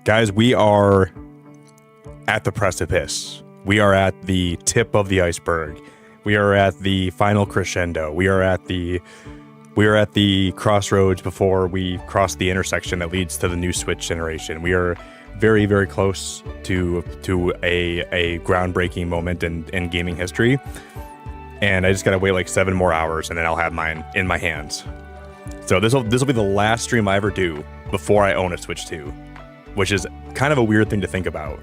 Guys, we are at the precipice. We are at the tip of the iceberg. We are at the final crescendo. We are at the crossroads before we cross the intersection that leads to the new Switch generation. We are very, very close to a groundbreaking moment in gaming history. And I just gotta wait like 7 more hours and then I'll have mine in my hands. So this will be the last stream I ever do before I own a Switch 2, which is kind of a weird thing to think about.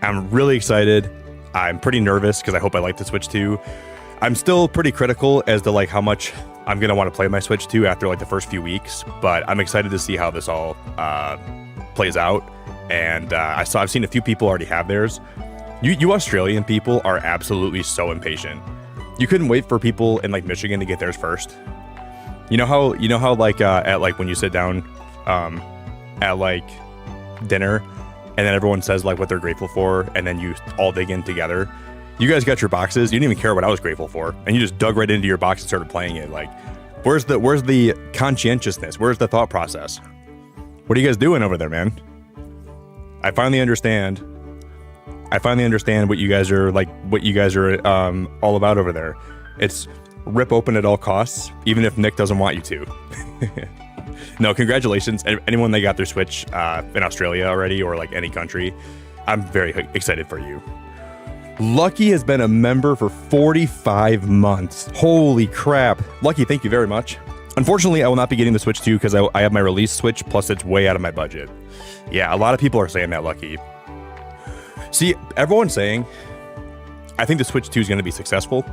I'm really excited. I'm pretty nervous because I hope I like the Switch 2. I'm still pretty critical as to like how much I'm gonna want to play my Switch 2 after like the first few weeks, but I'm excited to see how this all plays out. And I've seen a few people already have theirs. You Australian people are absolutely so impatient. You couldn't wait for people in like Michigan to get theirs first. You know how like at like when you sit down at like dinner and then everyone says like what they're grateful for and then you all dig in together. You guys got your boxes. You didn't even care what I was grateful for, and you just dug right into your box and started playing it. Like, where's the conscientiousness? Where's the thought process? What are you guys doing over there, man? I finally understand what you guys are like. What you guys are all about over there. It's rip open at all costs, even if Nick doesn't want you to. No, congratulations. Anyone that got their Switch in Australia already or like any country, I'm very excited for you. Lucky has been a member for 45 months. Holy crap. Lucky, thank you very much. Unfortunately, I will not be getting the Switch 2 because I have my release Switch, plus it's way out of my budget. Yeah, a lot of people are saying that, Lucky. See, everyone's saying, I think the Switch 2 is going to be successful,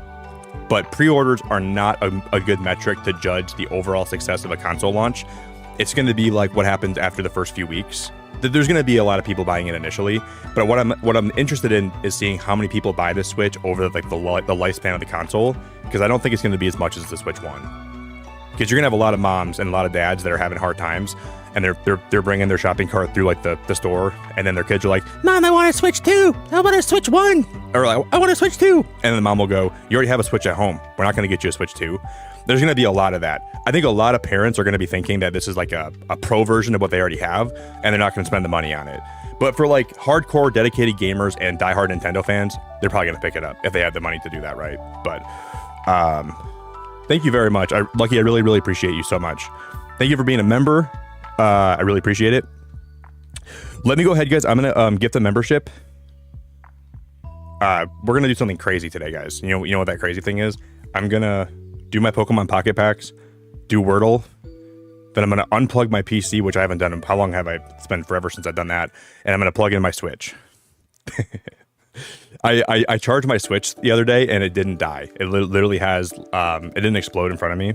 but pre-orders are not a good metric to judge the overall success of a console launch. It's going to be like what happens after the first few weeks. There's going to be a lot of people buying it initially, but what I'm interested in is seeing how many people buy this Switch over like the lifespan of the console, because I don't think it's going to be as much as the Switch 1. Because you're going to have a lot of moms and a lot of dads that are having hard times, and they're bringing their shopping cart through like the store, and then their kids are like, "Mom, I want a Switch 2. I want a Switch 1." Or like, "I want a Switch 2." And then the mom will go, "You already have a Switch at home. We're not going to get you a Switch 2. There's going to be a lot of that. I think a lot of parents are going to be thinking that this is like a pro version of what they already have, and they're not going to spend the money on it. But for like hardcore dedicated gamers and diehard Nintendo fans, they're probably going to pick it up if they have the money to do that, right? But thank you very much. Lucky, I really, really appreciate you so much. Thank you for being a member. I really appreciate it. Let me go ahead, guys. I'm going to gift a membership. We're going to do something crazy today, guys. You know what that crazy thing is? I'm going to do my Pokemon Pocket Packs, do Wordle, then I'm going to unplug my PC, which I haven't done. How long have I? It's been forever since I've done that. And I'm going to plug in my Switch. I charged my Switch the other day and it didn't die. It literally has, it didn't explode in front of me.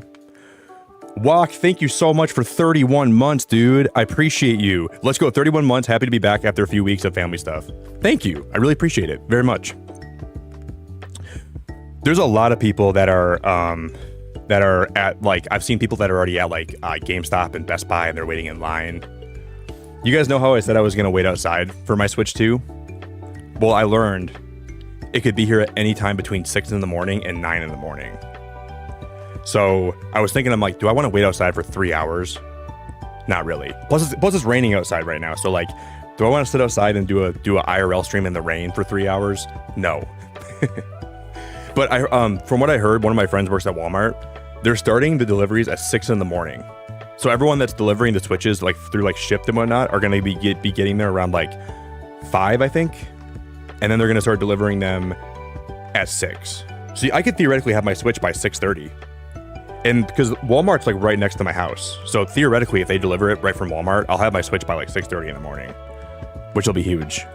Walk, thank you so much for 31 months, dude. I appreciate you. Let's go, 31 months. Happy to be back after a few weeks of family stuff. Thank you. I really appreciate it very much. There's a lot of people that are at like, I've seen people that are already at like GameStop and Best Buy and they're waiting in line. You guys know how I said I was going to wait outside for my Switch 2? Well, I learned it could be here at any time between 6 in the morning and 9 in the morning. So I was thinking, I'm like, do I want to wait outside for 3 hours? Not really. Plus it's raining outside right now. So like, do I want to sit outside and do a IRL stream in the rain for 3 hours? No. But from what I heard, one of my friends works at Walmart. They're starting the deliveries at 6 in the morning. So everyone that's delivering the Switches like through like Shipt and whatnot are going to be getting there around like 5, I think. And then they're going to start delivering them at 6. So I could theoretically have my Switch by 6:30. And because Walmart's like right next to my house. So theoretically, if they deliver it right from Walmart, I'll have my Switch by like 6:30 in the morning, which will be huge.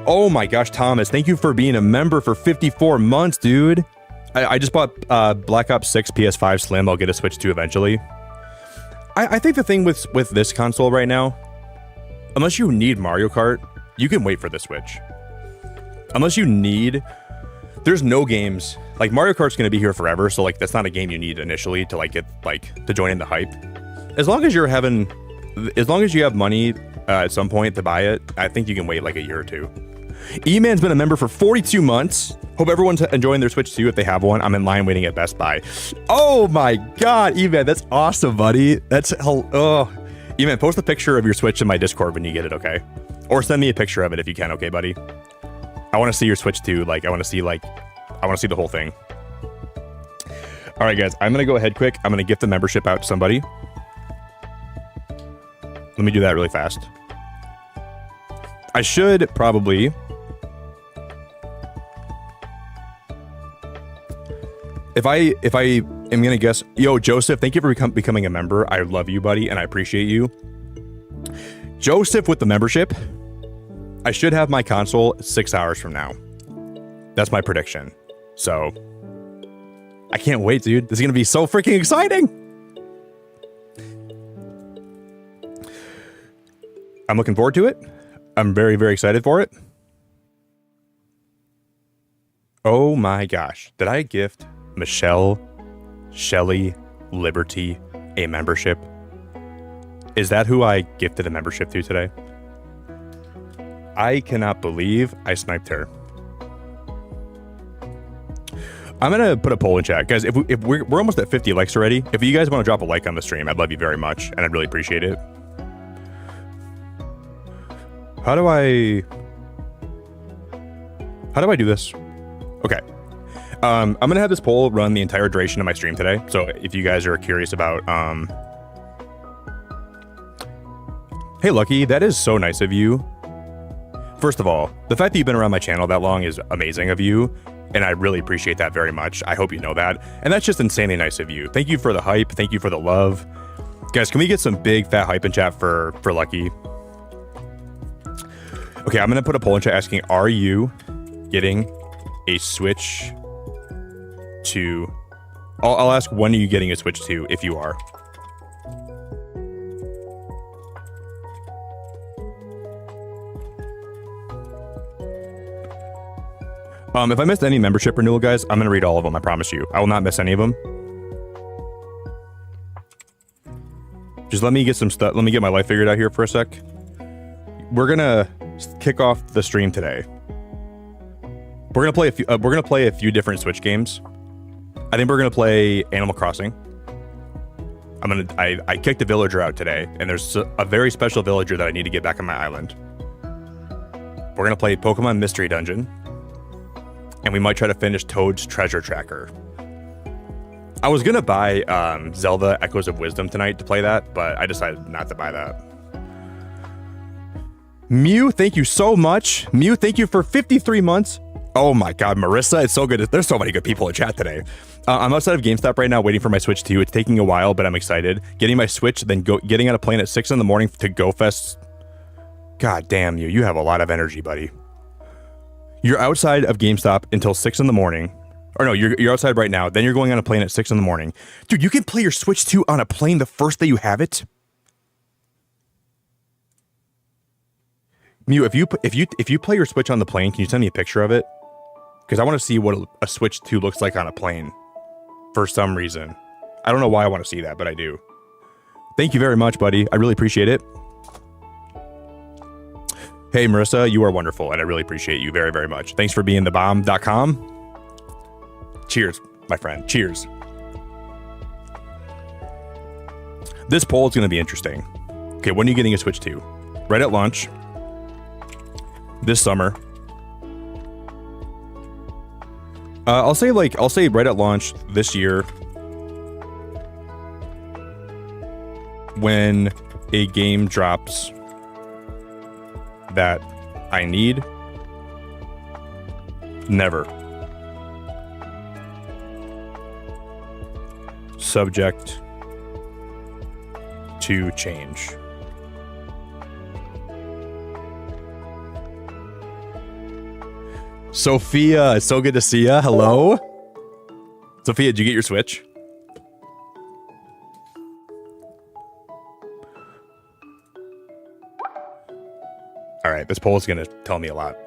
Oh my gosh, Thomas, thank you for being a member for 54 months, dude. I just bought Black Ops 6 PS5 Slim. I'll get a Switch 2 eventually. I think the thing with this console right now, unless you need Mario Kart, you can wait for the Switch. Unless you need, there's no games, like Mario Kart's going to be here forever, so like that's not a game you need initially to like get like to join in the hype. As long as you have money at some point to buy it, I think you can wait like a year or two. E-Man's been a member for 42 months. Hope everyone's enjoying their Switch 2 if they have one. I'm in line waiting at Best Buy. Oh my God, E-Man, that's awesome, buddy. Even post a picture of your Switch in my Discord when you get it, okay? Or send me a picture of it if you can, okay, buddy? I want to see your Switch too. Like, I want to see the whole thing. All right, guys, I'm going to go ahead quick. I'm going to gift the membership out to somebody. Let me do that really fast. I should probably... If I am going to guess... Yo, Joseph, thank you for becoming a member. I love you, buddy, and I appreciate you. Joseph with the membership. I should have my console 6 hours from now. That's my prediction. So... I can't wait, dude. This is going to be so freaking exciting. I'm looking forward to it. I'm very, very excited for it. Oh my gosh. Did I gift Michelle, Shelly, Liberty a membership? Is that who I gifted a membership to today? I cannot believe I sniped her. I'm going to put a poll in chat. Guys, if we're almost at 50 likes already. If you guys want to drop a like on the stream, I'd love you very much, and I'd really appreciate it. How do I do this? Okay. I'm going to have this poll run the entire duration of my stream today. So if you guys are curious about... Hey, Lucky, that is so nice of you. First of all, the fact that you've been around my channel that long is amazing of you. And I really appreciate that very much. I hope you know that. And that's just insanely nice of you. Thank you for the hype. Thank you for the love. Guys, can we get some big fat hype in chat for Lucky? Okay, I'm going to put a poll in chat asking, are you getting a Switch 2? I'll ask, when are you getting a Switch 2 if you are? If I missed any membership renewal, guys, I'm going to read all of them. I promise you. I will not miss any of them. Just let me get some stuff. Let me get my life figured out here for a sec. We're going to kick off the stream today. We're going to play a few different Switch games. I think we're going to play Animal Crossing. I kicked a villager out today, and there's a very special villager that I need to get back on my island. We're going to play Pokemon Mystery Dungeon. And we might try to finish Toad's Treasure Tracker. I was going to buy Zelda Echoes of Wisdom tonight to play that, but I decided not to buy that. Mew, thank you so much. Mew, thank you for 53 months. Oh my god, Marissa, it's so good. There's so many good people in chat today. I'm outside of GameStop right now waiting for my Switch 2. It's taking a while, but I'm excited. Getting my Switch, then getting on a plane at 6 in the morning to GoFest. God damn you. You have a lot of energy, buddy. You're outside of GameStop until 6 in the morning. Or no, you're outside right now. Then you're going on a plane at 6 in the morning. Dude, you can play your Switch 2 on a plane the first day you have it? Mew, if you play your Switch on the plane, can you send me a picture of it? Because I want to see what a Switch 2 looks like on a plane. For some reason. I don't know why I want to see that, but I do. Thank you very much, buddy. I really appreciate it. Hey, Marissa, you are wonderful, and I really appreciate you very, very much. Thanks for being thebomb.com. Cheers, my friend. Cheers. This poll is going to be interesting. Okay, when are you getting a Switch 2? Right at launch. This summer. I'll say right at launch this year. When a game drops that I need. Never. Subject to change. Sophia, it's so good to see ya. Hello? Sophia, did you get your Switch? All right, this poll is going to tell me a lot.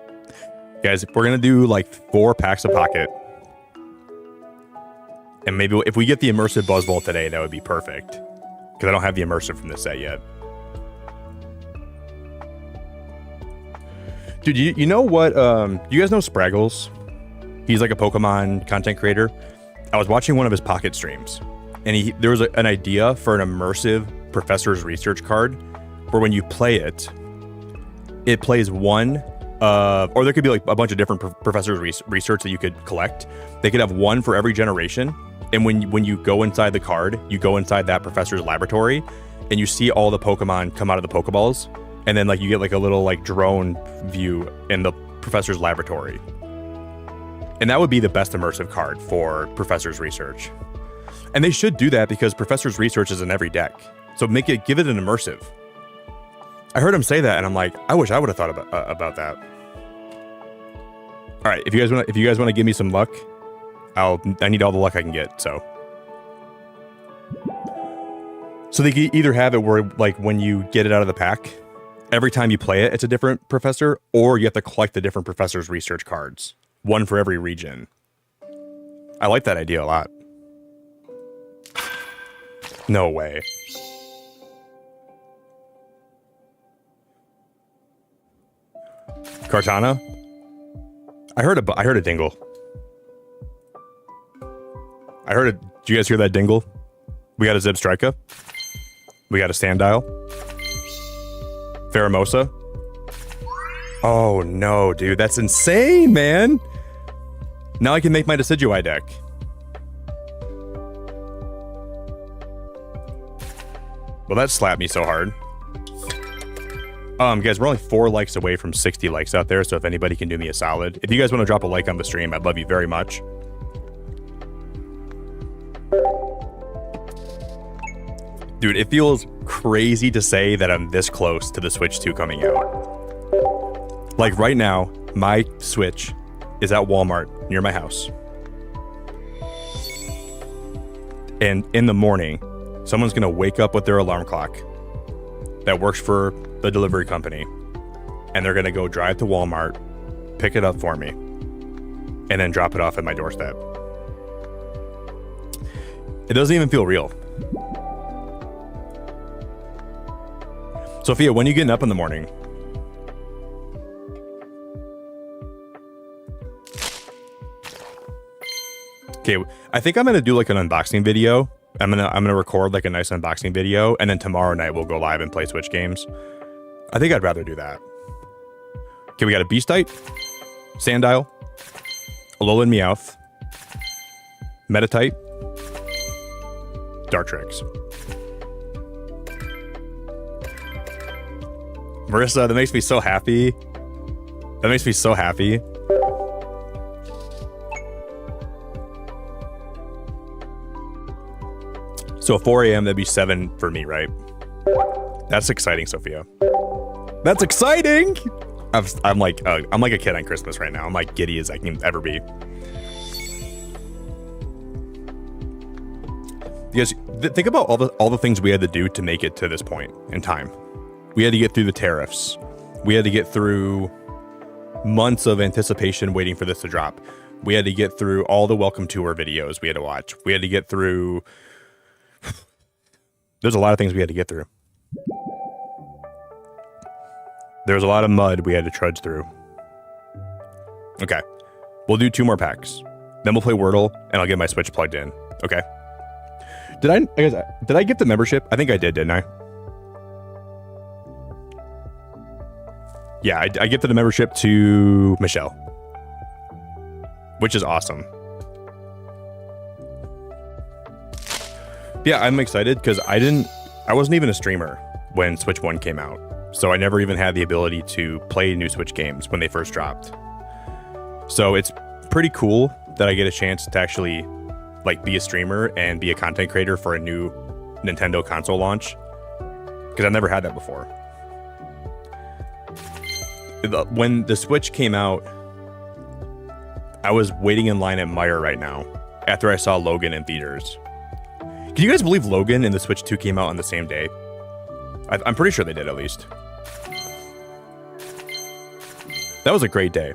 Guys, we're going to do like 4 packs of Pocket. And maybe if we get the immersive Buzzball today, that would be perfect. Because I don't have the immersive from this set yet. Dude, you know what? You guys know Spraggles? He's like a Pokemon content creator. I was watching one of his Pocket streams. And there was an idea for an immersive professor's research card where when you play it, it plays one, or there could be like a bunch of different professors' research that you could collect. They could have one for every generation. And when you go inside the card, you go inside that professor's laboratory and you see all the Pokemon come out of the Pokeballs. And then like you get like a little like drone view in the professor's laboratory. And that would be the best immersive card for professor's research. And they should do that because professor's research is in every deck. So give it an immersive. I heard him say that and I'm like, I wish I would have thought about that. All right, if you guys want to give me some luck, I need all the luck I can get, so they can either have it where like when you get it out of the pack, every time you play it, it's a different professor, or you have to collect the different professors' research cards, one for every region. I like that idea a lot. No way. Kartana? I heard a dingle. Did you guys hear that dingle? We got a Zebstrika. We got a Sandile. Pheromosa. Oh no, dude, that's insane, man. Now I can make my Decidueye deck. Well, that slapped me so hard. Guys, we're only 4 likes away from 60 likes out there, so if anybody can do me a solid. If you guys want to drop a like on the stream, I'd love you very much. Dude, it feels crazy to say that I'm this close to the Switch 2 coming out. Like right now, my Switch is at Walmart near my house. And in the morning, someone's gonna wake up with their alarm clock that works for the delivery company, and they're gonna go drive to Walmart, pick it up for me, and then drop it off at my doorstep. It doesn't even feel real. Sophia, when are you getting up in the morning? Okay, I think I'm gonna do like an unboxing video. I'm gonna record like a nice unboxing video, and then tomorrow night we'll go live and play Switch games. I think I'd rather do that. Okay, we got a Beastite, Sandile, Alolan Meowth, Metatite, Dartrix. Marissa, that makes me so happy. That makes me so happy. So 4 a.m., that'd be 7 for me, right? That's exciting, Sophia. That's exciting! I'm like a kid on Christmas right now. I'm like giddy as I can ever be. Because think about all the things we had to do to make it to this point in time. We had to get through the tariffs. We had to get through months of anticipation waiting for this to drop. We had to get through all the welcome tour videos we had to watch. We had to get through... There's a lot of things we had to get through. There's a lot of mud we had to trudge through. Okay. We'll do 2 more packs. Then we'll play Wordle, and I'll get my Switch plugged in. Okay. Did I get the membership? I think I did, didn't I? Yeah, I gifted the membership to Michelle, which is awesome. Yeah, I'm excited because I wasn't even a streamer when Switch 1 came out. So I never even had the ability to play new Switch games when they first dropped. So it's pretty cool that I get a chance to actually like be a streamer and be a content creator for a new Nintendo console launch, because I've never had that before. When the Switch came out, I was waiting in line at Meijer right now after I saw Logan in theaters. Can you guys believe Logan and the Switch 2 came out on the same day? I'm pretty sure they did, at least. That was a great day.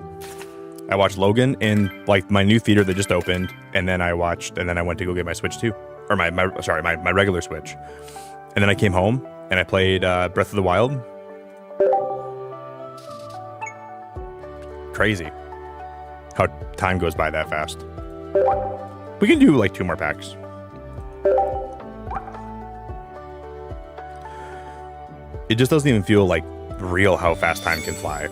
I watched Logan in like my new theater that just opened, and then I went to go get my Switch 2, or my regular Switch. And then I came home and I played Breath of the Wild. Crazy how time goes by that fast. We can do like 2 more packs. it just doesn't even feel like real how fast time can fly.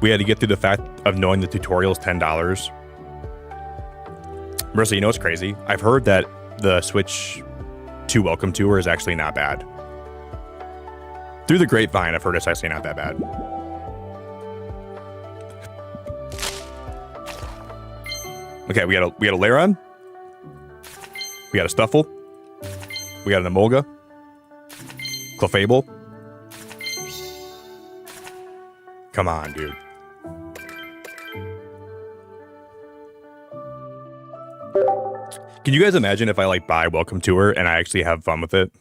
We had to get through the fact of knowing the tutorial is $10. Marissa, you know what's crazy? I've heard that the Switch 2 Welcome Tour is actually not bad. Through the grapevine, I've heard it's actually not that bad. Okay, we got a Lairon. We got a Stuffle. We got an Emolga. Clefable. Come on, dude. Can you guys imagine if I like buy Welcome Tour and I actually have fun with it?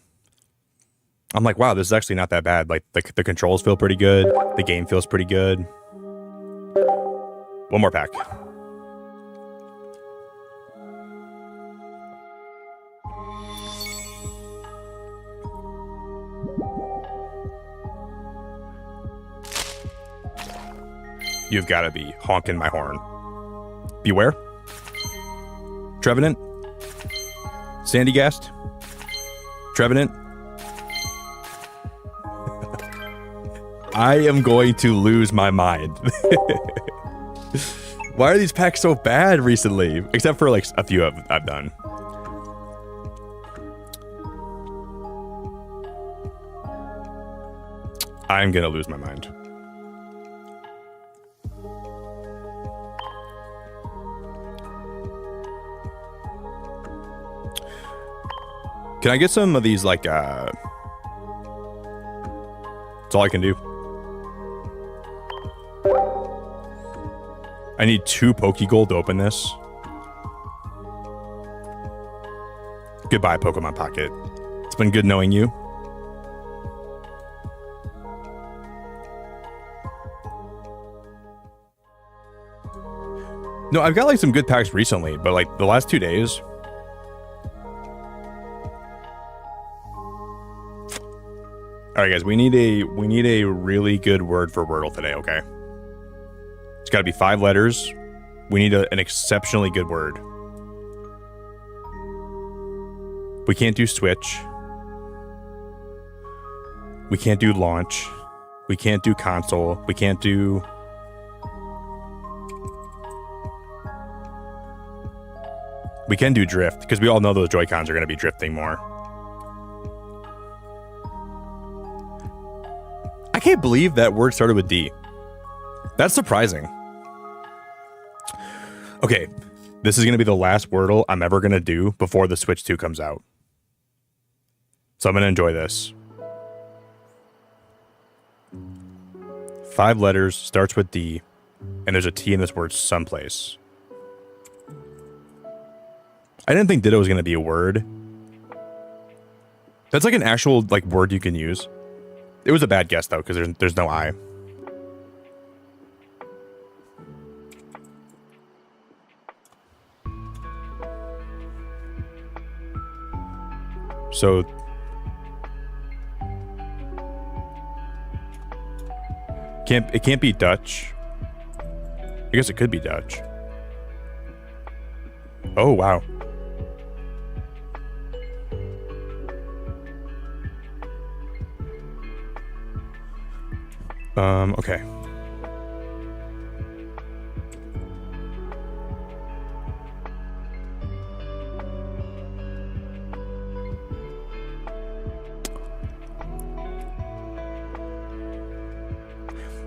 I'm like, wow, this is actually not that bad. Like the controls feel pretty good. The game feels pretty good. One more pack. You've got to be honking my horn. Beware. Trevenant. Sandygast. Trevenant. I am going to lose my mind. Why are these packs so bad recently? Except for like a few I've done. I'm gonna lose my mind. Can I get some of these, like, that's all I can do. I need 2 Pokegold to open this. Goodbye, Pokemon Pocket. It's been good knowing you. No, I've got, like, some good packs recently, but, like, the last 2 days... All right, guys, we need a really good word for Wordle today, okay? It's got to be 5 letters. We need an exceptionally good word. We can't do switch. We can't do launch. We can't do console. We can't do... We can do drift, because we all know those Joy-Cons are going to be drifting more. I can't believe that word started with D. That's surprising. Okay, this is going to be the last Wordle I'm ever going to do before the Switch 2 comes out. So I'm going to enjoy this. 5 letters, starts with D, and there's a T in this word someplace. I didn't think Ditto was going to be a word. That's like an actual like word you can use. It was a bad guess, though, because there's no I. So... it can't be Dutch. I guess it could be Dutch. Oh, wow. Okay.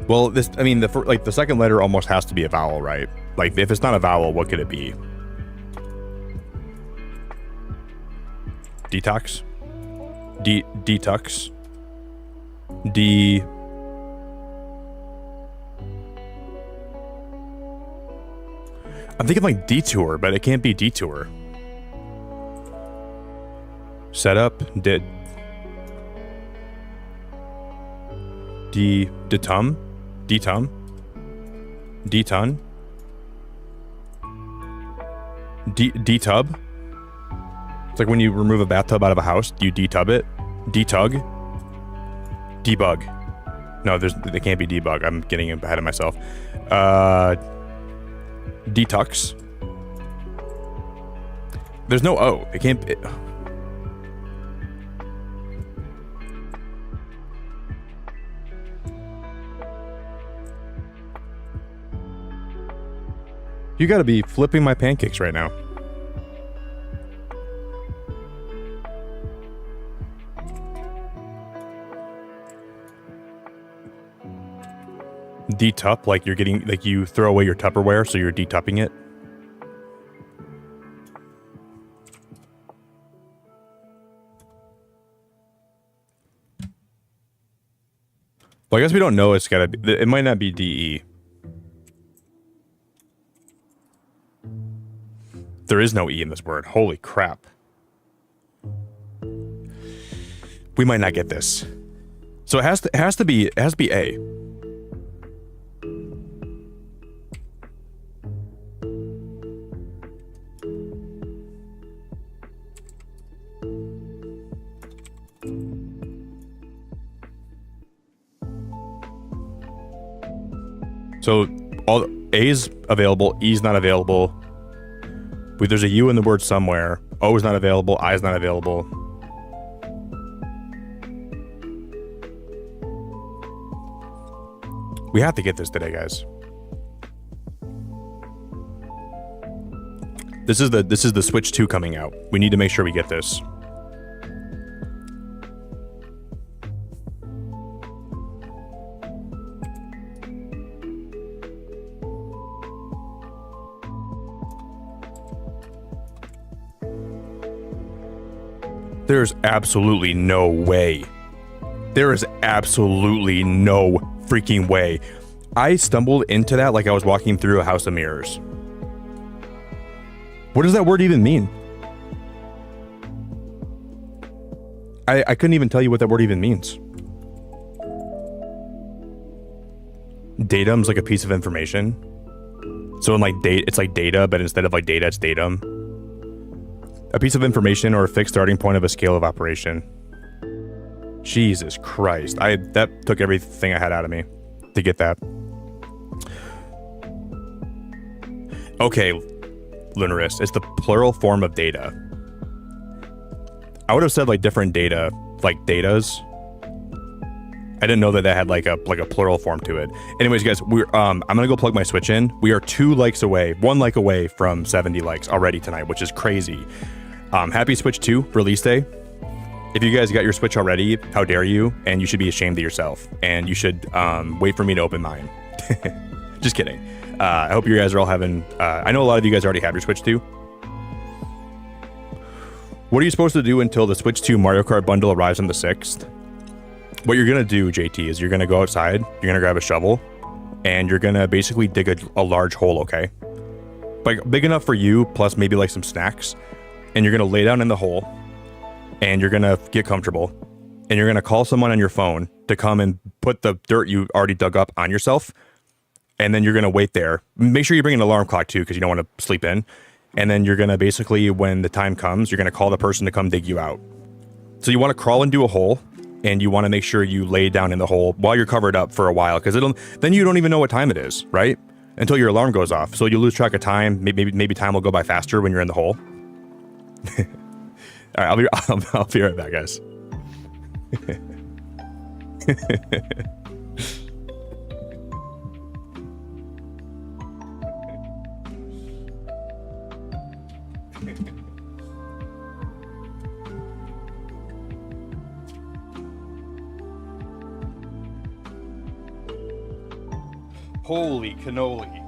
Well, this, I mean, the second letter almost has to be a vowel, right? Like, if it's not a vowel, what could it be? Detox? Detox? I'm thinking like detour, but it can't be detour. Setup, detum? Detun? Detub? It's like when you remove a bathtub out of a house, do you detub it? Detug? Debug. No, they can't be debug. I'm getting ahead of myself. Detox. There's no O. It can't... You gotta be flipping my pancakes right now. Detup, like you're getting, like you throw away your Tupperware, so you're detupping it. Well, I guess we don't know. It's gotta be. It might not be DE. There is no E in this word. Holy crap. We might not get this. So it has to be A. So all A's available, E's not available. There's a U in the word somewhere. O is not available, I is not available. We have to get this today, guys. This is the Switch 2 coming out. We need to make sure we get this. There's absolutely no way. There is absolutely no freaking way. I stumbled into that like I was walking through a house of mirrors. What does that word even mean? I couldn't even tell you what that word even means. Datum's like a piece of information. So in like it's like data, but instead of like data, it's datum. A piece of information or a fixed starting point of a scale of operation. Jesus Christ. That took everything I had out of me to get that. Okay, Lunarist. It's the plural form of data. I would have said like different data, like datas. I didn't know that had like a plural form to it. Anyways, guys, I'm gonna go plug my Switch in. We are 1 like away from 70 likes already tonight, which is crazy. Happy Switch 2 release day. If you guys got your Switch already, how dare you? And you should be ashamed of yourself. And you should wait for me to open mine. Just kidding. I hope you guys are all having... I know a lot of you guys already have your Switch 2. What are you supposed to do until the Switch 2 Mario Kart bundle arrives on the 6th? What you're going to do, JT, is you're going to go outside, you're going to grab a shovel, and you're going to basically dig a large hole, okay? Like, big enough for you, plus maybe like some snacks. And you're going to lay down in the hole, and you're going to get comfortable, and you're going to call someone on your phone to come and put the dirt you already dug up on yourself, and then you're going to wait there. Make sure you bring an alarm clock, too, because you don't want to sleep in. And then you're going to basically, when the time comes, you're going to call the person to come dig you out. So you want to crawl into a hole, and you want to make sure you lay down in the hole while you're covered up for a while, because then you don't even know what time it is, right? Until your alarm goes off. So you lose track of time. Maybe time will go by faster when you're in the hole. All right, I'll be right back, guys. Holy cannoli.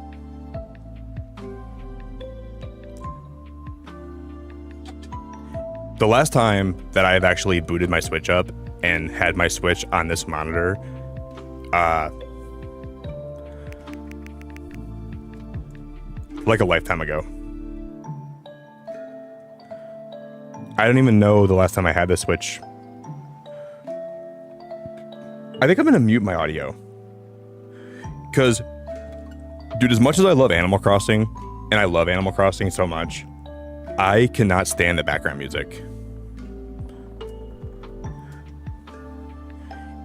The last time that I've actually booted my Switch up and had my Switch on this monitor, like a lifetime ago. I don't even know the last time I had this Switch. I think I'm gonna mute my audio. Because, dude, as much as I love Animal Crossing, and I love Animal Crossing so much, I cannot stand the background music.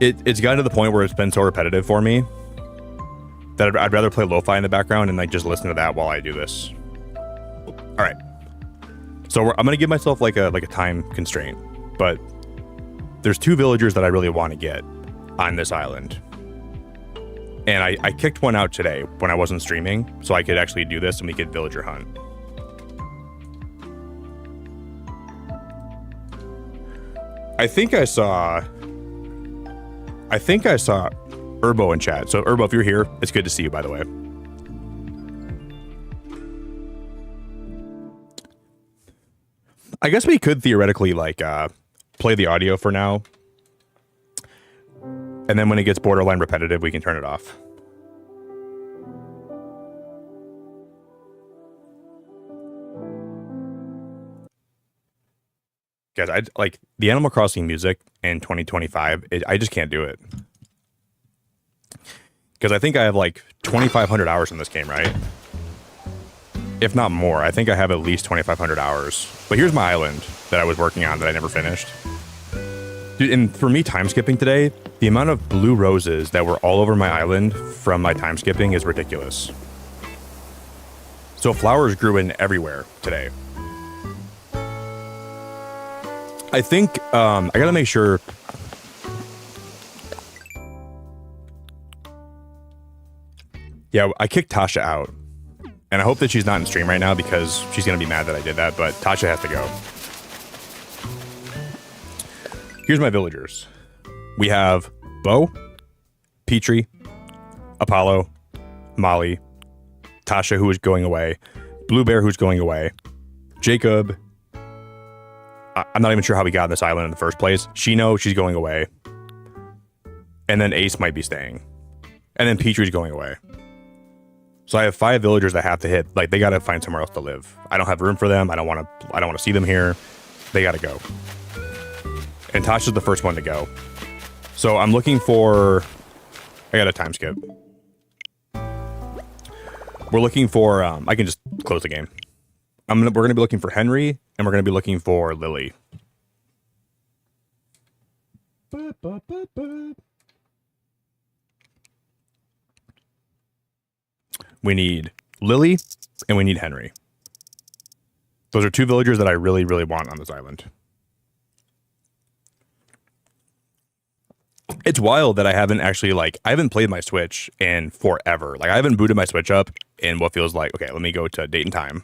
It's gotten to the point where it's been so repetitive for me that I'd rather play lo-fi in the background and like just listen to that while I do this. All right. So I'm gonna give myself like a time constraint, but there's 2 villagers that I really want to get on this island, And I kicked one out today when I wasn't streaming, so I could actually do this and we could villager hunt. I think I saw Urbo in chat. So Urbo, if you're here, it's good to see you, by the way. I guess we could theoretically like play the audio for now. And then when it gets borderline repetitive, we can turn it off. Guys, I like the Animal Crossing music in 2025. I just can't do it. Because I think I have like 2,500 hours in this game, right? If not more. I think I have at least 2,500 hours. But here's my island that I was working on that I never finished. Dude, and for me, time skipping today, the amount of blue roses that were all over my island from my time skipping is ridiculous. So flowers grew in everywhere today. I think I gotta make sure. Yeah, I kicked Tasha out. And I hope that she's not in stream right now because she's gonna be mad that I did that, but Tasha has to go. Here's my villagers. We have Bo, Petrie, Apollo, Molly, Tasha, who is going away, Blue Bear, who's going away, Jacob. I'm not even sure how we got on this island in the first place. Shino, she's going away. And then Ace might be staying. And then Petrie's going away. So I have 5 villagers that have to hit. Like, they gotta find somewhere else to live. I don't have room for them. I don't want to see them here. They gotta go. And Tasha's the first one to go. So I'm looking for... I got a time skip. We're looking for... I can just close the game. We're going to be looking for Henry, and we're going to be looking for Lily. We need Lily, and we need Henry. Those are 2 villagers that I really, really want on this island. It's wild that I haven't actually, like, I haven't played my Switch in forever. Like, I haven't booted my Switch up in what feels like, okay, let me go to date and time.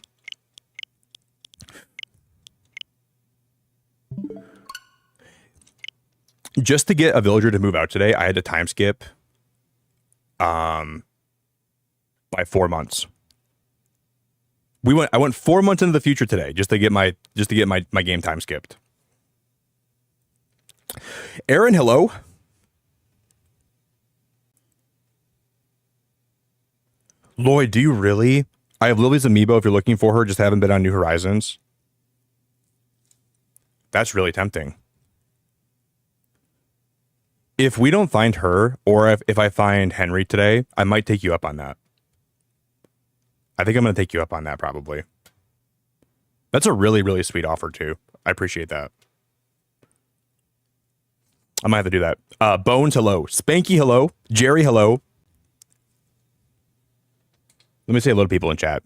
Just to get a villager to move out today, I had to time skip by 4 months. I went 4 months into the future today just to get my game time skipped. Aaron, hello. Lloyd, do you really? I have Lily's amiibo if you're looking for her, just haven't been on New Horizons. That's really tempting. If we don't find her, or if I find Henry today, I might take you up on that. I think I'm going to take you up on that, probably. That's a really, really sweet offer, too. I appreciate that. I might have to do that. Bones, hello. Spanky, hello. Jerry, hello. Let me say hello to people in chat.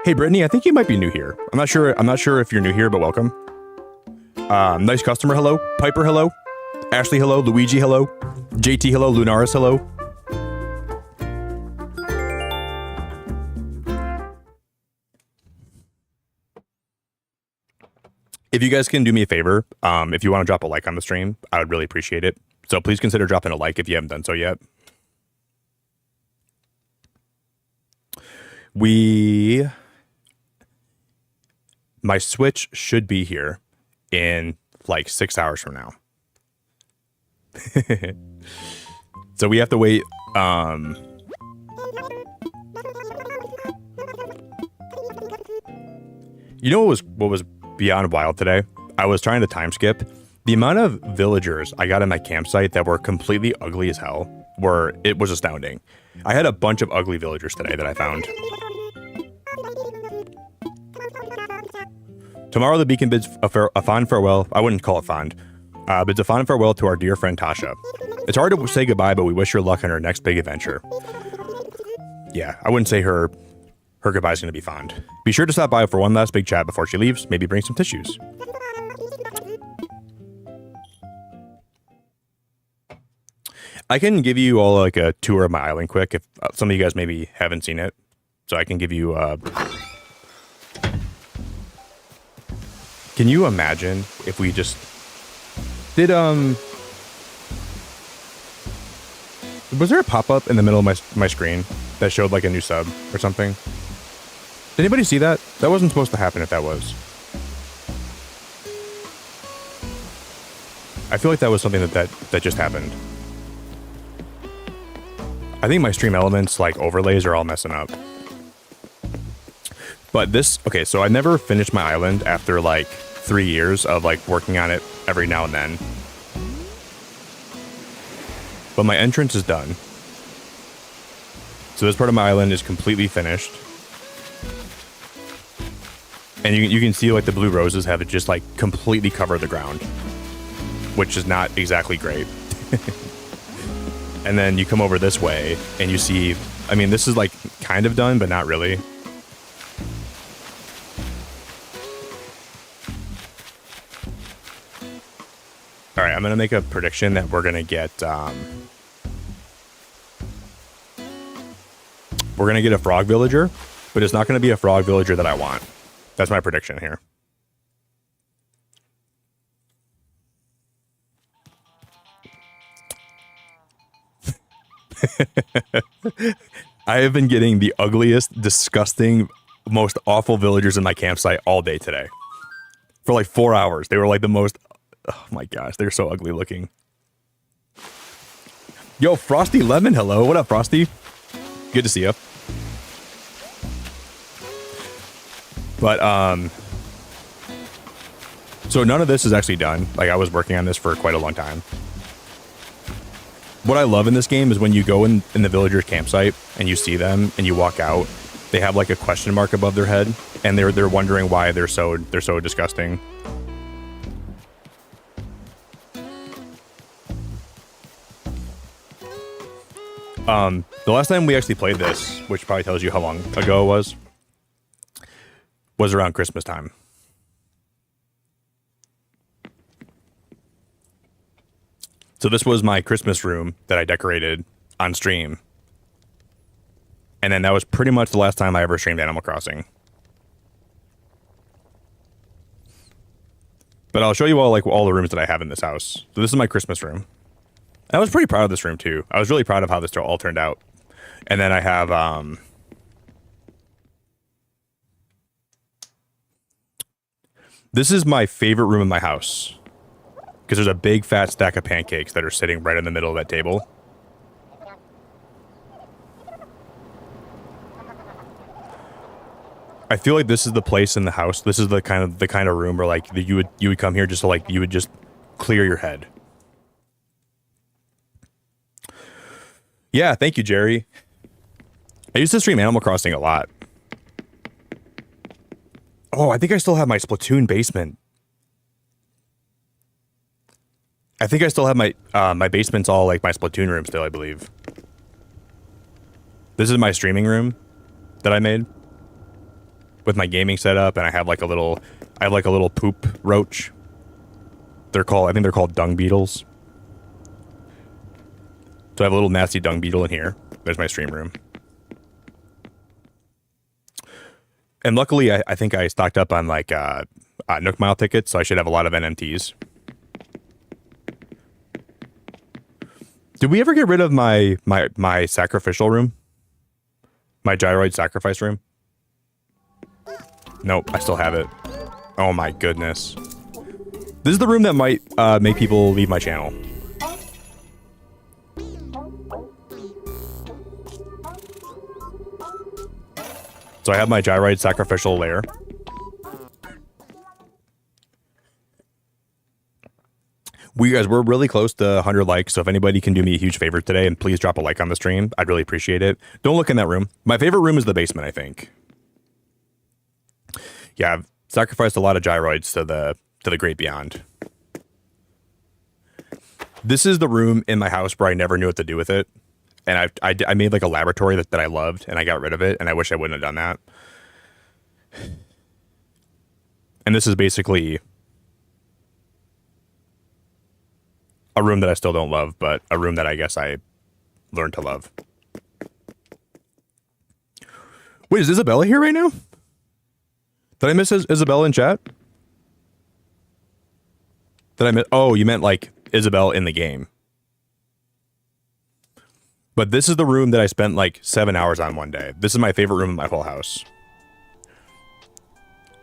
Hey, Brittany, I think you might be new here. I'm not sure if you're new here, but welcome. Nice customer, hello. Piper, hello. Ashley, hello. Luigi, hello. JT, hello. Lunaris, hello. If you guys can do me a favor, if you want to drop a like on the stream, I would really appreciate it. So please consider dropping a like if you haven't done so yet. My Switch should be here in like 6 hours from now. So we have to wait. You know what was beyond wild today? I was trying to time skip. The amount of villagers I got in my campsite that were completely ugly as hell it was astounding. I had a bunch of ugly villagers today that I found. Tomorrow the beacon bids a fond farewell. I wouldn't call it fond. Bids a fond farewell to our dear friend Tasha. It's hard to say goodbye, but we wish her luck on her next big adventure. Yeah, I wouldn't say her goodbye is going to be fond. Be sure to stop by for one last big chat before she leaves. Maybe bring some tissues. I can give you all like a tour of my island quick if some of you guys maybe haven't seen it. So I can give you. Can you imagine if we just did Was there a pop-up in the middle of my screen that showed like a new sub or something? Did anybody see that? That wasn't supposed to happen if that was. I feel like that was something that just happened. I think my stream elements like overlays are all messing up. But this, okay, so I never finished my island after like 3 years of like working on it every now and then. But my entrance is done. So this part of my island is completely finished. And you can see like the blue roses have it just like completely covered the ground, which is not exactly great. And then you come over this way and you see, I mean, this is like kind of done, but not really. All right, I'm gonna make a prediction that we're gonna get a frog villager, but it's not gonna be a frog villager that I want. That's my prediction here. I have been getting the ugliest, disgusting, most awful villagers in my campsite all day today. For like 4 hours. They were like the most... Oh my gosh, they're so ugly looking. Yo, Frosty Lemon, hello. What up, Frosty? Good to see you. But, so none of this is actually done. Like, I was working on this for quite a long time. What I love in this game is when you go in the villager's campsite and you see them and you walk out, they have like a question mark above their head and they're wondering why they're so disgusting. The last time we actually played this, which probably tells you how long ago it was around Christmas time. So this was my Christmas room that I decorated on stream. And then that was pretty much the last time I ever streamed Animal Crossing. But I'll show you all the rooms that I have in this house. So this is my Christmas room. I was pretty proud of this room too. I was really proud of how this all turned out. And then I have this is my favorite room in my house. Because there's a big fat stack of pancakes that are sitting right in the middle of that table. I feel like this is the place in the house. This is the kind of room where like you would come here just to like you would just clear your head. Yeah, thank you, Jerry. I used to stream Animal Crossing a lot. Oh, I think I still have my Splatoon basement. I think I still have my my basement's all like my Splatoon room still, I believe. This is my streaming room that I made with my gaming setup, and I have like a little poop roach. I think they're called dung beetles. So I have a little nasty dung beetle in here. There's my stream room. And luckily, I think I stocked up on like Nook Mile tickets, so I should have a lot of NMTs. Did we ever get rid of my sacrificial room? My gyroid sacrifice room? Nope, I still have it. Oh my goodness. This is the room that might make people leave my channel. So I have my gyroid sacrificial lair. We're really close to 100 likes, so if anybody can do me a huge favor today and please drop a like on the stream, I'd really appreciate it. Don't look in that room. My favorite room is the basement, I think. Yeah, I've sacrificed a lot of gyroids to the great beyond. This is the room in my house where I never knew what to do with it. And I made like a laboratory that I loved, and I got rid of it, and I wish I wouldn't have done that. And this is basically a room that I still don't love, but a room that I guess I learned to love. Wait, is Isabella here right now? Did I miss Isabella in chat? Did I miss? Oh, you meant like Isabel in the game. But this is the room that I spent like 7 hours on one day. This is my favorite room in my whole house.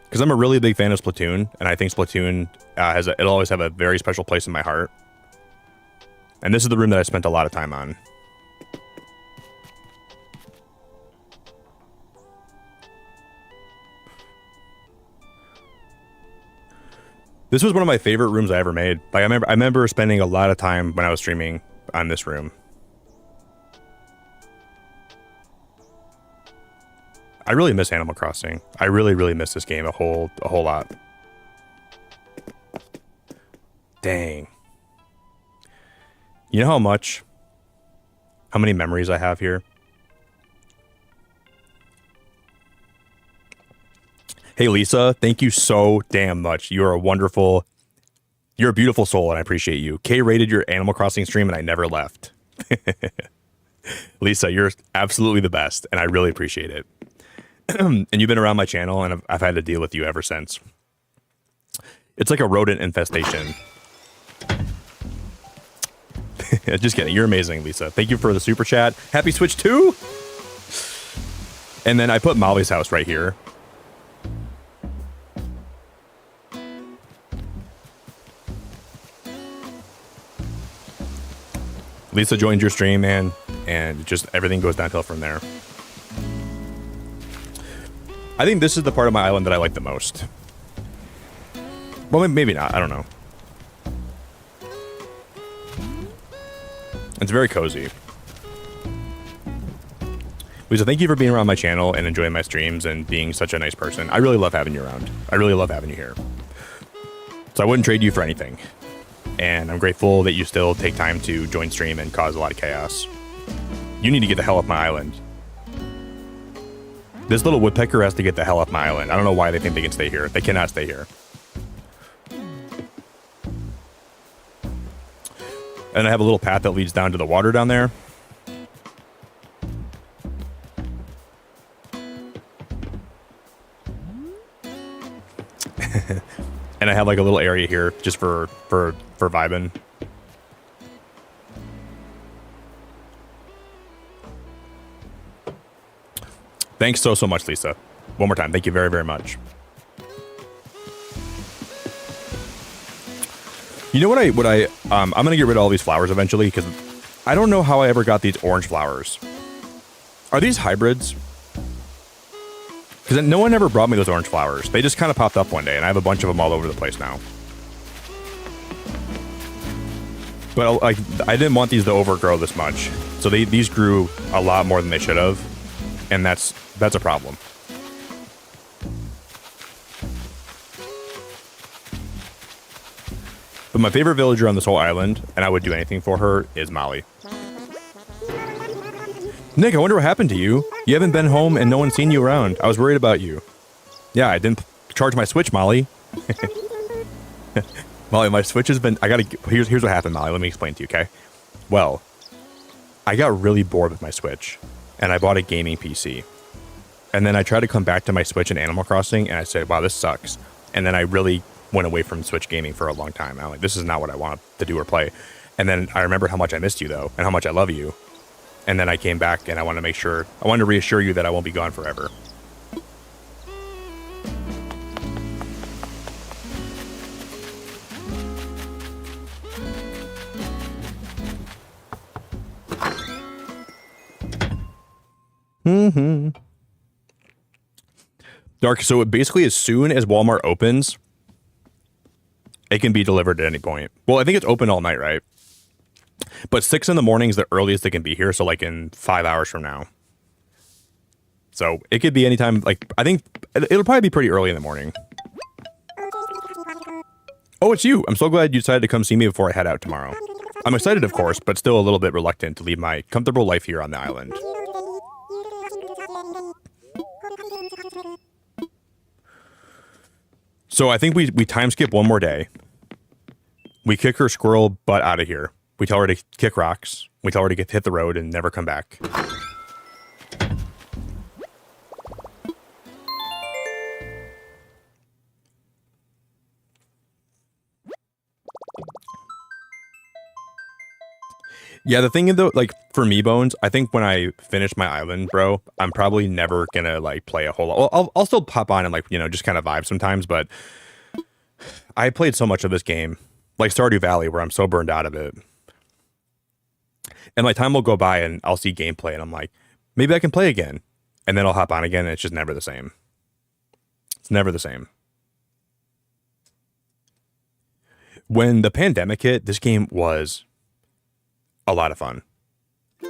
Because I'm a really big fan of Splatoon, and I think Splatoon it'll always have a very special place in my heart. And this is the room that I spent a lot of time on. This was one of my favorite rooms I ever made. Like I remember spending a lot of time when I was streaming on this room. I really miss Animal Crossing. I really, really miss this game a whole lot. Dang. You know how many memories I have here? Hey, Lisa, thank you so damn much. You're a beautiful soul, and I appreciate you. Kay rated your Animal Crossing stream, and I never left. Lisa, you're absolutely the best, and I really appreciate it. And you've been around my channel, and I've had to deal with you ever since. It's like a rodent infestation. Just kidding. You're amazing, Lisa. Thank you for the super chat. Happy Switch 2! And then I put Molly's house right here. Lisa joined your stream, man, and just everything goes downhill from there. I think this is the part of my island that I like the most. Well, maybe not. I don't know. It's very cozy. Lisa, thank you for being around my channel and enjoying my streams and being such a nice person. I really love having you around. I really love having you here. So I wouldn't trade you for anything. And I'm grateful that you still take time to join stream and cause a lot of chaos. You need to get the hell off my island. This little woodpecker has to get the hell off my island. I don't know why they think they can stay here. They cannot stay here. And I have a little path that leads down to the water down there. And I have like a little area here just for vibing. Thanks so much, Lisa. One more time. Thank you very, very much. You know what I'm going to get rid of all these flowers eventually because I don't know how I ever got these orange flowers. Are these hybrids? Because no one ever brought me those orange flowers. They just kind of popped up one day, and I have a bunch of them all over the place now. But I didn't want these to overgrow this much, so these grew a lot more than they should have, and that's a problem. But my favorite villager on this whole island, and I would do anything for her, is Molly. Nick, I wonder what happened to you. You haven't been home and no one's seen you around. I was worried about you. Yeah, I didn't charge my Switch, Molly. Molly, my Switch has been... Here's what happened, Molly. Let me explain to you, okay? Well, I got really bored with my Switch, and I bought a gaming PC. And then I tried to come back to my Switch in Animal Crossing, and I said, wow, this sucks. And then I really went away from Switch gaming for a long time. I'm like, this is not what I want to do or play. And then I remembered how much I missed you, though, and how much I love you. And then I came back, and I wanted to reassure you that I won't be gone forever. Dark, so basically as soon as Walmart opens, it can be delivered at any point. Well, I think it's open all night, right? But 6 in the morning is the earliest it can be here, so like in 5 hours from now. So it could be anytime, like, I think it'll probably be pretty early in the morning. Oh, it's you. I'm so glad you decided to come see me before I head out tomorrow. I'm excited, of course, but still a little bit reluctant to leave my comfortable life here on the island. So I think we time skip one more day. We kick her squirrel butt out of here. We tell her to kick rocks. We tell her to hit the road and never come back. Yeah, the thing is though, like for me, Bones, I think when I finish my island, bro, I'm probably never gonna like play a whole lot. Well, I'll still pop on and like, you know, just kind of vibe sometimes, but I played so much of this game, like Stardew Valley, where I'm so burned out of it. And like time will go by and I'll see gameplay and I'm like, maybe I can play again. And then I'll hop on again and it's just never the same. It's never the same. When the pandemic hit, this game was a lot of fun. I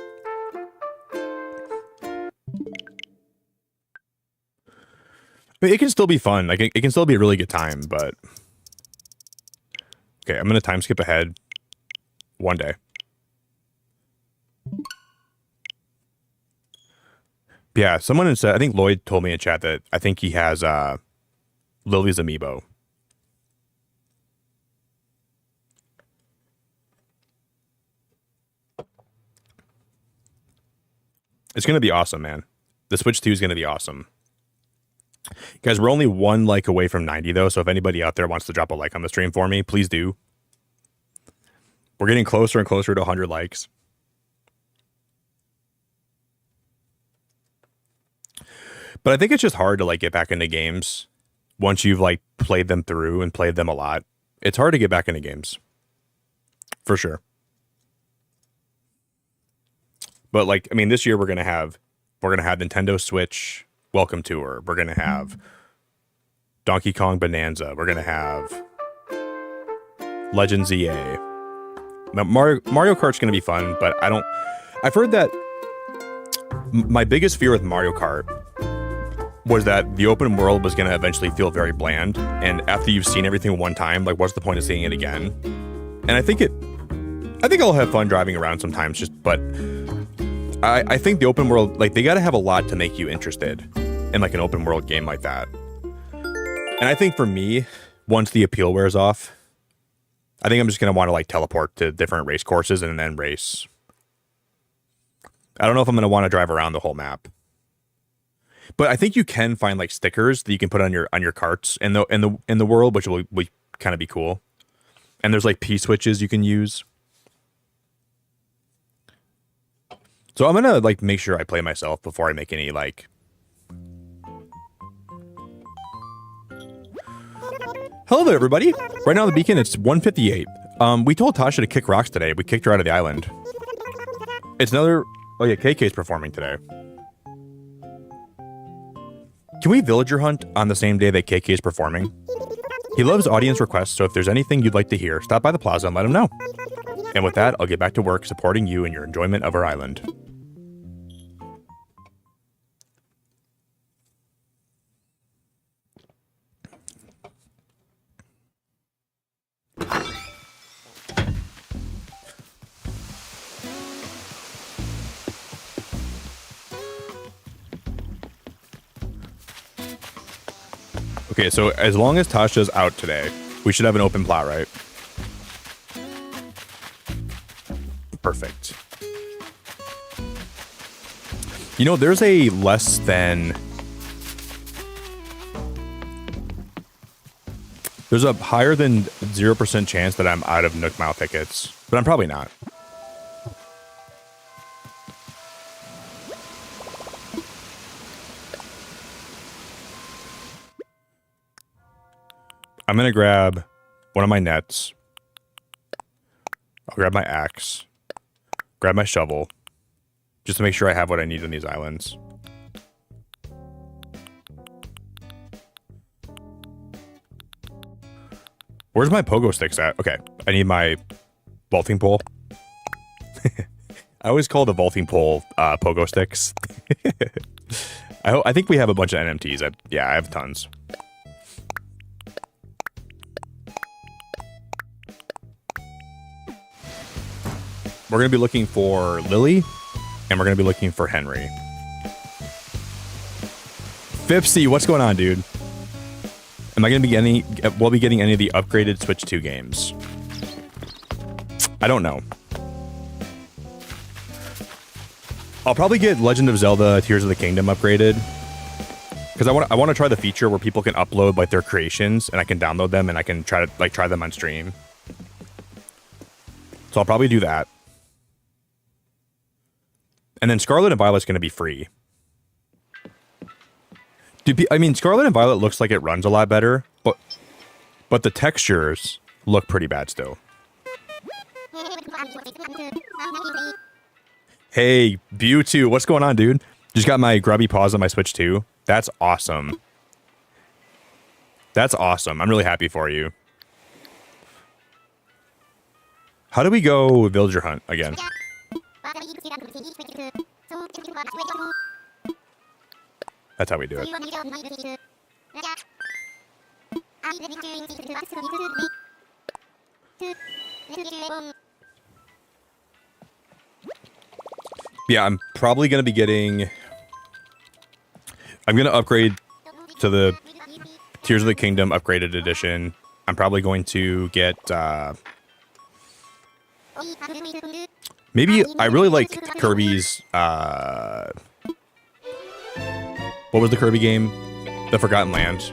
mean, it can still be fun. Like it can still be a really good time, but okay, I'm gonna time skip ahead one day. Yeah, someone said, I think Lloyd told me in chat that I think he has Lily's amiibo. It's going to be awesome, man. The Switch 2 is going to be awesome. Guys, we're only one like away from 90, though, so if anybody out there wants to drop a like on the stream for me, please do. We're getting closer and closer to 100 likes. But I think it's just hard to like get back into games once you've like played them through and played them a lot. It's hard to get back into games. For sure. But like, I mean, this year we're gonna have Nintendo Switch Welcome Tour. We're gonna have Donkey Kong Bonanza. We're gonna have Legends EA. Now Mario Kart's gonna be fun, but I've heard that my biggest fear with Mario Kart was that the open world was gonna eventually feel very bland, and after you've seen everything one time, like what's the point of seeing it again? And I think I'll have fun driving around sometimes, but I think the open world, like they gotta have a lot to make you interested in like an open world game like that. And I think for me, once the appeal wears off, I think I'm just gonna want to like teleport to different race courses and then race. I don't know if I'm gonna want to drive around the whole map. But I think you can find like stickers that you can put on your carts in the world, which will kind of be cool. And there's like P switches you can use. So I'm gonna like make sure I play myself before I make any like. Hello there, everybody. Right now on the beacon it's 1:58. We told Tasha to kick rocks today. We kicked her out of the island. It's another. Oh yeah, KK's performing today. Can we villager hunt on the same day that KK is performing? He loves audience requests, so if there's anything you'd like to hear, stop by the plaza and let him know. And with that, I'll get back to work supporting you in your enjoyment of our island. Okay, so as long as Tasha's out today, we should have an open plot, right? Perfect. You know, there's a less than... There's a higher than 0% chance that I'm out of Nook Mile tickets, but I'm probably not. I'm going to grab one of my nets. I'll grab my axe. Grab my shovel. Just to make sure I have what I need in these islands. Where's my pogo sticks at? Okay, I need my vaulting pole. I always call the vaulting pole pogo sticks. I think we have a bunch of NMTs. Yeah, I have tons. We're going to be looking for Lily, and we're going to be looking for Henry. Fipsy, what's going on, dude? Am I going to be getting... We'll be getting any of the upgraded Switch 2 games. I don't know. I'll probably get Legend of Zelda Tears of the Kingdom upgraded. Because I want to try the feature where people can upload like their creations and I can download them and I can try them on stream. So I'll probably do that. And then Scarlet and Violet's going to be free. I mean, Scarlet and Violet looks like it runs a lot better, but the textures look pretty bad still. Hey, Bew2, what's going on, dude? Just got my grubby paws on my Switch too. That's awesome. That's awesome. I'm really happy for you. How do we go villager hunt again? That's how we do it. Yeah, I'm probably going to be getting... I'm going to upgrade to the Tears of the Kingdom upgraded edition. I'm probably going to get... maybe I really like Kirby's... what was the Kirby game? The Forgotten Lands.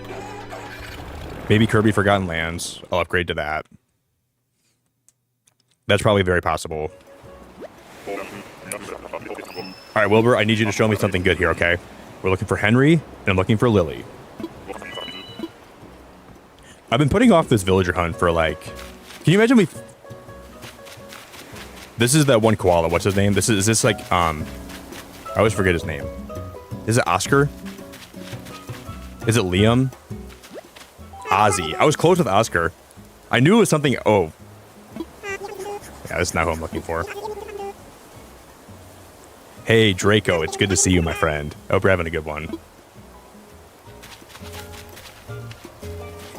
Maybe Kirby Forgotten Lands. I'll upgrade to that. That's probably very possible. All right, Wilbur, I need you to show me something good here, okay? We're looking for Henry, and I'm looking for Lily. I've been putting off this villager hunt for like... Can you imagine This is that one koala. What's his name? Is this like, I always forget his name. Is it Oscar? Is it Liam? Ozzy. I was close with Oscar. I knew it was something... Oh. Yeah, that's not who I'm looking for. Hey, Draco, it's good to see you, my friend. I hope you're having a good one.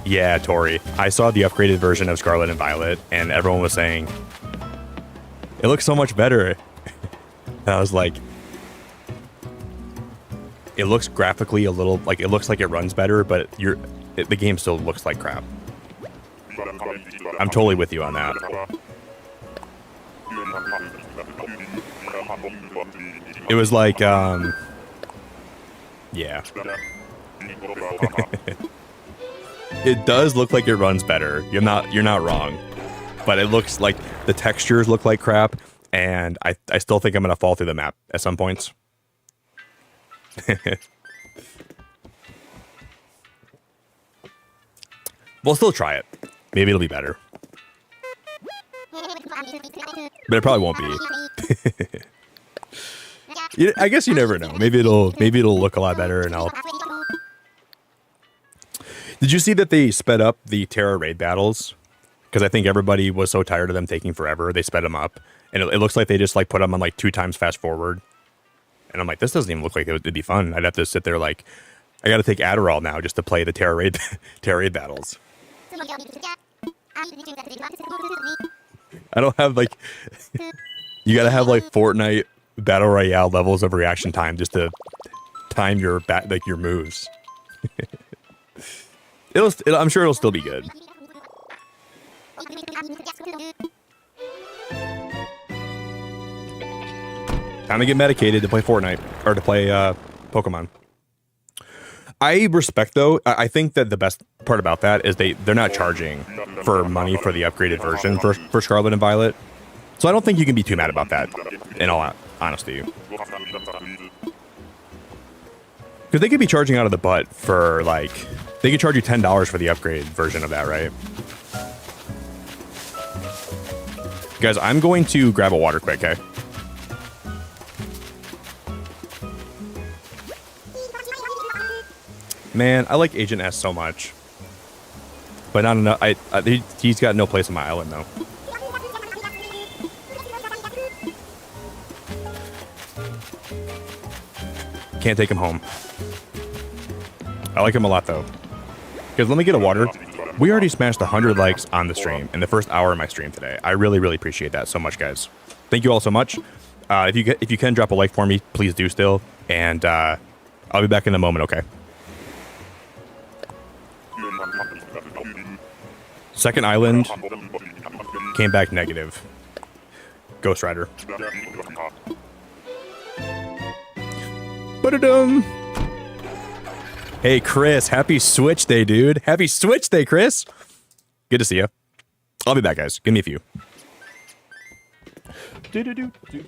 Yeah, Tori. I saw the upgraded version of Scarlet and Violet, and everyone was saying, it looks so much better. And I was like, it looks graphically a little, like, it looks like it runs better, but the game still looks like crap. I'm totally with you on that. It was like, yeah. It does look like it runs better. You're not wrong. But it looks like the textures look like crap, and I still think I'm gonna fall through the map at some points. We'll still try it. Maybe it'll be better. But it probably won't be. I guess you never know. Maybe it'll look a lot better, and I'll... Did you see that they sped up the Terra raid battles? Because I think everybody was so tired of them taking forever, they sped them up, and it looks like they just like put them on like 2 times fast forward. And I'm like, this doesn't even look like it'd be fun. I'd have to sit there like, I got to take Adderall now just to play the Terra raid battles. I don't have like, you got to have like Fortnite Battle Royale levels of reaction time just to time your your moves. I'm sure it'll still be good. Time to get medicated to play Fortnite or to play Pokemon. I respect though. I think that the best part about that is they're not charging for money for the upgraded version for Scarlet and Violet. So I don't think you can be too mad about that, in all honesty. Because they could be charging out of the butt for like, they could charge you $10 for the upgraded version of that, right? Guys, I'm going to grab a water quick, okay? Man, I like Agent S so much. But not enough. He's got no place on my island, though. Can't take him home. I like him a lot, though. Because let me get a water. We already smashed 100 likes on the stream in the first hour of my stream today. I really, really appreciate that so much, guys. Thank you all so much. If you can drop a like for me, please do still. And I'll be back in a moment, okay? Second island came back negative. Ghost Rider. Ba-da-dum. Hey, Chris. Happy Switch Day, dude. Happy Switch Day, Chris. Good to see you. I'll be back, guys. Give me a few. Do-do-do-do-do.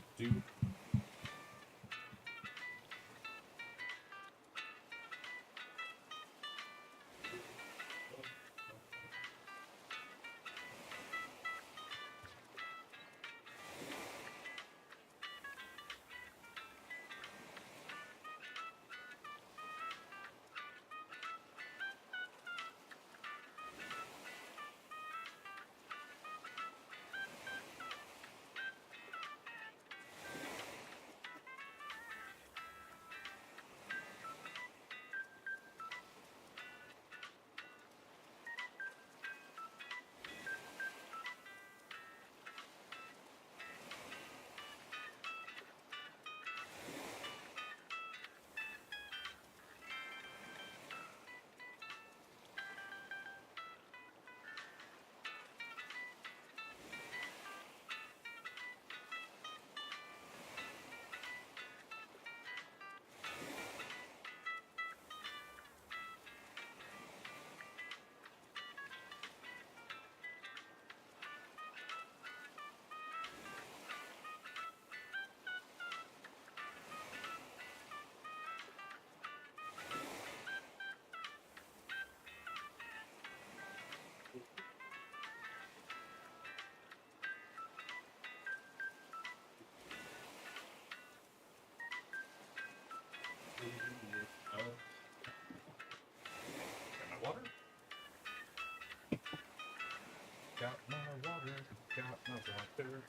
Got my water, got my water.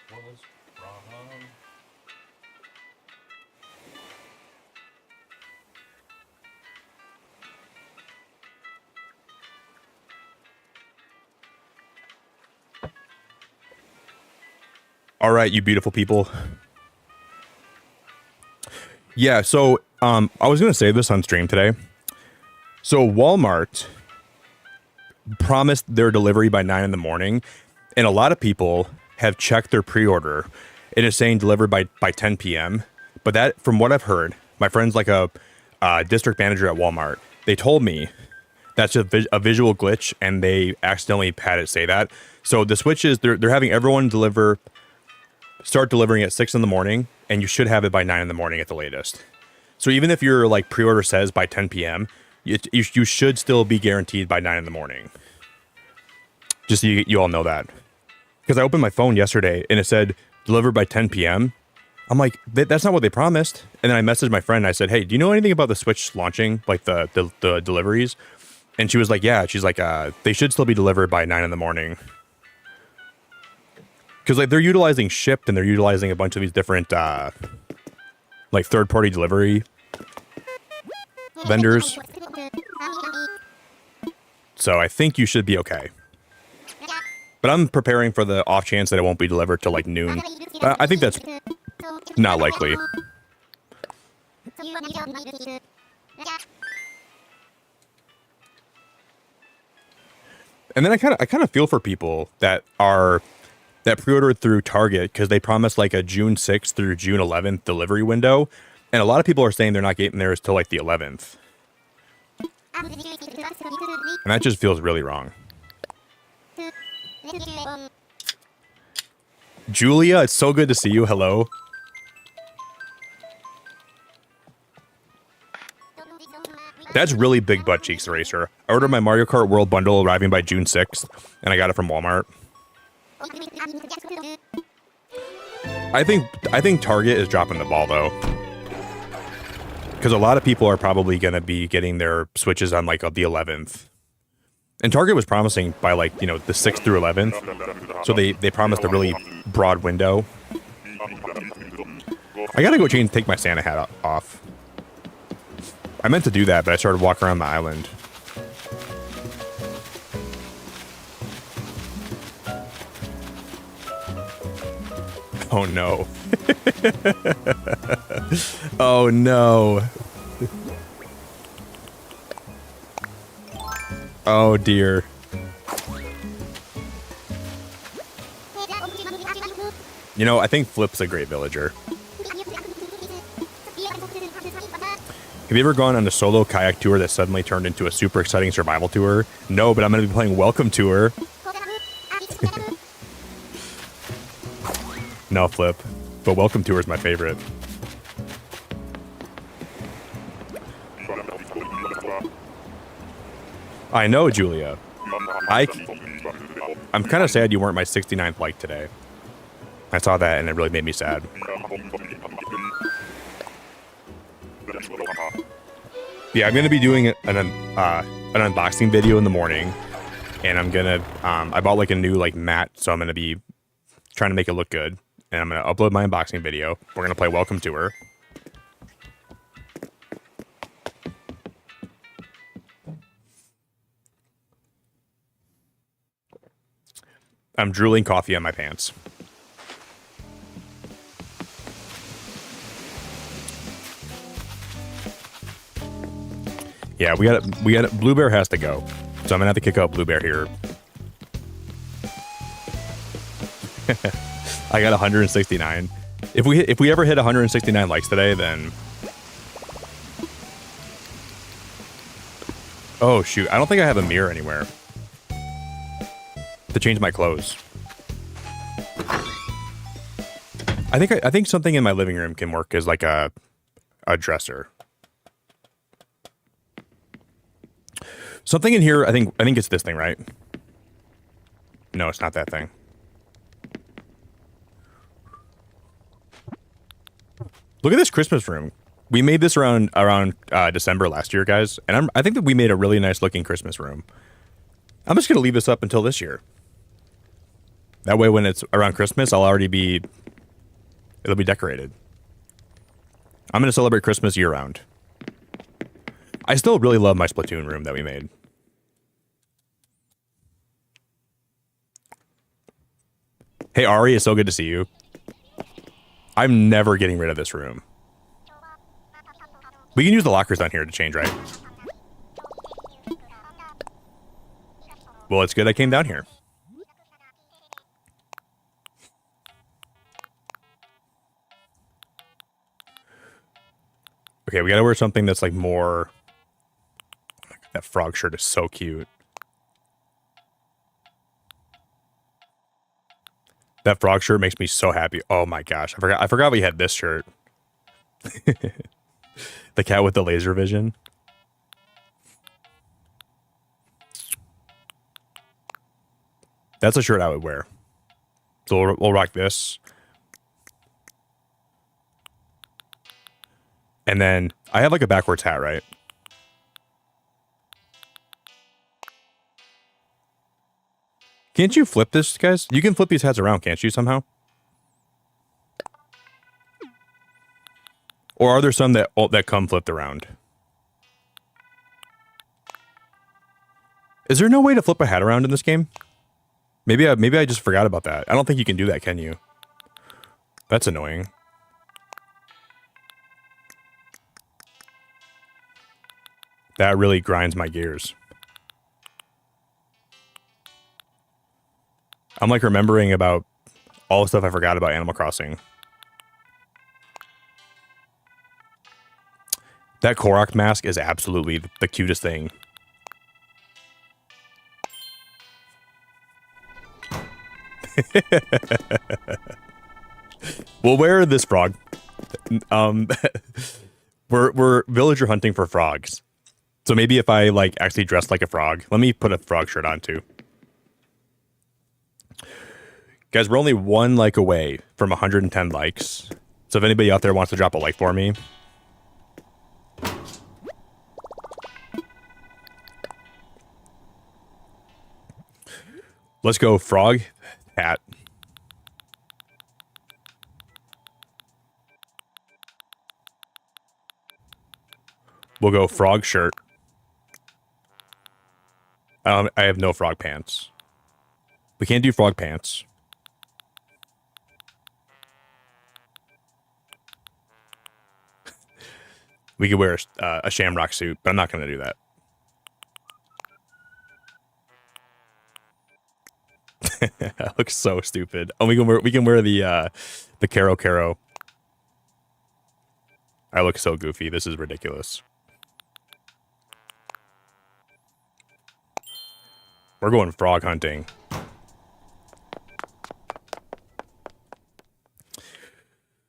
That was wrong. All right, you beautiful people. Yeah, so I was going to say this on stream today. So Walmart promised their delivery by 9 in the morning, and a lot of people have checked their pre-order. It is saying delivered by 10 p.m. But that, from what I've heard, my friend's like a district manager at Walmart. They told me that's just a visual glitch, and they accidentally had it say that. So the Switch is, they're having everyone start delivering at 6 in the morning, and you should have it by 9 in the morning at the latest. So even if your like pre-order says by 10 p.m., you should still be guaranteed by 9 in the morning. Just so you all know that. Because I opened my phone yesterday, and it said delivered by 10 p.m. I'm like, that's not what they promised. And then I messaged my friend, and I said, hey, do you know anything about the Switch launching, like the deliveries? And she was like, yeah. She's like, they should still be delivered by 9 in the morning. Because like they're utilizing Shipt, and they're utilizing a bunch of these different like third-party delivery vendors. So I think you should be okay. But I'm preparing for the off chance that it won't be delivered till like noon. I think that's not likely. And then I kind of feel for people that pre-ordered through Target, because they promised like a June 6th through June 11th delivery window, and a lot of people are saying they're not getting theirs till like the 11th. And that just feels really wrong. Julia, it's so good to see you. Hello. That's really big butt cheeks, Eraser. I ordered my Mario Kart World bundle arriving by June 6th, and I got it from Walmart. I think Target is dropping the ball though, because a lot of people are probably going to be getting their Switches on like the 11th, and Target was promising by like, you know, the 6th through 11th, so they promised a really broad window. I gotta go take my Santa hat off. I meant to do that, but I started walking around the island. Oh no. Oh no. Oh dear. You know, I think Flip's a great villager. Have you ever gone on a solo kayak tour that suddenly turned into a super exciting survival tour? No, but I'm going to be playing Welcome Tour. No, Flip. But Welcome Tour is my favorite. I know, Julia. I'm kind of sad you weren't my 69th like today. I saw that and it really made me sad. Yeah, I'm going to be doing an unboxing video in the morning. And I'm going to... I bought like a new like mat, so I'm going to be trying to make it look good. And I'm going to upload my unboxing video. We're going to play Welcome Tour. I'm drooling coffee on my pants. Yeah, we got Blue Bear has to go. So I'm gonna have to kick out Blue Bear here. I got 169. If we ever hit 169 likes today, then oh shoot, I don't think I have a mirror anywhere to change my clothes. I think something in my living room can work as like a dresser. Something in here, I think it's this thing, right? No, it's not that thing. Look at this Christmas room. We made this around December last year, guys, and I think that we made a really nice looking Christmas room. I'm just gonna leave this up until this year. That way, when it's around Christmas, it'll be decorated. I'm gonna celebrate Christmas year round. I still really love my Splatoon room that we made. Hey Ari, it's so good to see you. I'm never getting rid of this room. We can use the lockers down here to change, right? Well, it's good I came down here. Okay, we gotta wear something that's like more... That frog shirt is so cute. That frog shirt makes me so happy. Oh my gosh, I forgot we had this shirt. The cat with the laser vision. That's a shirt I would wear. So we'll rock this. And then I have like a backwards hat, right? Can't you flip this, guys? You can flip these hats around, can't you, somehow? Or are there some that come flipped around? Is there no way to flip a hat around in this game? Maybe I just forgot about that. I don't think you can do that, can you? That's annoying. That really grinds my gears. I'm like remembering about all the stuff I forgot about Animal Crossing. That Korok mask is absolutely the cutest thing. We'll wear this frog. We're villager hunting for frogs. So maybe if I like actually dress like a frog, let me put a frog shirt on too. Guys, we're only one like away from 110 likes. So if anybody out there wants to drop a like for me. Let's go frog hat. We'll go frog shirt. I have no frog pants. We can't do frog pants. We could wear a shamrock suit, but I'm not going to do that. That looks so stupid. Oh, we can wear the Caro Caro. I look so goofy. This is ridiculous. We're going frog hunting.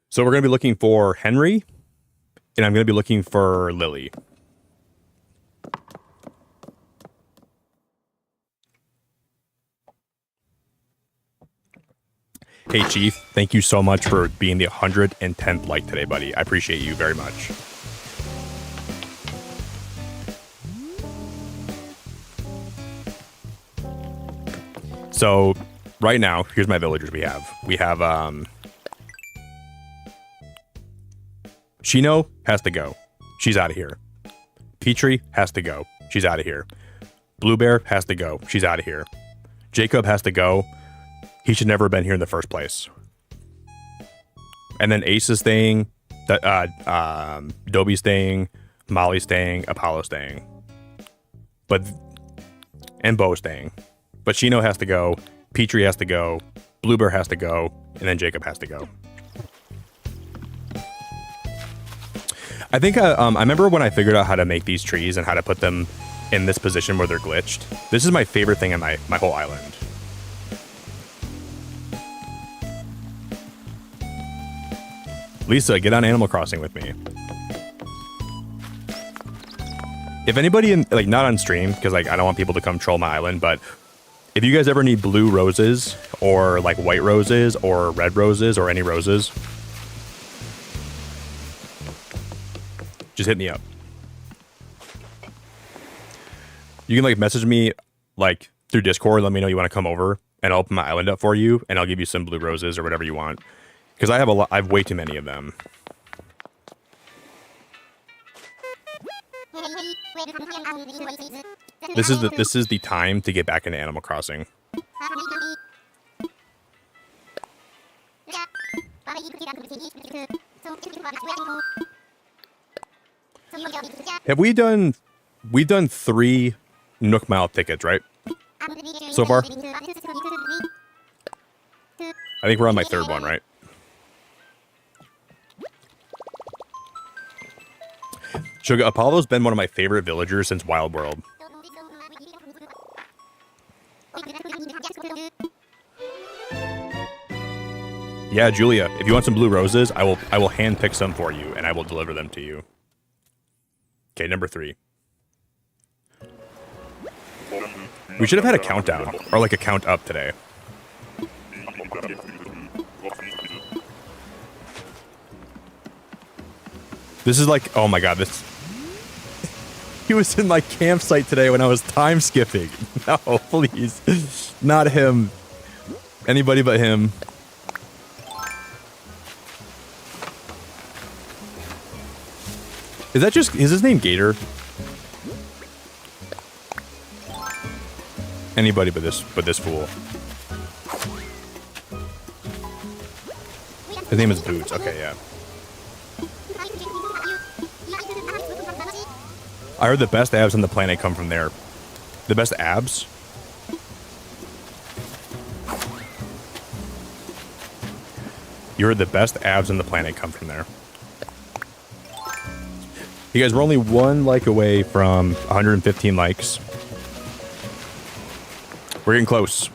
So we're going to be looking for Henry, and I'm going to be looking for Lily. Hey, Chief, thank you so much for being the 110th like today, buddy. I appreciate you very much. So, right now, here's my villagers we have. We have, Shino has to go. She's out of here. Petrie has to go. She's out of here. Blue Bear has to go. She's out of here. Jacob has to go. He should never have been here in the first place. And then Ace is staying. Dobie's staying. Molly's staying. Apollo's staying. And Bo's staying. But Shino has to go. Petrie has to go. Blue Bear has to go. And then Jacob has to go. I think I remember when I figured out how to make these trees and how to put them in this position where they're glitched. This is my favorite thing in my whole island. Lisa, get on Animal Crossing with me. If anybody not on stream, because I don't want people to come troll my island, but if you guys ever need blue roses or like white roses or red roses or any roses, just hit me up. You can message me through Discord, let me know you want to come over, and I'll open my island up for you, and I'll give you some blue roses or whatever you want. Because I have way too many of them. This is the time to get back into Animal Crossing. Have we've done 3 Nook Mile tickets, right? So far? I think we're on my 3rd one, right? Sugar, Apollo's been one of my favorite villagers since Wild World. Yeah, Julia, if you want some blue roses, I will hand pick some for you and I will deliver them to you. Okay, number 3. We should have had a countdown or a count up today. This is oh my god, this... He was in my campsite today when I was time skipping. No, please. Not him. Anybody but him. Is his name Gator? Anybody but this fool. His name is Boots. Okay, yeah. I heard the best abs on the planet come from there. The best abs? You heard the best abs on the planet come from there. You guys, we're only 1 like away from 115 likes. We're getting close.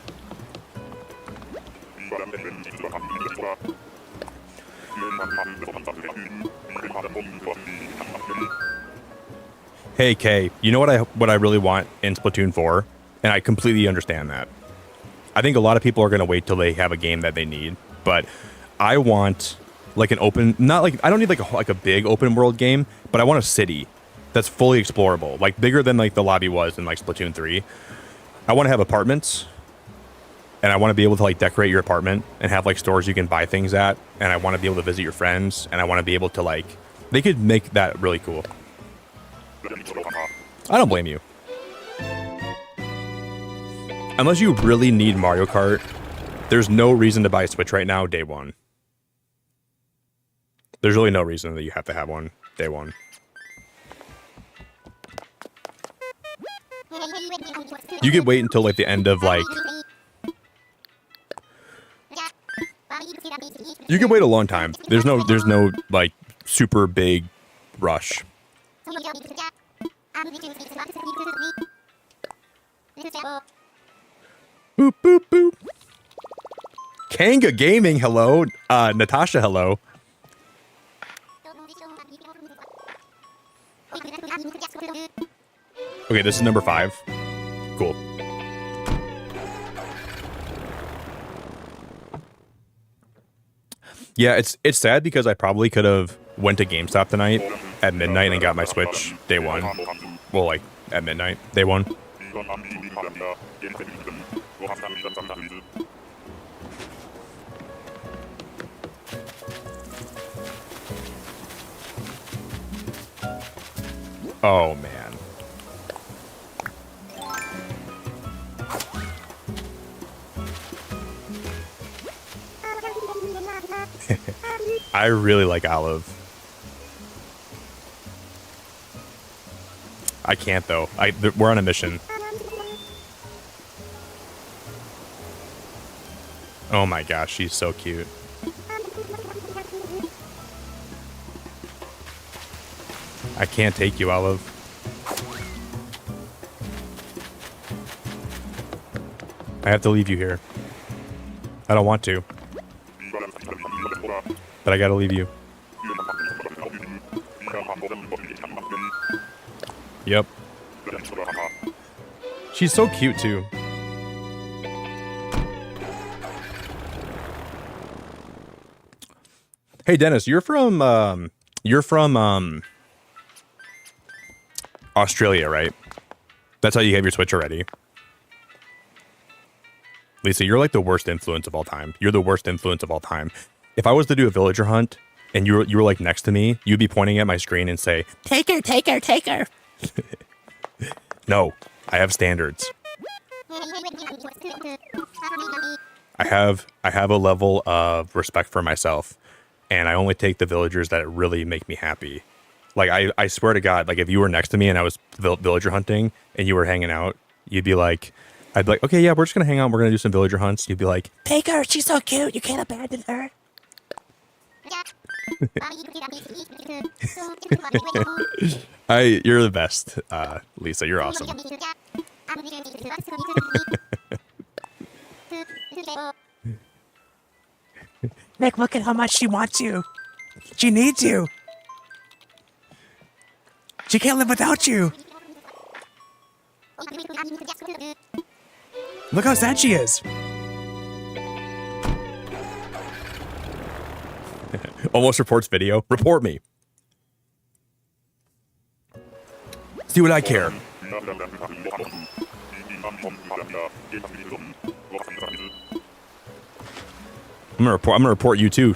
Hey Kay, you know what I really want in Splatoon 4? And I completely understand that. I think a lot of people are going to wait till they have a game that they need, but I want an open, not I don't need a big open world game, but I want a city that's fully explorable, bigger than the lobby was in Splatoon 3. I want to have apartments, and I want to be able to decorate your apartment and have stores you can buy things at, and I want to be able to visit your friends, and I want to be able to they could make that really cool. I don't blame you. Unless you really need Mario Kart, there's no reason to buy a Switch right now, day 1. There's really no reason that you have to have one, day 1. You could wait until the end of You can wait a long time. There's no like super big rush. Boop boop boop. Kanga Gaming, hello. Natasha, hello. Okay, this is number 5. Cool. Yeah, it's sad because I probably could have went to GameStop tonight at midnight and got my Switch day 1. Well, like at midnight, day 1. Oh man. I really like Olive. I can't though. We're on a mission. Oh my gosh, she's so cute. I can't take you, Olive. I have to leave you here. I don't want to. But I gotta leave you. Yep. She's so cute too. Hey Dennis, you're from Australia, right? That's how you have your Switch already. Lisa, you're like the worst influence of all time. You're the worst influence of all time. If I was to do a villager hunt and you were like next to me, you'd be pointing at my screen and say, "Take her, take her, take her." No, I have standards. I have a level of respect for myself, and I only take the villagers that really make me happy. Like I swear to God, like if you were next to me and I was villager hunting and you were hanging out, you'd be like, I'd be like, okay, yeah, we're just gonna hang out. We're gonna do some villager hunts. You'd be like, take her. She's so cute. You can't abandon her. You're the best, Lisa. You're awesome. Nick, look at how much she wants you. She needs you. She can't live without you. Look how sad she is. Almost reports video. Report me. See what I care. I'm gonna report you too.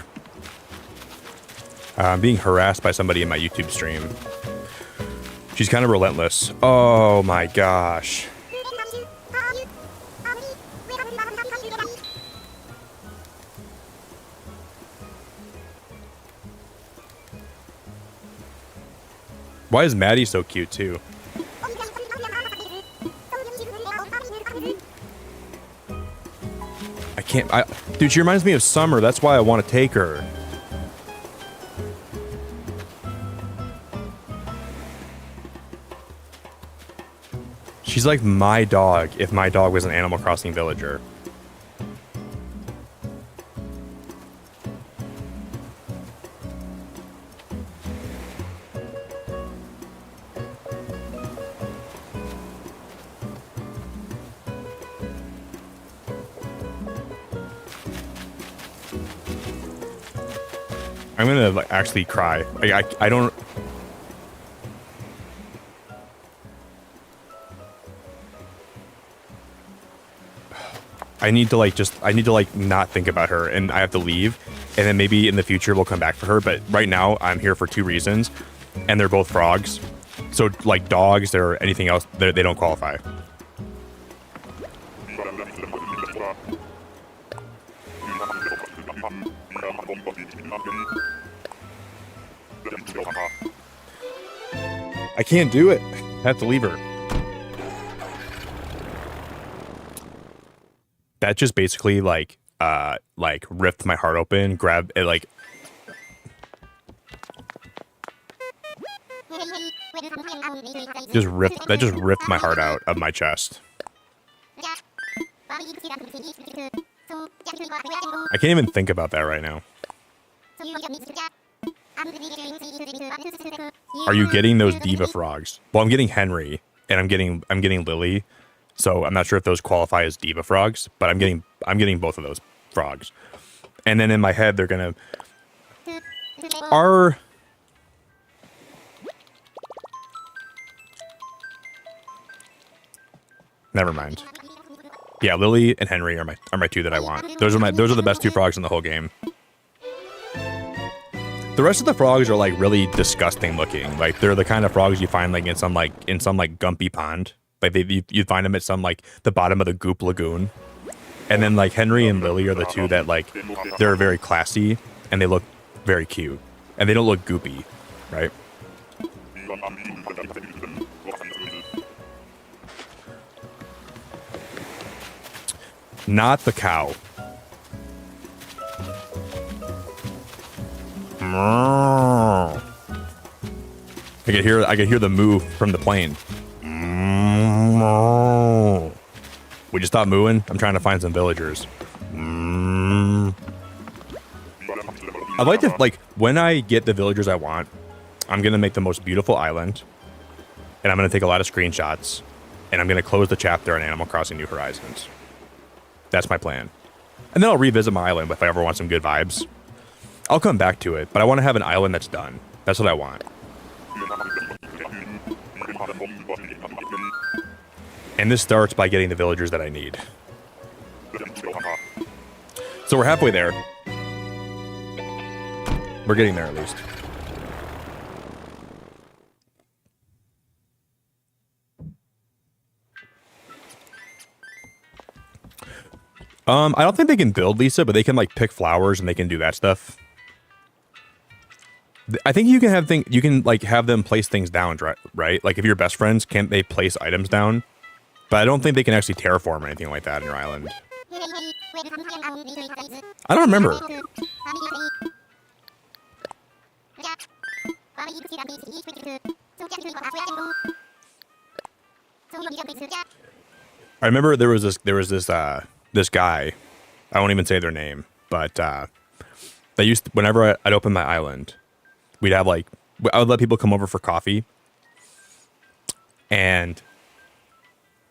I'm being harassed by somebody in my YouTube stream. She's kind of relentless. Oh my gosh. Why is Maddie so cute too? Dude, she reminds me of Summer. That's why I want to take her. She's like my dog if my dog was an Animal Crossing villager. I'm gonna like, actually cry. I don't. I need to like not think about her, and I have to leave, and then maybe in the future we'll come back for her. But right now I'm here for 2 reasons, and they're both frogs. So like dogs or anything else, they don't qualify. I can't do it. I have to leave her. That just basically like like ripped my heart open, grabbed it, like just ripped my heart out of my chest. I can't even think about that right now. Are you getting those diva frogs? Well, I'm getting Henry and I'm getting Lily. So I'm not sure if those qualify as diva frogs, but I'm getting both of those frogs. And then in my head they're going to never mind. Yeah, Lily and Henry are my two that I want. Those are the best two frogs in the whole game. The rest of the frogs are like really disgusting looking. Like they're the kind of frogs you find like in some gumpy pond. Like you'd find them at some like the bottom of the Goop Lagoon. And then like Henry and Lily are the two that like they're very classy and they look very cute. And they don't look goopy, right? Not the cow. I could hear the moo from the plane. Would you stop mooing? I'm trying to find some villagers. I'd like to, like, when I get the villagers I want, I'm gonna make the most beautiful island, and I'm gonna take a lot of screenshots, and I'm gonna close the chapter on Animal Crossing New Horizons. That's my plan. And then I'll revisit my island if I ever want some good vibes. I'll come back to it, but I want to have an island that's done. That's what I want. And this starts by getting the villagers that I need. So we're halfway there. We're getting there at least. I don't think they can build Lisa, but they can like pick flowers and they can do that stuff. I think you can like have them place things down, right? Like if you're best friends, can't they place items down? But I don't think they can actually terraform or anything like that in your island. I don't remember. I remember there was this guy. I won't even say their name, but they used to, whenever I'd open my island, we'd have like I would let people come over for coffee, and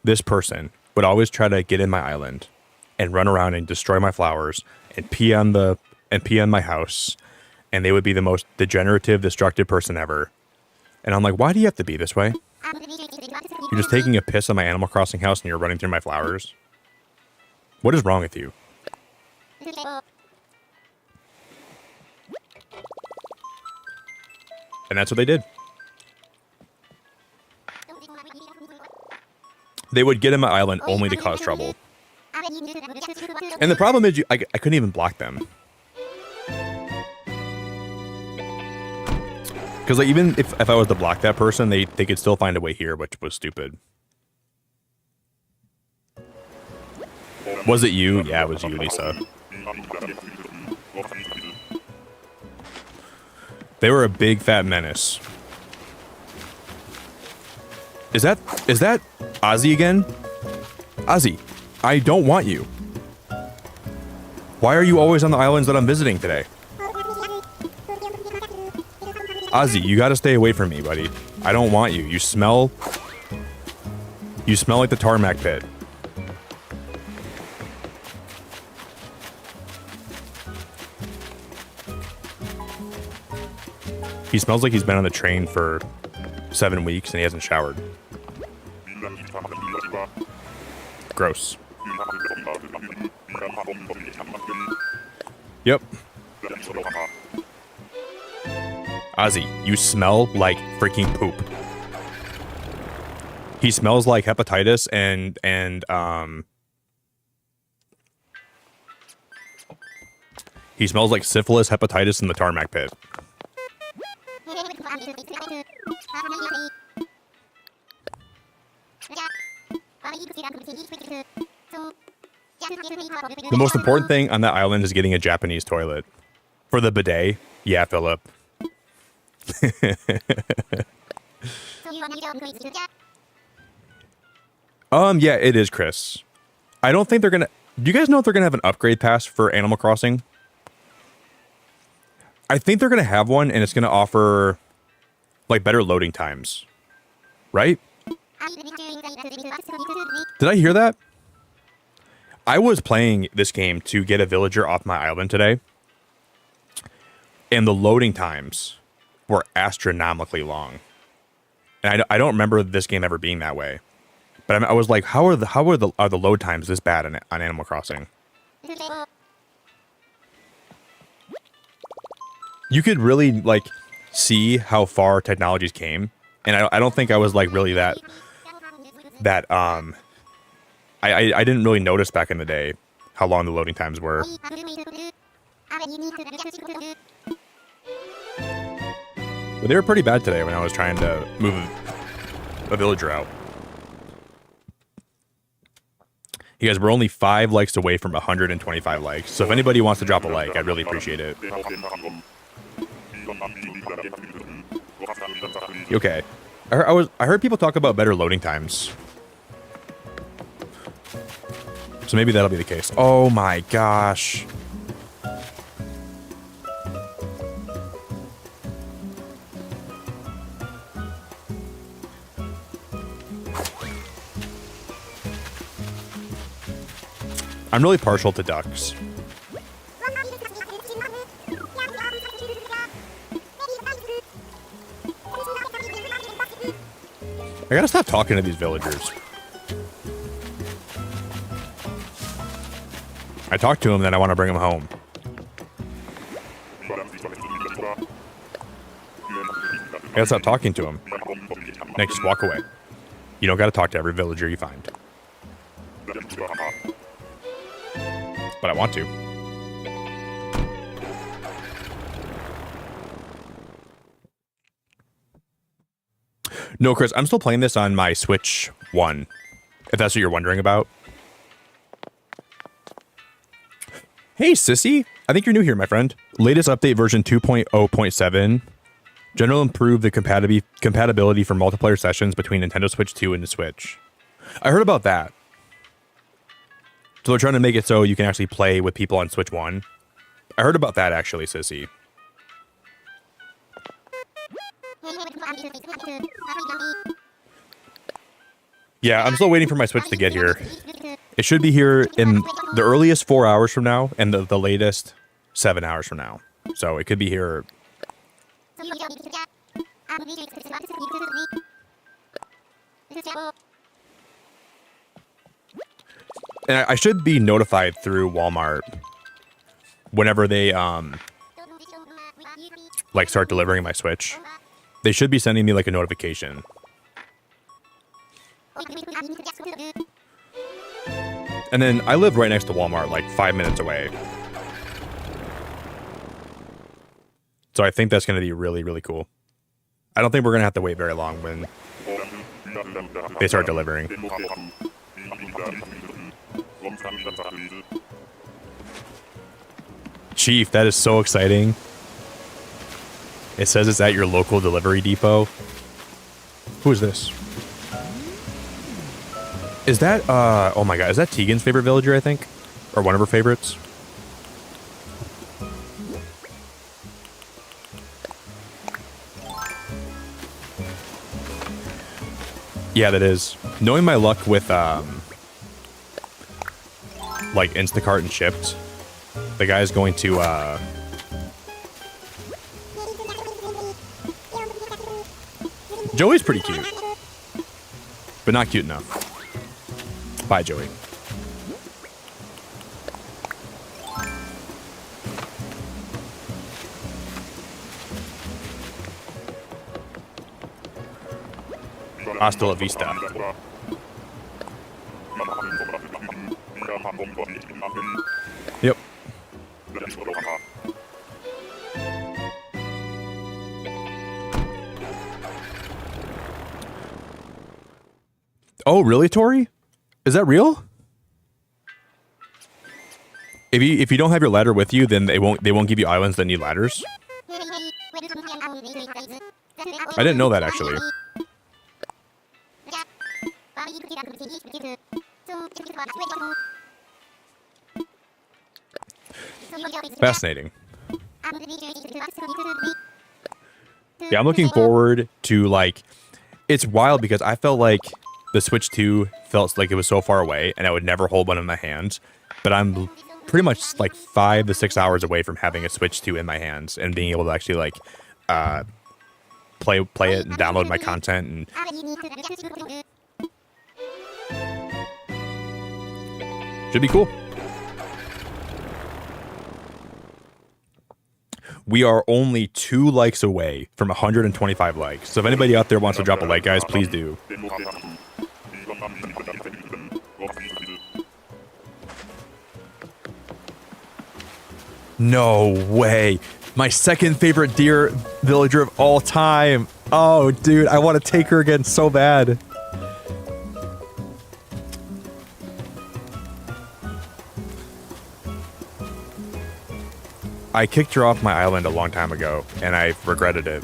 this person would always try to get in my island and run around and destroy my flowers and pee on my house, and they would be the most degenerative, destructive person ever. And I'm like, why do you have to be this way? You're just taking a piss on my Animal Crossing house and you're running through my flowers. What is wrong with you? And that's what they did. They would get in my island only to cause trouble. And the problem is I couldn't even block them. Because like, even if I was to block that person, they could still find a way here, which was stupid. Was it you? Yeah, it was you, Lisa. They were a big fat menace. Is that Ozzy again? Ozzy, I don't want you. Why are you always on the islands that I'm visiting today? Ozzy, you gotta stay away from me, buddy. I don't want you. You smell like the tarmac pit. He smells like he's been on the train for 7 weeks and he hasn't showered. Gross. Yep. Ozzy, you smell like freaking poop. He smells like hepatitis and he smells like syphilis, hepatitis, and the tarmac pit. The most important thing on that island is getting a Japanese toilet. For the bidet, yeah, Philip. Yeah, it is, Chris. I don't think they're gonna... Do you guys know if they're gonna have an upgrade pass for Animal Crossing? I think they're gonna have one, and it's gonna offer, like, better loading times. Right? Did I hear that? I was playing this game to get a villager off my island today, and the loading times were astronomically long. And I don't remember this game ever being that way. But I was like, how are the load times this bad on Animal Crossing? You could really like see how far technologies came, and I don't think I was like really that I didn't really notice back in the day how long the loading times were. But they were pretty bad today when I was trying to move a villager out. You guys, we're only 5 likes away from 125 likes. So if anybody wants to drop a like, I'd really appreciate it. Okay. I heard people talk about better loading times. So maybe that'll be the case. Oh my gosh. I'm really partial to ducks. I gotta stop talking to these villagers. I talk to them, then I want to bring them home. I gotta stop talking to them. Next, just walk away. You don't gotta talk to every villager you find. But I want to. No, Chris, I'm still playing this on my Switch 1, if that's what you're wondering about. Hey, Sissy. I think you're new here, my friend. Latest update version 2.0.7. General improved the compatibility for multiplayer sessions between Nintendo Switch 2 and the Switch. I heard about that. So they're trying to make it so you can actually play with people on Switch 1. I heard about that, actually, Sissy. Yeah, I'm still waiting for my Switch to get here. It should be here in the earliest 4 hours from now and the latest 7 hours from now. So it could be here. And I should be notified through Walmart whenever they like start delivering my Switch. They should be sending me like a notification. And then I live right next to Walmart, like 5 minutes away. So I think that's going to be really, really cool. I don't think we're going to have to wait very long when they start delivering. Chief, that is so exciting. It says it's at your local delivery depot. Who is this? Is that, oh my god, is that Tegan's favorite villager, I think? Or one of her favorites? Yeah, that is. Knowing my luck with, like, Instacart and Shipped, the guy's going to, Joey's pretty cute. But not cute enough. Bye, Joey. Hasta la vista. Yep. Oh, really, Tori? Is that real? if you don't have your ladder with you, then they won't give you islands that need ladders. I didn't know that actually. Fascinating. Yeah, I'm looking forward to, like, it's wild because I felt like the Switch 2 felt like it was so far away and I would never hold one in my hands, but I'm pretty much like 5 to 6 hours away from having a Switch 2 in my hands and being able to actually like play it and download my content and should be cool. We are only 2 likes away from 125 likes. So if anybody out there wants to drop a like, guys, please do. No way. My second favorite deer villager of all time. Oh, dude, I want to take her again so bad. I kicked her off my island a long time ago, and I regretted it.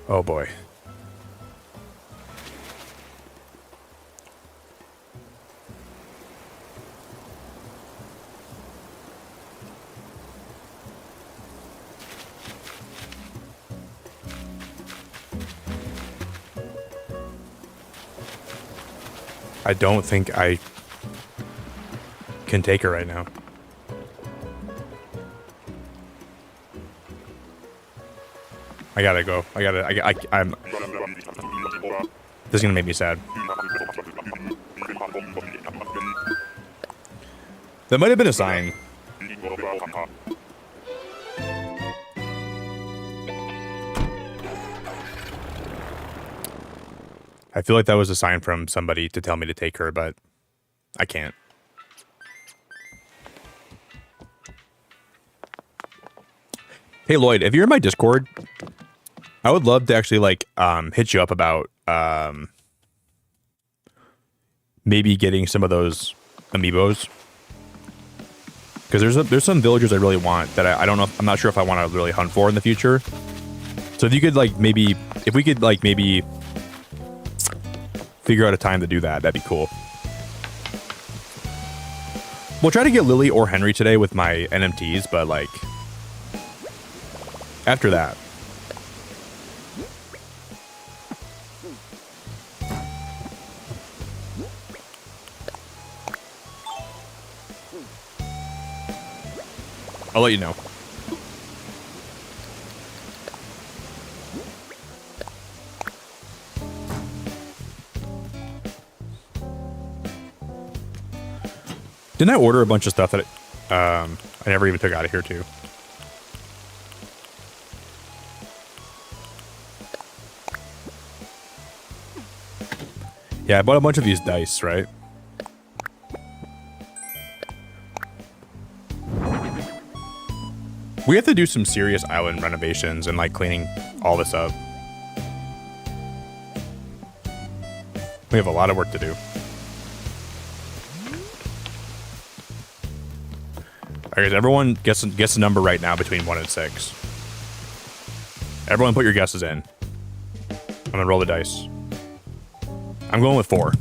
Oh boy. I don't think I can take her right now. I gotta go. I'm. This is gonna make me sad. That might have been a sign. I feel like that was a sign from somebody to tell me to take her, but I can't. Hey Lloyd, if you're in my Discord, I would love to actually like hit you up about maybe getting some of those amiibos, because there's some villagers I really want that I don't know. I'm not sure if I want to really hunt for in the future. So if you could like maybe figure out a time to do that, that'd be cool. We'll try to get Lily or Henry today with my NMTs, but like after that. I'll let you know. Didn't I order a bunch of stuff that I never even took out of here too? Yeah, I bought a bunch of these dice, right? We have to do some serious island renovations and like cleaning all this up. We have a lot of work to do. Alright, everyone guess a number right now between 1 and 6. Everyone put your guesses in. I'm gonna roll the dice. I'm going with 4.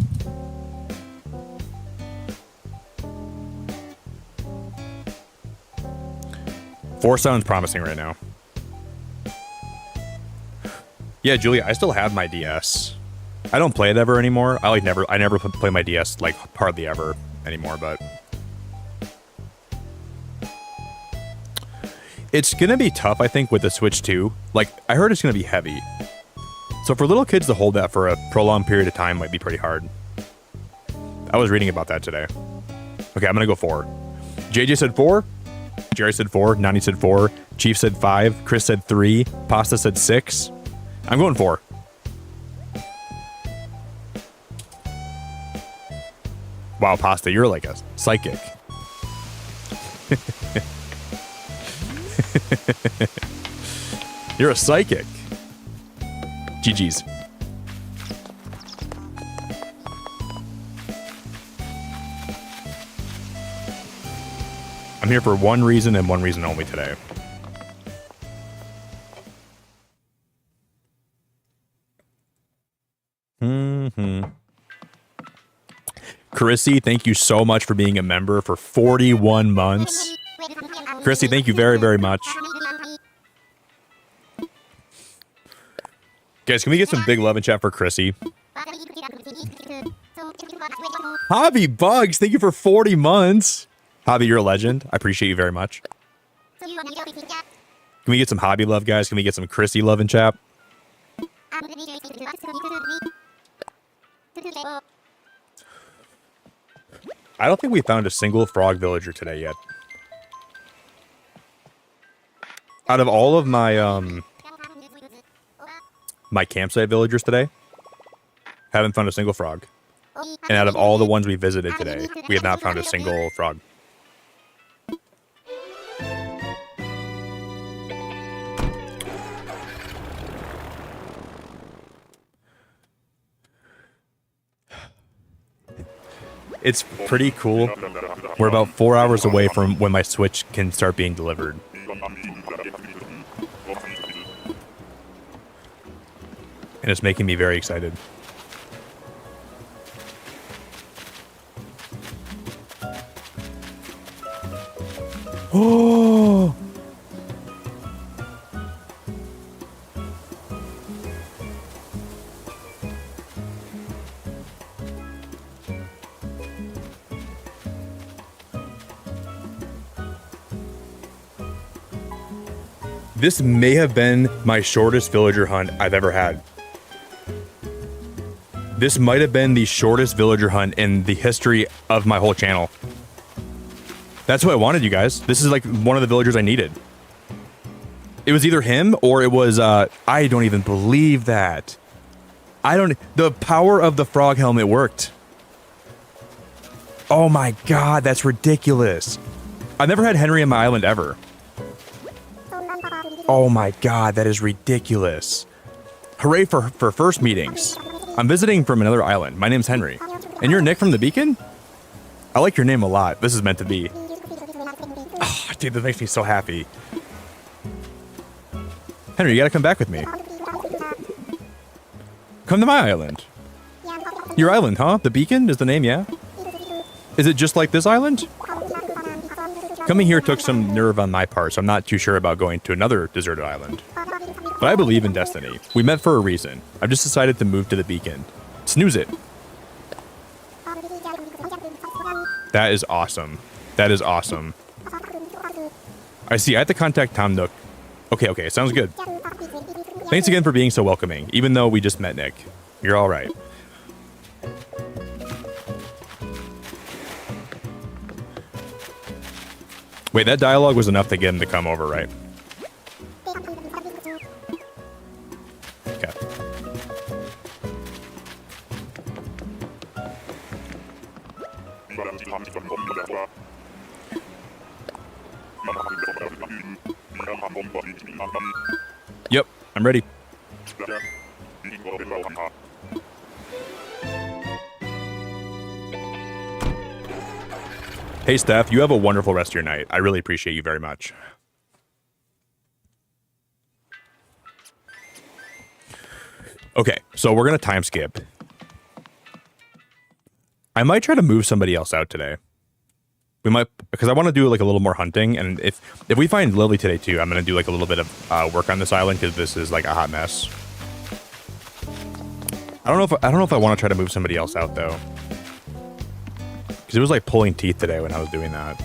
Four sounds promising right now. Yeah, Julia, I still have my DS. I don't play it ever anymore. I never play my DS like hardly ever anymore, but it's gonna be tough, I think, with the Switch 2. Like, I heard it's gonna be heavy. So for little kids to hold that for a prolonged period of time might be pretty hard. I was reading about that today. Okay, I'm gonna go 4. JJ said 4. Jerry said 4. Nani said 4. Chief said 5. Chris said 3. Pasta said 6. I'm going 4. Wow, Pasta, you're like a psychic. You're a psychic. GG's. I'm here for one reason and one reason only today. Chrissy, thank you so much for being a member for 41 months. Chrissy, thank you very, very much. Guys, can we get some big love in chat for Chrissy? Hobby Bugs, thank you for 40 months. Hobby, you're a legend. I appreciate you very much. Can we get some hobby love, guys? Can we get some Chrissy love in chat? I don't think we found a single frog villager today yet. Out of all of my my campsite villagers today, haven't found a single frog. And out of all the ones we visited today, we have not found a single frog. It's pretty cool. We're about 4 hours away from when my Switch can start being delivered. And it's making me very excited. Oh! This may have been my shortest villager hunt I've ever had. This might have been the shortest villager hunt in the history of my whole channel. That's what I wanted, you guys. This is like one of the villagers I needed. It was either him or it was, I don't even believe that. The power of the frog helmet worked. Oh my God, that's ridiculous. I've never had Henry on my island ever. Oh my God, that is ridiculous. Hooray for first meetings. I'm visiting from another island. My name's Henry. And you're Nick from the Beacon? I like your name a lot. This is meant to be. Oh, dude, that makes me so happy. Henry, you gotta come back with me. Come to my island. Your island, huh? The Beacon is the name, yeah? Is it just like this island? Coming here took some nerve on my part, so I'm not too sure about going to another deserted island. But I believe in destiny. We met for a reason. I've just decided to move to the Beacon. Snooze it. That is awesome. That is awesome. I see. I have to contact Tom Nook. Okay, sounds good. Thanks again for being so welcoming, even though we just met Nick. You're all right. Wait, that dialogue was enough to get him to come over, right? Okay. Yep, I'm ready. Hey, Steph, you have a wonderful rest of your night. I really appreciate you very much. Okay, so we're going to time skip. I might try to move somebody else out today. We might, because I want to do like a little more hunting, and if we find Lily today too, I'm going to do like a little bit of work on this island because this is like a hot mess. I don't know if I want to try to move somebody else out though. Because it was like pulling teeth today when I was doing that.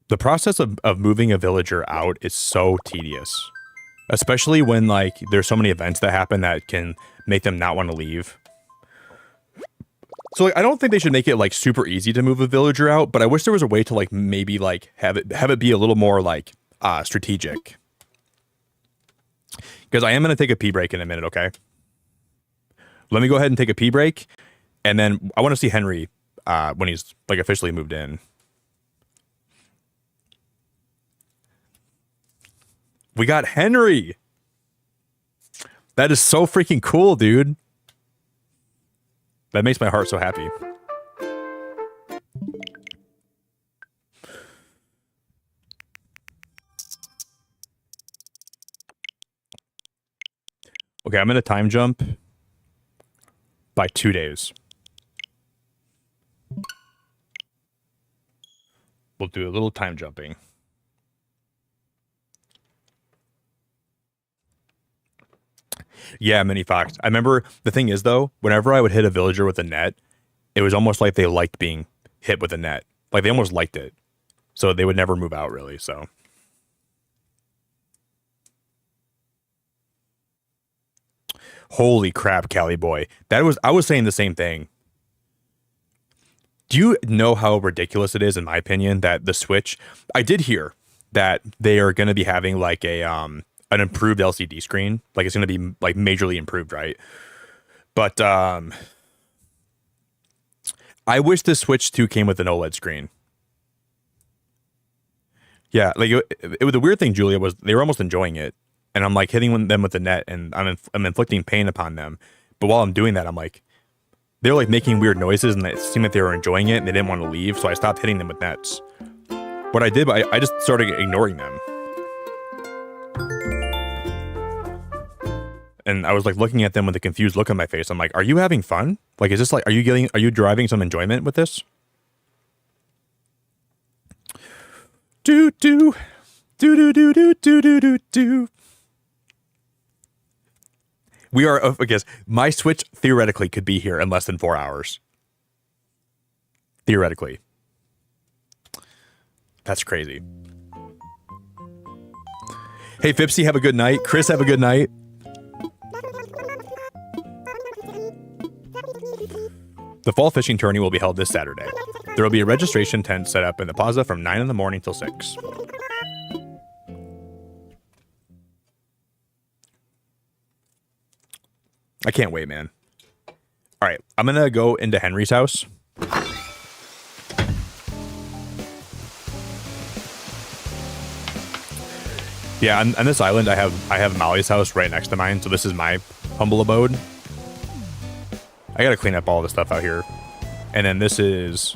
The process of moving a villager out is so tedious. Especially when like there's so many events that happen that can make them not want to leave. So like, I don't think they should make it like super easy to move a villager out, but I wish there was a way to like maybe like have it be a little more like strategic. Because I am going to take a pee break in a minute, okay? Let me go ahead and take a pee break, and then I want to see Henry when he's like officially moved in. We got Henry. That is so freaking cool, dude. That makes my heart so happy. Okay, I'm gonna time jump by 2 days. We'll do a little time jumping. Yeah, Mini Fox. I remember the thing is though, whenever I would hit a villager with a net, it was almost like they liked being hit with a net. Like they almost liked it. So they would never move out really, so. Holy crap, Cali boy. I was saying the same thing. Do you know how ridiculous it is, in my opinion, that the Switch, I did hear that they are going to be having like a an improved LCD screen. Like it's going to be like majorly improved, right? But I wish the Switch 2 came with an OLED screen. Yeah, like it was the weird thing, Julia, was they were almost enjoying it. And I'm like hitting them with the net and I'm inflicting pain upon them. But while I'm doing that, I'm like, they were like making weird noises and it seemed like they were enjoying it and they didn't want to leave. So I stopped hitting them with nets. What I did, I just started ignoring them. And I was like looking at them with a confused look on my face. I'm like, are you having fun? Like, is this like, are you deriving some enjoyment with this? Do, do, do, do, do, do, do, do, do, do. We are, I guess, my Switch theoretically could be here in less than 4 hours. Theoretically. That's crazy. Hey, Fipsy, have a good night. Chris, have a good night. The fall fishing tourney will be held this Saturday. There will be a registration tent set up in the plaza from 9 in the morning till 6. I can't wait, man. All right, I'm going to go into Henry's house. Yeah, on this island, I have Molly's house right next to mine, so this is my humble abode. I got to clean up all the stuff out here. And then this is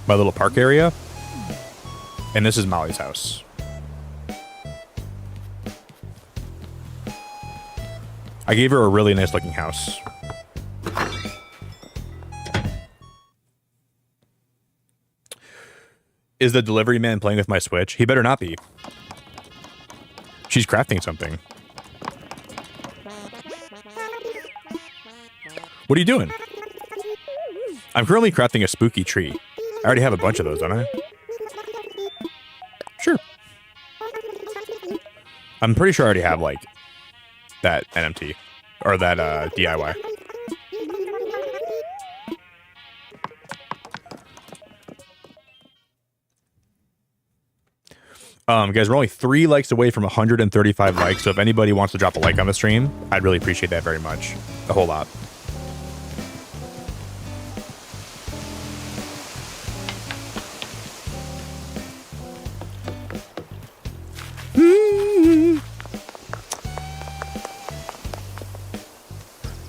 my little park area. And this is Molly's house. I gave her a really nice looking house. Is the delivery man playing with my Switch? He better not be. She's crafting something. What are you doing? I'm currently crafting a spooky tree. I already have a bunch of those, don't I? Sure. I'm pretty sure I already have, like, that NMT. Or that, DIY. Guys, we're only 3 likes away from 135 likes, so if anybody wants to drop a like on the stream, I'd really appreciate that very much. A whole lot.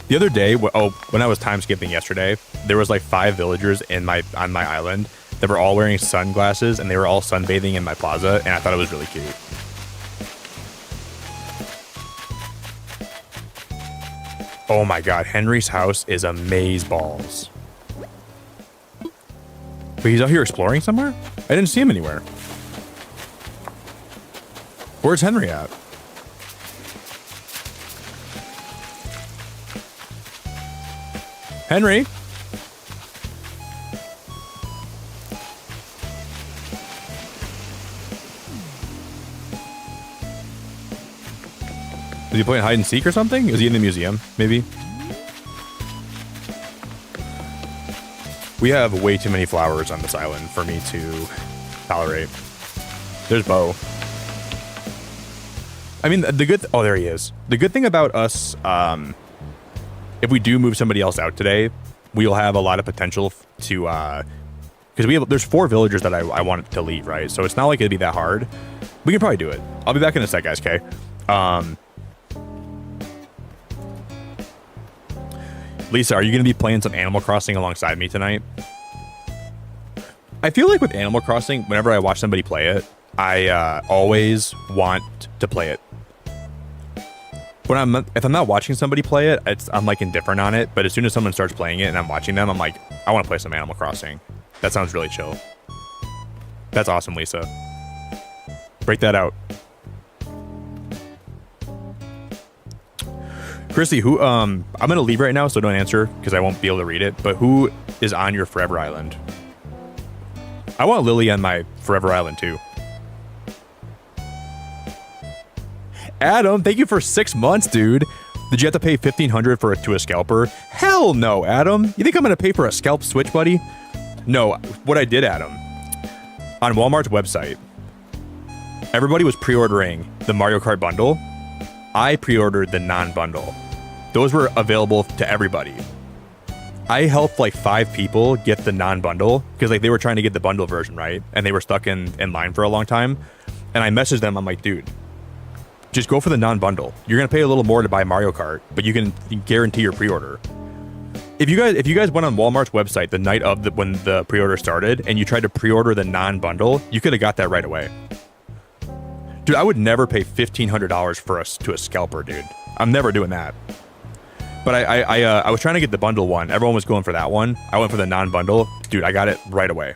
The other day, when I was time skipping yesterday, there was like 5 villagers on my island that were all wearing sunglasses and they were all sunbathing in my plaza, and I thought it was really cute. Oh my god, Henry's house is amazeballs. But he's out here exploring somewhere? I didn't see him anywhere. Where's Henry at? Henry? Is he playing hide and seek or something? Is he in the museum? Maybe? We have way too many flowers on this island for me to tolerate. There's Bo. I mean, oh, there he is. The good thing about us, if we do move somebody else out today, we'll have a lot of potential to because there's 4 villagers that I want to leave, right? So it's not like it'd be that hard. We can probably do it. I'll be back in a sec, guys. Okay. Lisa, are you going to be playing some Animal Crossing alongside me tonight? I feel like with Animal Crossing, whenever I watch somebody play it, I always want to play it. If I'm not watching somebody play it, I'm like indifferent on it. But as soon as someone starts playing it and I'm watching them, I'm like, I want to play some Animal Crossing. That sounds really chill. That's awesome, Lisa. Break that out. Chrissy, who I'm gonna leave right now, so don't answer because I won't be able to read it. But who is on your Forever Island? I want Lily on my Forever Island too. Adam, thank you for 6 months, dude. Did you have to pay $1,500 to a scalper? Hell no, Adam. You think I'm gonna pay for a scalp switch, buddy? No. What I did, Adam, on Walmart's website, everybody was pre-ordering the Mario Kart bundle. I pre-ordered the non-bundle. Those were available to everybody. I helped like 5 people get the non-bundle because like they were trying to get the bundle version, right? And they were stuck in line for a long time. And I messaged them. I'm like, dude, just go for the non-bundle. You're gonna pay a little more to buy Mario Kart, but you can guarantee your pre-order. If you guys went on Walmart's website the night of when the pre-order started and you tried to pre-order the non-bundle, you could have got that right away. Dude, I would never pay $1,500 to a scalper, dude. I'm never doing that. But I was trying to get the bundle one. Everyone was going for that one. I went for the non-bundle. Dude, I got it right away.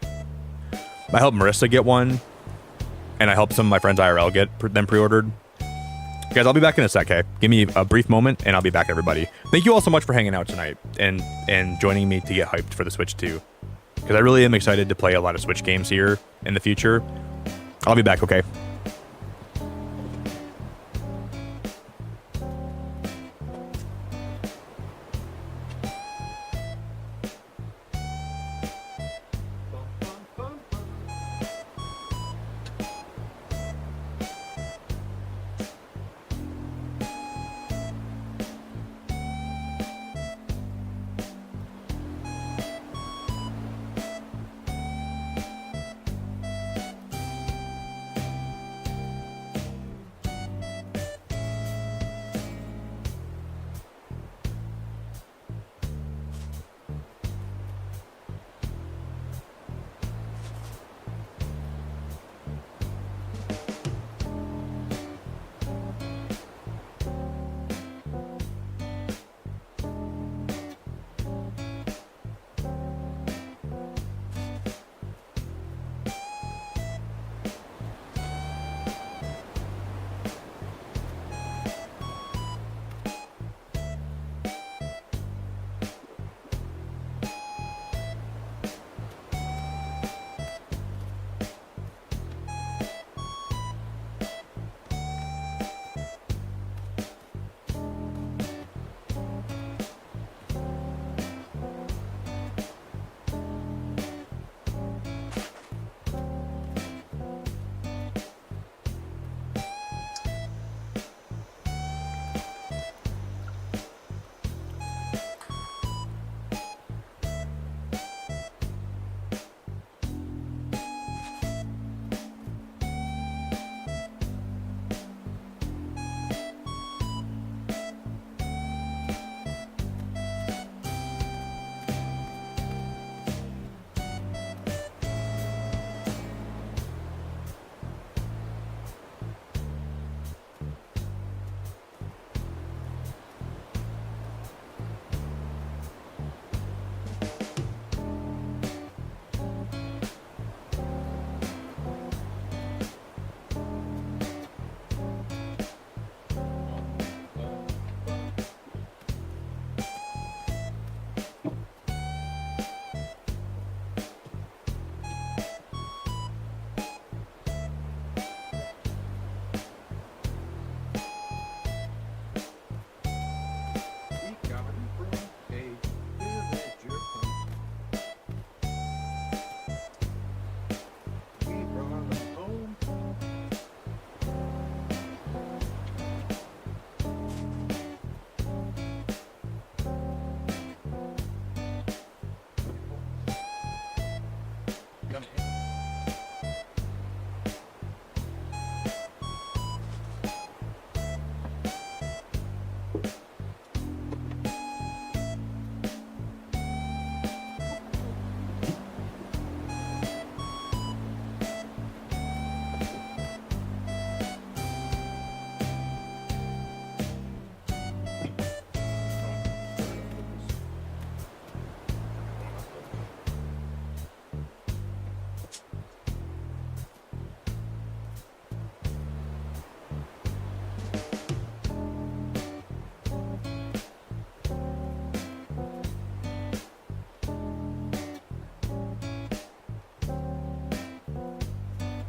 I helped Marissa get one, and I helped some of my friends IRL get them pre-ordered. Guys, I'll be back in a sec, okay? Give me a brief moment, and I'll be back, everybody. Thank you all so much for hanging out tonight and joining me to get hyped for the Switch 2. Because I really am excited to play a lot of Switch games here in the future. I'll be back, okay?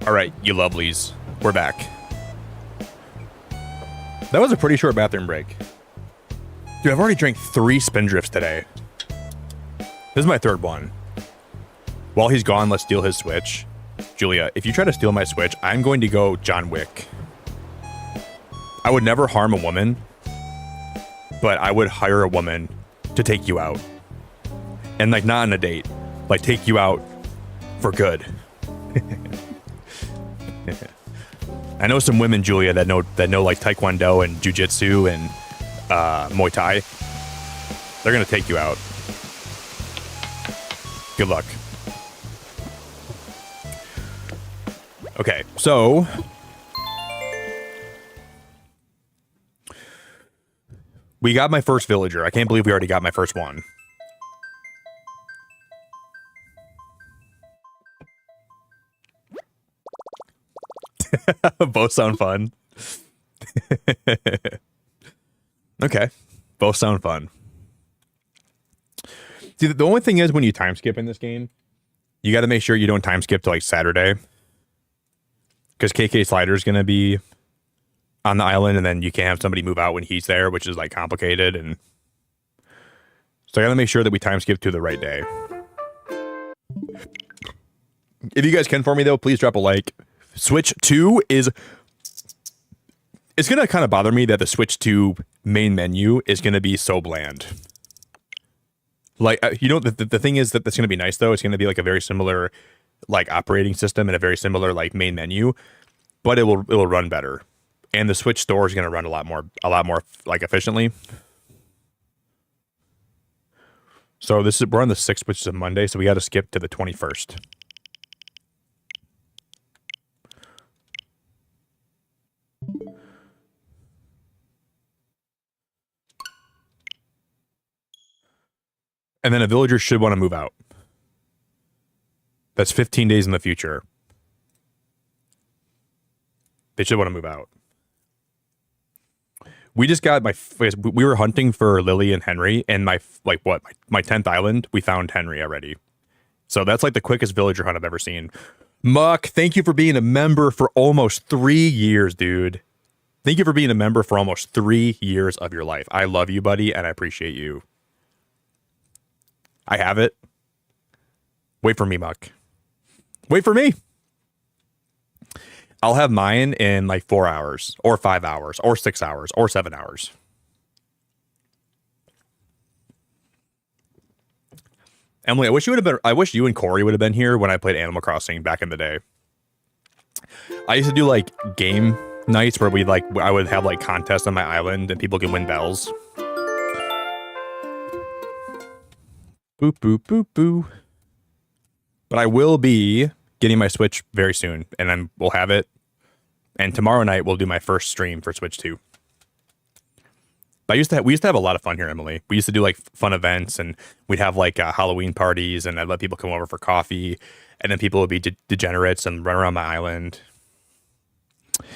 All right, you lovelies. We're back. That was a pretty short bathroom break. Dude, I've already drank 3 Spindrifts today. This is my 3rd one. While he's gone, let's steal his Switch. Julia, if you try to steal my Switch, I'm going to go John Wick. I would never harm a woman, but I would hire a woman to take you out. And like not on a date, like take you out for good. I know some women, Julia, that know like Taekwondo and Jiu-Jitsu and Muay Thai. They're gonna take you out. Good luck. Okay, so we got my first villager. I can't believe we already got my first one. Both sound fun. Okay, both sound fun. See, the only thing is when you time skip in this game, you got to make sure you don't time skip to like Saturday. Because KK Slider is going to be on the island, and then you can't have somebody move out when he's there, which is like complicated. And so I got to make sure that we time skip to the right day. If you guys can for me, though, please drop a like. Switch 2 is... It's going to kind of bother me that the Switch 2 main menu is going to be so bland. Like, you know, the thing is that that's going to be nice, though. It's going to be like a very similar... like operating system and a very similar like main menu, but it will run better, and the Switch store is going to run a lot more like efficiently. So we're on the 6th, which is a Monday, so we got to skip to the 21st. And then a villager should want to move out. That's 15 days in the future. They should want to move out. We just got we were hunting for Lily and Henry, and my 10th island, we found Henry already. So that's like the quickest villager hunt I've ever seen. Muck, thank you for being a member for almost 3 years, dude. Thank you for being a member for almost 3 years of your life. I love you, buddy, and I appreciate you. I have it. Wait for me, Muck. Wait for me. I'll have mine in like 4 hours or 5 hours or 6 hours or 7 hours. Emily, I wish you and Corey would have been here when I played Animal Crossing back in the day. I used to do like game nights where I would have like contests on my island and people could win bells. Boop, boop, boop, boo. But I will be getting my Switch very soon, and then we'll have it. And tomorrow night we'll do my first stream for Switch 2. But we used to have a lot of fun here, Emily. We used to do like fun events, and we'd have like Halloween parties, and I'd let people come over for coffee, and then people would be degenerates and run around my island.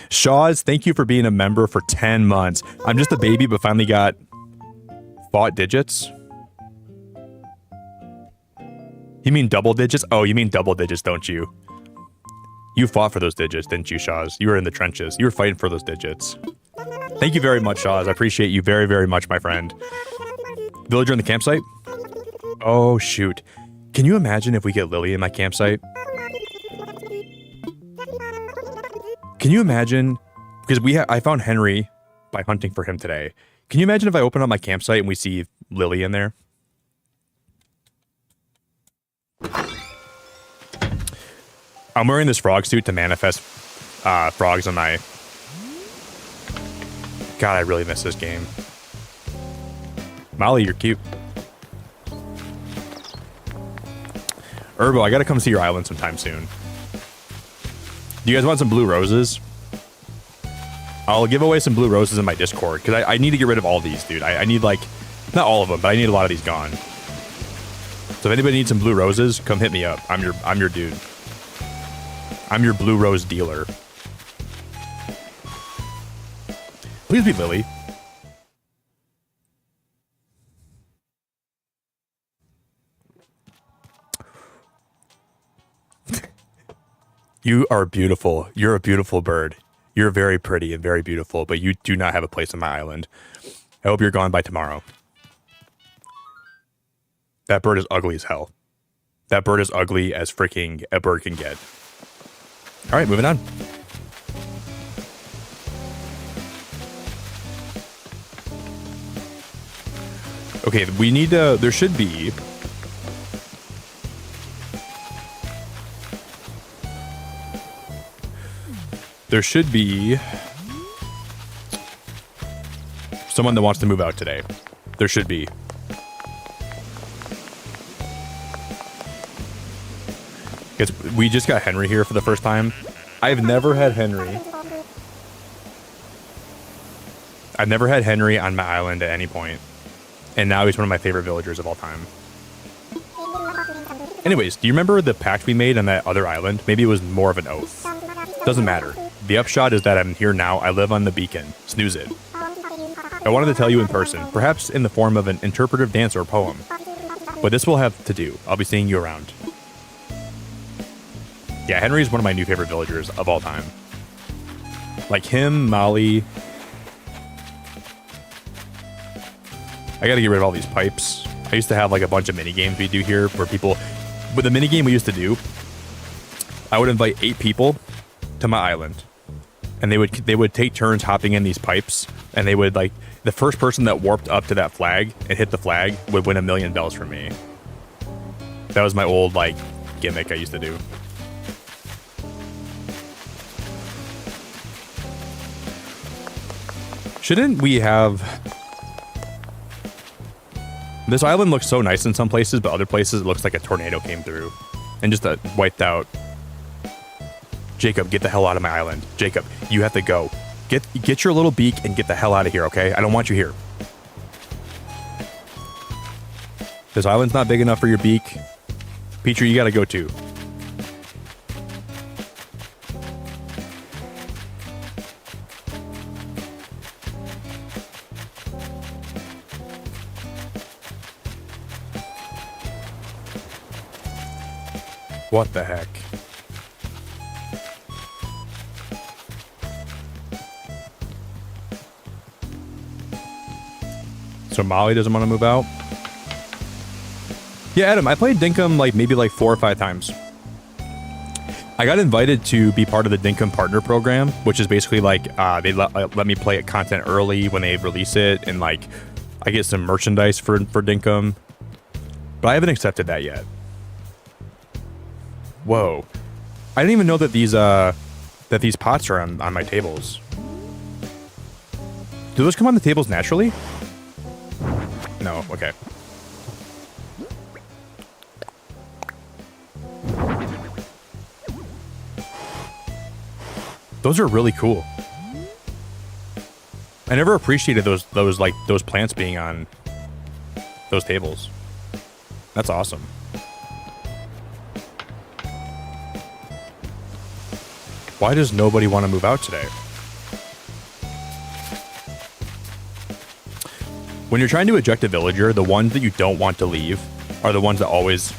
Shaw's, thank you for being a member for 10 months. I'm just a baby, but finally got fought digits. You mean double digits? Oh, you mean double digits, don't you? You fought for those digits, didn't you, Shaw's? You were in the trenches. You were fighting for those digits. Thank you very much, Shaw's. I appreciate you very, very much, my friend. Villager in the campsite? Oh, shoot. Can you imagine if we get Lily in my campsite? Can you imagine? Because I found Henry by hunting for him today. Can you imagine if I open up my campsite and we see Lily in there? I'm wearing this frog suit to manifest frogs on my... God, I really miss this game. Molly, you're cute. Urbo, I gotta come see your island sometime soon. Do you guys want some blue roses? I'll give away some blue roses in my Discord, because I need to get rid of all these, dude. I need, like... Not all of them, but I need a lot of these gone. So if anybody needs some blue roses, come hit me up. I'm your dude. I'm your blue rose dealer. Please be Lily. You are beautiful. You're a beautiful bird. You're very pretty and very beautiful, but you do not have a place on my island. I hope you're gone by tomorrow. That bird is ugly as hell. That bird is ugly as freaking a bird can get. All right, moving on. Okay, we need to... There should be... There should be... someone that wants to move out today. There should be. Because we just got Henry here for the first time. I've never had Henry. I've never had Henry on my island at any point. And now he's one of my favorite villagers of all time. Anyways, do you remember the pact we made on that other island? Maybe it was more of an oath. Doesn't matter. The upshot is that I'm here now. I live on the beacon. Snooze it. I wanted to tell you in person, perhaps in the form of an interpretive dance or poem. But this will have to do. I'll be seeing you around. Yeah, Henry's one of my new favorite villagers of all time. Like him, Molly. I gotta get rid of all these pipes. I used to have like a bunch of mini games we do here where people, with the mini game we used to do, I would invite 8 people to my island, and they would take turns hopping in these pipes, and they would like the first person that warped up to that flag and hit the flag would win $1 million from me. That was my old like gimmick I used to do. Shouldn't we have... This island looks so nice in some places, but other places it looks like a tornado came through and just wiped out. Jacob, get the hell out of my island. Jacob, you have to go. Get your little beak and get the hell out of here, okay? I don't want you here. This island's not big enough for your beak. Petrie, you gotta go too. What the heck? So Molly doesn't want to move out? Yeah, Adam, I played Dinkum like maybe like 4 or 5 times. I got invited to be part of the Dinkum Partner Program, which is basically like they let me play content early when they release it, and like I get some merchandise for Dinkum. But I haven't accepted that yet. Whoa. I didn't even know that these pots are on my tables. Do those come on the tables naturally? No, okay. Those are really cool. I never appreciated those plants being on those tables. That's awesome. Why does nobody want to move out today? When you're trying to eject a villager, the ones that you don't want to leave are the ones that always...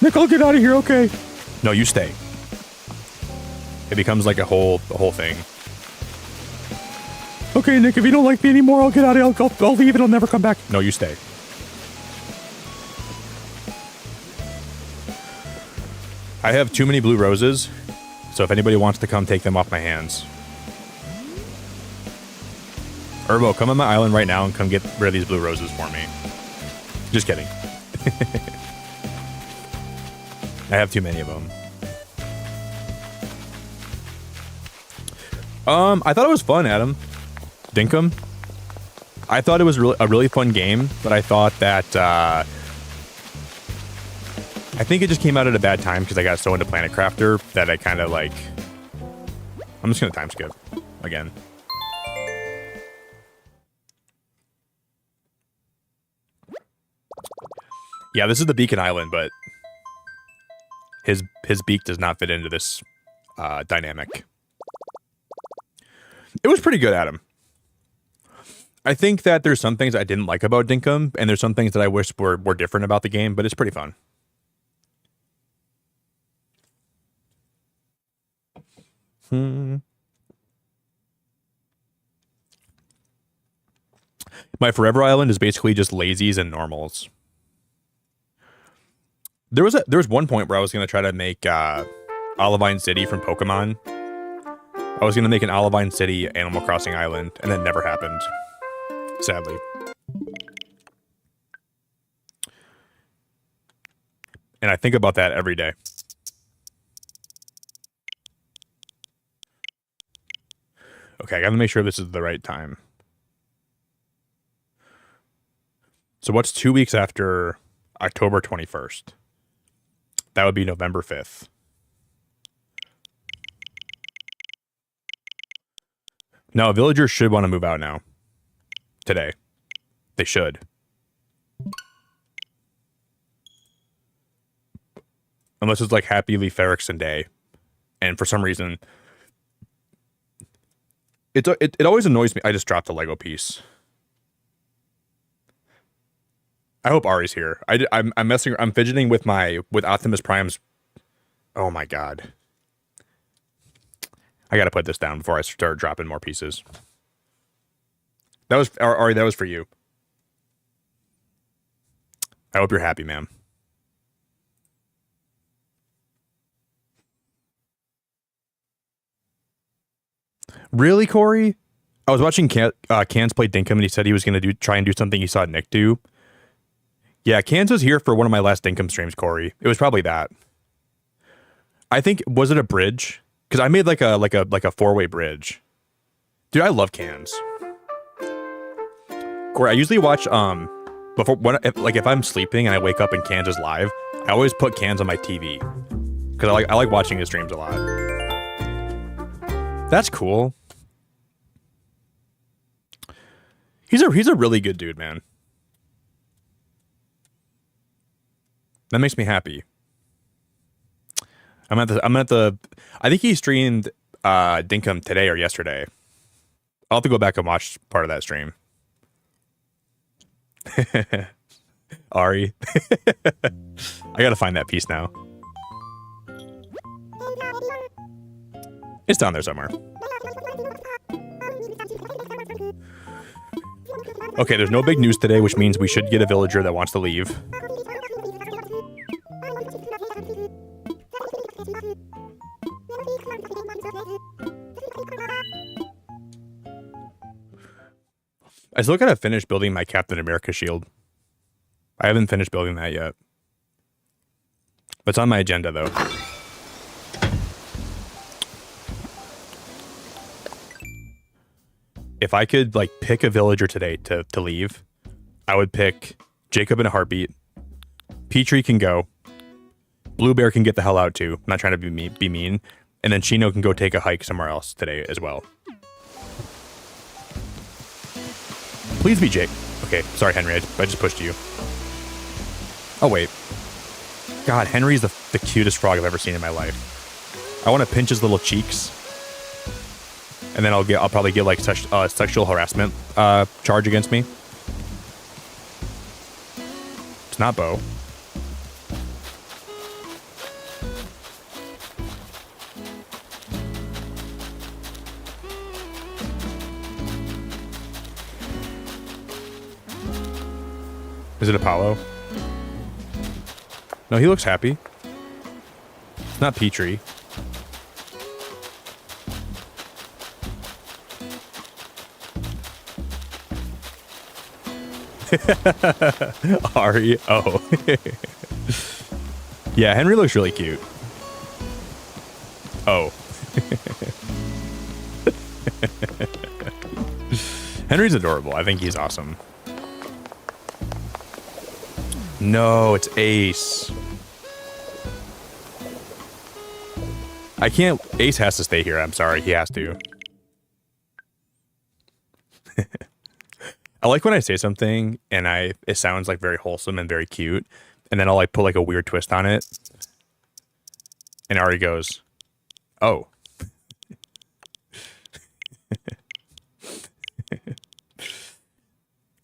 Nick, I'll get out of here, okay? No, you stay. It becomes like a whole thing. Okay, Nick, if you don't like me anymore, I'll get out of here. I'll leave and I'll never come back. No, you stay. I have too many blue roses, so if anybody wants to come take them off my hands. Urbo, come on my island right now and come get rid of these blue roses for me. Just kidding. I have too many of them. I thought it was fun, Adam. Dinkum. I thought it was a really fun game, but I thought that I think it just came out at a bad time because I got so into Planet Crafter that I kind of like... I'm just going to time skip again. Yeah, this is the Beacon Island, but his beak does not fit into this dynamic. It was pretty good, Adam. I think that there's some things I didn't like about Dinkum, and there's some things that I wish were different about the game, but it's pretty fun. My forever island is basically just lazies and normals. There was one point where I was gonna try to make Olivine City from Pokemon. I was gonna make an Olivine City Animal Crossing island, and that never happened. Sadly. And I think about that every day. Okay, I gotta make sure this is the right time. So what's 2 weeks after October 21st? That would be November 5th. Now, villagers should want to move out now. Today. They should. Unless it's like Happy Leaf Erikson Day. And for some reason... It always annoys me. I just dropped a Lego piece. I hope Ari's here. I'm fidgeting with Optimus Prime's. Oh my god! I gotta put this down before I start dropping more pieces. That was Ari. That was for you. I hope you're happy, ma'am. Really, Corey? I was watching Cans play Dinkum, and he said he was gonna try and do something he saw Nick do. Yeah, Cans was here for one of my last Dinkum streams, Corey. It was probably that. I think, was it a bridge? Because I made like a 4-way bridge. Dude, I love Cans. Corey, I usually watch if I'm sleeping and I wake up and Cans is live, I always put Cans on my TV because I like watching his streams a lot. That's cool. He's a really good dude, man. That makes me happy. I think he streamed Dinkum today or yesterday. I'll have to go back and watch part of that stream. Ari. I gotta find that piece now. It's down there somewhere. Okay, there's no big news today, which means we should get a villager that wants to leave. I still gotta finish building my Captain America shield. I haven't finished building that yet. But it's on my agenda, though. If I could, like, pick a villager today to leave, I would pick Jacob in a heartbeat. Petrie can go. Blue Bear can get the hell out, too. I'm not trying to be mean. And then Chino can go take a hike somewhere else today as well. Please be Jake. Okay, sorry, Henry. I just pushed you. Oh, wait. God, Henry's the cutest frog I've ever seen in my life. I want to pinch his little cheeks. And then I'll probably get, like, sexual harassment charge against me. It's not Bo. Is it Apollo? No, he looks happy. It's not Petrie. Ari. Oh. Yeah, Henry looks really cute. Oh. Henry's adorable. I think he's awesome. No, it's Ace. I can't. Ace has to stay here. I'm sorry. He has to. I like when I say something and it sounds like very wholesome and very cute. And then I'll like put like a weird twist on it. And Ari goes, oh.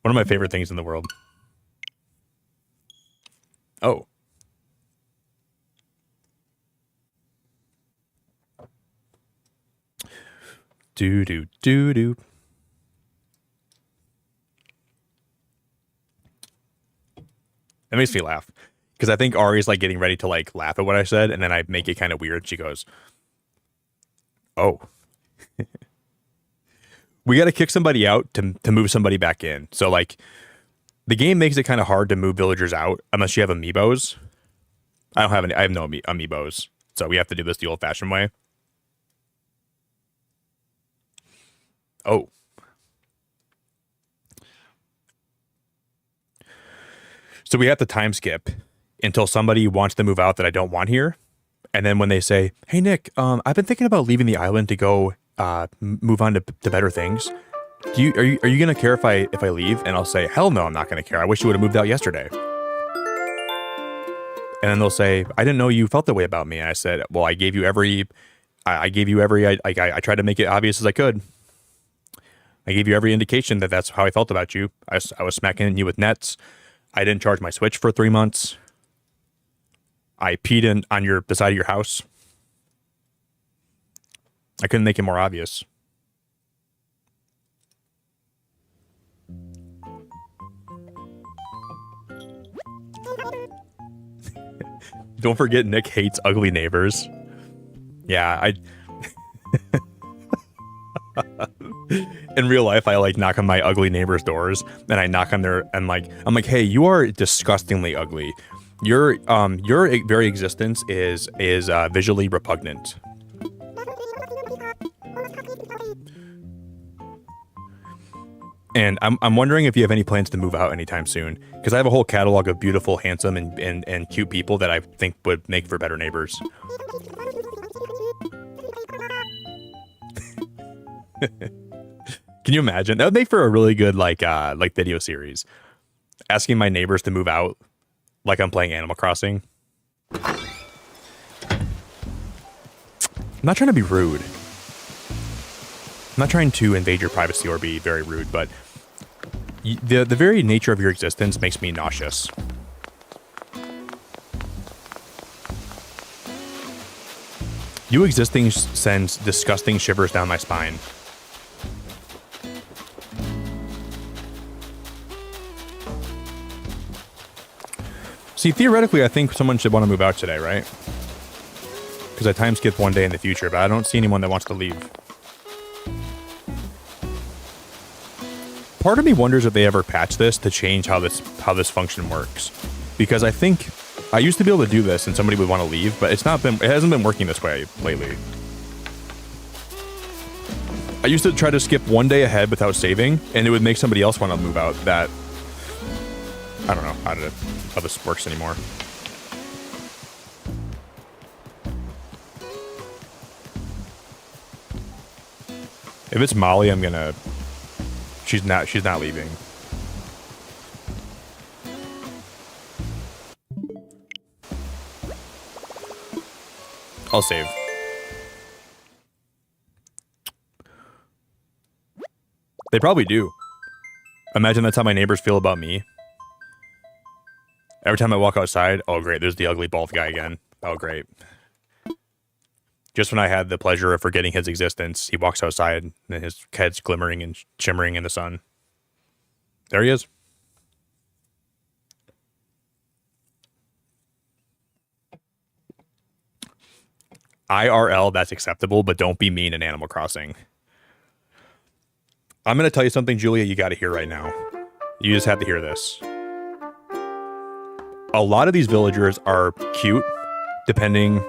One of my favorite things in the world. Oh. Do do do do. That makes me laugh because I think Ari's like getting ready to like laugh at what I said, and then I make it kind of weird. She goes, "Oh, we got to kick somebody out to move somebody back in." So like, the game makes it kind of hard to move villagers out unless you have amiibos. I don't have any. I have no amiibos, so we have to do this the old-fashioned way. Oh. So we have to time skip until somebody wants to move out that I don't want here. And then when they say, "Hey, Nick, I've been thinking about leaving the island to go move on to better things. Are you going to care if I leave?" And I'll say, "Hell no, I'm not going to care. I wish you would have moved out yesterday." And then they'll say, "I didn't know you felt that way about me." And I said, "Well, I gave you every, I tried to make it obvious as I could. I gave you every indication that that's how I felt about you. I was smacking you with nets. I didn't charge my Switch for 3 months. I peed on the side of your house. I couldn't make it more obvious." Don't forget, Nick hates ugly neighbors. Yeah, in real life, I like knock on my ugly neighbors' doors, and I knock on their, and I'm like, "Hey, you are disgustingly ugly. Your very existence is visually repugnant." And I'm wondering if you have any plans to move out anytime soon, because I have a whole catalog of beautiful, handsome, and cute people that I think would make for better neighbors. Can you imagine? That would make for a really good like video series. Asking my neighbors to move out like I'm playing Animal Crossing. I'm not trying to be rude. I'm not trying to invade your privacy or be very rude, but the very nature of your existence makes me nauseous. You existing sends disgusting shivers down my spine. See, theoretically, I think someone should want to move out today, right? Because I time skipped one day in the future, but I don't see anyone that wants to leave. Part of me wonders if they ever patch this to change how this function works, because I think I used to be able to do this and somebody would want to leave, but it hasn't been working this way lately. I used to try to skip one day ahead without saving, and it would make somebody else want to move out. That I don't know how this works anymore. If it's Molly, I'm gonna. She's not leaving. I'll save. They probably do. Imagine that's how my neighbors feel about me. Every time I walk outside, oh great, there's the ugly bald guy again. Oh great. Just when I had the pleasure of forgetting his existence, he walks outside and his head's glimmering and shimmering in the sun. There he is. IRL, that's acceptable, but don't be mean in Animal Crossing. I'm going to tell you something, Julia, you got to hear right now. You just have to hear this. A lot of these villagers are cute, depending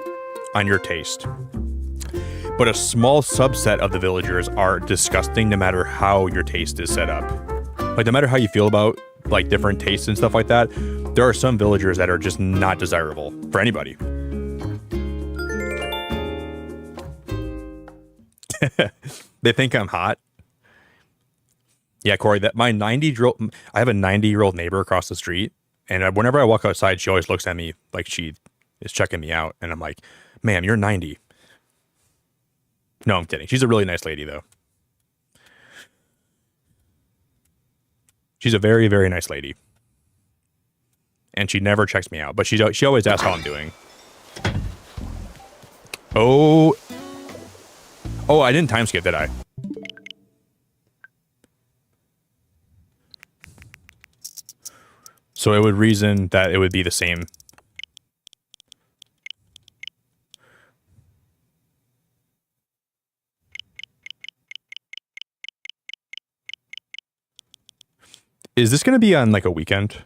on your taste. But a small subset of the villagers are disgusting no matter how your taste is set up. Like, no matter how you feel about, like, different tastes and stuff like that, there are some villagers that are just not desirable for anybody. They think I'm hot. Yeah, Corey, I have a 90-year-old neighbor across the street, and whenever I walk outside, she always looks at me like she is checking me out, and I'm like, "Ma'am, you're 90. No, I'm kidding. She's a really nice lady, though. She's a very, very nice lady. And she never checks me out, but she always asks how I'm doing. Oh, I didn't time skip, did I? So it would reason that it would be the same. Is this going to be on like a weekend?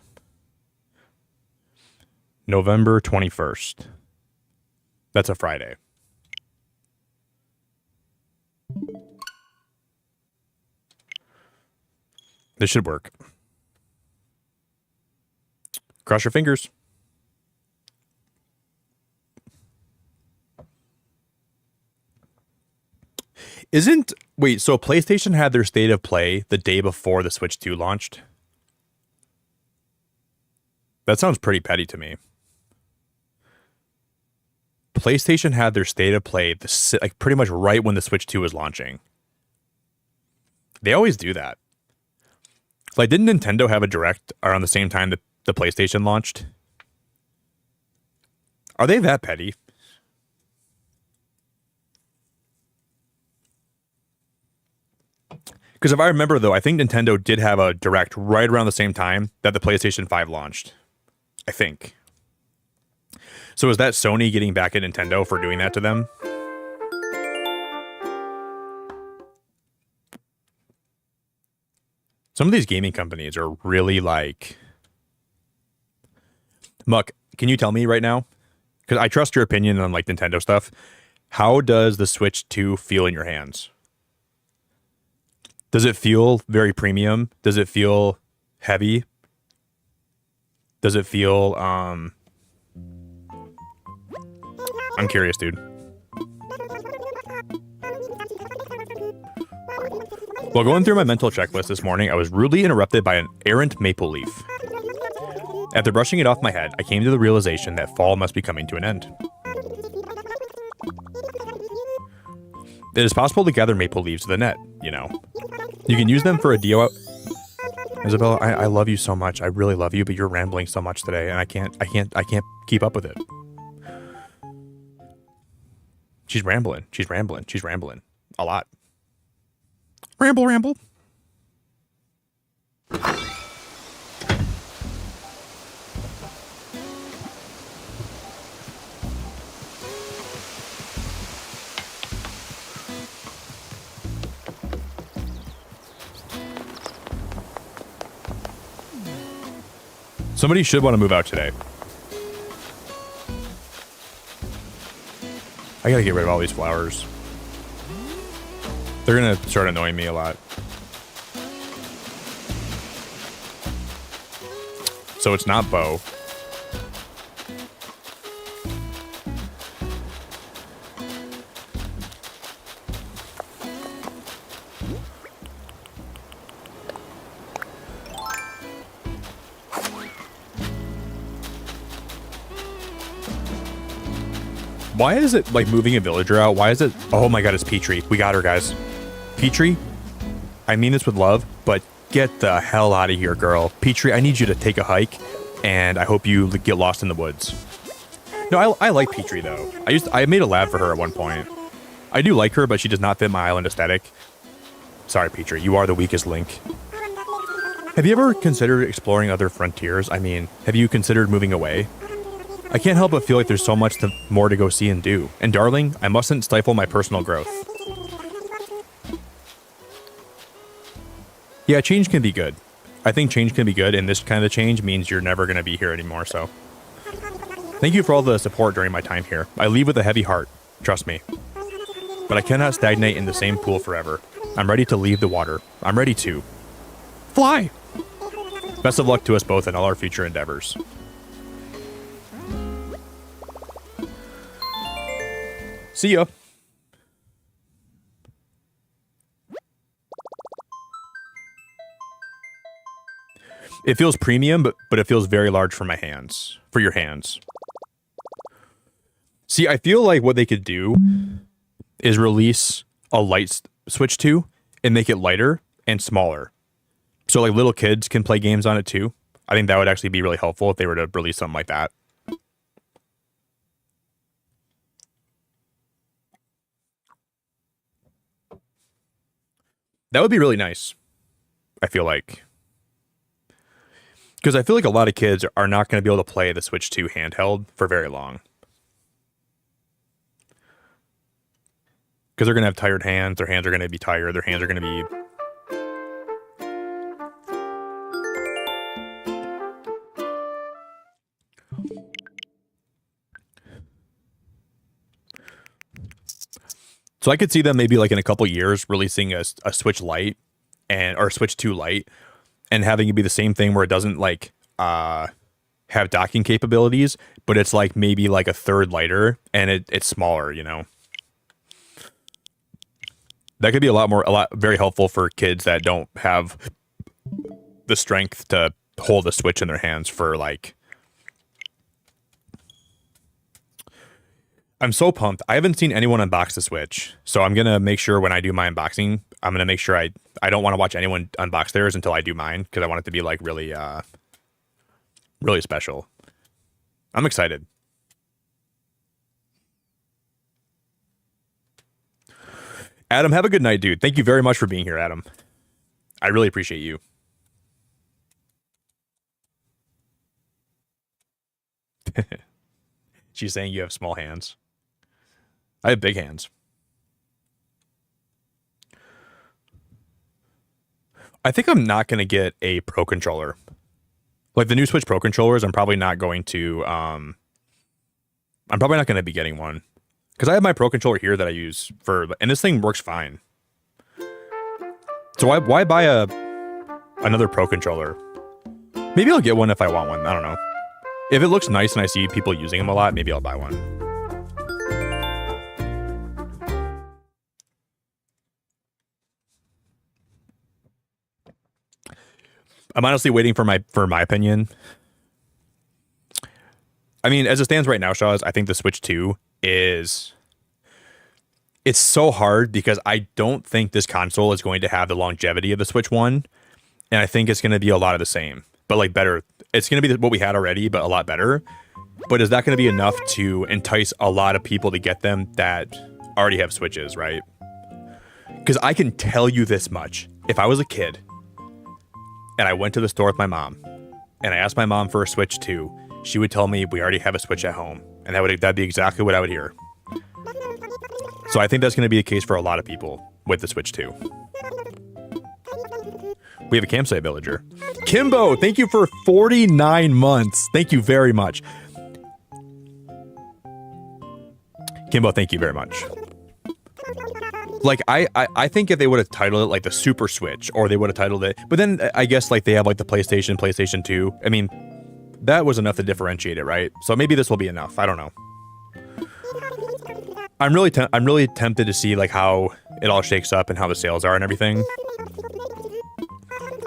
November 21st. That's a Friday. This should work. Cross your fingers. Wait, so PlayStation had their State of Play the day before the Switch 2 launched? That sounds pretty petty to me. PlayStation had their State of Play like pretty much right when the Switch 2 was launching. They always do that. Like, didn't Nintendo have a Direct around the same time that the PlayStation launched? Are they that petty? Because if I remember, though, I think Nintendo did have a Direct right around the same time that the PlayStation 5 launched. I think. So is that Sony getting back at Nintendo for doing that to them? Some of these gaming companies are really like... Muck, can you tell me right now? Because I trust your opinion on like Nintendo stuff. How does the Switch 2 feel in your hands? Does it feel very premium? Does it feel heavy? Does it feel, I'm curious, dude. While going through my mental checklist this morning, I was rudely interrupted by an errant maple leaf. After brushing it off my head, I came to the realization that fall must be coming to an end. It is possible to gather maple leaves with a net, you know. You can use them for a DIY. Isabella, I love you so much. I really love you, but you're rambling so much today, and I can't keep up with it. She's rambling. A lot. Ramble. Somebody should want to move out today. I gotta get rid of all these flowers. They're gonna start annoying me a lot. So it's not Bo. Why is it like moving a villager out? Why is it? Oh my god, it's Petrie. We got her, guys. Petrie, I mean this with love, but get the hell out of here, girl. Petrie, I need you to take a hike, and I hope you get lost in the woods. No, I like Petrie though. I made a lab for her at one point. I do like her, but she does not fit my island aesthetic. Sorry, Petrie, you are the weakest link. Have you ever considered exploring other frontiers? I mean, have you considered moving away? I can't help but feel like there's so much more to go see and do. And darling, I mustn't stifle my personal growth. Yeah, change can be good. I think change can be good, and this kind of change means you're never going to be here anymore, so. Thank you for all the support during my time here. I leave with a heavy heart, trust me. But I cannot stagnate in the same pool forever. I'm ready to leave the water. I'm ready to fly! Best of luck to us both in all our future endeavors. See ya. It feels premium, but it feels very large for my hands. For your hands. See, I feel like what they could do is release a light Switch 2 and make it lighter and smaller. So like little kids can play games on it too. I think that would actually be really helpful if they were to release something like that. That would be really nice. I feel like. Because I feel like a lot of kids are not going to be able to play the Switch 2 handheld for very long. Because they're going to have tired hands. Their hands are going to be tired. Their hands are going to be... So I could see them maybe like in a couple years releasing a Switch Lite or a Switch 2 Lite and having it be the same thing where it doesn't like have docking capabilities, but it's like maybe like a third lighter and it's smaller, you know. That could be a lot very helpful for kids that don't have the strength to hold a Switch in their hands for like. I'm so pumped. I haven't seen anyone unbox the Switch, so I'm gonna make sure when I do my unboxing, I'm gonna make sure I don't want to watch anyone unbox theirs until I do mine because I want it to be like really really special. I'm excited. Adam, have a good night, dude. Thank you very much for being here, Adam. I really appreciate you. She's saying you have small hands. I have big hands. I think I'm not going to get a Pro controller. Like the new Switch Pro controllers, I'm probably not going to be getting one. Because I have my Pro controller here that I use and this thing works fine. So why buy another Pro controller? Maybe I'll get one if I want one. I don't know. If it looks nice and I see people using them a lot, maybe I'll buy one. I'm honestly waiting for my opinion. I mean, as it stands right now, Shaws, I think the Switch 2 it's so hard because I don't think this console is going to have the longevity of the Switch 1. And I think it's going to be a lot of the same, but like better. It's going to be what we had already, but a lot better. But is that going to be enough to entice a lot of people to get them that already have Switches, right? Because I can tell you this much. If I was a kid and I went to the store with my mom and I asked my mom for a Switch 2, she would tell me we already have a Switch at home. And that'd be exactly what I would hear. So I think that's going to be the case for a lot of people with the Switch 2. We have a campsite villager. Kimbo, thank you for 49 months. Thank you very much. Kimbo, thank you very much. Like, I think if they would have titled it like the Super Switch, or they would have titled it, but then I guess like they have like the PlayStation 2. I mean, that was enough to differentiate it, right? So maybe this will be enough. I don't know. I'm really tempted to see like how it all shakes up and how the sales are and everything.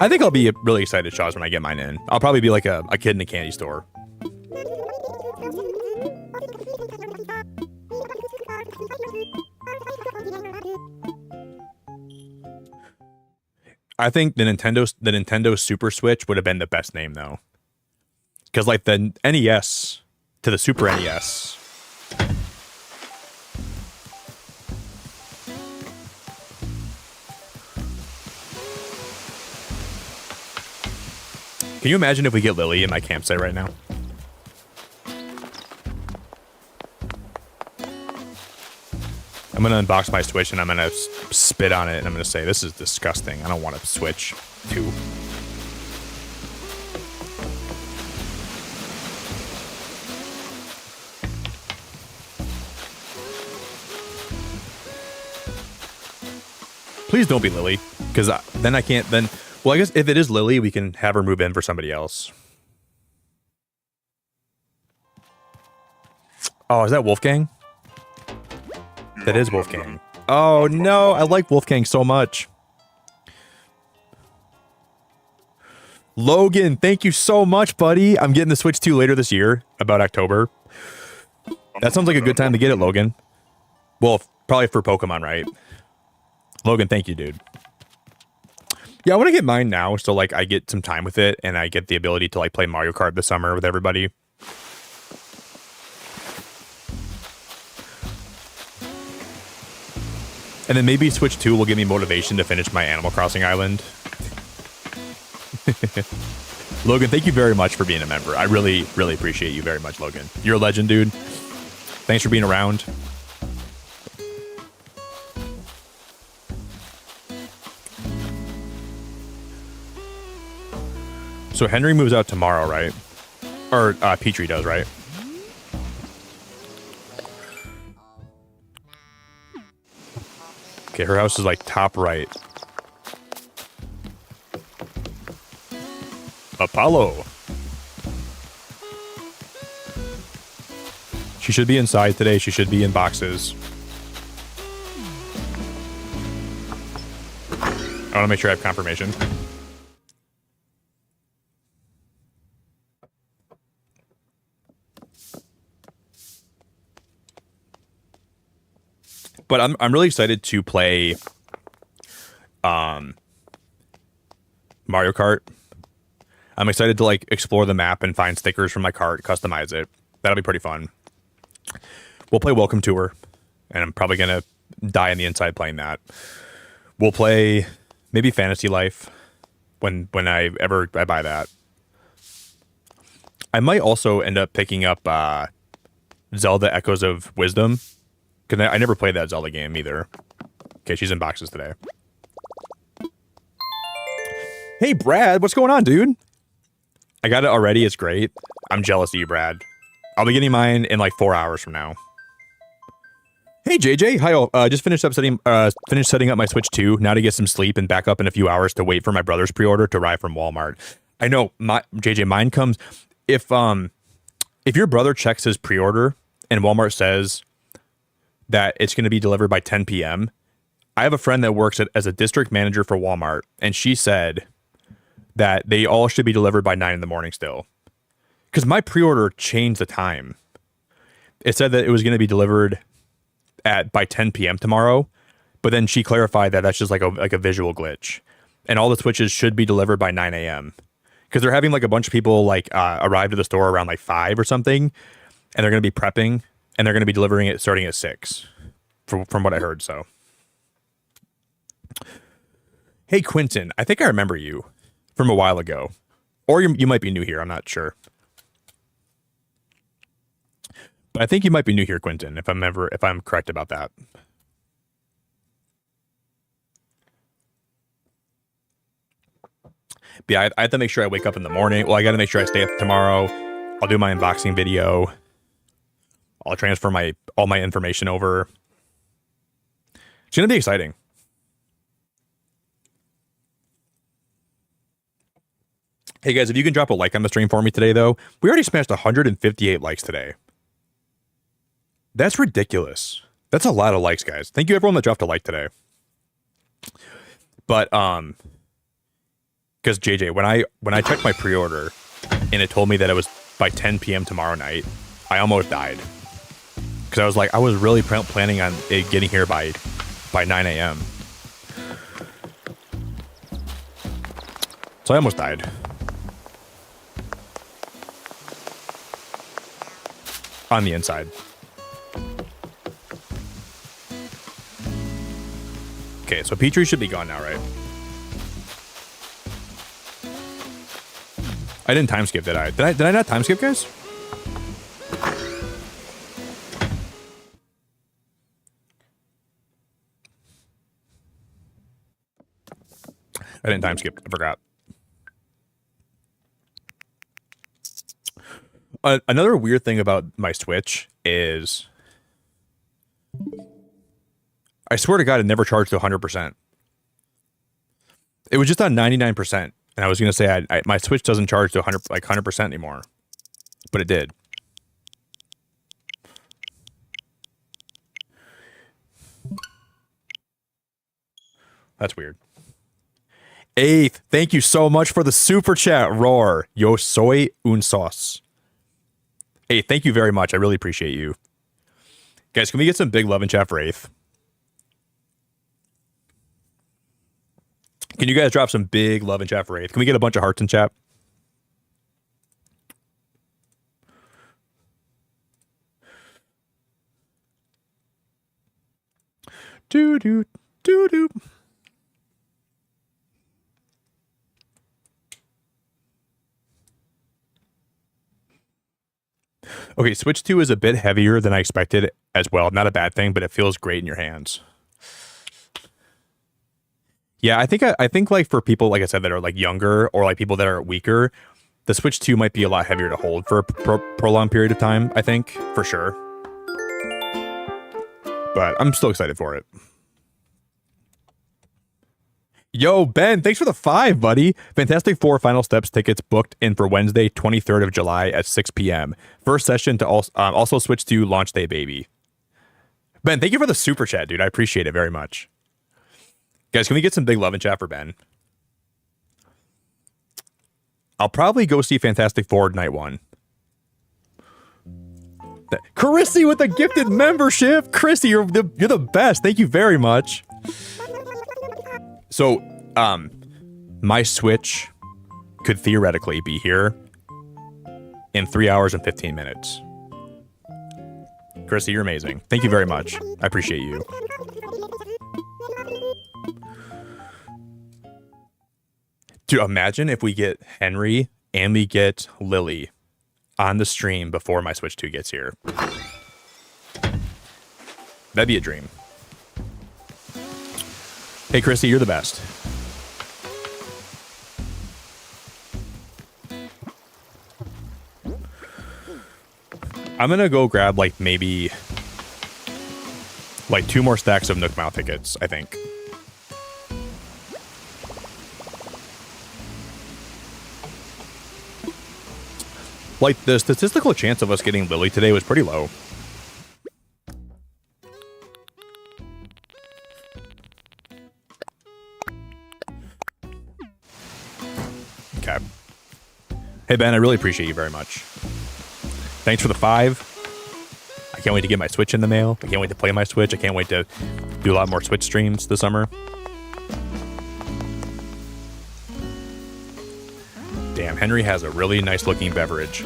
I think I'll be really excited, Shaws, when I get mine in. I'll probably be like a kid in a candy store. I think the Nintendo Super Switch would have been the best name though, because like the NES to the Super NES. Can you imagine if we get Lily in my campsite right now? I'm going to unbox my Switch and I'm going to spit on it and I'm going to say, this is disgusting. I don't want a Switch 2. Please don't be Lily, because then I can't, well, I guess if it is Lily, we can have her move in for somebody else. Oh, is that Wolfgang? That is Wolfgang. Oh, no. I like Wolfgang so much. Logan, thank you so much, buddy. I'm getting the Switch 2 later this year, about October. That sounds like a good time to get it, Logan. Well, probably for Pokemon, right? Logan, thank you, dude. Yeah, I want to get mine now, so like I get some time with it, and I get the ability to like play Mario Kart this summer with everybody. And then maybe Switch 2 will give me motivation to finish my Animal Crossing island. Logan, thank you very much for being a member. I really, really appreciate you very much, Logan. You're a legend, dude. Thanks for being around. So Henry moves out tomorrow, right? Or Petrie does, right? Okay, her house is like top right. Apollo. She should be inside today. She should be in boxes. I want to make sure I have confirmation. But I'm really excited to play Mario Kart. I'm excited to like explore the map and find stickers from my cart, customize it. That'll be pretty fun. We'll play Welcome Tour, and I'm probably gonna die on the inside playing that. We'll play maybe Fantasy Life when I buy that. I might also end up picking up Zelda Echoes of Wisdom, because I never played that Zelda game either. Okay, she's in boxes today. Hey, Brad, what's going on, dude? I got it already. It's great. I'm jealous of you, Brad. I'll be getting mine in like 4 hours from now. Hey, JJ. Hi, all. Just finished setting up my Switch 2. Now to get some sleep and back up in a few hours to wait for my brother's pre-order to arrive from Walmart. I know, JJ, mine comes... If your brother checks his pre-order and Walmart says that it's going to be delivered by 10 p.m., I have a friend that works as a district manager for Walmart, and she said that they all should be delivered by 9 in the morning still. Because my pre-order changed the time. It said that it was going to be delivered by 10 p.m. tomorrow, but then she clarified that that's just like a visual glitch, and all the Switches should be delivered by 9 a.m. Because they're having like a bunch of people like arrive to the store around like 5 or something, and they're going to be prepping, and they're going to be delivering it starting at 6, from what I heard. So, hey Quentin, I think I remember you from a while ago, or you might be new here. I'm not sure, but I think you might be new here, Quentin. If I'm correct about that. But yeah, I have to make sure I wake up in the morning. Well, I got to make sure I stay up tomorrow. I'll do my unboxing video. I'll transfer all my information over. It's going to be exciting. Hey guys, if you can drop a like on the stream for me today, though. We already smashed 158 likes today. That's ridiculous. That's a lot of likes, guys. Thank you everyone that dropped a like today. But because JJ, when I checked my pre-order and it told me that it was by 10 p.m. tomorrow night, I almost died. Because I was really planning on it getting here by 9 a.m. So I almost died. On the inside. Okay, so Petrie should be gone now, right? I didn't time skip, did I? Did I not time skip, guys? I didn't time skip. I forgot. Another weird thing about my Switch is, I swear to God, it never charged to 100%. It was just on 99%. And I was going to say, my Switch doesn't charge to 100% anymore. But it did. That's weird. Eighth, thank you so much for the super chat, Roar. Yo soy un sauce. Hey, thank you very much. I really appreciate you. Guys, can we get some big love in chat for Eighth? Can you guys drop some big love in chat for Eighth? Can we get a bunch of hearts in chat? Doo-doo, doo-doo. Okay, Switch 2 is a bit heavier than I expected as well. Not a bad thing, but it feels great in your hands. Yeah, I think like for people, like I said, that are like younger or like people that are weaker, the Switch 2 might be a lot heavier to hold for a prolonged period of time, I think, for sure. But I'm still excited for it. Yo, Ben, thanks for the 5, buddy. Fantastic Four Final Steps tickets booked in for Wednesday, 23rd of July at 6 p.m. First session to also Switch 2 launch day, baby. Ben, thank you for the super chat, dude. I appreciate it very much. Guys, can we get some big love in chat for Ben? I'll probably go see Fantastic Four night 1. Carissy with a gifted membership. Chrissy, you're the best. Thank you very much. So, my Switch could theoretically be here in 3 hours and 15 minutes. Chrissy, you're amazing. Thank you very much. I appreciate you. Dude, imagine if we get Henry and we get Lily on the stream before my Switch 2 gets here. That'd be a dream. Hey, Chrissy, you're the best. I'm gonna go grab like maybe like 2 more stacks of Nook Mile tickets, I think. Like, the statistical chance of us getting Lily today was pretty low. Okay. Hey, Ben, I really appreciate you very much. Thanks for the 5. I can't wait to get my Switch in the mail. I can't wait to play my Switch. I can't wait to do a lot more Switch streams this summer. Damn, Henry has a really nice looking beverage.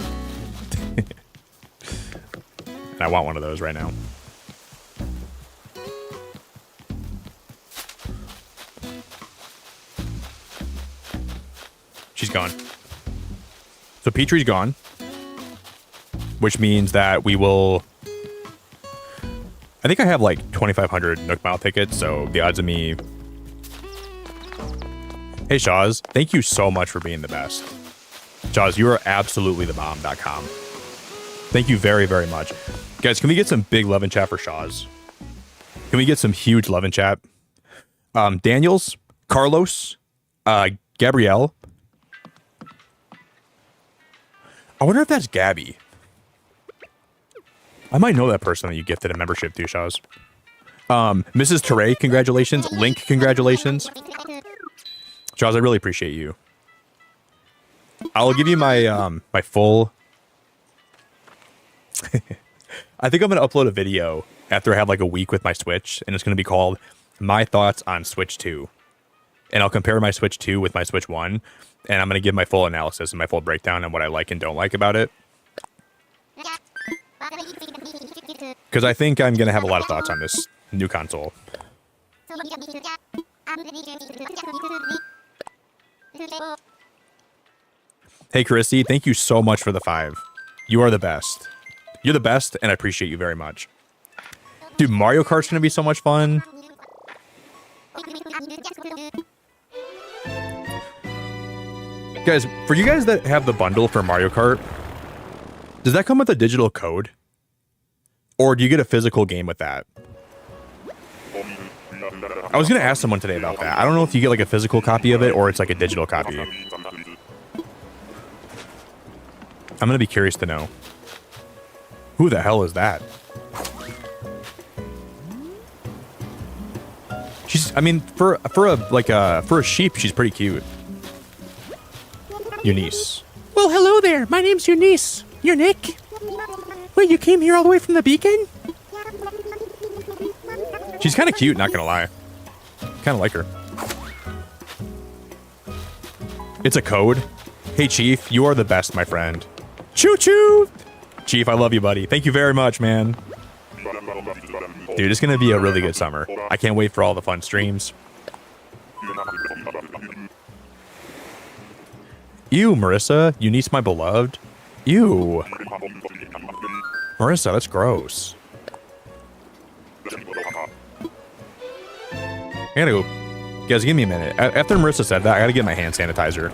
And I want one of those right now. She's gone. So Petrie's gone. Which means that we will... I think I have like 2,500 Nook Mile tickets, so the odds of me... Hey, Shaz, thank you so much for being the best. Shaz, you are absolutely the bomb.com. Thank you very, very much. Guys, can we get some big love in chat for Shaz? Can we get some huge love in chat? Daniels, Carlos, Gabrielle. I wonder if that's Gabby. I might know that person that you gifted a membership to, Shaz. Mrs. Teray, congratulations. Link, congratulations. Shaz, I really appreciate you. I'll give you my my full... I think I'm going to upload a video after I have like a week with my Switch, and it's going to be called My Thoughts on Switch 2. And I'll compare my Switch 2 with my Switch 1, and I'm going to give my full analysis and my full breakdown on what I like and don't like about it. Because I think I'm going to have a lot of thoughts on this new console. Hey, Chrissy, thank you so much for the 5. You are the best. You're the best, and I appreciate you very much. Dude, Mario Kart's going to be so much fun. Guys, for you guys that have the bundle for Mario Kart, does that come with a digital code? Or do you get a physical game with that? I was going to ask someone today about that. I don't know if you get like a physical copy of it or it's like a digital copy. I'm going to be curious to know. Who the hell is that? She's, I mean, for a sheep, she's pretty cute. Eunice. Well, hello there. My name's Eunice. You're Nick. Wait, you came here all the way from the beacon? She's kind of cute, not gonna lie. Kind of like her. It's a code. Hey, Chief, you are the best, my friend. Choo-choo! Chief, I love you, buddy. Thank you very much, man. Dude, it's gonna be a really good summer. I can't wait for all the fun streams. Ew, Marissa, Eunice, my beloved. Ew. Marissa, that's gross. I gotta go. Guys, give me a minute. After Marissa said that, I gotta get my hand sanitizer.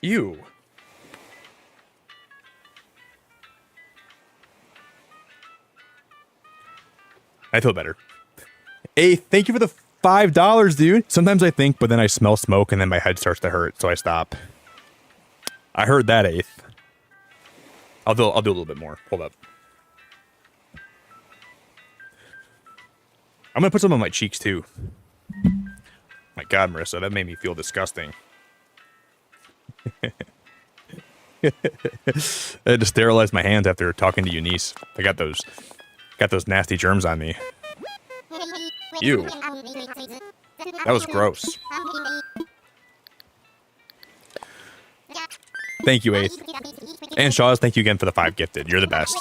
Ew. I feel better. Hey, thank you for the $5, dude. Sometimes I think, but then I smell smoke and then my head starts to hurt, so I stop. I heard that, Eighth. I'll do a little bit more. Hold up. I'm gonna put some on my cheeks too. My God, Marissa, that made me feel disgusting. I had to sterilize my hands after talking to Eunice. I got those nasty germs on me. Ew. That was gross. Thank you, Eighth. And Shaw's, thank you again for the 5 gifted. You're the best.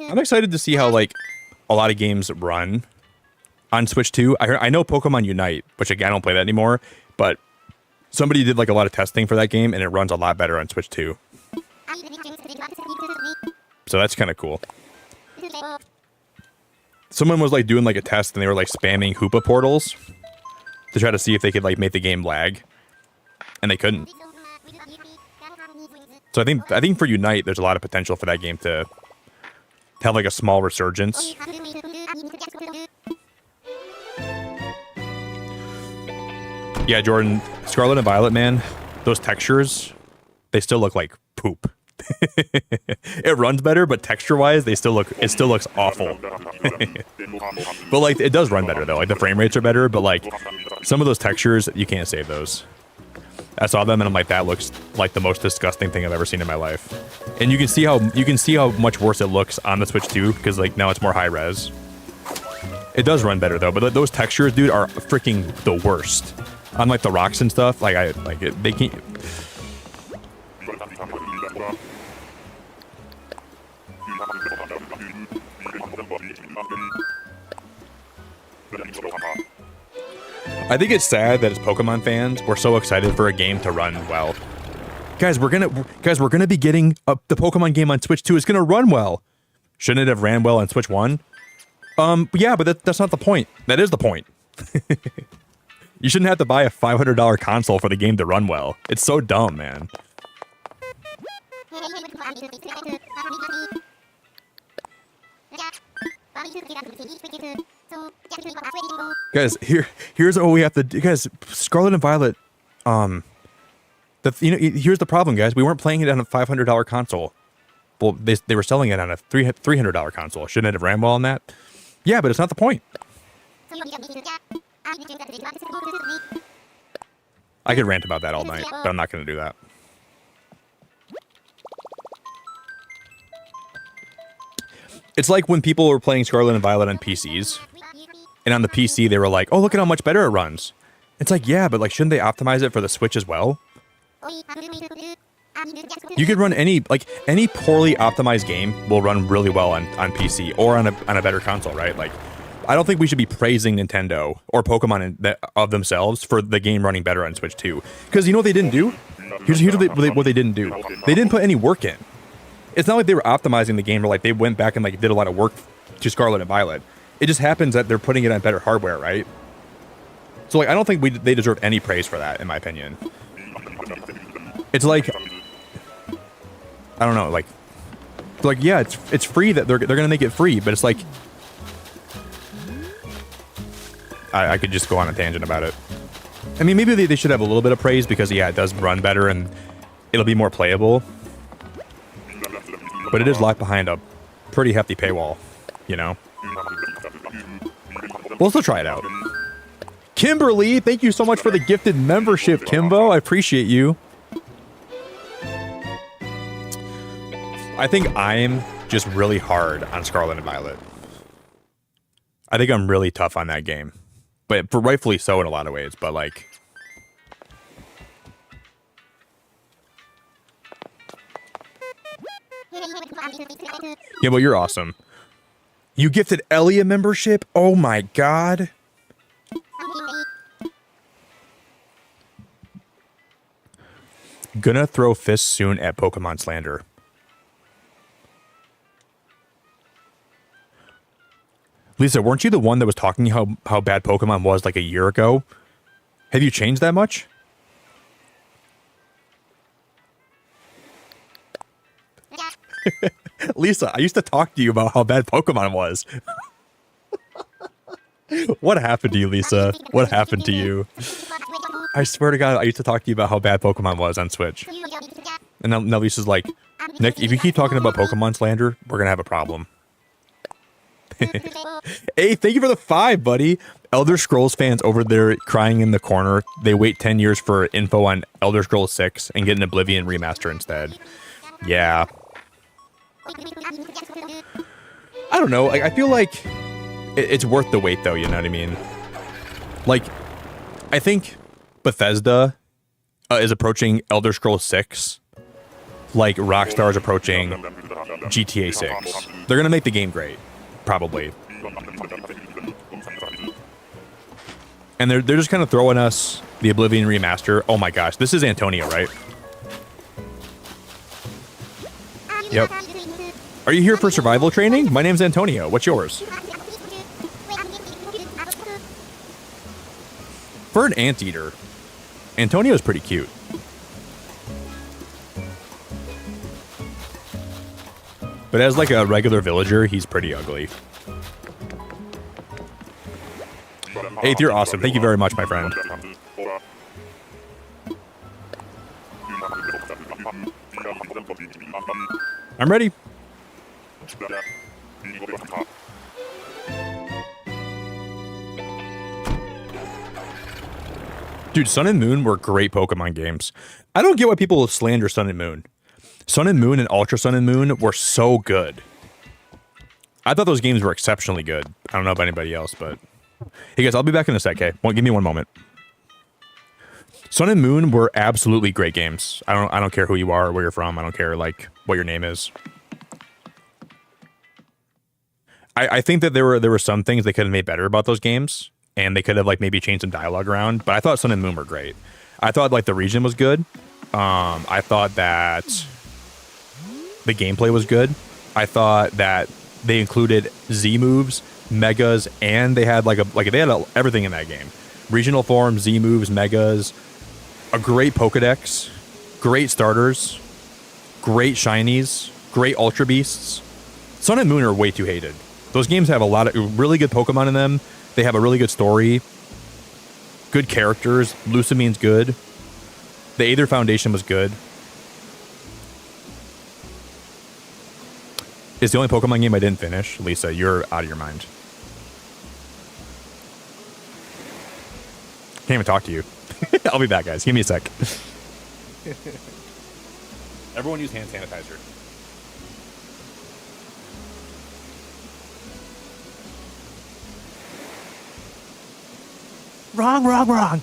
I'm excited to see how, like, a lot of games run on Switch 2. I know Pokemon Unite, which again, I don't play that anymore, but somebody did, like, a lot of testing for that game, and it runs a lot better on Switch 2. So that's kind of cool. Someone was, like, doing, like, a test, and they were, like, spamming Hoopa portals to try to see if they could, like, make the game lag. And they couldn't. So I think for Unite, there's a lot of potential for that game to have, like, a small resurgence. Yeah, Jordan, Scarlet and Violet, man, those textures, they still look like poop. It runs better, but texture-wise, it still looks awful. But, like, it does run better, though. Like, the frame rates are better, but, like, some of those textures, you can't save those. I saw them, and I'm like, that looks like the most disgusting thing I've ever seen in my life. And you can see how much worse it looks on the Switch 2, because, like, now it's more high res. It does run better, though, but those textures, dude, are freaking the worst. On, like, the rocks and stuff, like, they can't... I think it's sad that as Pokemon fans, we're so excited for a game to run well. Guys, we're gonna be getting the Pokemon game on Switch 2. It's gonna run well. Shouldn't it have ran well on Switch 1? Yeah, but that's not the point. That is the point. You shouldn't have to buy a $500 console for the game to run well. It's so dumb, man. Guys, here's what we have to do. Guys, Scarlet and Violet, here's the problem, guys. We weren't playing it on a $500 console. Well, they were selling it on a $300 console. Shouldn't it have ran well on that? Yeah, but it's not the point. I could rant about that all night, but I'm not going to do that. It's like when people were playing Scarlet and Violet on PCs, and on the PC they were like, oh, look at how much better it runs. It's like, yeah, but, like, shouldn't they optimize it for the Switch as well? You could run any poorly optimized game will run really well on PC or on a better console, right? Like, I don't think we should be praising Nintendo or Pokemon of themselves for the game running better on Switch 2. Because you know what they didn't do? Here's what they didn't do. They didn't put any work in. It's not like they were optimizing the game or, like, they went back and, like, did a lot of work to Scarlet and Violet. It just happens that they're putting it on better hardware, right? So, like, I don't think they deserve any praise for that, in my opinion. It's like, I don't know, like yeah, it's free, that they're gonna make it free, but it's like, I could just go on a tangent about it. I mean, maybe they should have a little bit of praise because, yeah, it does run better and it'll be more playable. But it is locked behind a pretty hefty paywall, you know? We'll still try it out. Kimberly, thank you so much for the gifted membership, Kimbo. I appreciate you. I think I'm just really hard on Scarlet and Violet. I think I'm really tough on that game, but for rightfully so in a lot of ways. But like, yeah, but you're awesome. You gifted Ellie a membership? Oh my god. Gonna throw fists soon at Pokemon slander. Lisa, weren't you the one that was talking how bad Pokemon was like a year ago? Have you changed that much? Lisa, I used to talk to you about how bad Pokemon was. What happened to you, Lisa? What happened to you? I swear to God, I used to talk to you about how bad Pokemon was on Switch. And now Lisa's like, Nick, if you keep talking about Pokemon slander, we're going to have a problem. Hey, thank you for the 5, buddy. Elder Scrolls fans over there crying in the corner. They wait 10 years for info on Elder Scrolls 6 and get an Oblivion remaster instead. Yeah. I don't know. Like, I feel like it's worth the wait, though. You know what I mean? Like, I think Bethesda is approaching Elder Scrolls 6 like Rockstar is approaching GTA 6. They're going to make the game great. Probably. And they're just kind of throwing us the Oblivion remaster. Oh my gosh, this is Antonio, right? Yep. Are you here for survival training? My name's Antonio. What's yours? For an anteater, Antonio's pretty cute. But as like a regular villager, he's pretty ugly. Eighth, you're awesome. Thank you very much, my friend. I'm ready. Dude, Sun and Moon were great Pokemon games. I don't get why people slander Sun and Moon. Sun and Moon and Ultra Sun and Moon were so good. I thought those games were exceptionally good. I don't know about anybody else, but... Hey guys, I'll be back in a sec, okay? Give me one moment. Sun and Moon were absolutely great games. I don't care who you are or where you're from. I don't care, like, what your name is. I think that there were some things they could have made better about those games, and they could have, like, maybe changed some dialogue around, but I thought Sun and Moon were great. I thought, like, the region was good. I thought that... the gameplay was good. I thought that they included Z moves, megas, and they had everything in that game. Regional forms, Z moves, megas, a great Pokedex, great starters, great shinies, great Ultra Beasts. Sun and Moon are way too hated. Those games have a lot of really good Pokemon in them. They have a really good story, good characters. Lucamine's good. The Aether Foundation was good. It's the only Pokemon game I didn't finish. Lisa, you're out of your mind. Can't even talk to you. I'll be back, guys. Give me a sec. Everyone use hand sanitizer. Wrong.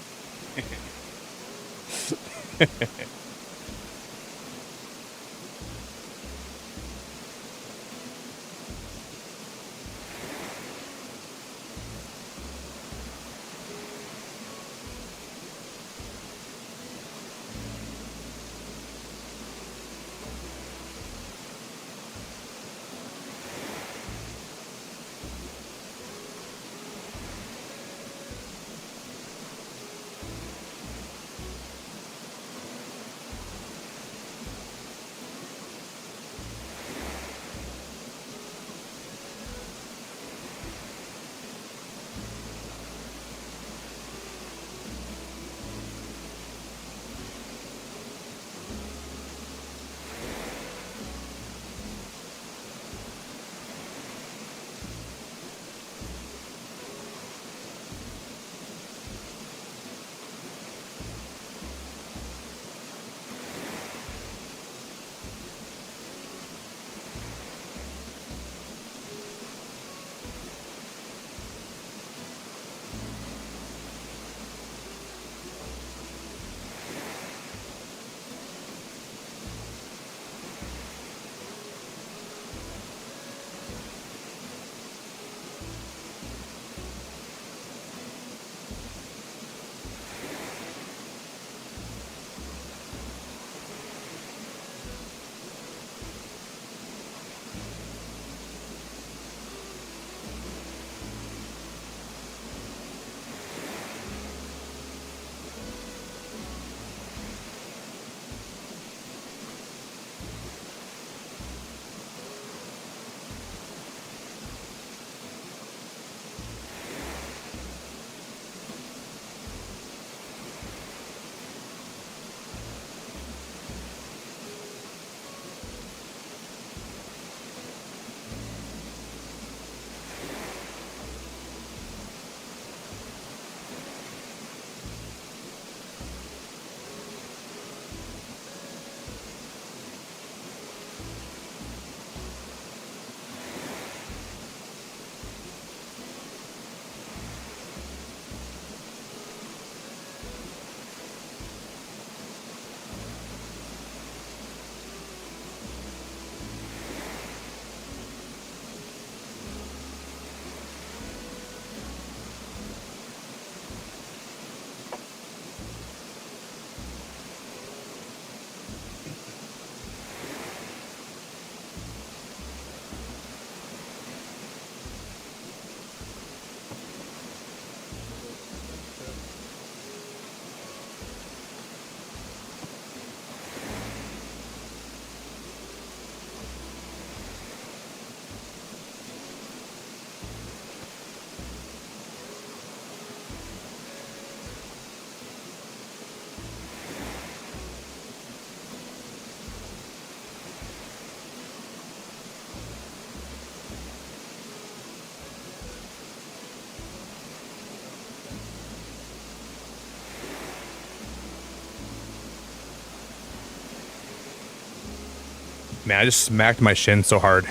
Man, I just smacked my shin so hard.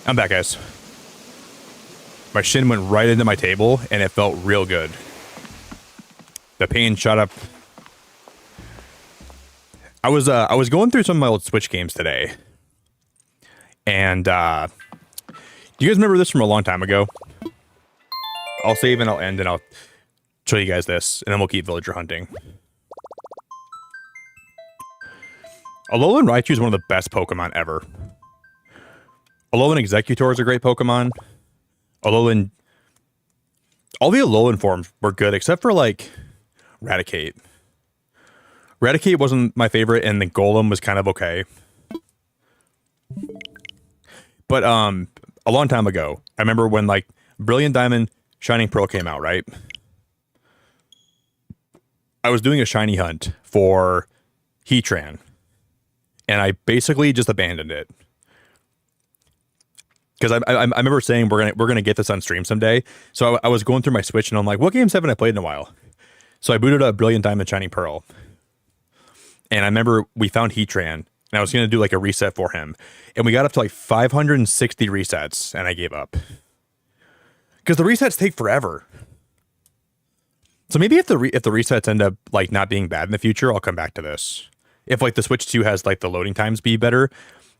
I'm back, guys. My shin went right into my table, and it felt real good. The pain shot up. I was going through some of my old Switch games today, and do you guys remember this from a long time ago? I'll save and I'll end, and I'll show you guys this, and then we'll keep villager hunting. Alolan Raichu is one of the best Pokemon ever. Alolan Executor is a great Pokemon. Alolan... All the Alolan forms were good, except for, like, Raticate. Raticate wasn't my favorite, and the Golem was kind of okay. But, a long time ago, I remember when, like, Brilliant Diamond, Shining Pearl came out, right? I was doing a shiny hunt for Heatran. And I basically just abandoned it. Because I remember saying we're gonna get this on stream someday. So I was going through my Switch and I'm like, what games haven't I played in a while? So I booted up Brilliant Diamond Shining Pearl. And I remember we found Heatran. And I was gonna do like a reset for him. And we got up to like 560 resets and I gave up. Because the resets take forever. So maybe if the resets end up like not being bad in the future, I'll come back to this. If, like, the Switch 2 has, like, the loading times be better.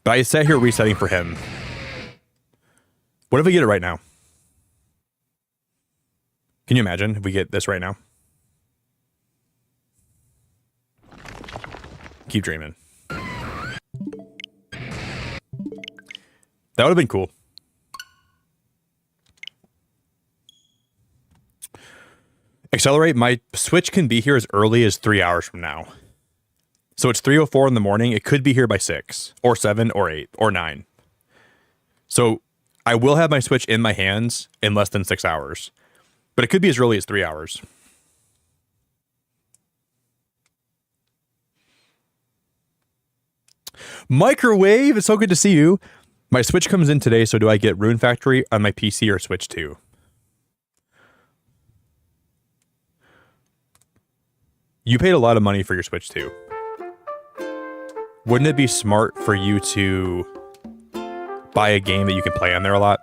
But I sat here resetting for him. What if we get it right now? Can you imagine if we get this right now? Keep dreaming. That would have been cool. Accelerate. My Switch can be here as early as 3 hours from now. So it's 3:04 in the morning. It could be here by 6 or 7 or 8 or 9. So I will have my Switch in my hands in less than 6 hours, but it could be as early as 3 hours. Microwave, it's so good to see you. My Switch comes in today, so do I get Rune Factory on my PC or Switch 2? You paid a lot of money for your Switch 2. Wouldn't it be smart for you to buy a game that you can play on there a lot?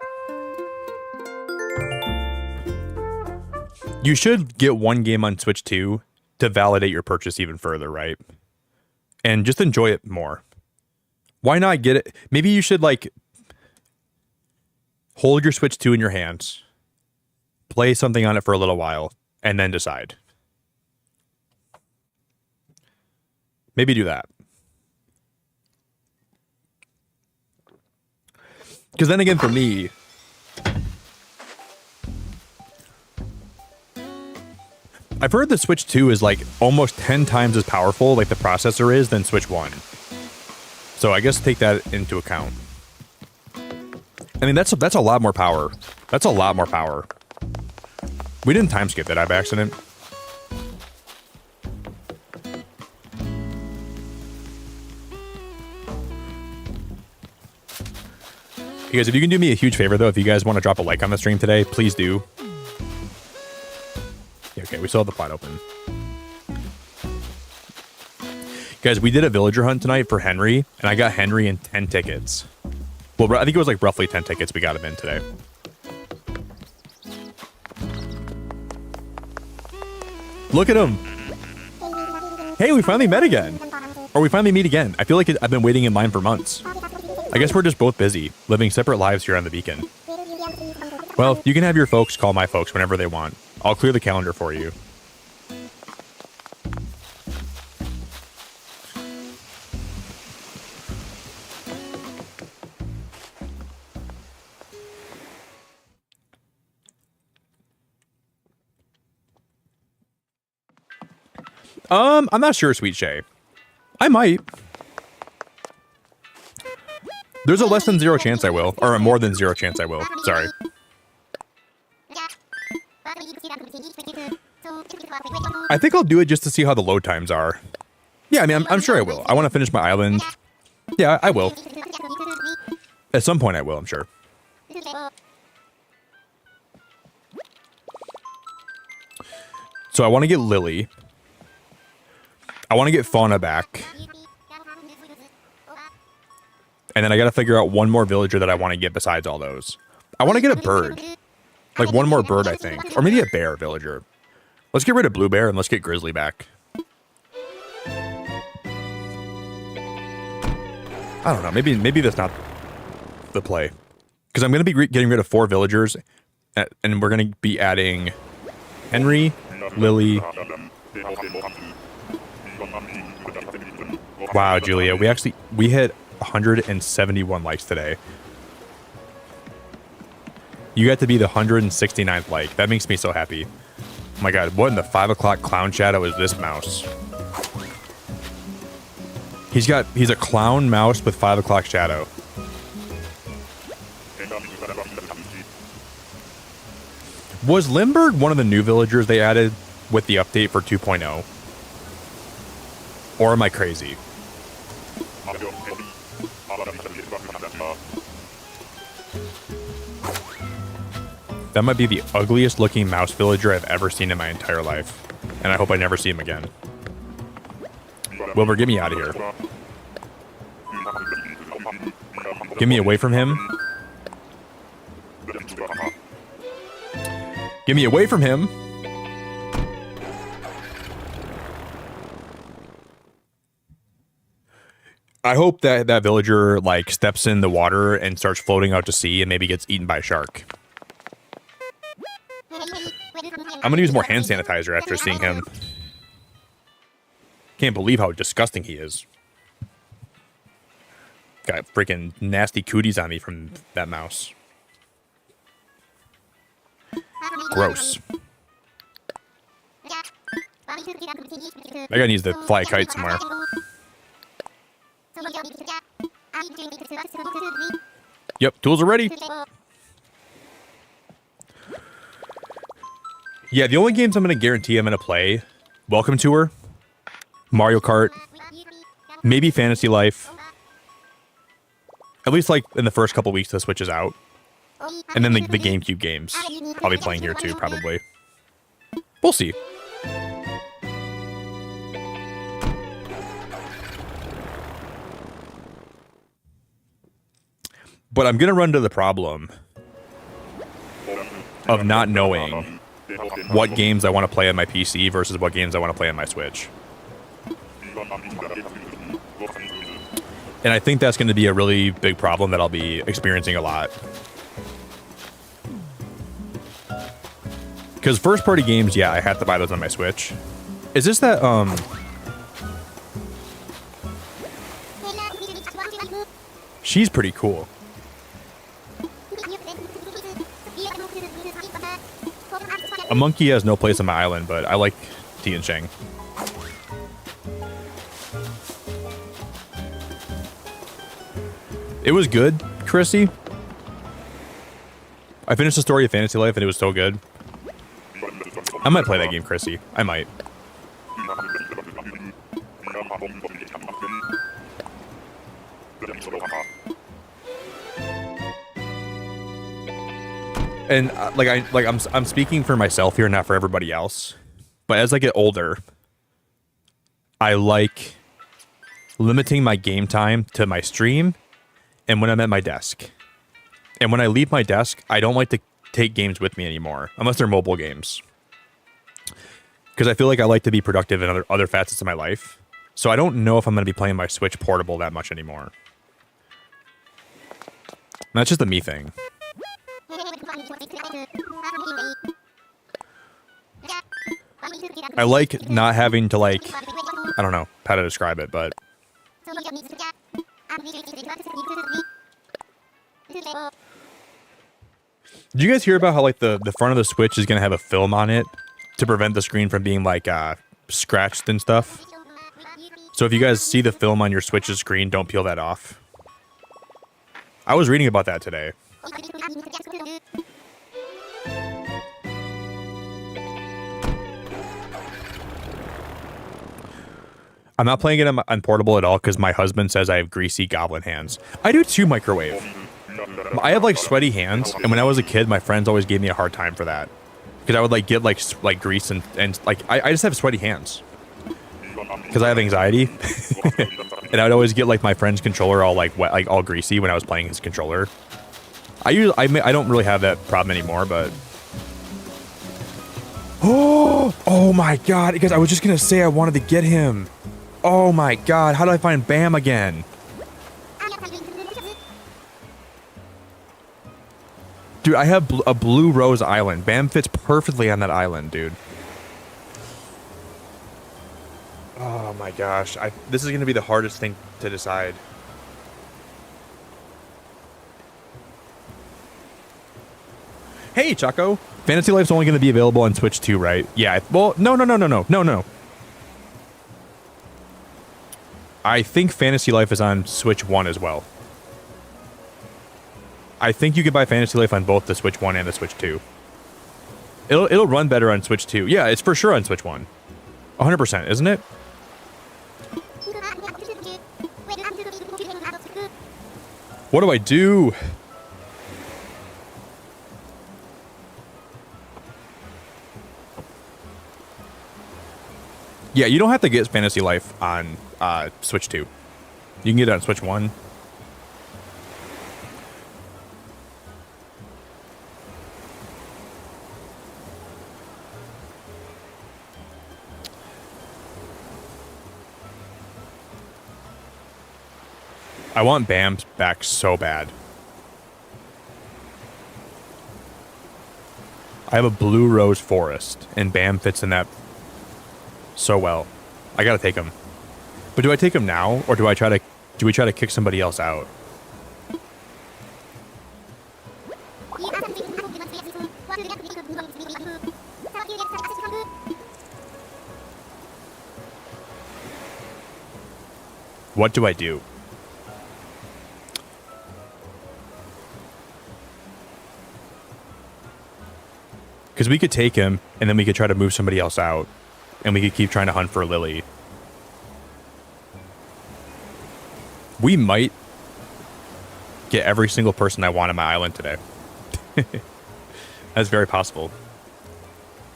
You should get one game on Switch 2 to validate your purchase even further, right? And just enjoy it more. Why not get it? Maybe you should, like, hold your Switch 2 in your hands, play something on it for a little while, and then decide. Maybe do that. Because then again, for me, I've heard the Switch 2 is like almost 10 times as powerful, like the processor is, than Switch 1. So I guess take that into account. I mean, that's a lot more power. That's a lot more power. We didn't time skip that by accident. You guys, if you can do me a huge favor, though, if you guys want to drop a like on the stream today, please do. Yeah, okay, we still have the plot open. Guys, we did a villager hunt tonight for Henry, and I got Henry in 10 tickets. Well, I think it was like roughly 10 tickets we got him in today. Look at him. Hey, we finally met again. Or we finally meet again. I feel like I've been waiting in line for months. I guess we're just both busy, living separate lives here on the beacon. Well, you can have your folks call my folks whenever they want. I'll clear the calendar for you. I'm not sure, Sweet Shay. I might. There's a less than 0 chance I will. Or a more than 0 chance I will. Sorry. I think I'll do it just to see how the load times are. Yeah, I mean, I'm sure I will. I want to finish my island. Yeah, I will. At some point I will, I'm sure. So I want to get Lily. I want to get Fauna back. And then I got to figure out one more villager that I want to get besides all those. I want to get a bird. Like one more bird, I think. Or maybe a bear villager. Let's get rid of Blue Bear and let's get Grizzly back. I don't know. Maybe that's not the play. Because I'm going to be getting rid of 4 villagers. And we're going to be adding Henry, Lily. Wow, Julia. We hit 171 likes today. You got to be the 169th like. That makes me so happy. Oh my god, what in the 5 o'clock clown shadow is this mouse? He's a clown mouse with 5 o'clock shadow. Was Limburg one of the new villagers they added with the update for 2.0? Or am I crazy? That might be the ugliest looking mouse villager I've ever seen in my entire life. And I hope I never see him again. Wilbur, get me out of here. Get me away from him. Get me away from him. I hope that that villager like steps in the water and starts floating out to sea and maybe gets eaten by a shark. I'm gonna use more hand sanitizer after seeing him. Can't believe how disgusting he is. Got freaking nasty cooties on me from that mouse. Gross. That guy needs to fly a kite somewhere. Yep, tools are ready. Yeah, the only games I'm going to guarantee I'm going to play, Welcome Tour, Mario Kart, maybe Fantasy Life. At least like in the first couple weeks the Switch is out. And then the GameCube games I'll be playing here too, probably. We'll see. But I'm going to run into the problem of not knowing what games I want to play on my PC versus what games I want to play on my Switch. And I think that's going to be a really big problem that I'll be experiencing a lot. Because first-party games, yeah, I have to buy those on my Switch. Is this that, She's pretty cool. A monkey has no place on my island, but I like Tian Sheng. It was good, Chrissy. I finished the story of Fantasy Life and it was so good. I might play that game, Chrissy. I might. And I'm speaking for myself here, not for everybody else. But as I get older, I like limiting my game time to my stream and when I'm at my desk. And when I leave my desk, I don't like to take games with me anymore, unless they're mobile games. Because I feel like I like to be productive in other facets of my life. So I don't know if I'm going to be playing my Switch Portable that much anymore. And that's just a me thing. I like not having to, like, I don't know how to describe it, but did you guys hear about how, like, the front of the Switch is going to have a film on it to prevent the screen from being, like, scratched and stuff? So if you guys see the film on your Switch's screen, don't peel that off. I was reading about that today. I'm not playing it on portable at all because my husband says I have greasy goblin hands. I do too, Microwave. I have like sweaty hands, and when I was a kid, my friends always gave me a hard time for that because I would like get like grease and like I just have sweaty hands because I have anxiety. And I'd always get like my friend's controller all like wet, like all greasy when I was playing his controller. I don't really have that problem anymore, but oh my god, because I was just gonna say I wanted to get him. Oh my god, how do I find Bam again? Dude, I have a blue rose island. Bam fits perfectly on that island, dude. Oh my gosh, this is gonna be the hardest thing to decide. Hey, Choco. Fantasy Life's only going to be available on Switch 2, right? Yeah. Well, no. I think Fantasy Life is on Switch 1 as well. I think you could buy Fantasy Life on both the Switch 1 and the Switch 2. It'll run better on Switch 2. Yeah, it's for sure on Switch 1. 100%, isn't it? What do I do? Yeah, you don't have to get Fantasy Life on Switch 2. You can get it on Switch 1. I want Bam back so bad. I have a blue rose forest, and Bam fits in that so well. I gotta take him. But do I take him now, or do we try to kick somebody else out? What do I do? Because we could take him, and then we could try to move somebody else out. And we could keep trying to hunt for Lily. We might get every single person I want on my island today. That's very possible.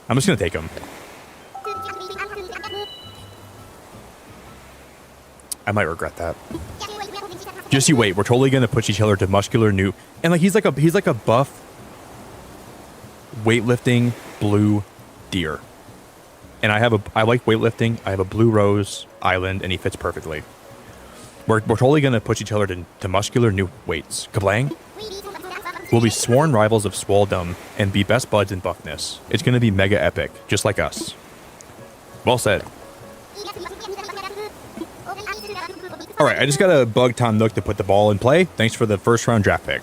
I'm just going to take him. I might regret that. Just you wait. We're totally going to push each other to muscular new. And like he's like a buff weightlifting blue deer. And I like weightlifting. I have a blue rose island, and he fits perfectly. We're totally gonna push each other to muscular new weights. Kablang! We'll be sworn rivals of swoledom and be best buds in buffness. It's gonna be mega epic, just like us. Well said. All right, I just gotta bug Tom Nook to put the ball in play. Thanks for the first round draft pick.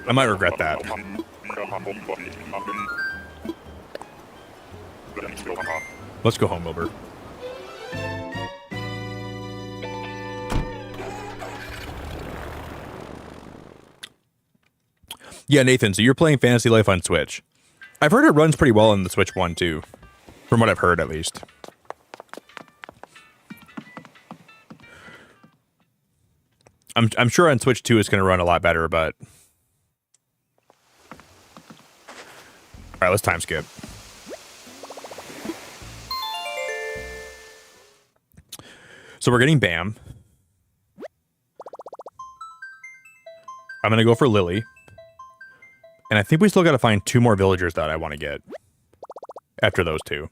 I might regret that. Let's go home, Wilbur. Yeah, Nathan, so you're playing Fantasy Life on Switch. I've heard it runs pretty well on the Switch 1, too. From what I've heard, at least. I'm sure on Switch 2 it's going to run a lot better, but... Alright, let's time skip. So we're getting Bam. I'm going to go for Lily. And I think we still got to find 2 more villagers that I want to get. After those 2.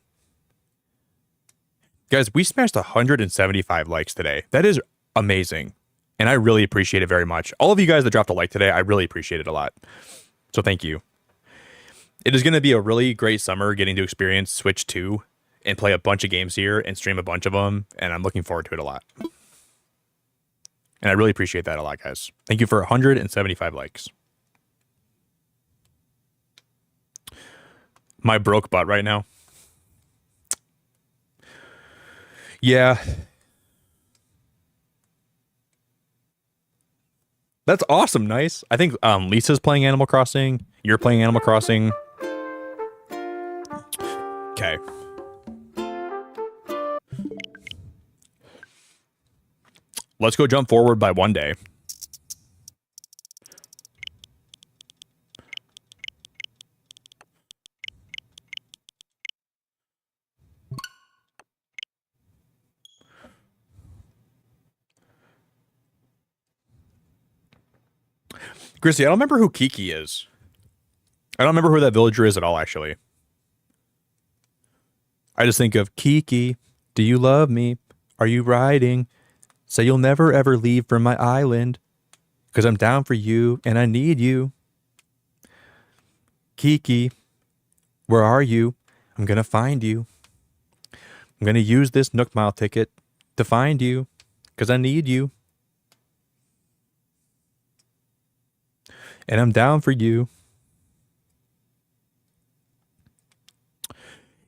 Guys, we smashed 175 likes today. That is amazing. And I really appreciate it very much. All of you guys that dropped a like today, I really appreciate it a lot. So thank you. It is going to be a really great summer getting to experience Switch 2 and play a bunch of games here and stream a bunch of them. And I'm looking forward to it a lot. And I really appreciate that a lot, guys. Thank you for 175 likes. My broke butt right now. Yeah. That's awesome. Nice. I think Lisa's playing Animal Crossing. You're playing Animal Crossing. Okay. Let's go jump forward by 1 day. Chrissy, I don't remember who Kiki is. I don't remember who that villager is at all, actually. I just think of Kiki, do you love me? Are you riding? Say you'll never ever leave from my island. Because I'm down for you and I need you. Kiki, where are you? I'm going to find you. I'm going to use this Nook Mile ticket to find you. Because I need you. And I'm down for you.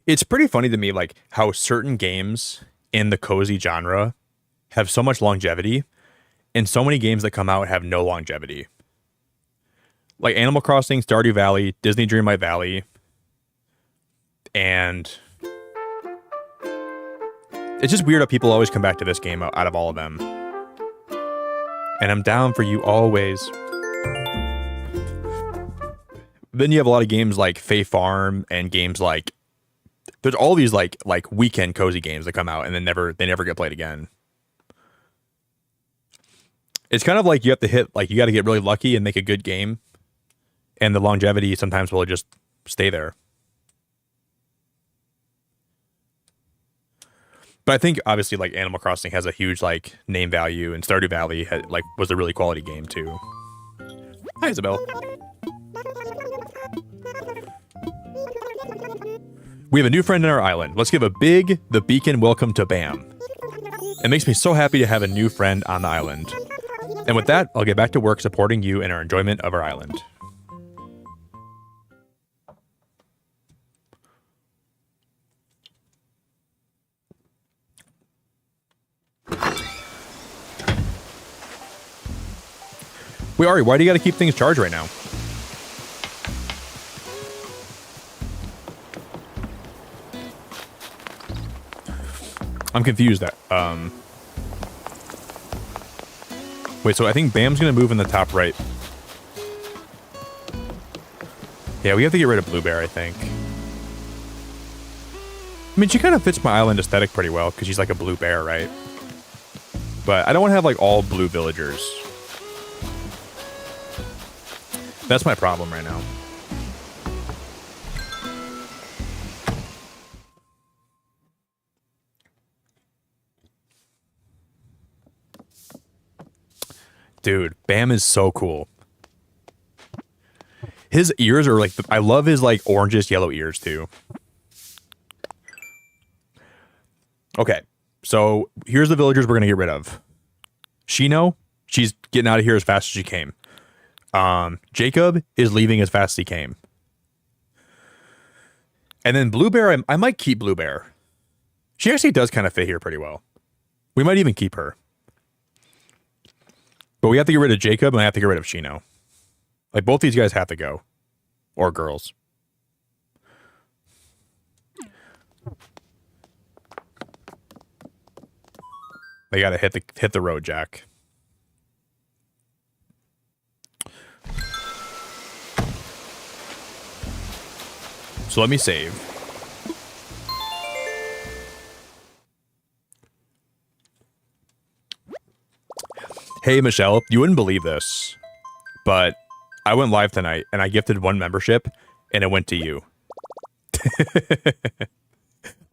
It's pretty funny to me, like, how certain games in the cozy genre have so much longevity, and so many games that come out have no longevity. Like Animal Crossing, Stardew Valley, Disney Dreamlight Valley, and it's just weird how people always come back to this game out of all of them. And I'm down for you always. Then you have a lot of games like Fae Farm and games like there's all these like weekend cozy games that come out and then they never get played again. It's kind of like you have to hit like you got to get really lucky and make a good game, and the longevity sometimes will just stay there. But I think obviously like Animal Crossing has a huge like name value, and Stardew Valley had, like was a really quality game too. Hi Isabel. We have a new friend in our island. Let's give a big The Beacon welcome to Bam. It makes me so happy to have a new friend on the island. And with that, I'll get back to work supporting you in our enjoyment of our island. Wait, Ari, why do you gotta keep things charged right now? I'm confused. Wait, so I think Bam's gonna move in the top right. Yeah, we have to get rid of Blue Bear, I think. I mean, she kind of fits my island aesthetic pretty well, because she's like a blue bear, right? But I don't want to have like all blue villagers. That's my problem right now. Dude, Bam is so cool. His ears are like, I love his like orangish yellow ears too. Okay, so here's the villagers we're going to get rid of. Shino, she's getting out of here as fast as she came. Jacob is leaving as fast as he came. And then Blue Bear, I might keep Blue Bear. She actually does kind of fit here pretty well. We might even keep her. But we have to get rid of Jacob and I have to get rid of Shino. Like, both these guys have to go. Or girls. They gotta hit the road, Jack. So let me save. Hey, Michelle, you wouldn't believe this, but I went live tonight and I gifted 1 membership and it went to you.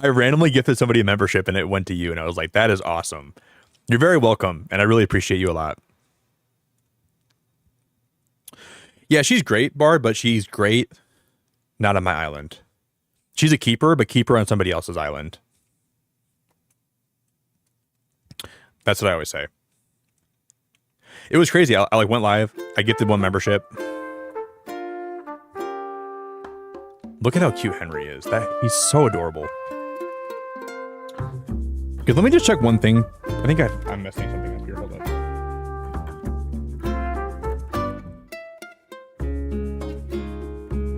I randomly gifted somebody a membership and it went to you, and I was like, that is awesome. You're very welcome, and I really appreciate you a lot. Yeah, she's great, Bard, but she's great not on my island. She's a keeper, but keep her on somebody else's island. That's what I always say. It was crazy. I like went live. I gifted 1 membership. Look at how cute Henry is. He's so adorable. Okay, let me just check one thing. I think I'm messing something up here. Hold up.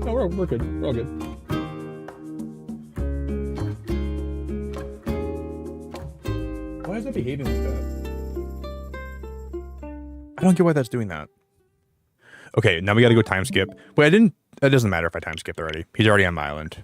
No, we're good. We're all good. Why is it behaving like that? don't get why that's doing that. Okay, now we got to go time skip. Wait, I didn't. It doesn't matter if I time skipped already. He's already on my island.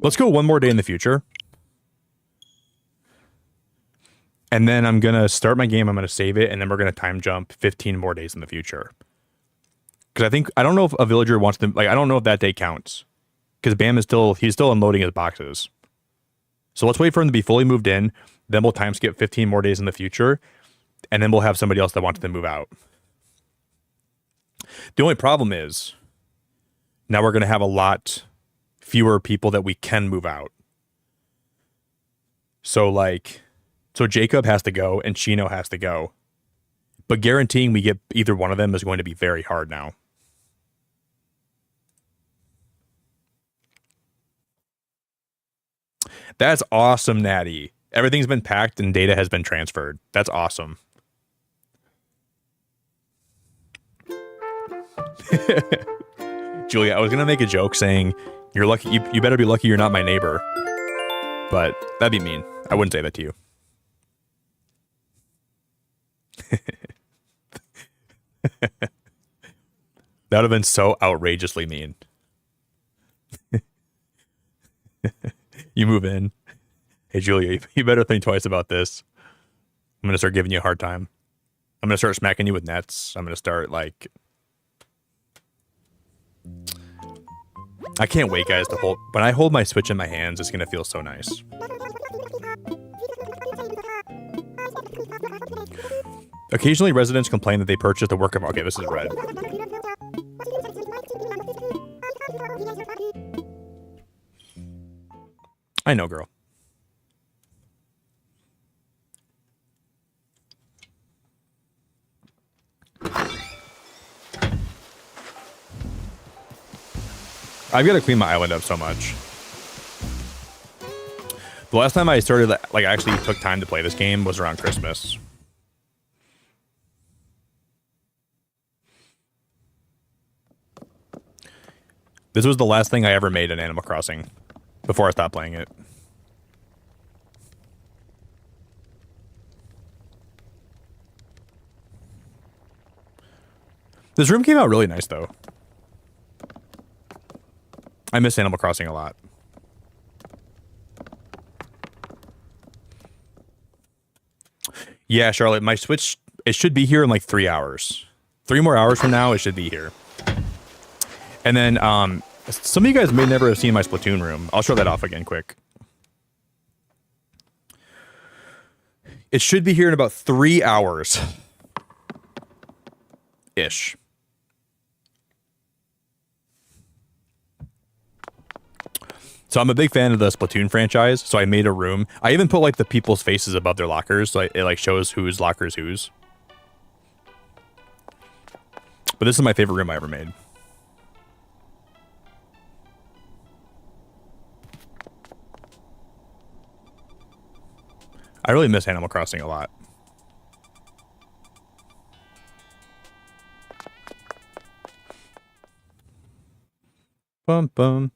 Let's go one more day in the future. And then I'm going to start my game. I'm going to save it. And then we're going to time jump 15 more days in the future. Because I don't know if a villager wants to, like, I don't know if that day counts. Because Bam is he's still unloading his boxes. So let's wait for him to be fully moved in. Then we'll time skip 15 more days in the future. And then we'll have somebody else that wants to move out. The only problem is, now we're going to have a lot fewer people that we can move out. So Jacob has to go and Chino has to go. But guaranteeing we get either one of them is going to be very hard now. That's awesome, Natty. Everything's been packed and data has been transferred. That's awesome. Julia, I was going to make a joke saying, you're lucky. You better be lucky you're not my neighbor. But that'd be mean. I wouldn't say that to you. That would have been so outrageously mean. You move in. Hey, Julia, you better think twice about this. I'm going to start giving you a hard time. I'm going to start smacking you with nets. I'm going to start, like... I can't wait, guys, to hold... When I hold my Switch in my hands, it's going to feel so nice. Occasionally, residents complain that they purchased a work of... Okay, this is red. I know, girl. I've got to clean my island up so much. The last time I started, like, actually took time to play this game was around Christmas. This was the last thing I ever made in Animal Crossing before I stopped playing it. This room came out really nice, though. I miss Animal Crossing a lot. Yeah, Charlotte, my Switch, it should be here in like 3 hours. 3 more hours from now, it should be here. And then, some of you guys may never have seen my Splatoon room. I'll show that off again quick. It should be here in about 3 hours. Ish. So I'm a big fan of the Splatoon franchise, so I made a room. I even put like the people's faces above their lockers, so it like shows whose locker is whose. But this is my favorite room I ever made. I really miss Animal Crossing a lot. Bum bum.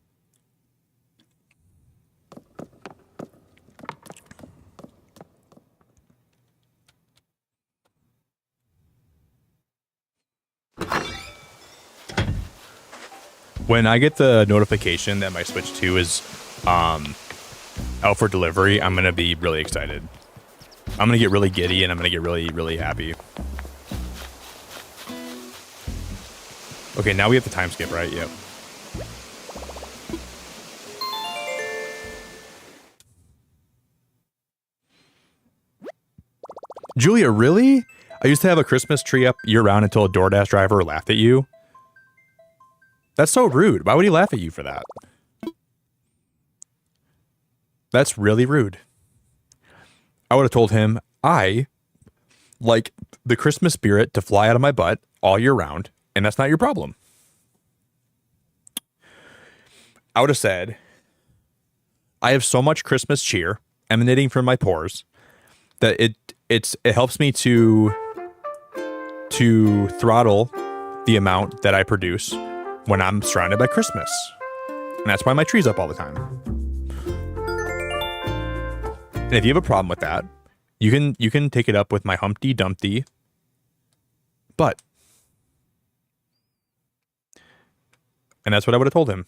When I get the notification that my Switch 2 is out for delivery, I'm going to be really excited. I'm going to get really giddy and I'm going to get really, really happy. Okay, now we have the time skip, right? Yep. Julia, really? I used to have a Christmas tree up year-round until a DoorDash driver laughed at you. That's so rude. Why would he laugh at you for that? That's really rude. I would have told him, I like the Christmas spirit to fly out of my butt all year round, and that's not your problem. I would have said, I have so much Christmas cheer emanating from my pores that it helps me to throttle the amount that I produce when I'm surrounded by Christmas. And that's why my tree's up all the time. And if you have a problem with that, you can take it up with my Humpty Dumpty butt. And that's what I would have told him.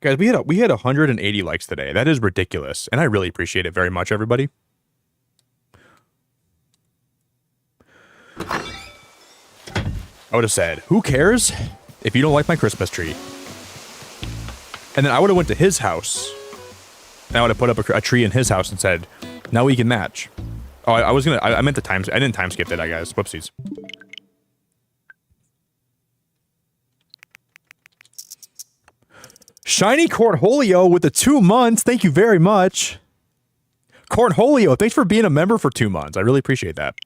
Guys, we had 180 likes today. That is ridiculous, and I really appreciate it very much, everybody. I would have said, "Who cares if you don't like my Christmas tree?" And then I would have went to his house, and I would have put up a tree in his house and said, "Now we can match." Oh, I meant the times. I didn't time skip that, guys. Whoopsies. Shiny Cornholio with the 2 months. Thank you very much. Cornholio, thanks for being a member for 2 months. I really appreciate that.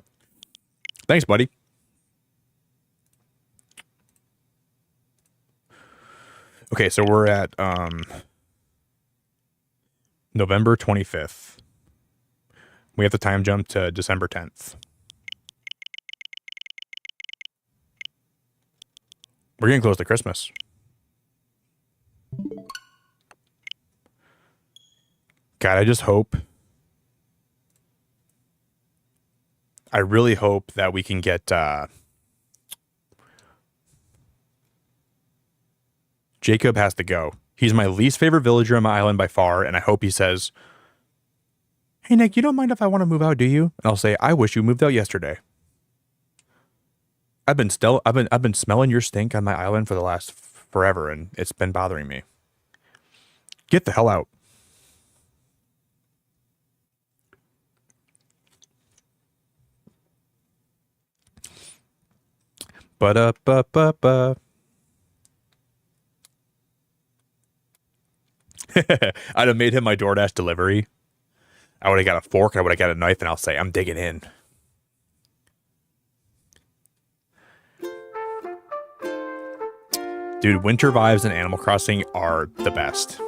Thanks, buddy. Okay, so we're at November 25th. We have the time jump to December 10th. We're getting close to Christmas. God, I just hope. I really hope that we can get Jacob has to go. He's my least favorite villager on my island by far, and I hope he says, "Hey Nick, you don't mind if I want to move out, do you?" And I'll say, "I wish you moved out yesterday. I've been smelling your stink on my island for the last forever, and it's been bothering me. Get the hell out." Ba-da-ba-ba-ba. I'd have made him my DoorDash delivery. I would have got a fork, I would have got a knife, and I'll say, "I'm digging in." Dude, winter vibes in Animal Crossing are the best.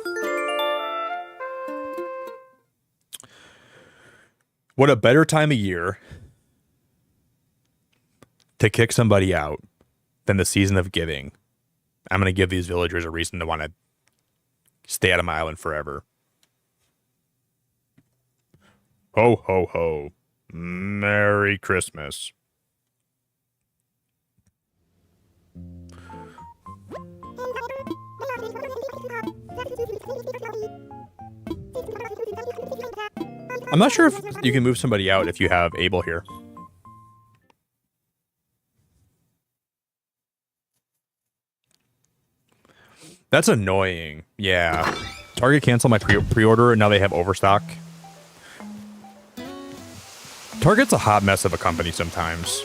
What a better time of year to kick somebody out than the season of giving. I'm going to give these villagers a reason to want to stay out of my island forever. Ho, ho, ho. Merry Christmas. I'm not sure if you can move somebody out if you have Abel here. That's annoying. Yeah. Target canceled my pre-order and now they have overstock. Target's a hot mess of a company sometimes.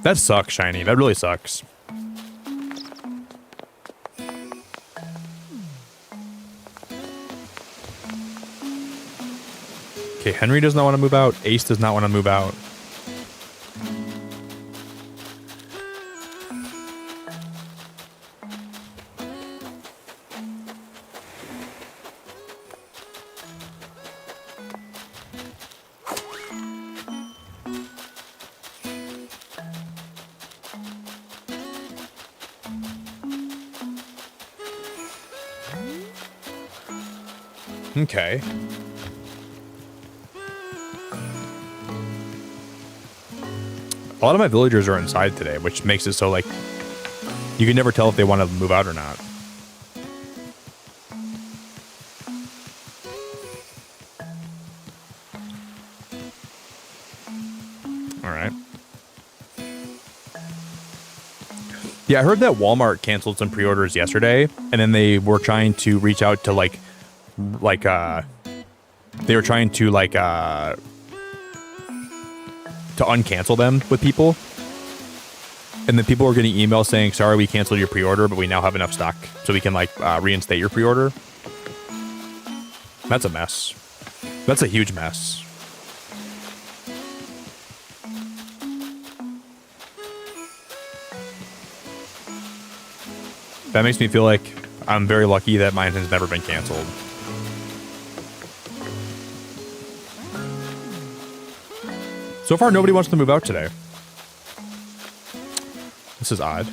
That sucks, Shiny. That really sucks. Okay, Henry does not want to move out. Ace does not want to move out. Okay. A lot of my villagers are inside today, which makes it so, like, you can never tell if they want to move out or not. All right. Yeah, I heard that Walmart canceled some pre-orders yesterday, and then they were trying to reach out to, they were trying to, to uncancel them with people. And then people were getting emails saying, "Sorry, we canceled your pre-order, but we now have enough stock, so we can, reinstate your pre-order." That's a mess. That's a huge mess. That makes me feel like I'm very lucky that mine has never been canceled. So far, nobody wants to move out today. This is odd.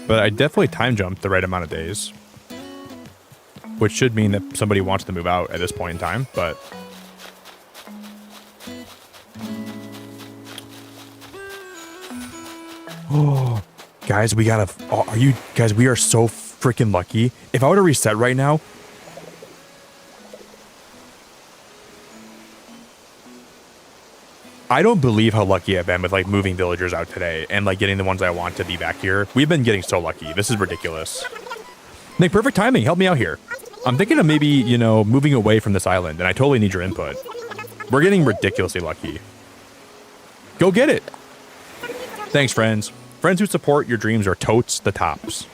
But I definitely time jumped the right amount of days. Which should mean that somebody wants to move out at this point in time, but... Oh, guys, we gotta... Oh, are you... Guys, we are so freaking lucky. If I were to reset right now... I don't believe how lucky I've been with, like, moving villagers out today and, like, getting the ones I want to be back here. We've been getting so lucky. This is ridiculous. Nick, perfect timing. Help me out here. I'm thinking of maybe, you know, moving away from this island, and I totally need your input. We're getting ridiculously lucky. Go get it. Thanks, friends. Friends who support your dreams are totes the tops.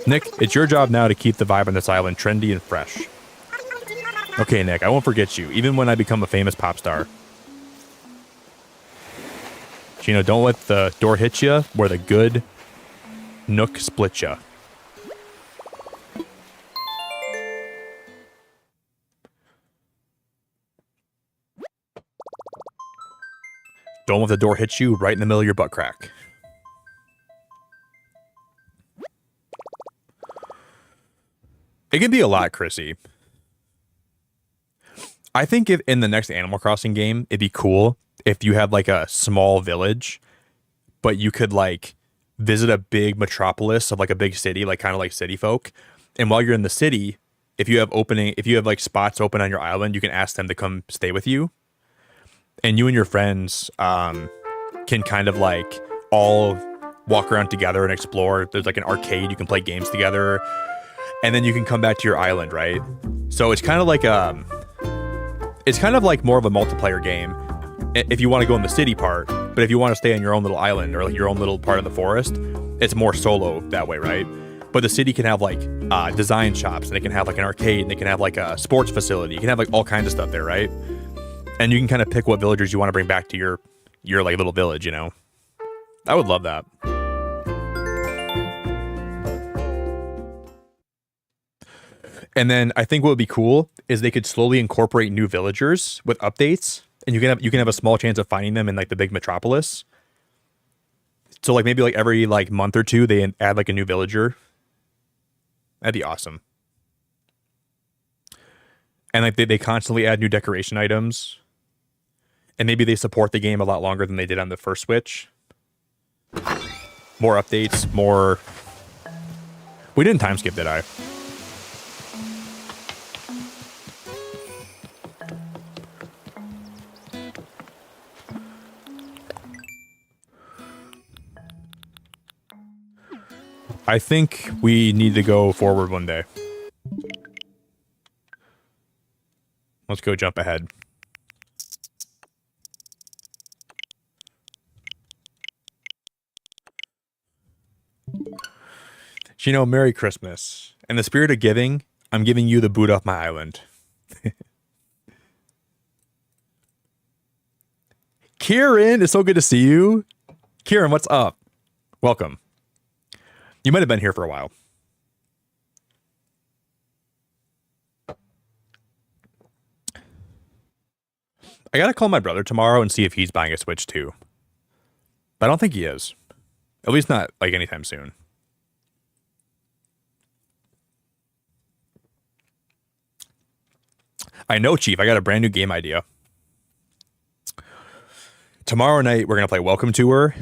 Nick, it's your job now to keep the vibe on this island trendy and fresh. Okay, Nick, I won't forget you, even when I become a famous pop star. Gino, don't let the door hit you where the good nook split ya. Don't let the door hit you right in the middle of your butt crack. It can be a lot, Chrissy. I think if in the next Animal Crossing game, it'd be cool if you had like a small village, but you could like visit a big metropolis of like a big city, like kind of like city folk. And while you're in the city, if you have like spots open on your island, you can ask them to come stay with you. And you and your friends can kind of like all walk around together and explore. There's like an arcade, you can play games together, and then you can come back to your island, right? So it's kind of like more of a multiplayer game if you want to go in the city part, but if you want to stay on your own little island or like your own little part of the forest, it's more solo that way, right? But the city can have like design shops, and they can have like an arcade, and they can have like a sports facility. You can have like all kinds of stuff there, right? And you can kind of pick what villagers you want to bring back to your like little village, you know? I would love that. And then I think what would be cool is they could slowly incorporate new villagers with updates, and you can have a small chance of finding them in like the big metropolis. So like maybe like every like month or two they add like a new villager. That'd be awesome. And like they constantly add new decoration items. And maybe they support the game a lot longer than they did on the first Switch. More updates, more... We didn't time skip, did I? I think we need to go forward one day. Let's go jump ahead. You know, Merry Christmas. In the spirit of giving, I'm giving you the boot off my island. Kieran, it's so good to see you. Kieran, what's up? Welcome. You might have been here for a while. I gotta call my brother tomorrow and see if he's buying a Switch too. But I don't think he is. At least not like anytime soon. I know, Chief. I got a brand new game idea. Tomorrow night, we're going to play Welcome Tour,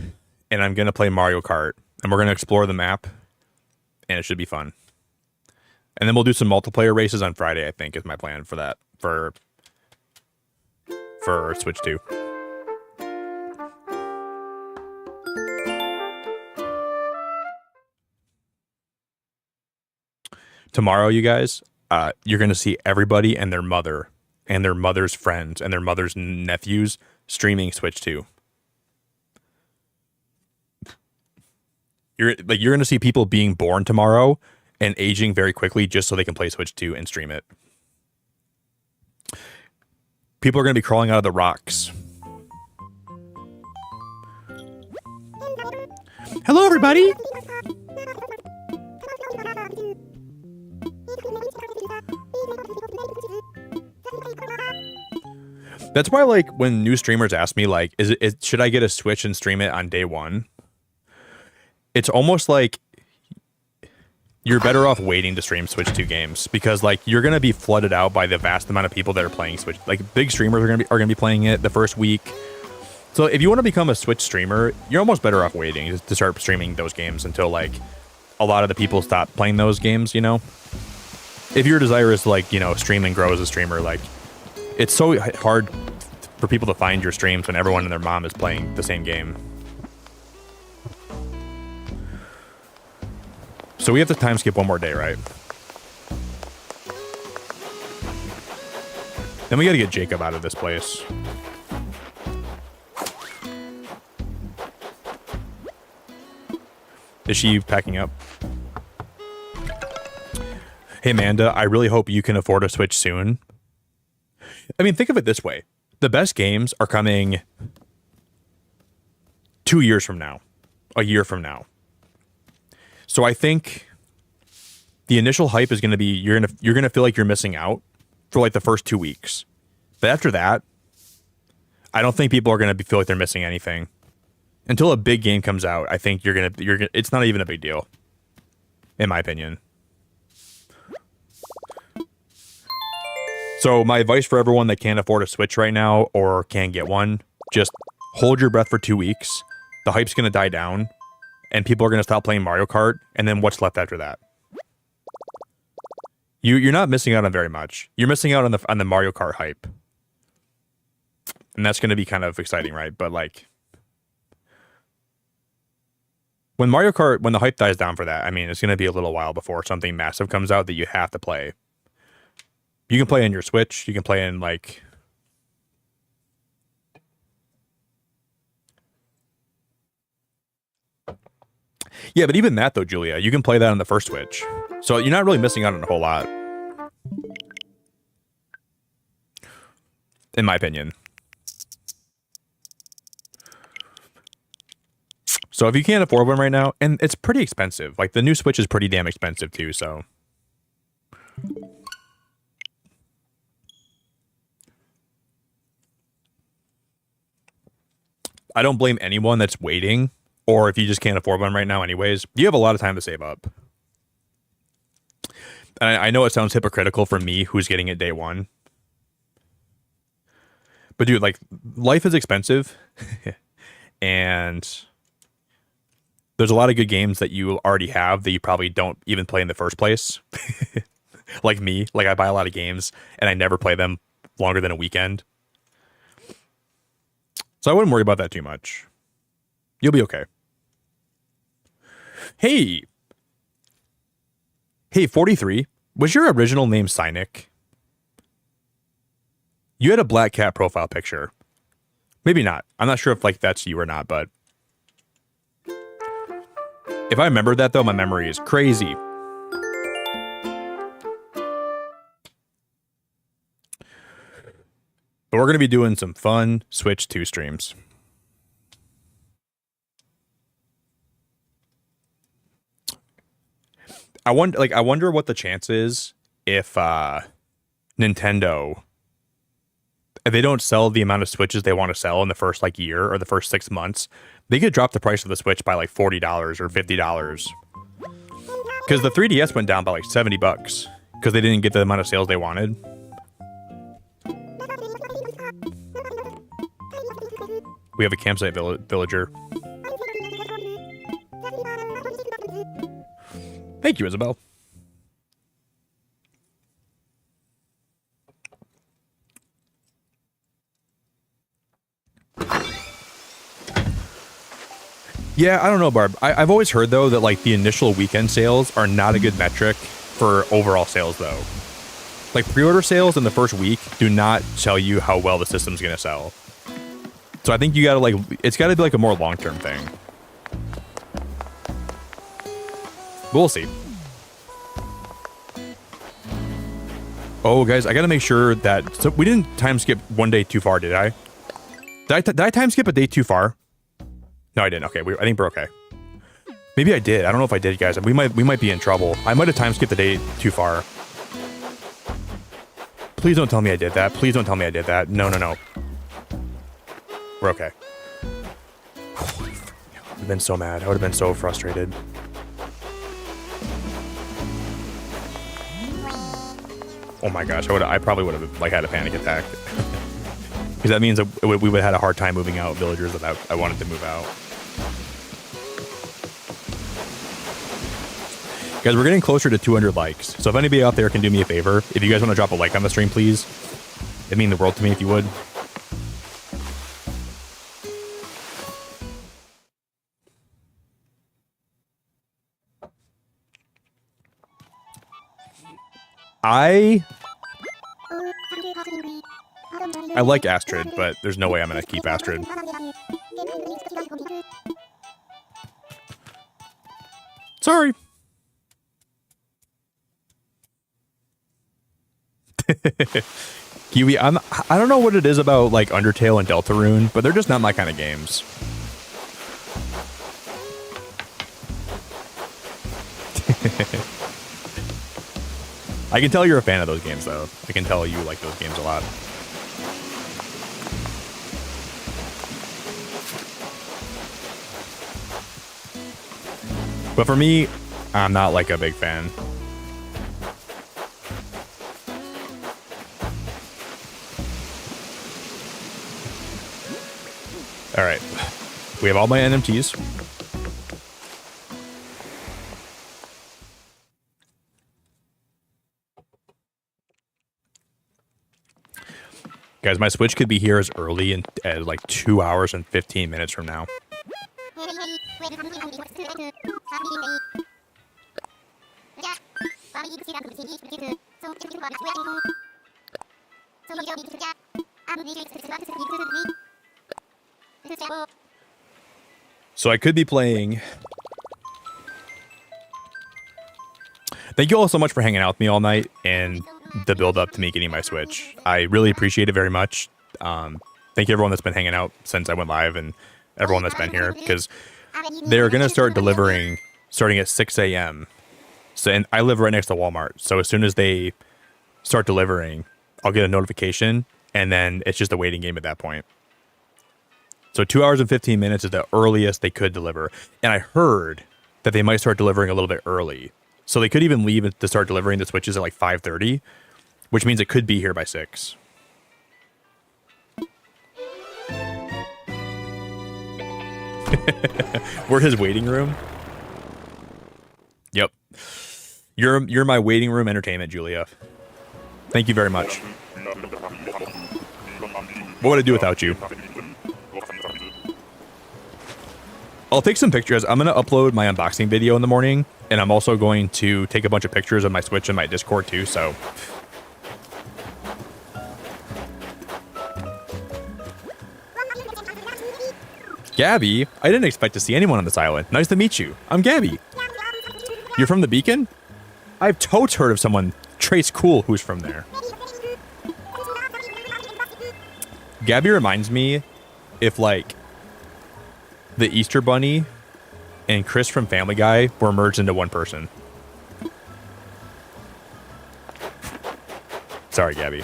and I'm going to play Mario Kart, and we're going to explore the map, and it should be fun. And then we'll do some multiplayer races on Friday, I think, is my plan for that, for Switch 2. Tomorrow, you guys, you're going to see everybody and their mother and their mother's friends and their mother's nephews streaming Switch 2. You're going to see people being born tomorrow and aging very quickly just so they can play Switch 2 and stream it. People are going to be crawling out of the rocks. Hello, everybody. That's why, like, when new streamers ask me, like, should I get a Switch and stream it on day one? It's almost like you're better off waiting to stream Switch 2 games because, like, you're gonna be flooded out by the vast amount of people that are playing Switch. Like, big streamers are gonna be playing it the first week. So if you want to become a Switch streamer, you're almost better off waiting to start streaming those games until, like, a lot of the people stop playing those games. You know, if your desire is to, like, you know, stream and grow as a streamer, like, it's so hard for people to find your streams when everyone and their mom is playing the same game. So we have to time skip one more day, right? Then we gotta get Jacob out of this place. Is she packing up? Hey, Amanda, I really hope you can afford a Switch soon. I mean, think of it this way. The best games are coming 2 years from now, a year from now. So I think the initial hype is going to be you're going to feel like you're missing out for like the first 2 weeks. But after that, I don't think people are going to feel like they're missing anything. Until a big game comes out, I think it's not even a big deal, in my opinion. So my advice for everyone that can't afford a Switch right now or can't get one, just hold your breath for 2 weeks. The hype's going to die down, and people are going to stop playing Mario Kart, and then what's left after that? You're not missing out on very much. You're missing out on the Mario Kart hype. And that's going to be kind of exciting, right? But, like, when the hype dies down for that, I mean, it's going to be a little while before something massive comes out that you have to play. You can play in your Switch. You can play in, like, yeah, but even that, though, Julia, you can play that on the first Switch. So you're not really missing out on a whole lot, in my opinion. So if you can't afford one right now, and it's pretty expensive. Like, the new Switch is pretty damn expensive, too, so. I don't blame anyone that's waiting, or if you just can't afford one right now anyways. You have a lot of time to save up. And I know it sounds hypocritical for me, who's getting it day one. But dude, like, life is expensive. And there's a lot of good games that you already have that you probably don't even play in the first place. Like me. Like, I buy a lot of games, and I never play them longer than a weekend. So I wouldn't worry about that too much. You'll be okay. Hey, 43. Was your original name Cynic? You had a black cat profile picture. Maybe not. I'm not sure if, like, that's you or not, but if I remember that, though, my memory is crazy. But we're going to be doing some fun Switch 2 streams. I wonder what the chance is if Nintendo, if they don't sell the amount of Switches they want to sell in the first, like, year or the first 6 months, they could drop the price of the Switch by like $40 or $50. Because the 3DS went down by like $70 because they didn't get the amount of sales they wanted. We have a campsite villager. Thank you, Isabel. Yeah, I don't know, Barb. I've always heard, though, that, like, the initial weekend sales are not a good metric for overall sales, though. Like, pre-order sales in the first week do not tell you how well the system's going to sell. So I think you gotta, like, it's gotta be like a more long-term thing. But we'll see. Oh, guys, I gotta make sure that, so we didn't time skip one day too far, did I? Did I time skip a day too far? No, I didn't. Okay, I think we're okay. Maybe I did. I don't know if I did, guys. We might be in trouble. I might have time skipped the day too far. Please don't tell me I did that. Please don't tell me I did that. No, no, no. We're okay. I would have been so mad. I would have been so frustrated. Oh my gosh, I probably would have like had a panic attack. Because that means that we would have had a hard time moving out villagers that I wanted to move out. Guys, we're getting closer to 200 likes. So if anybody out there can do me a favor, if you guys want to drop a like on the stream, please. It'd mean the world to me if you would. I like Astrid, but there's no way I'm gonna keep Astrid. Sorry. Kiwi, I don't know what it is about like Undertale and Deltarune, but they're just not my kind of games. I can tell you're a fan of those games, though. I can tell you like those games a lot. But for me, I'm not like a big fan. All right, we have all my NMTs. Guys, my Switch could be here as early as like 2 hours and 15 minutes from now. So I could be playing. Thank you all so much for hanging out with me all night and the build up to me getting my Switch. I really appreciate it very much. Thank you everyone that's been hanging out since I went live and everyone that's been here, because they're going to start delivering starting at 6 a.m. So, and I live right next to Walmart. So as soon as they start delivering, I'll get a notification and then it's just a waiting game at that point. So 2 hours and 15 minutes is the earliest they could deliver. And I heard that they might start delivering a little bit early. So they could even leave to start delivering the Switches at like 5:30, which means it could be here by 6. We're his waiting room. Yep. You're my waiting room entertainment, Julia. Thank you very much. What would I do without you? I'll take some pictures. I'm going to upload my unboxing video in the morning, and I'm also going to take a bunch of pictures of my Switch and my Discord too, so... Gabby? I didn't expect to see anyone on this island. Nice to meet you. I'm Gabby. You're from the Beacon? I've totes heard of someone, Trace Cool, who's from there. Gabby reminds me if, like, the Easter Bunny and Chris from Family Guy were merged into one person. Sorry, Gabby.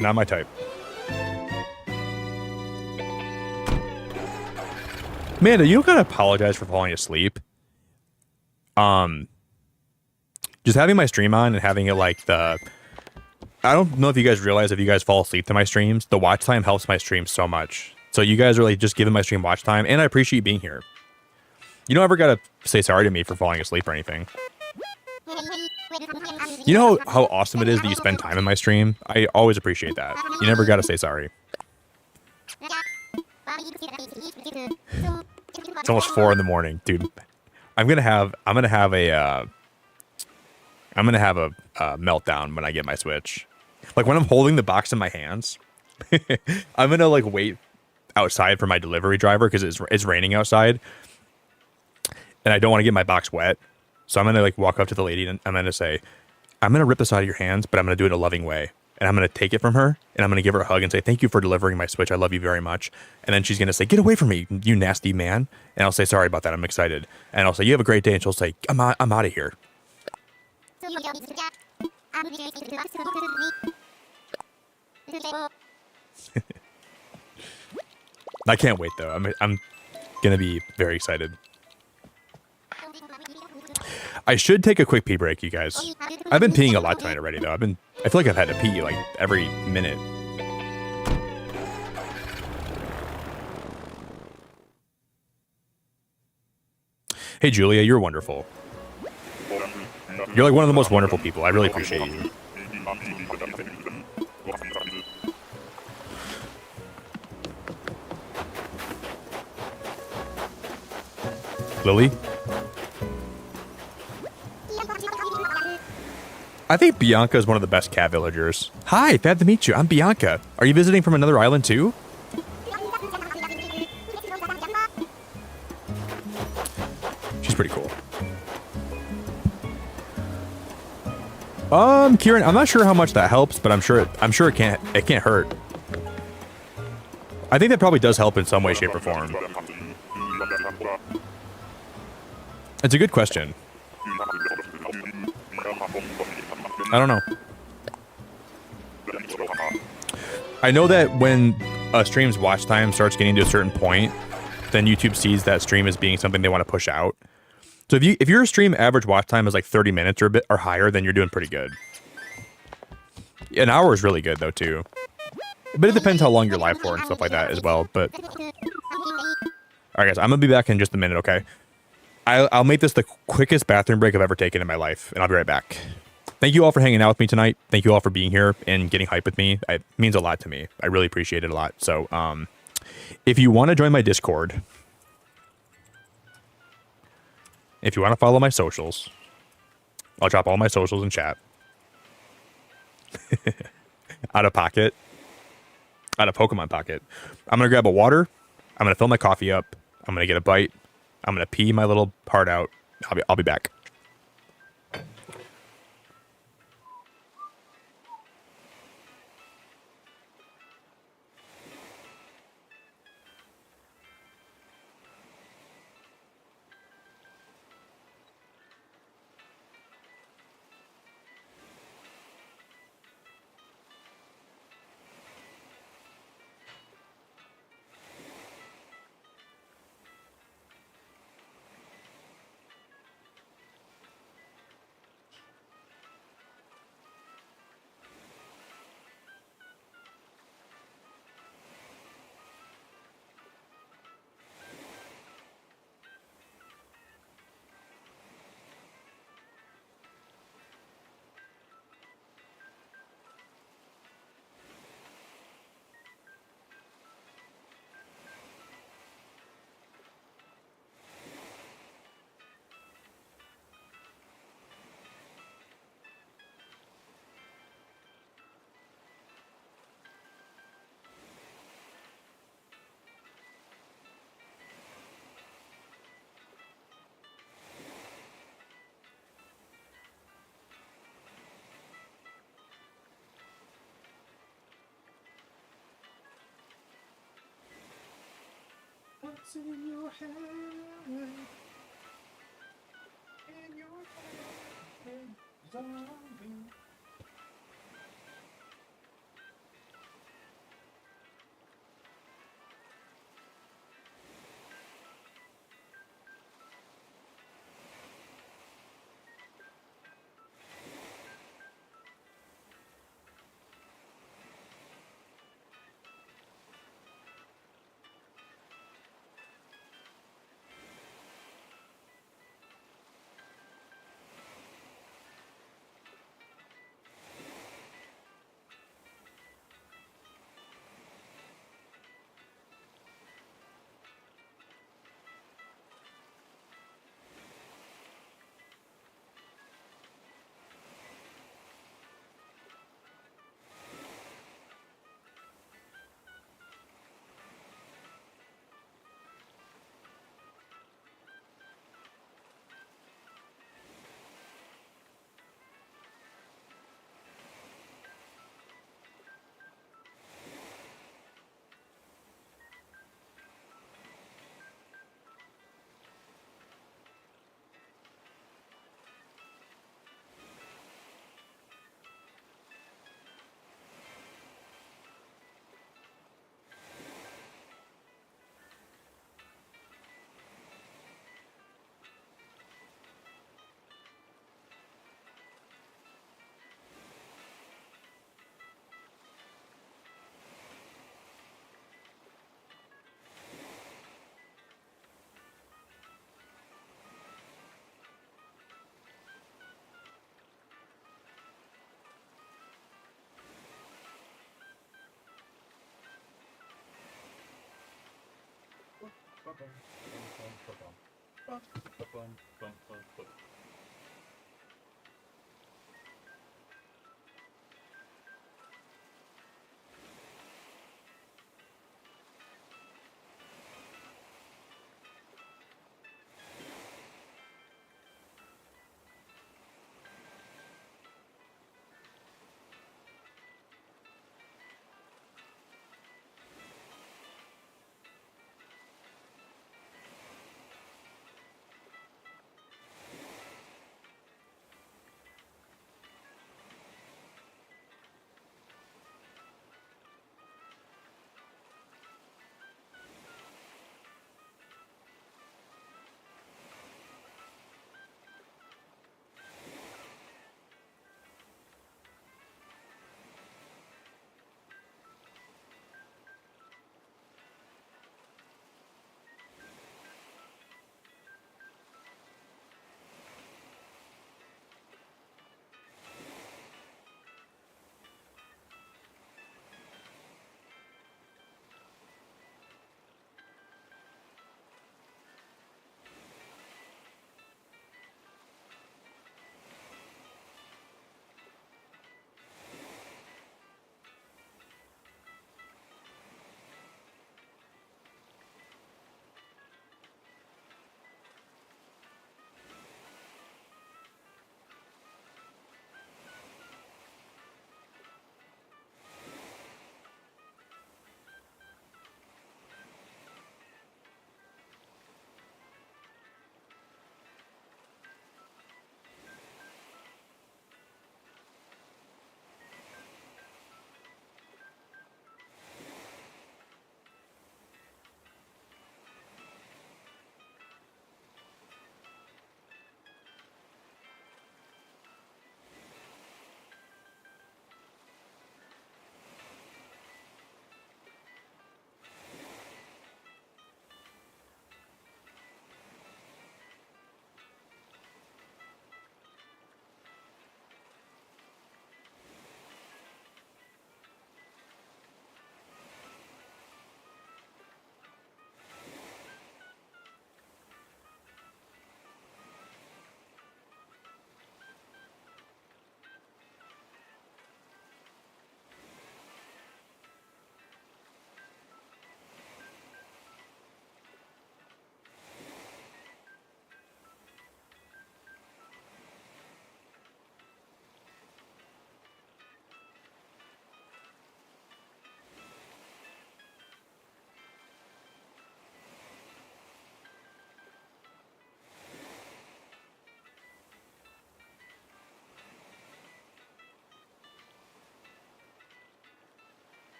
Not my type. Amanda, you don't gotta apologize for falling asleep. Just having my stream on and having it like the... I don't know if you guys realize if you guys fall asleep to my streams, the watch time helps my stream so much. So you guys are like just giving my stream watch time, and I appreciate you being here. You don't ever gotta say sorry to me for falling asleep or anything. You know how awesome it is that you spend time in my stream? I always appreciate that. You never gotta say sorry. It's almost 4 in the morning, dude. I'm gonna have a meltdown when I get my Switch. Like when I'm holding the box in my hands, I'm gonna like wait outside for my delivery driver because it's raining outside, and I don't want to get my box wet. So I'm gonna like walk up to the lady and I'm gonna say, "I'm gonna rip this out of your hands, but I'm gonna do it in a loving way. and I'm going to take it from her, and I'm going to give her a hug and say, thank you for delivering my Switch. I love you very much. And then she's going to say, get away from me, you nasty man. And I'll say, sorry about that. I'm excited. And I'll say, you have a great day. And she'll say, I'm out of here. I can't wait, though. I'm going to be very excited. I should take a quick pee break, you guys. I've been peeing a lot tonight already, though. I feel like I've had to pee like every minute. Hey, Julia, you're wonderful. You're like one of the most wonderful people. I really appreciate you. Lily? I think Bianca is one of the best cat villagers. Hi, glad to meet you. I'm Bianca. Are you visiting from another island too? She's pretty cool. Kieran, I'm not sure how much that helps, but I'm sure it can't hurt. I think that probably does help in some way, shape, or form. It's a good question. I don't know. I know that when a stream's watch time starts getting to a certain point, then YouTube sees that stream as being something they want to push out. So if your stream average watch time is like 30 minutes or a bit or higher, then you're doing pretty good. An hour is really good though too. But it depends how long you're live for and stuff like that as well. But alright guys, I'm gonna be back in just a minute, okay? I'll make this the quickest bathroom break I've ever taken in my life, and I'll be right back. Thank you all for hanging out with me tonight. Thank you all for being here and getting hype with me. It means a lot to me. I really appreciate it a lot. So, if you want to join my Discord, if you want to follow my socials, I'll drop all my socials in chat. Out of pocket. Out of Pokemon pocket. I'm going to grab a water. I'm going to fill my coffee up. I'm going to get a bite. I'm going to pee my little heart out. I'll be back. What's in your head? In your head, zombie.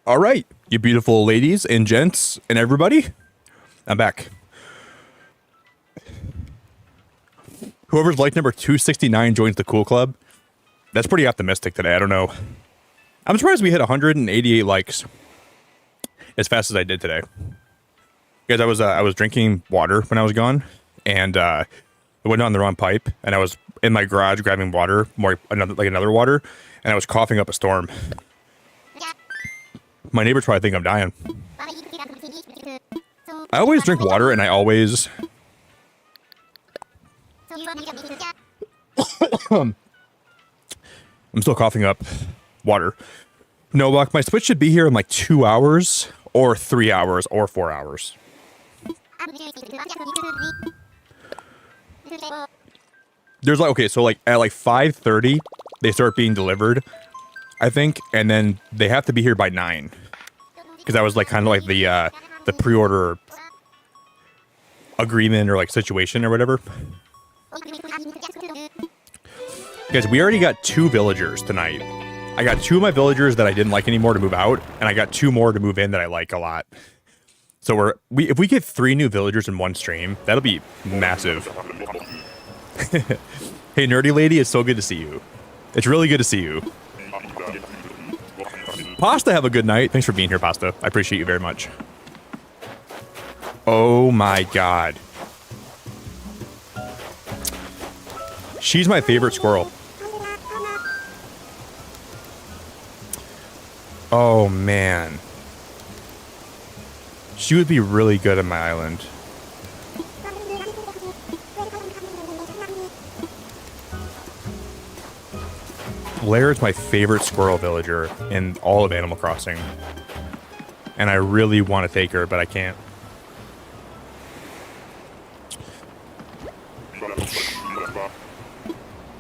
All right, you beautiful ladies and gents and everybody, I'm back. Whoever's like number 269 joins the cool club. That's pretty optimistic today. I don't know. I'm surprised we hit 188 likes as fast as I did today. Guys, I was drinking water when I was gone, and I went on the wrong pipe, and I was in my garage grabbing water, another water, and I was coughing up a storm. My neighbors probably think I'm dying. I always drink water, and I always... I'm still coughing up water. No, Buck, my Switch should be here in like 2 hours, or 3 hours, or 4 hours. There's like, okay, so like at like 5:30, they start being delivered, I think, and then they have to be here by 9. Because that was like kind of like the pre-order agreement or like situation or whatever. Guys, we already got 2 villagers tonight. I got 2 of my villagers that I didn't like anymore to move out, and I got 2 more to move in that I like a lot. So if we get 3 new villagers in one stream, that'll be massive. Hey, nerdy lady, it's so good to see you. It's really good to see you. Pasta, have a good night. Thanks for being here, Pasta. I appreciate you very much. Oh my god. She's my favorite squirrel. Oh man. She would be really good on my island. Blair is my favorite squirrel villager in all of Animal Crossing. And I really want to take her, but I can't.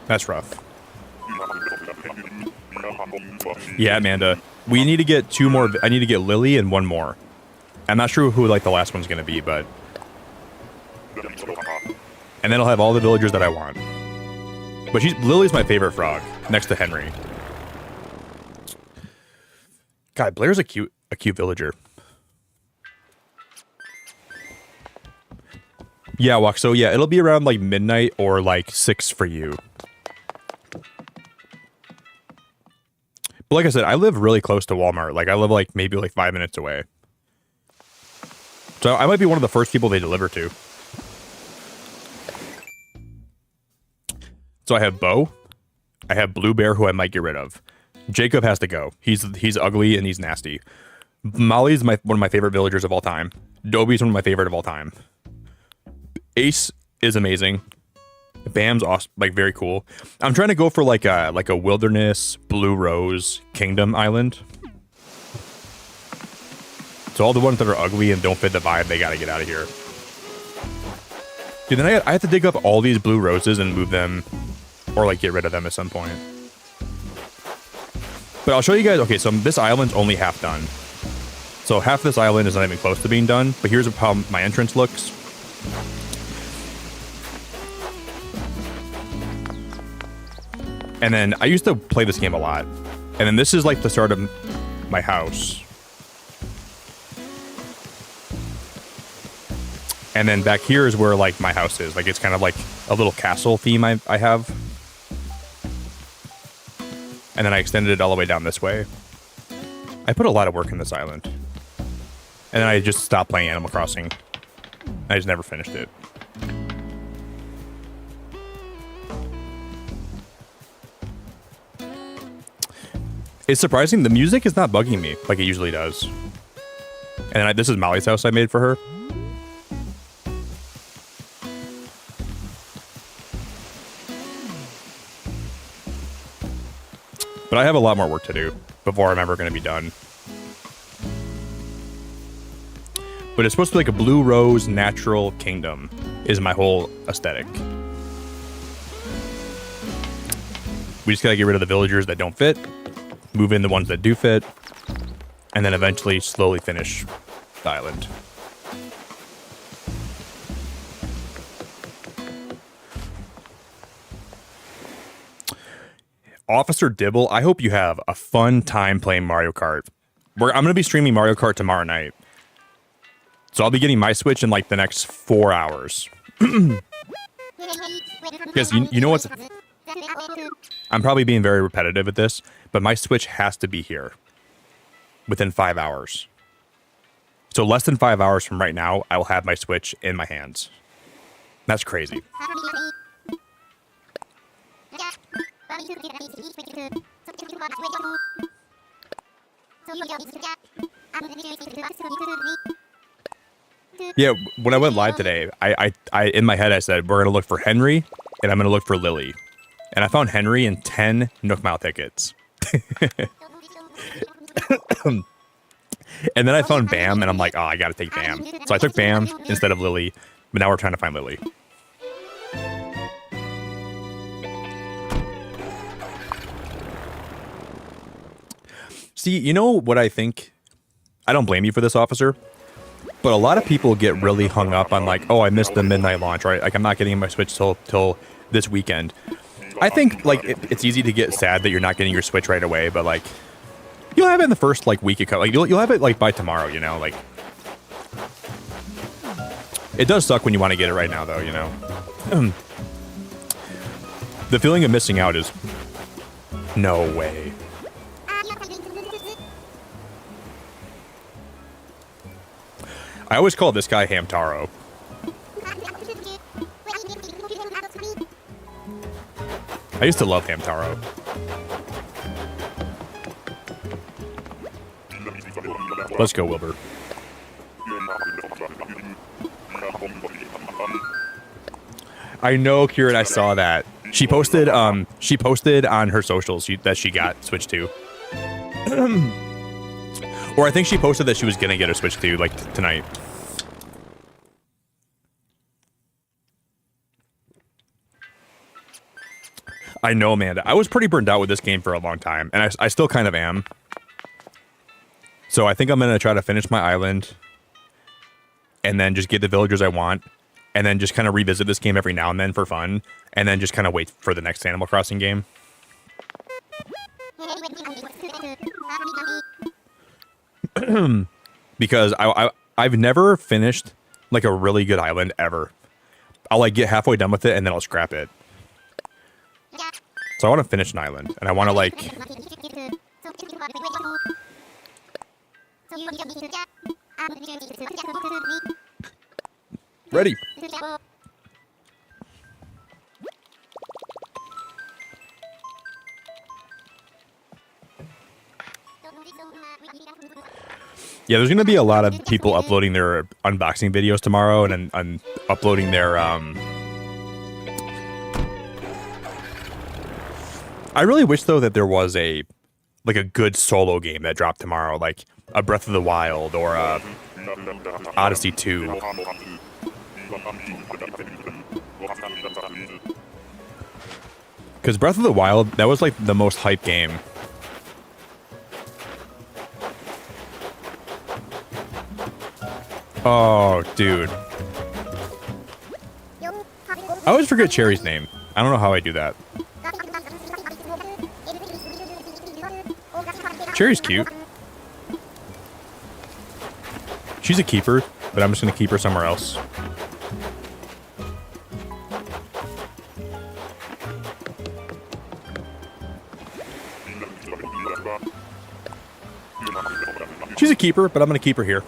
That's rough. Yeah, Amanda. We need to get 2 more. I need to get Lily and 1 more. I'm not sure who like the last one's going to be, but... And then I'll have all the villagers that I want. But Lily's my favorite frog, next to Henry. God, Blair's a cute villager. Yeah, Walk. So yeah, it'll be around like midnight or like 6 for you. But like I said, I live really close to Walmart. Like I live like maybe like 5 minutes away. So I might be one of the first people they deliver to. So I have Bo. I have Blue Bear, who I might get rid of. Jacob has to go. He's ugly and he's nasty. Molly's one of my favorite villagers of all time. Dobie's one of my favorite of all time. Ace is amazing. Bam's awesome, like very cool. I'm trying to go for like a wilderness blue rose kingdom island. So all the ones that are ugly and don't fit the vibe, they gotta get out of here. Dude, then I have to dig up all these blue roses and move them, or like get rid of them at some point. But I'll show you guys. Okay, so this island's only half done. So half this island is not even close to being done. But here's how my entrance looks. And then I used to play this game a lot. And then this is like the start of my house. And then back here is where like my house is. Like it's kind of like a little castle theme I have. And then I extended it all the way down this way. I put a lot of work in this island. And then I just stopped playing Animal Crossing. I just never finished it. It's surprising. The music is not bugging me like it usually does. And then this is Molly's house I made for her. But I have a lot more work to do before I'm ever going to be done. But it's supposed to be like a blue rose natural kingdom is my whole aesthetic. We just got to get rid of the villagers that don't fit, move in the ones that do fit, and then eventually slowly finish the island. Officer Dibble, I hope you have a fun time playing Mario Kart. I'm going to be streaming Mario Kart tomorrow night. So I'll be getting my Switch in like the next 4 hours. Because you know what's... I'm probably being very repetitive at this, but my Switch has to be here within 5 hours. So less than 5 hours from right now, I will have my Switch in my hands. That's crazy. Yeah, when I went live today, I in my head I said we're gonna look for Henry and I'm gonna look for Lily, and I found Henry in 10 Nook Mile tickets. And then I found Bam, and I'm like, oh, I gotta take Bam. So I took Bam instead of Lily, but now we're trying to find Lily. See, you know what I think? I don't blame you for this, officer. But a lot of people get really hung up on like, oh, I missed the midnight launch, right? Like I'm not getting my Switch till this weekend. I think like it's easy to get sad that you're not getting your Switch right away, but like you'll have it in the first like week. Like you'll have it like by tomorrow, you know. Like it does suck when you want to get it right now, though, you know. The feeling of missing out is no way. I always call this guy Hamtaro. I used to love Hamtaro. Let's go, Wilbur. I know, Kieran, I saw that. She posted on her socials that she got Switch 2. Or I think she posted that she was gonna get a Switch 2, like, tonight. I know, Amanda. I was pretty burned out with this game for a long time, and I still kind of am. So I think I'm gonna try to finish my island, and then just get the villagers I want, and then just kind of revisit this game every now and then for fun, and then just kind of wait for the next Animal Crossing game. Because I've never finished like a really good island ever. I'll like get halfway done with it and then I'll scrap it. So I want to finish an island, and I want to like... Ready. Yeah, there's going to be a lot of people uploading their unboxing videos tomorrow and uploading their... I really wish, though, that there was a good solo game that dropped tomorrow, like a Breath of the Wild or a Odyssey 2. Because Breath of the Wild, that was like the most hype game. Oh, dude. I always forget Cherry's name. I don't know how I do that. Cherry's cute. She's a keeper, but I'm just going to keep her somewhere else. She's a keeper, but I'm going to keep her here.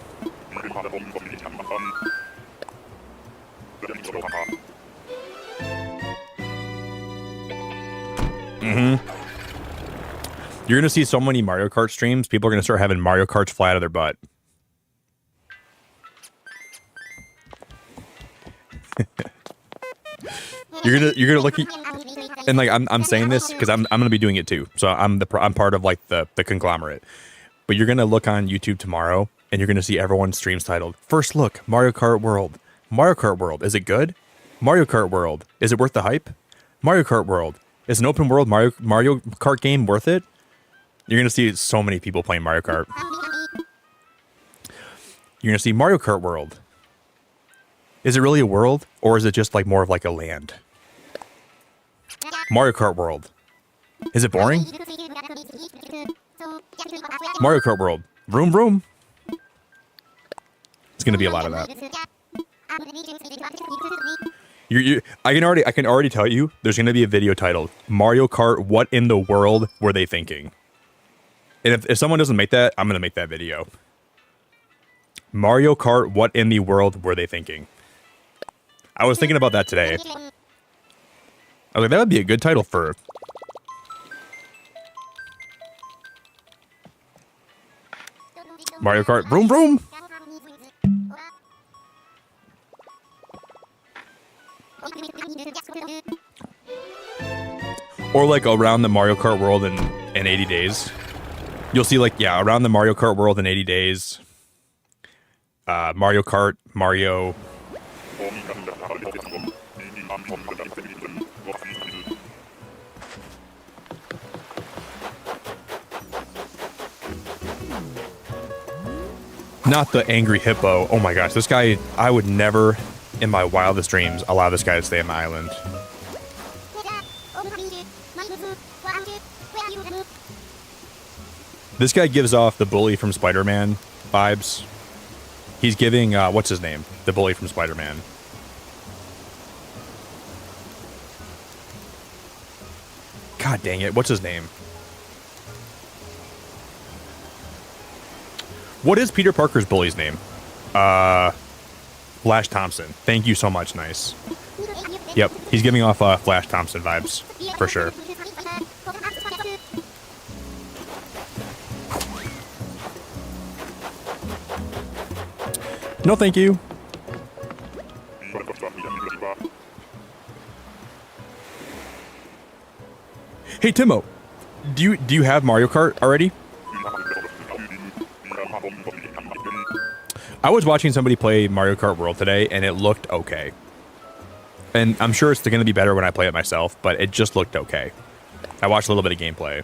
You're going to see so many Mario Kart streams, people are going to start having Mario Karts fly out of their butt. You're gonna look at, and like I'm saying this because I'm gonna be doing it too. So I'm part of like the conglomerate. But you're gonna look on YouTube tomorrow, and you're gonna see everyone's streams titled "First Look Mario Kart World." Mario Kart World, is it good? Mario Kart World, is it worth the hype? Mario Kart World, is an open world Mario Kart game worth it? You're gonna see so many people playing Mario Kart. You're gonna see Mario Kart World. Is it really a world, or is it just like more of like a land? Mario Kart World. Is it boring? Mario Kart World. Vroom vroom. It's gonna be a lot of that. I can already tell you there's gonna be a video titled Mario Kart What in the World Were They Thinking? And if someone doesn't make that, I'm gonna make that video. Mario Kart What in the World Were They Thinking? I was thinking about that today. I was like, that would be a good title for... Mario Kart. Vroom vroom! Or like around the Mario Kart world in 80 days. You'll see like, yeah, around the Mario Kart world in 80 days. Mario Kart, Mario... Not the angry hippo. Oh my gosh, this guy, I would never, in my wildest dreams, allow this guy to stay on my island. This guy gives off the bully from Spider-Man vibes. He's giving, what's his name? The bully from Spider-Man. God dang it. What's his name? What is Peter Parker's bully's name? Flash Thompson. Thank you so much, Nice. Yep, he's giving off Flash Thompson vibes, for sure. No, thank you. Hey, Timo, do you have Mario Kart already? I was watching somebody play Mario Kart World today, and it looked okay. And I'm sure it's going to be better when I play it myself, but it just looked okay. I watched a little bit of gameplay.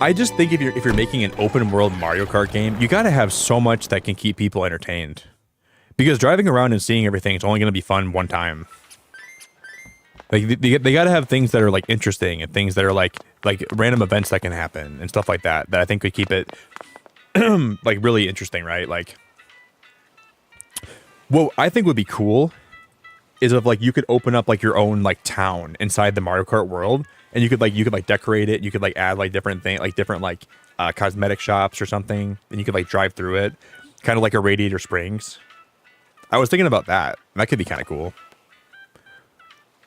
I just think if you're making an open world Mario Kart game, you got to have so much that can keep people entertained. Because driving around and seeing everything is only going to be fun one time. Like they got to have things that are like interesting and things that are like random events that can happen and stuff like that I think could keep it like really interesting, right? Like what I think would be cool is if like you could open up like your own like town inside the Mario Kart world, and you could like decorate it, you could like add like different things, like different like cosmetic shops or something, and you could like drive through it, kind of like a Radiator Springs. I was thinking about that. That could be kind of cool.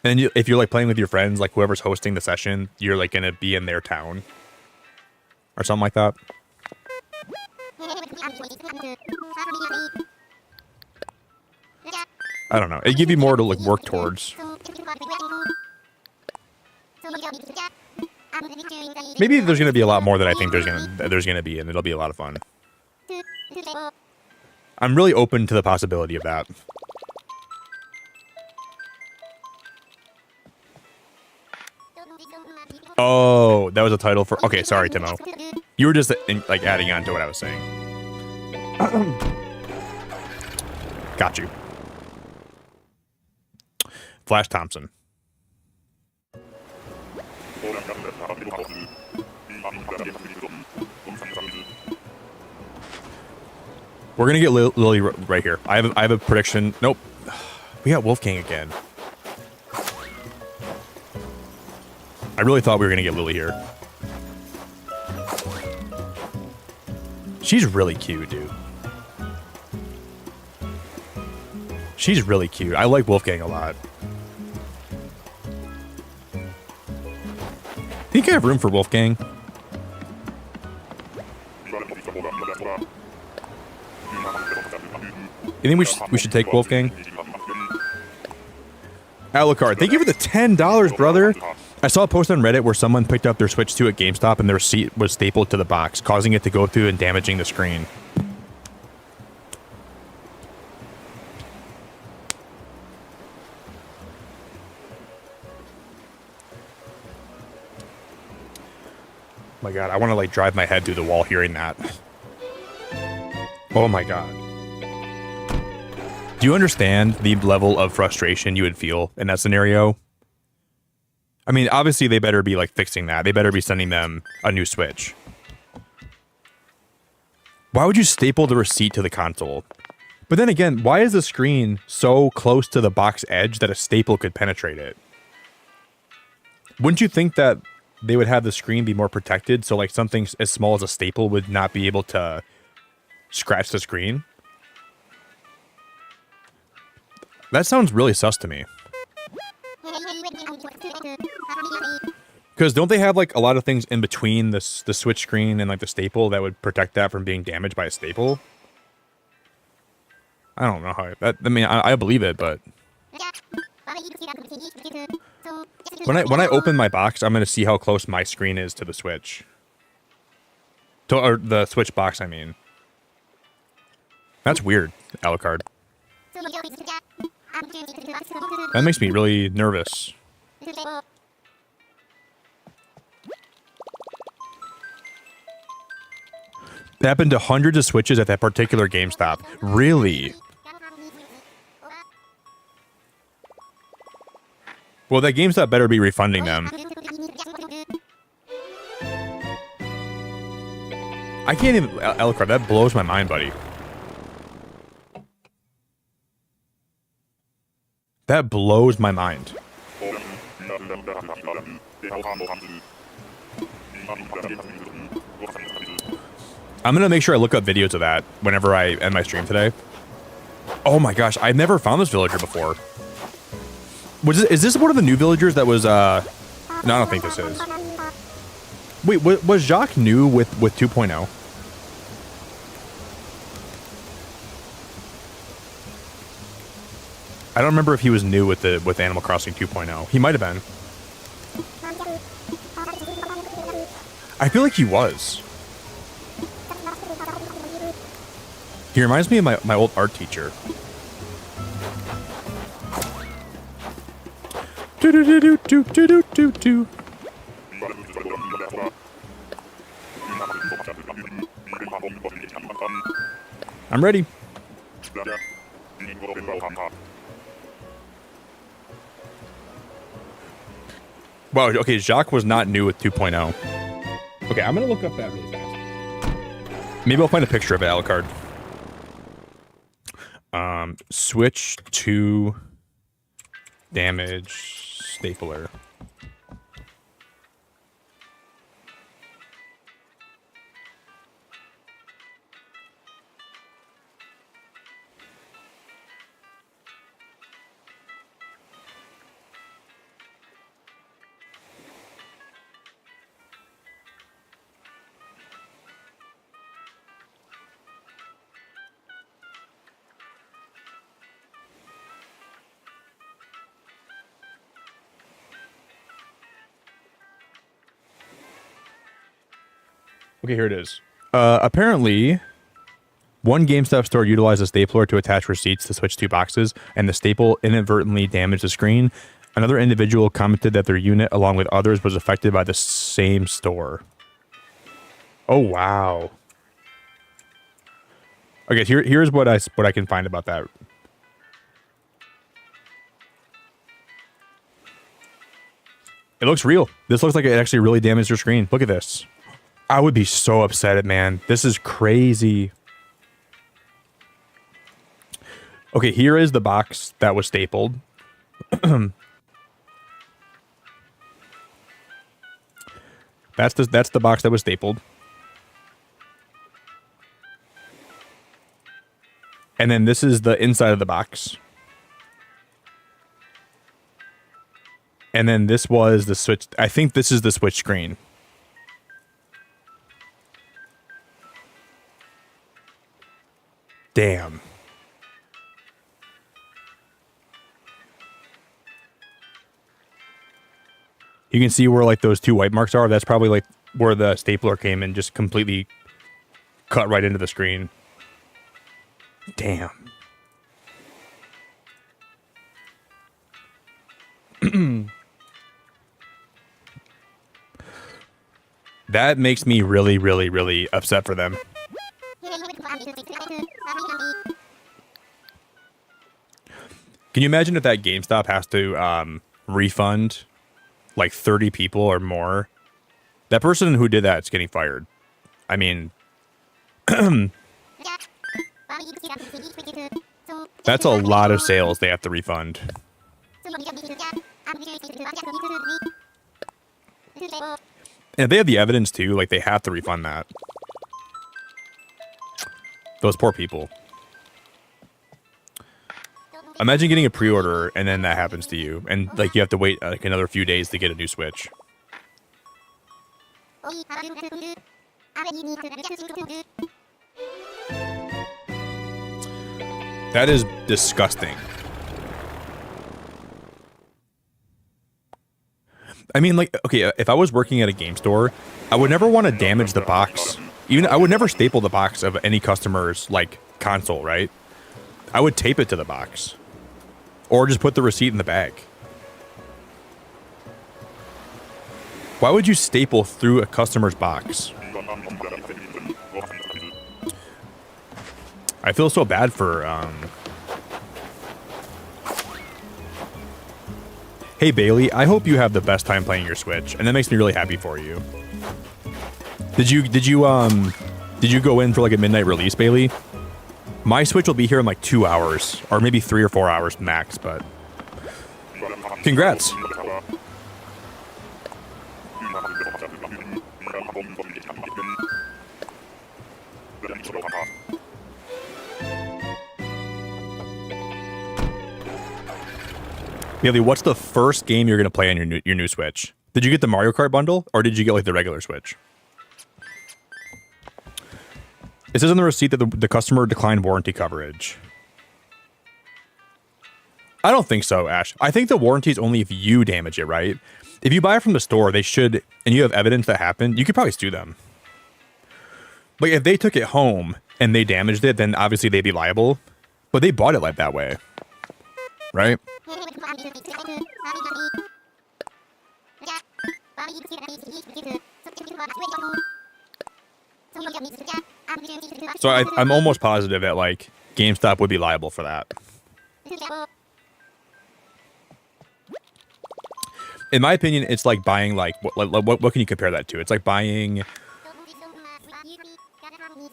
And if you're like playing with your friends, like whoever's hosting the session, you're like gonna be in their town or something like that. I don't know. It'd give you more to like work towards. Maybe there's gonna be a lot more than I think there's gonna be, and it'll be a lot of fun. I'm really open to the possibility of that. Oh, that was a title for... Okay, sorry, Timo. You were just like adding on to what I was saying. Got you. Flash Thompson. We're gonna get Lily right here. I have a prediction. Nope. We got Wolfgang again. I really thought we were gonna get Lily here. She's really cute, dude. She's really cute. I like Wolfgang a lot. Think I have room for Wolfgang? You think we should take Wolfgang? Alucard, thank you for the $10, brother. I saw a post on Reddit where someone picked up their Switch 2 at GameStop and their receipt was stapled to the box, causing it to go through and damaging the screen. Oh my god, I want to like drive my head through the wall hearing that. Oh my god. Do you understand the level of frustration you would feel in that scenario? I mean, obviously they better be like fixing that. They better be sending them a new Switch. Why would you staple the receipt to the console? But then again, why is the screen so close to the box edge that a staple could penetrate it? Wouldn't you think that they would have the screen be more protected, so like something as small as a staple would not be able to scratch the screen? That sounds really sus to me. Because don't they have like a lot of things in between the Switch screen and like the staple that would protect that from being damaged by a staple? I don't know how. I mean, I believe it, but when I open my box, I'm gonna see how close my screen is to the Switch. Or the Switch box, I mean. That's weird, Alucard. That makes me really nervous. That happened to hundreds of Switches at that particular GameStop. Really? Well, that GameStop better be refunding them. I can't even... Alucard, that blows my mind, buddy. That blows my mind. I'm gonna make sure I look up videos of that whenever I end my stream today. Oh my gosh, I've never found this villager before. Is this one of the new villagers that was, no, I don't think this is. Wait, was Jacques new with 2.0? I don't remember if he was new with Animal Crossing 2.0. He might have been. I feel like he was. He reminds me of my old art teacher. Do do do do do do do do. I'm ready. Wow, okay, Jacques was not new with 2.0. Okay, I'm gonna look up that really fast. Maybe I'll find a picture of it, Alucard. Switch to damage stapler. Okay, here it is. Apparently, one GameStop store utilized a stapler to attach receipts to switch two boxes, and the staple inadvertently damaged the screen. Another individual commented that their unit, along with others, was affected by the same store. Oh, wow. Okay, here's what I can find about that. It looks real. This looks like it actually really damaged your screen. Look at this. I would be so upset, man. This is crazy. Okay, here is the box that was stapled. That's the box that was stapled. And then this is the inside of the box. And then this was the switch. I think this is the switch screen. Damn. You can see where like those two white marks are. That's probably like where the stapler came and just completely cut right into the screen. Damn. That makes me really, really, really upset for them. Can you imagine if that GameStop has to refund like 30 people or more? That person who did that is getting fired. I mean, that's a lot of sales they have to refund. And if they have the evidence too, like they have to refund that. Those poor people. Imagine getting a pre-order and then that happens to you, and like you have to wait like another few days to get a new Switch. That is disgusting. I mean, like, okay, if I was working at a game store, I would never want to damage the box. Even I would never staple the box of any customer's like console, right? I would tape it to the box. Or just put the receipt in the bag. Why would you staple through a customer's box? I feel so bad for, Hey Bailey, I hope you have the best time playing your Switch, and that makes me really happy for you. Did you go in for like a midnight release, Bailey? My Switch will be here in like 2 hours, or maybe 3 or 4 hours max, but congrats. Bailey, what's the first game you're gonna play on your new Switch? Did you get the Mario Kart bundle, or did you get like the regular Switch? It says on the receipt that the customer declined warranty coverage. I don't think so, Ash. I think the warranty is only if you damage it, right? If you buy it from the store, they should, and you have evidence that happened, you could probably sue them. Like, if they took it home and they damaged it, then obviously they'd be liable. But they bought it like that way. Right? So I'm almost positive that, like, GameStop would be liable for that. In my opinion, it's like buying, like, what can you compare that to? It's like buying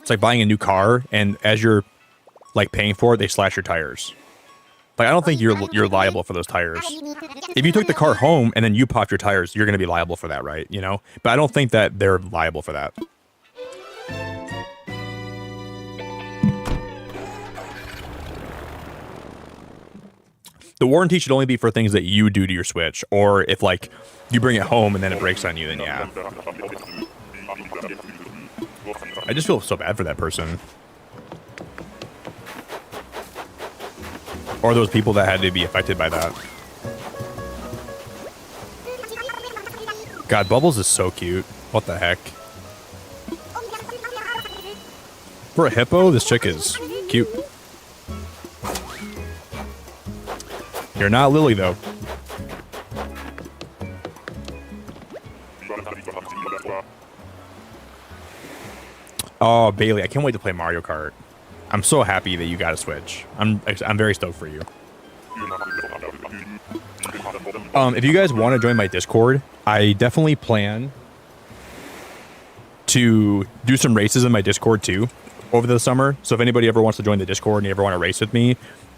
a new car, and as you're, like, paying for it, they slash your tires. Like, I don't think you're liable for those tires. If you took the car home and then you popped your tires, you're going to be liable for that, right? You know? But I don't think that they're liable for that. The warranty should only be for things that you do to your Switch, or if, like, you bring it home and then it breaks on you, then yeah. I just feel so bad for that person. Or those people that had to be affected by that. God, Bubbles is so cute. What the heck? For a hippo, this chick is cute. You're not Lily, though. Oh, Bailey, I can't wait to play Mario Kart. I'm so happy that you got a Switch. I'm very stoked for you. If you guys want to join my Discord, I definitely plan to do some races in my Discord too over the summer. So if anybody ever wants to join the Discord and you ever want to race with me,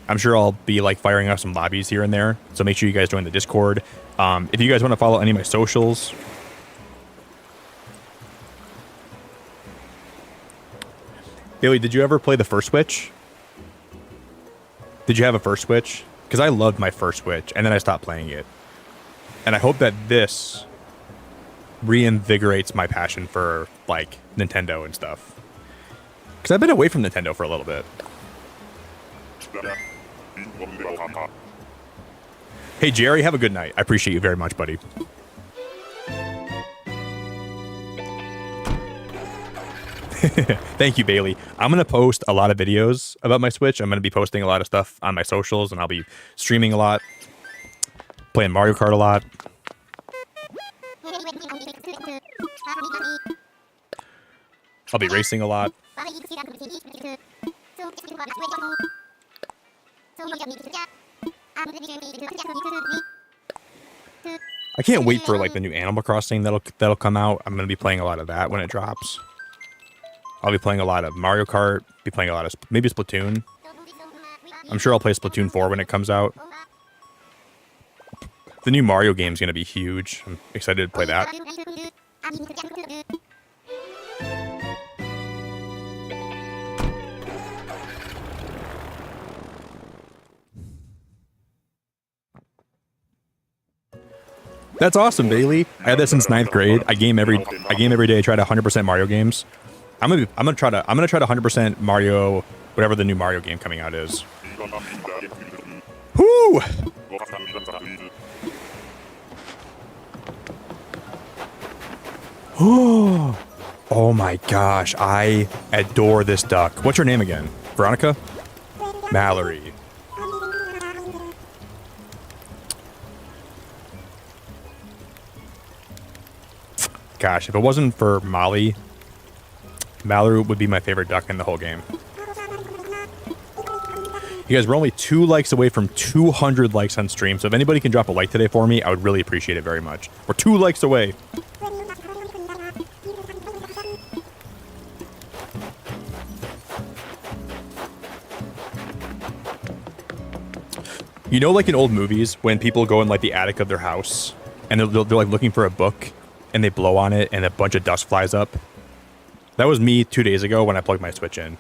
I'm sure I'll be like firing off some lobbies here and there. So make sure you guys join the Discord. If you guys want to follow any of my socials, Bailey, did you ever play the first Switch? Did you have a first Switch? Because I loved my first Switch, and then I stopped playing it. And I hope that this reinvigorates my passion for, like, Nintendo and stuff. Because I've been away from Nintendo for a little bit. Hey, Jerry, have a good night. I appreciate you very much, buddy. Thank you, Bailey. I'm going to post a lot of videos about my Switch. I'm going to be posting a lot of stuff on my socials, and I'll be streaming a lot, playing Mario Kart a lot. I'll be racing a lot. I can't wait for, like, the new Animal Crossing that'll come out. I'm going to be playing a lot of that when it drops. I'll be playing a lot of Mario Kart, be playing a lot of, maybe Splatoon. I'm sure I'll play Splatoon 4 when it comes out. The new Mario game is going to be huge. I'm excited to play that. That's awesome, Bailey. I had that since 9th grade. I game every day. I try to 100% Mario games. I'm gonna try to 100% Mario, whatever the new Mario game coming out is. Whoo! Oh my gosh, I adore this duck. What's your name again? Veronica? Mallory. Gosh, if it wasn't for Molly, Mallory would be my favorite duck in the whole game. You guys, we're only 2 likes away from 200 likes on stream, so if anybody can drop a like today for me, I would really appreciate it very much. We're 2 likes away. You know, like in old movies, when people go in like the attic of their house, and they're like looking for a book, and they blow on it, and a bunch of dust flies up? That was me 2 days ago when I plugged my Switch in.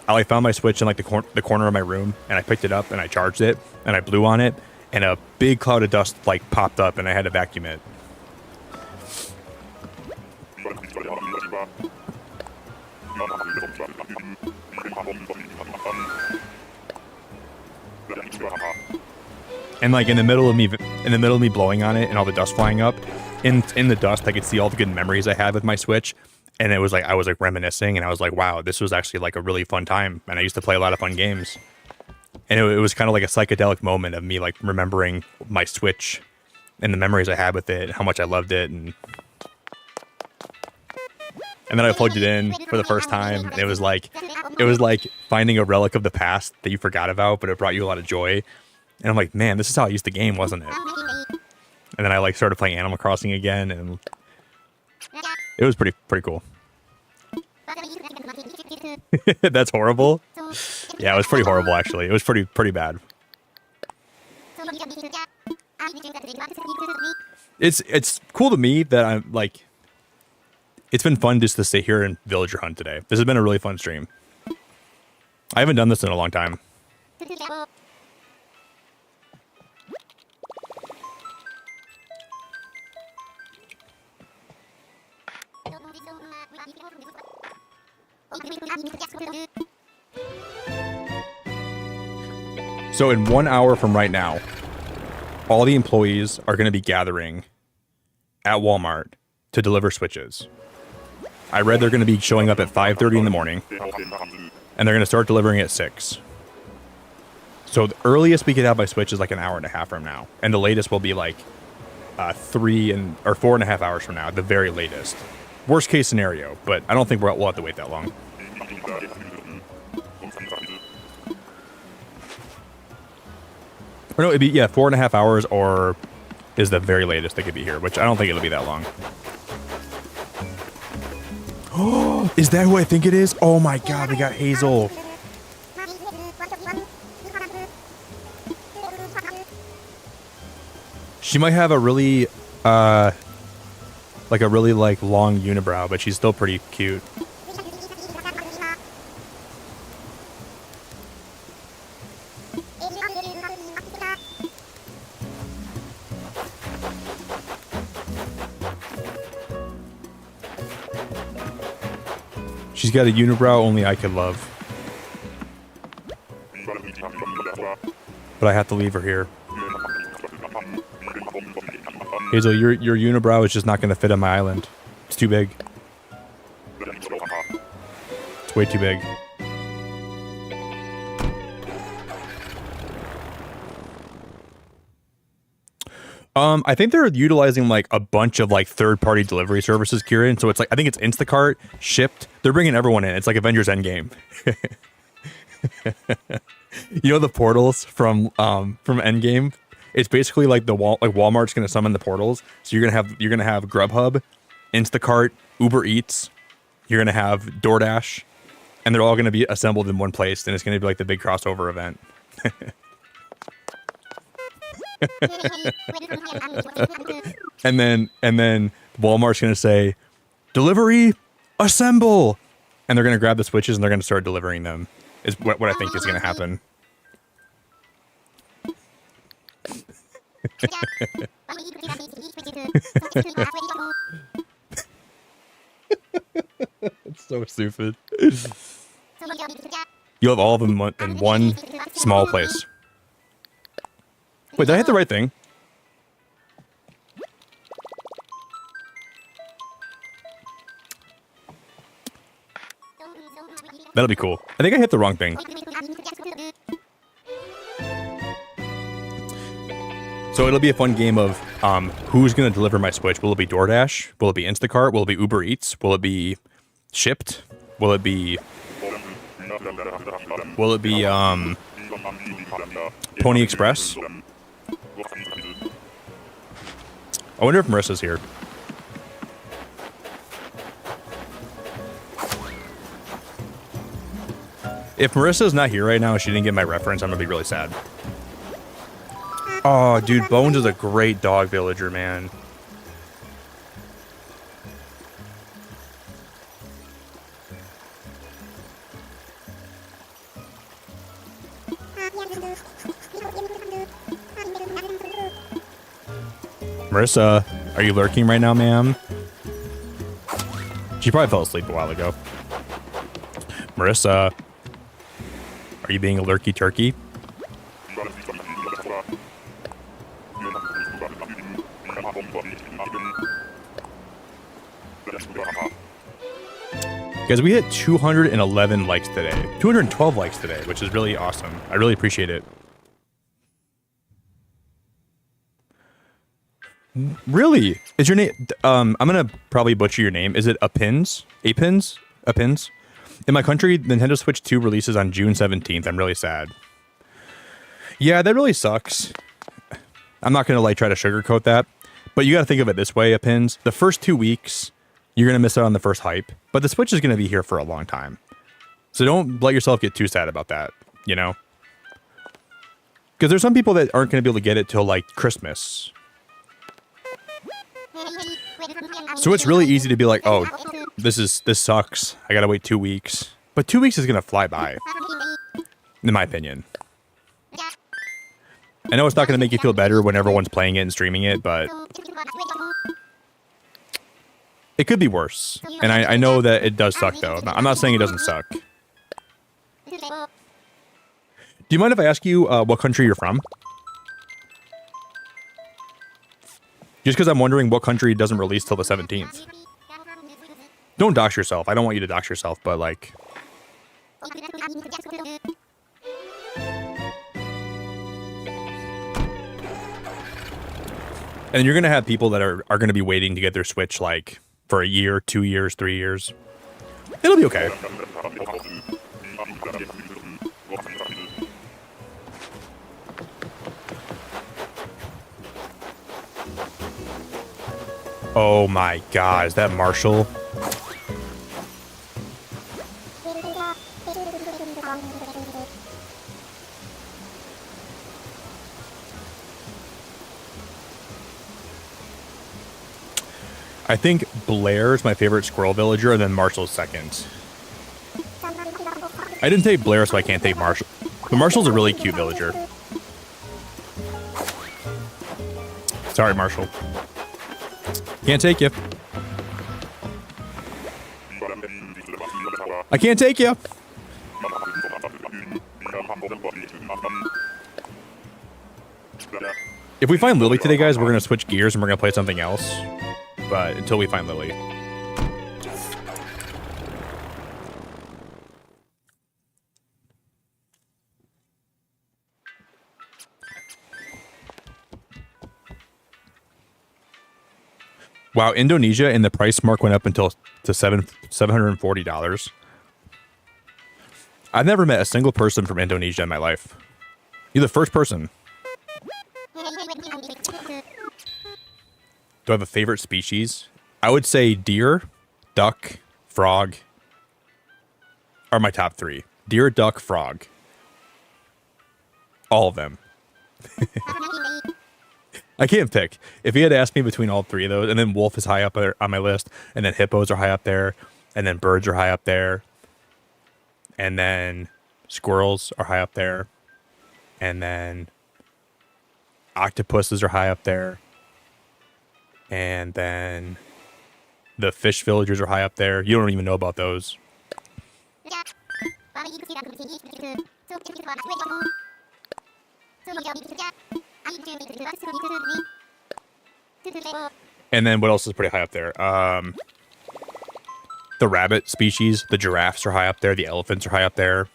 I like found my Switch in like the corner of my room, and I picked it up and I charged it and I blew on it, and a big cloud of dust like popped up, and I had to vacuum it. And like in the middle of me blowing on it and all the dust flying up, in the dust I could see all the good memories I had with my Switch, and it was like I was like reminiscing, and I was like, wow, this was actually like a really fun time, and I used to play a lot of fun games. And it was kind of like a psychedelic moment of me like remembering my Switch and the memories I had with it, and how much I loved it, and then I plugged it in for the first time, and it was like finding a relic of the past that you forgot about, but it brought you a lot of joy. And I'm like, man, this is how I used the game, wasn't it? And then I like started playing Animal Crossing again, and it was pretty cool. That's horrible. Yeah, it was pretty horrible actually. It was pretty bad. It's cool to me that I'm like, it's been fun just to sit here and villager hunt today. This has been a really fun stream. I haven't done this in a long time. So in 1 hour from right now, all the employees are going to be gathering at Walmart to deliver Switches. I read they're going to be showing up at 5:30 in the morning, and they're going to start delivering at 6. So the earliest we could have my Switch is like an hour and a half from now, and the latest will be like 4.5 hours from now, at the very latest. Worst case scenario, but I don't think we'll have to wait that long. Or no, it'd be 4.5 hours, or is the very latest they could be here, which I don't think it'll be that long. Oh, is that who I think it is? Oh my god, we got Hazel. She might have a really long unibrow, but she's still pretty cute. She's got a unibrow only I could love. But I have to leave her here. Hazel, your unibrow is just not going to fit on my island. It's too big. It's way too big. I think they're utilizing like a bunch of like third-party delivery services, Kieran. So it's like, I think it's Instacart, Shipped. They're bringing everyone in. It's like Avengers Endgame. You know the portals from Endgame? It's basically like Walmart's going to summon the portals. So you're going to have Grubhub, Instacart, Uber Eats. You're going to have DoorDash, and they're all going to be assembled in one place, and it's going to be like the big crossover event. and then Walmart's going to say, "Delivery, assemble," and they're going to grab the Switches and they're going to start delivering them. Is what I think is going to happen. It's so stupid. You have all of them in one small place. Wait, did I hit the right thing? That'll be cool. I think I hit the wrong thing. So it'll be a fun game of who's going to deliver my Switch. Will it be DoorDash? Will it be Instacart? Will it be Uber Eats? Will it be Shipped? Will it be Pony Express? I wonder if Marissa's here. If Marissa's not here right now and she didn't get my reference, I'm gonna be really sad. Oh, dude, Bones is a great dog villager, man. Marissa, are you lurking right now, ma'am? She probably fell asleep a while ago. Marissa, are you being a lurky turkey? Guys, we hit 211 likes today. 212 likes today, which is really awesome. I really appreciate it. Really? Is your name... I'm going to probably butcher your name. Is it Apins? Apins? Apins? In my country, Nintendo Switch 2 releases on June 17th. I'm really sad. Yeah, that really sucks. I'm not going to like try to sugarcoat that. But you got to think of it this way, Apins. The first 2 weeks, you're going to miss out on the first hype. But the Switch is going to be here for a long time. So don't let yourself get too sad about that, you know? Because there's some people that aren't going to be able to get it till like Christmas. So it's really easy to be like, oh, this sucks. I gotta wait 2 weeks. But 2 weeks is gonna fly by, in my opinion. I know it's not gonna make you feel better when everyone's playing it and streaming it, but it could be worse. And I know that it does suck, though. I'm not saying it doesn't suck. Do you mind if I ask you what country you're from? Just because I'm wondering what country doesn't release till the 17th. Don't dox yourself. I don't want you to dox yourself, but like... And you're going to have people that are going to be waiting to get their Switch like for a year, 2 years, 3 years. It'll be okay. Oh my god, is that Marshall? I think Blair's my favorite squirrel villager, and then Marshall's second. I didn't take Blair, so I can't take Marshall. But Marshall's a really cute villager. Sorry, Marshall. Can't take you. I can't take you. If we find Lily today, guys, we're going to switch gears and we're going to play something else. But until we find Lily. Wow, Indonesia, and the price mark went up until to $740. I've never met a single person from Indonesia in my life. You're the first person. Do I have a favorite species? I would say deer, duck, frog are my top three. Deer, duck, frog. All of them. I can't pick. If you had asked me between all three of those, and then wolf is high up on my list, and then hippos are high up there, and then birds are high up there, and then squirrels are high up there, and then octopuses are high up there, and then the fish villagers are high up there. You don't even know about those. And then what else is pretty high up there? The rabbit species, the giraffes are high up there, the elephants are high up there,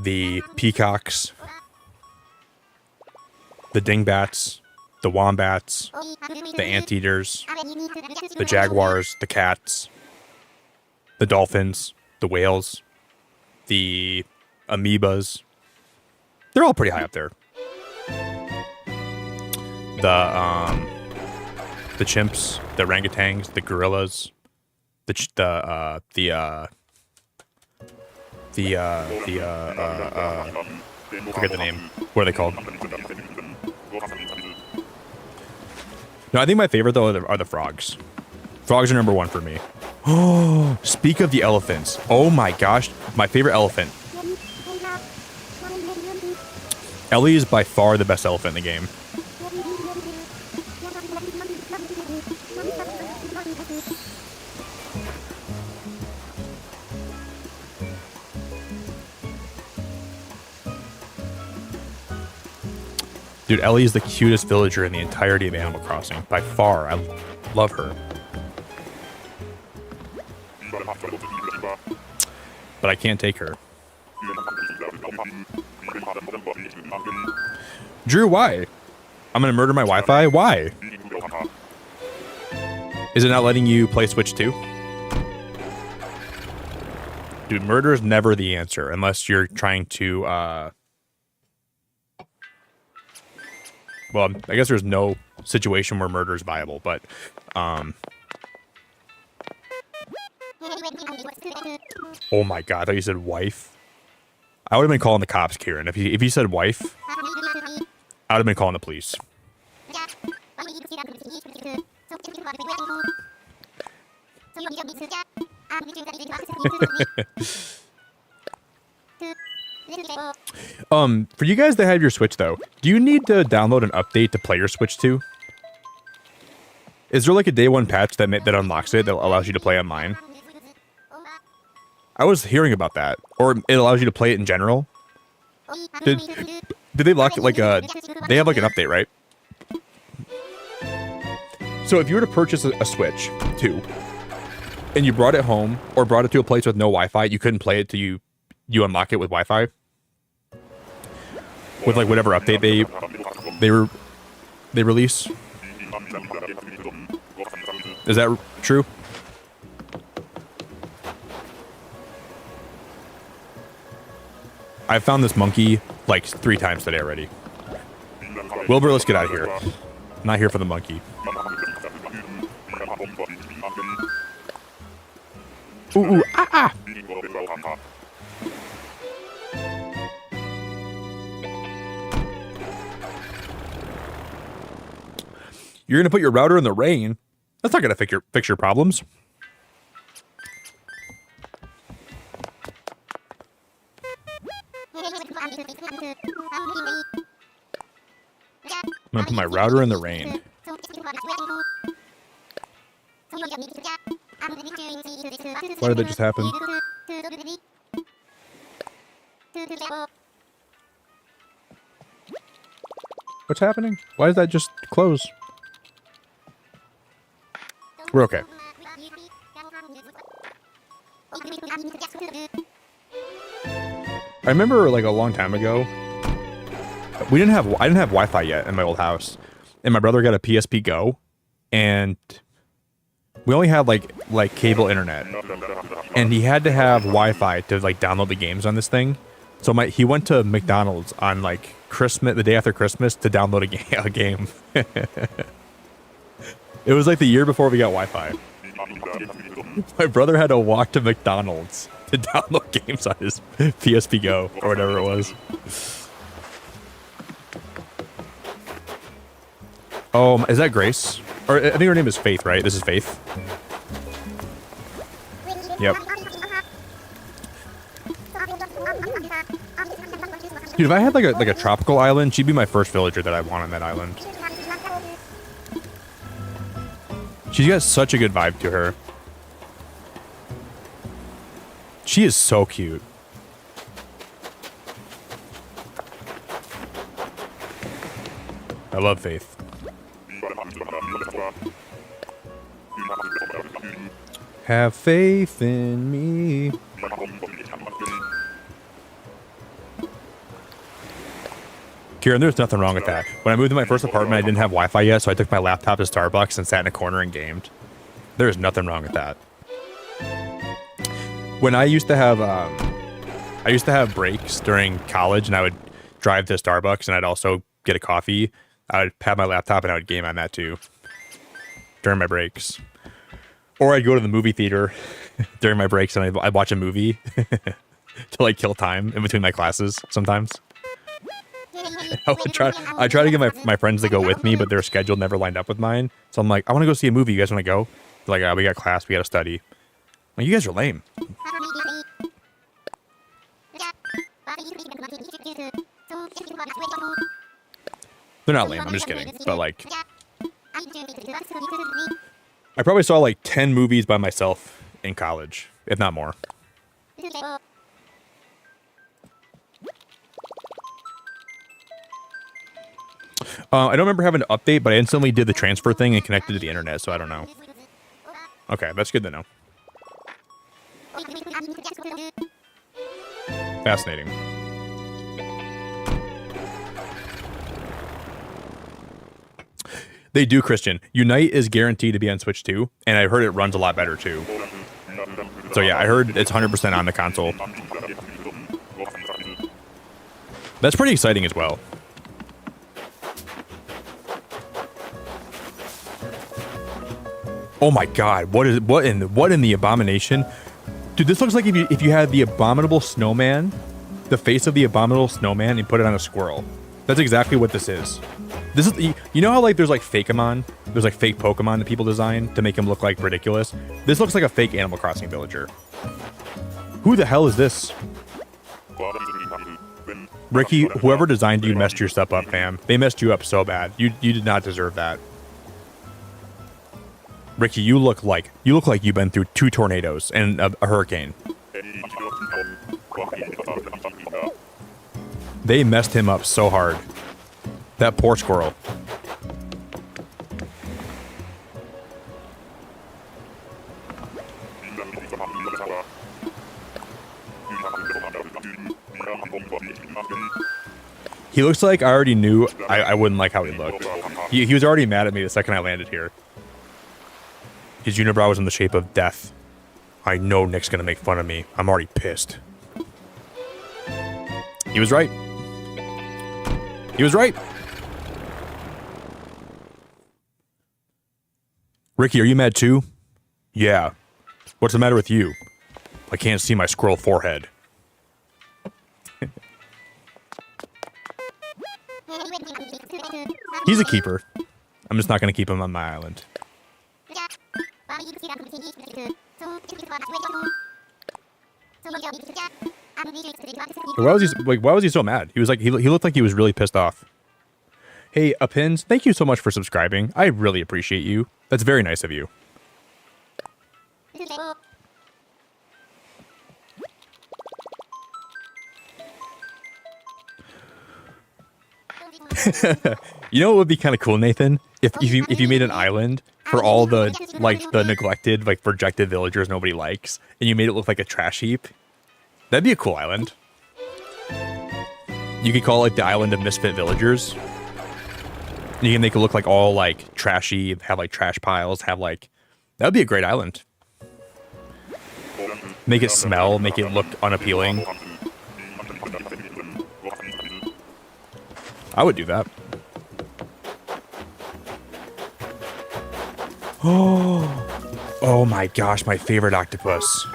the peacocks, the dingbats, the wombats, the anteaters, the jaguars, the cats, the dolphins, the whales, the amoebas. They're all pretty high up there. The chimps, the orangutans, the gorillas, forget the name. What are they called? No, I think my favorite though are the frogs. Frogs are number one for me. Oh, speak of the elephants. Oh my gosh, my favorite elephant. Ellie is by far the best elephant in the game. Dude, Ellie is the cutest villager in the entirety of Animal Crossing. By far. I love her. But I can't take her. Drew, why? I'm gonna murder my Wi-Fi? Why? Is it not letting you play Switch 2? Dude, murder is never the answer unless you're trying to, well, I guess there's no situation where murder is viable, but, oh my god, I thought you said wife. I would have been calling the cops, Kieran. If you said wife, I would have been calling the police. For you guys that have your Switch though, do you need to download an update to play your Switch 2? Is there like a day one patch that unlocks it that allows you to play online? I was hearing about that, or it allows you to play it in general. Did they lock it like a? They have like an update, right? So if you were to purchase a Switch 2, and you brought it home or brought it to a place with no Wi-Fi, you couldn't play it till you unlock it with Wi-Fi. With like whatever update they release. Is that true? I've found this monkey like 3 times today already. Wilbur, let's get out of here. I'm not here for the monkey. Ooh, ah. You're gonna put your router in the rain? That's not gonna fix your problems. I'm gonna put my router in the rain. Why did that just happen? What's happening? Why did that just close? We're okay. I remember like a long time ago, I didn't have Wi-Fi yet in my old house, and my brother got a PSP Go, and we only had like cable internet, and he had to have Wi-Fi to like download the games on this thing. So he went to McDonald's on like the day after Christmas to download a game. It was like the year before we got Wi-Fi. My brother had to walk to McDonald's to download games on his PSP Go or whatever it was. Is that Grace? Or I think her name is Faith, right? This is Faith. Yep. Dude, if I had like a tropical island, she'd be my first villager that I want on that island. She's got such a good vibe to her. She is so cute. I love Faith. Have faith in me. Kieran, there's nothing wrong with that. When I moved to my first apartment, I didn't have Wi-Fi yet, so I took my laptop to Starbucks and sat in a corner and gamed. There's nothing wrong with that. When I used to have breaks during college, and I would drive to Starbucks, and I'd also get a coffee. I would have my laptop, and I would game on that too during my breaks. Or I'd go to the movie theater during my breaks, and I'd watch a movie to like kill time in between my classes sometimes. I try to get my friends to go with me, but their schedule never lined up with mine. So I'm like, I want to go see a movie. You guys want to go? They're like, we got class. We got to study. I'm like, you guys are lame. They're not lame. I'm just kidding. But like, I probably saw like 10 movies by myself in college, if not more. I don't remember having to update, but I instantly did the transfer thing and connected to the internet, so I don't know. Okay, that's good to know. Fascinating. They do, Christian. Unite is guaranteed to be on Switch 2, and I heard it runs a lot better too. So yeah, I heard it's 100% on the console. That's pretty exciting as well. Oh my god, what in the abomination? Dude, this looks like if you had the abominable snowman, the face of the abominable snowman, and put it on a squirrel. That's exactly what this is. This is, you know how like there's like Fakeamon? There's like fake Pokemon that people design to make them look like ridiculous. This looks like a fake Animal Crossing villager. Who the hell is this? Ricky, whoever designed you messed your stuff up, fam. They messed you up so bad. You did not deserve that. Ricky, you look like you've been through 2 tornadoes and a hurricane. They messed him up so hard. That poor squirrel. He looks like I already knew I wouldn't like how he looked. He was already mad at me the second I landed here. His unibrow was in the shape of death. I know Nick's gonna make fun of me. I'm already pissed. He was right. He was right. Ricky, are you mad too? Yeah. What's the matter with you? I can't see my squirrel forehead. He's a keeper. I'm just not gonna keep him on my island. Why was he so mad? He was like he looked like he was really pissed off. Hey, Pins, thank you so much for subscribing. I really appreciate you. That's very nice of you. You know what would be kind of cool, Nathan? If you made an island for all the neglected, like rejected villagers nobody likes, and you made it look like a trash heap. That'd be a cool island. You could call it like the island of misfit villagers. You can make it look like all like trashy, have like trash piles, have like that would be a great island. Make it smell, make it look unappealing. I would do that. Oh my gosh, my favorite octopus.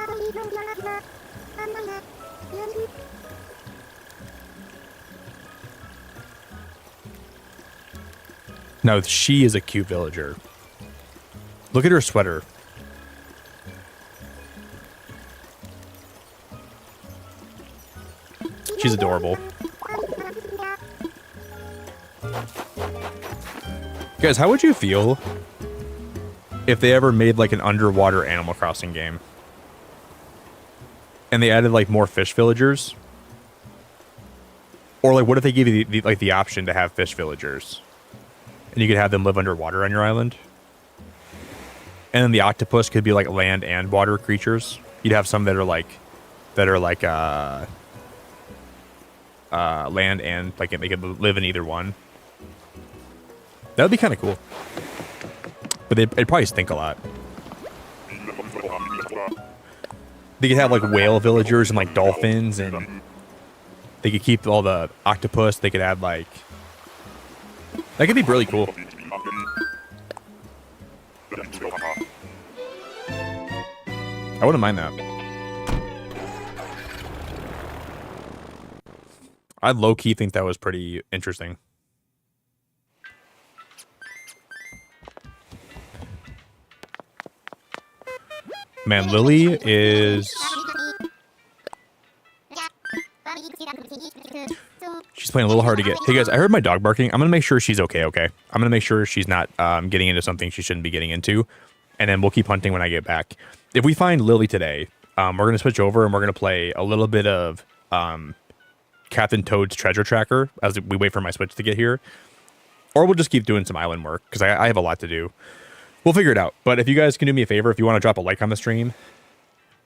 Now, she is a cute villager. Look at her sweater. She's adorable. Guys, how would you feel if they ever made like an underwater Animal Crossing game? And they added like more fish villagers? Or like what if they gave you the option to have fish villagers? And you could have them live underwater on your island? And then the octopus could be like land and water creatures. You'd have some that are like land and like they could live in either one. That would be kind of cool. But they'd probably stink a lot. They could have like whale villagers and like dolphins, and they could keep all the octopus. They could add like... That could be really cool. I wouldn't mind that. I low-key think that was pretty interesting. Man, Lily is... She's playing a little hard to get. Hey guys, I heard my dog barking. I'm gonna make sure she's okay. I'm gonna make sure she's not getting into something she shouldn't be getting into. and then we'll keep hunting when I get back. If we find Lily today, we're gonna switch over and we're gonna play a little bit of Captain Toad's Treasure Tracker as we wait for my Switch to get here, or we'll just keep doing some island work because I have a lot to do. We'll figure it out. But if you guys can do me a favor, if you want to drop a like on the stream,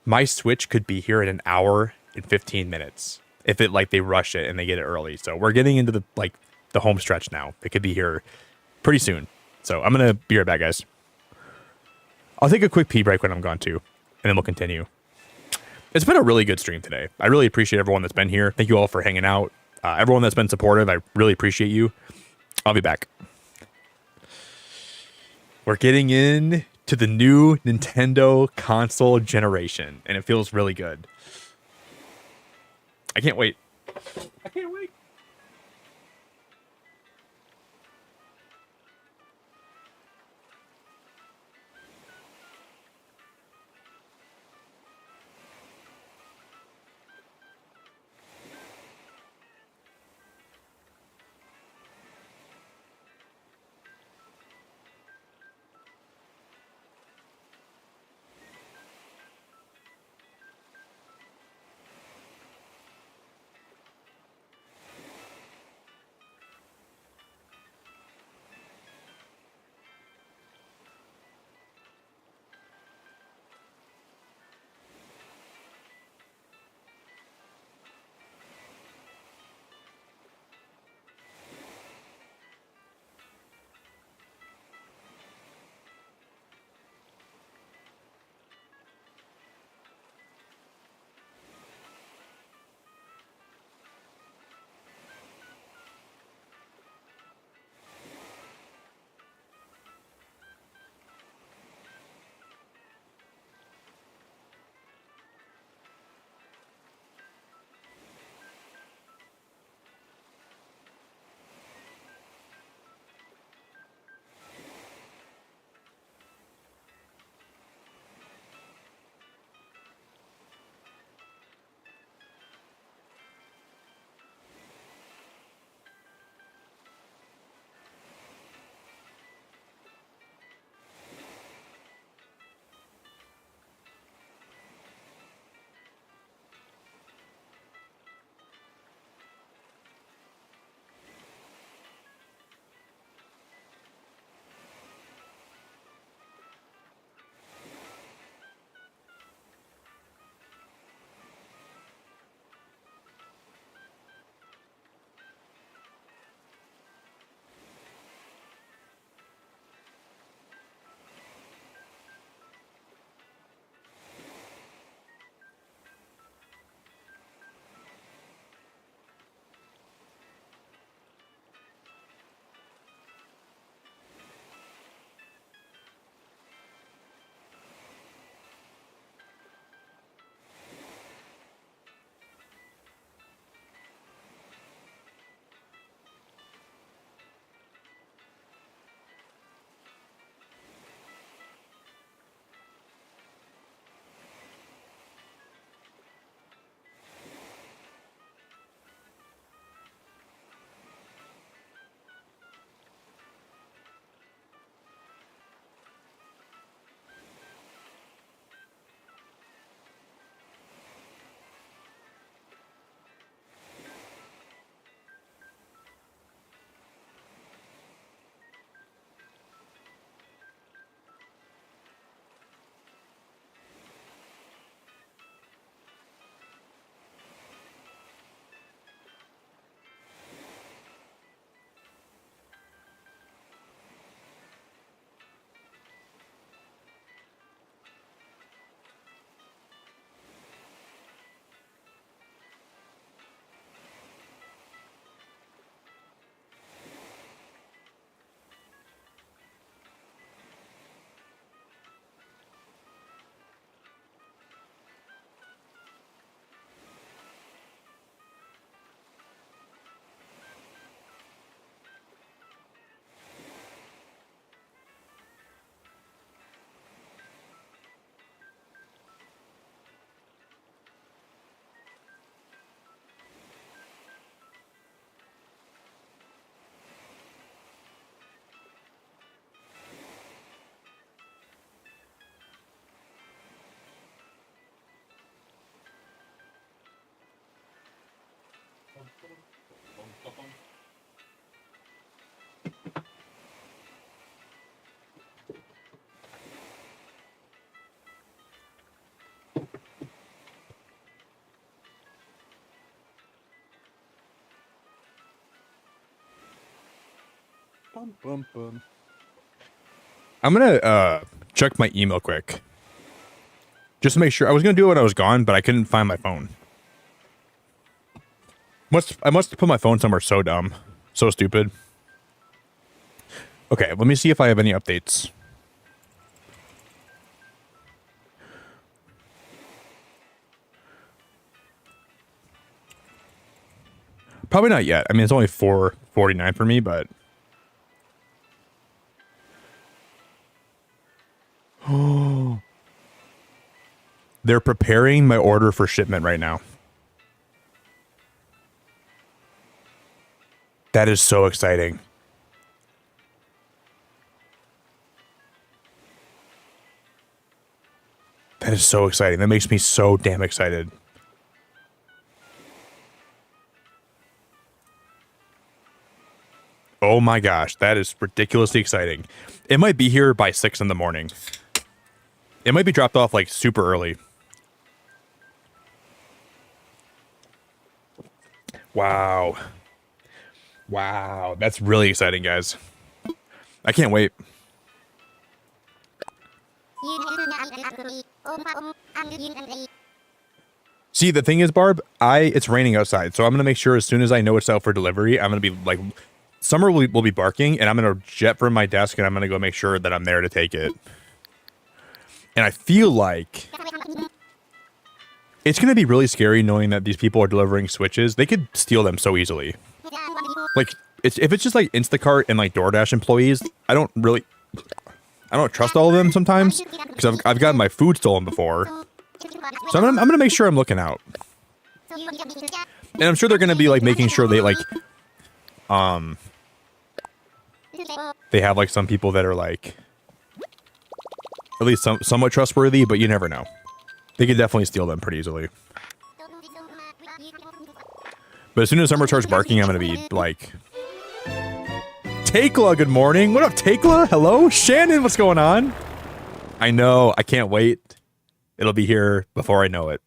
my Switch could be here in an hour and 15 minutes if it like they rush it and they get it early. So we're getting into the home stretch now. It could be here pretty soon. So I'm gonna be right back, guys. I'll take a quick pee break when I'm gone too, and then we'll continue. It's been a really good stream today. I really appreciate everyone that's been here. Thank you all for hanging out. Everyone that's been supportive, I really appreciate you. I'll be back. We're getting in to the new Nintendo console generation, and it feels really good. I can't wait. I can't wait. I'm gonna check my email quick. Just to make sure. I was gonna do it when I was gone, but I couldn't find my phone. I must have put my phone somewhere so dumb. So stupid. Okay, let me see if I have any updates. Probably not yet. I mean, it's only 4:49 for me, but... Oh. They're preparing my order for shipment right now. That is so exciting. That is so exciting. That makes me so damn excited. Oh my gosh, that is ridiculously exciting. It might be here by 6 in the morning. It might be dropped off like super early. Wow. Wow, that's really exciting, guys. I can't wait. See, the thing is, Barb, it's raining outside, so I'm gonna make sure as soon as I know it's out for delivery, I'm gonna be like, Summer will be barking, and I'm gonna jet from my desk, and I'm gonna go make sure that I'm there to take it. And I feel like it's gonna be really scary knowing that these people are delivering Switches. They could steal them so easily. Like, if it's just like Instacart and like DoorDash employees, I don't trust all of them sometimes because I've gotten my food stolen before. So I'm gonna make sure I'm looking out, and I'm sure they're gonna be like making sure they like they have like some people that are like at least somewhat trustworthy, but you never know. They could definitely steal them pretty easily. But as soon as Summer starts barking, I'm gonna be like, Takla, good morning. What up, Takla? Hello, Shannon. What's going on? I know. I can't wait. It'll be here before I know it.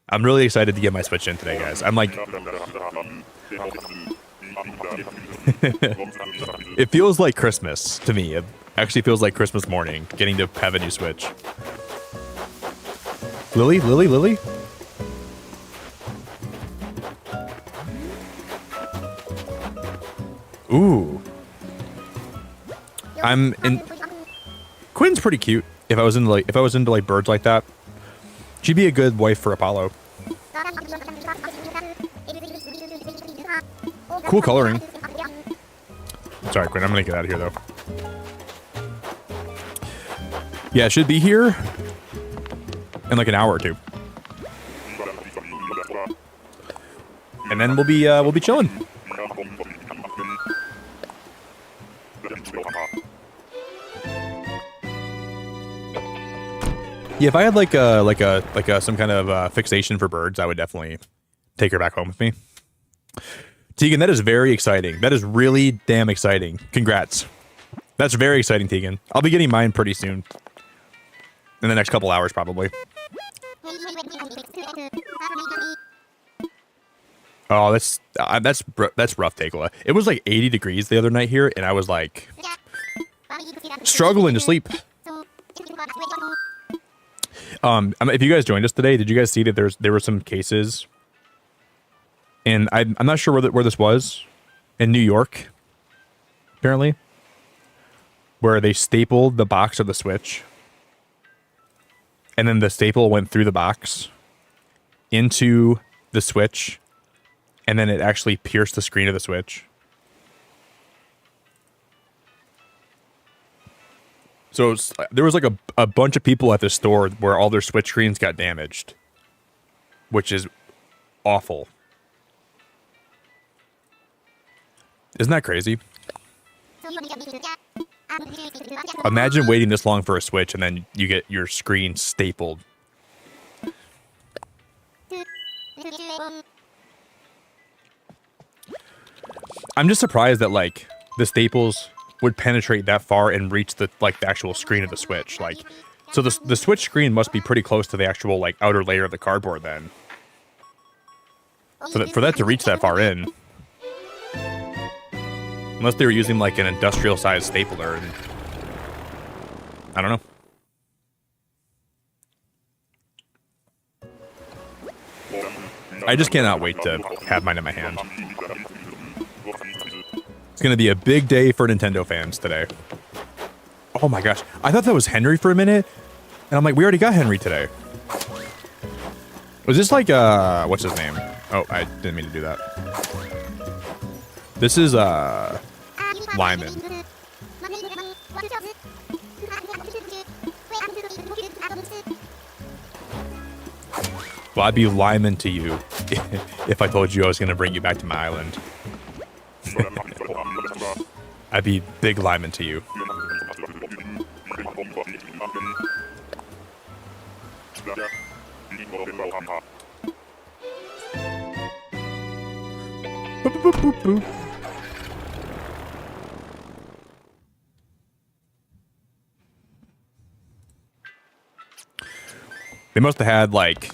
I'm really excited to get my Switch in today, guys. I'm like, it feels like Christmas to me. It actually feels like Christmas morning, getting to have a new Switch. Lily? Ooh. Quinn's pretty cute. If I was into like birds like that, she'd be a good wife for Apollo. Cool coloring. Sorry, Quinn, I'm gonna get out of here though. Yeah, it should be here in like an hour or two. And then we'll be chilling. Yeah, if I had like a some kind of fixation for birds, I would definitely take her back home with me. Tegan, that is very exciting. That is really damn exciting. Congrats. That's very exciting, Tegan. I'll be getting mine pretty soon. In the next couple hours, probably. Oh, that's rough, Takela. It was like 80 degrees the other night here, and I was like struggling to sleep. If you guys joined us today, did you guys see that there were some cases? And I'm not sure where this was, in New York, apparently, where they stapled the box of the Switch, and then the staple went through the box into the Switch, and then it actually pierced the screen of the Switch. So there was like a bunch of people at this store where all their Switch screens got damaged, which is awful. Isn't that crazy? Imagine waiting this long for a Switch and then you get your screen stapled. I'm just surprised that like the staples would penetrate that far and reach the actual screen of the Switch. Like, so the Switch screen must be pretty close to the actual like outer layer of the cardboard then. So that for that to reach that far in. Unless they were using like an industrial-sized stapler. And I don't know. I just cannot wait to have mine in my hand. It's going to be a big day for Nintendo fans today. Oh my gosh. I thought that was Henry for a minute. And I'm like, we already got Henry today. Was this like, what's his name? Oh, I didn't mean to do that. This is, Lyman. Well, I'd be Lyman to you if I told you I was going to bring you back to my island. I'd be big Lyman to you. Boop, boop, boop, boop. They must have had, like,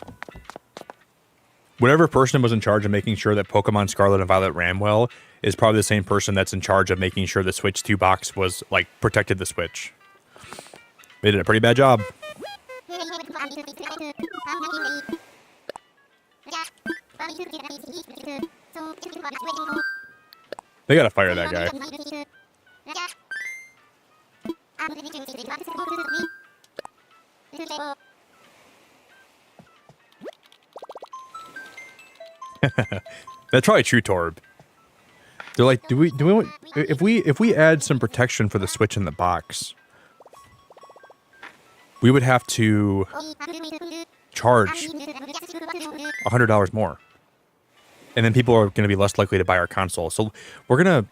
whatever person was in charge of making sure that Pokemon Scarlet and Violet ran well is probably the same person that's in charge of making sure the Switch 2 box was, like, protected the Switch. They did a pretty bad job. They gotta fire that guy. That's probably true, Torb. They're like, do we want, if we add some protection for the Switch in the box, we would have to charge $100 more, and then people are going to be less likely to buy our console. So we're gonna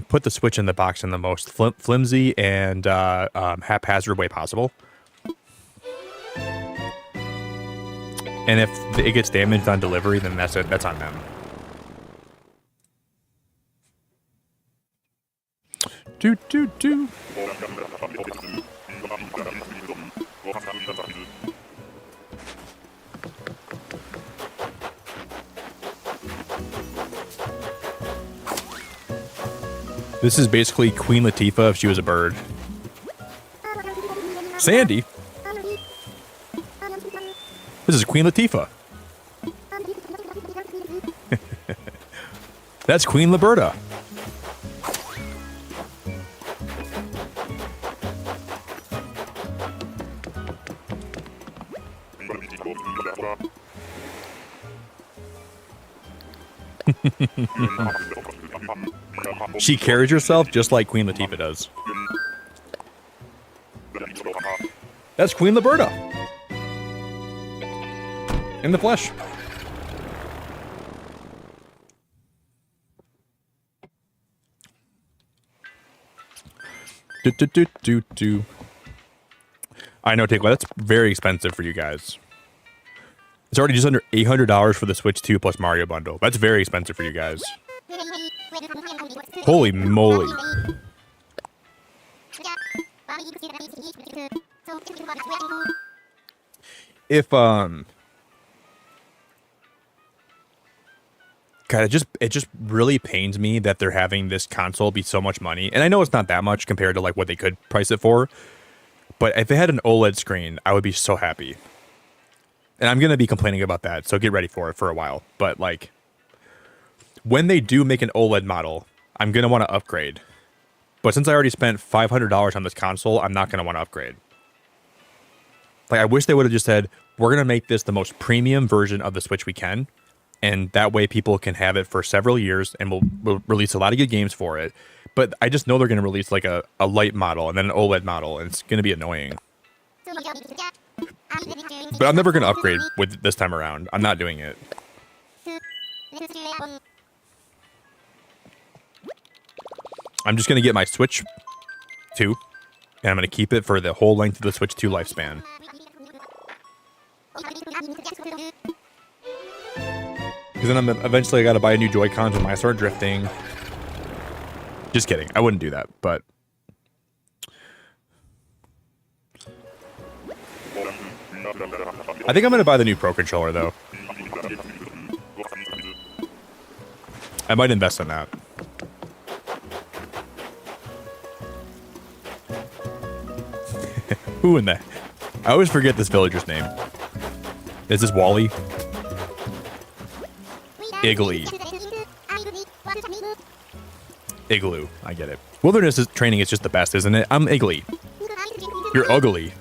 put the Switch in the box in the most flimsy and haphazard way possible. And if it gets damaged on delivery, then that's it. That's on them. Do. This is basically Queen Latifah if she was a bird. Sandy? This is Queen Latifah. That's Queen Liberta. She carries herself just like Queen Latifah does. That's Queen Liberta. In the flesh. Do. I know, Takeaway. That's very expensive for you guys. It's already just under $800 for the Switch 2 plus Mario bundle. That's very expensive for you guys. Holy moly. If, God, it just really pains me that they're having this console be so much money. And I know it's not that much compared to like what they could price it for. But if they had an OLED screen, I would be so happy. And I'm going to be complaining about that, so get ready for it for a while. But like, when they do make an OLED model, I'm going to want to upgrade. But since I already spent $500 on this console, I'm not going to want to upgrade. Like, I wish they would have just said, we're going to make this the most premium version of the Switch we can. And that way people can have it for several years, and we'll release a lot of good games for it. But I just know they're going to release like a light model and then an OLED model, and it's going to be annoying. But I'm never going to upgrade with this time around. I'm not doing it. I'm just going to get my Switch 2, and I'm going to keep it for the whole length of the Switch 2 lifespan. Because then eventually I got to buy a new Joy-Cons when I start drifting. Just kidding. I wouldn't do that, but... I think I'm going to buy the new Pro Controller, though. I might invest in that. Who in the... I always forget this villager's name. Is this Wally? Igloo. Igloo. I get it. Wilderness training is just the best, isn't it? I'm Igloo. You're ugly.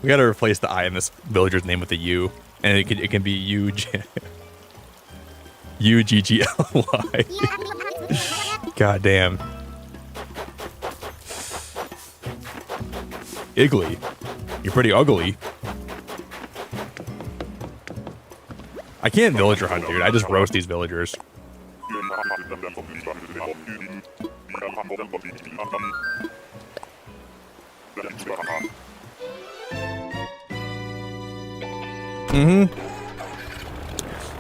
We gotta replace the I in this villager's name with a U, and it can be U-G-G-L-Y. God damn. Igloo. You're pretty ugly. I can't villager hunt, dude. I just roast these villagers.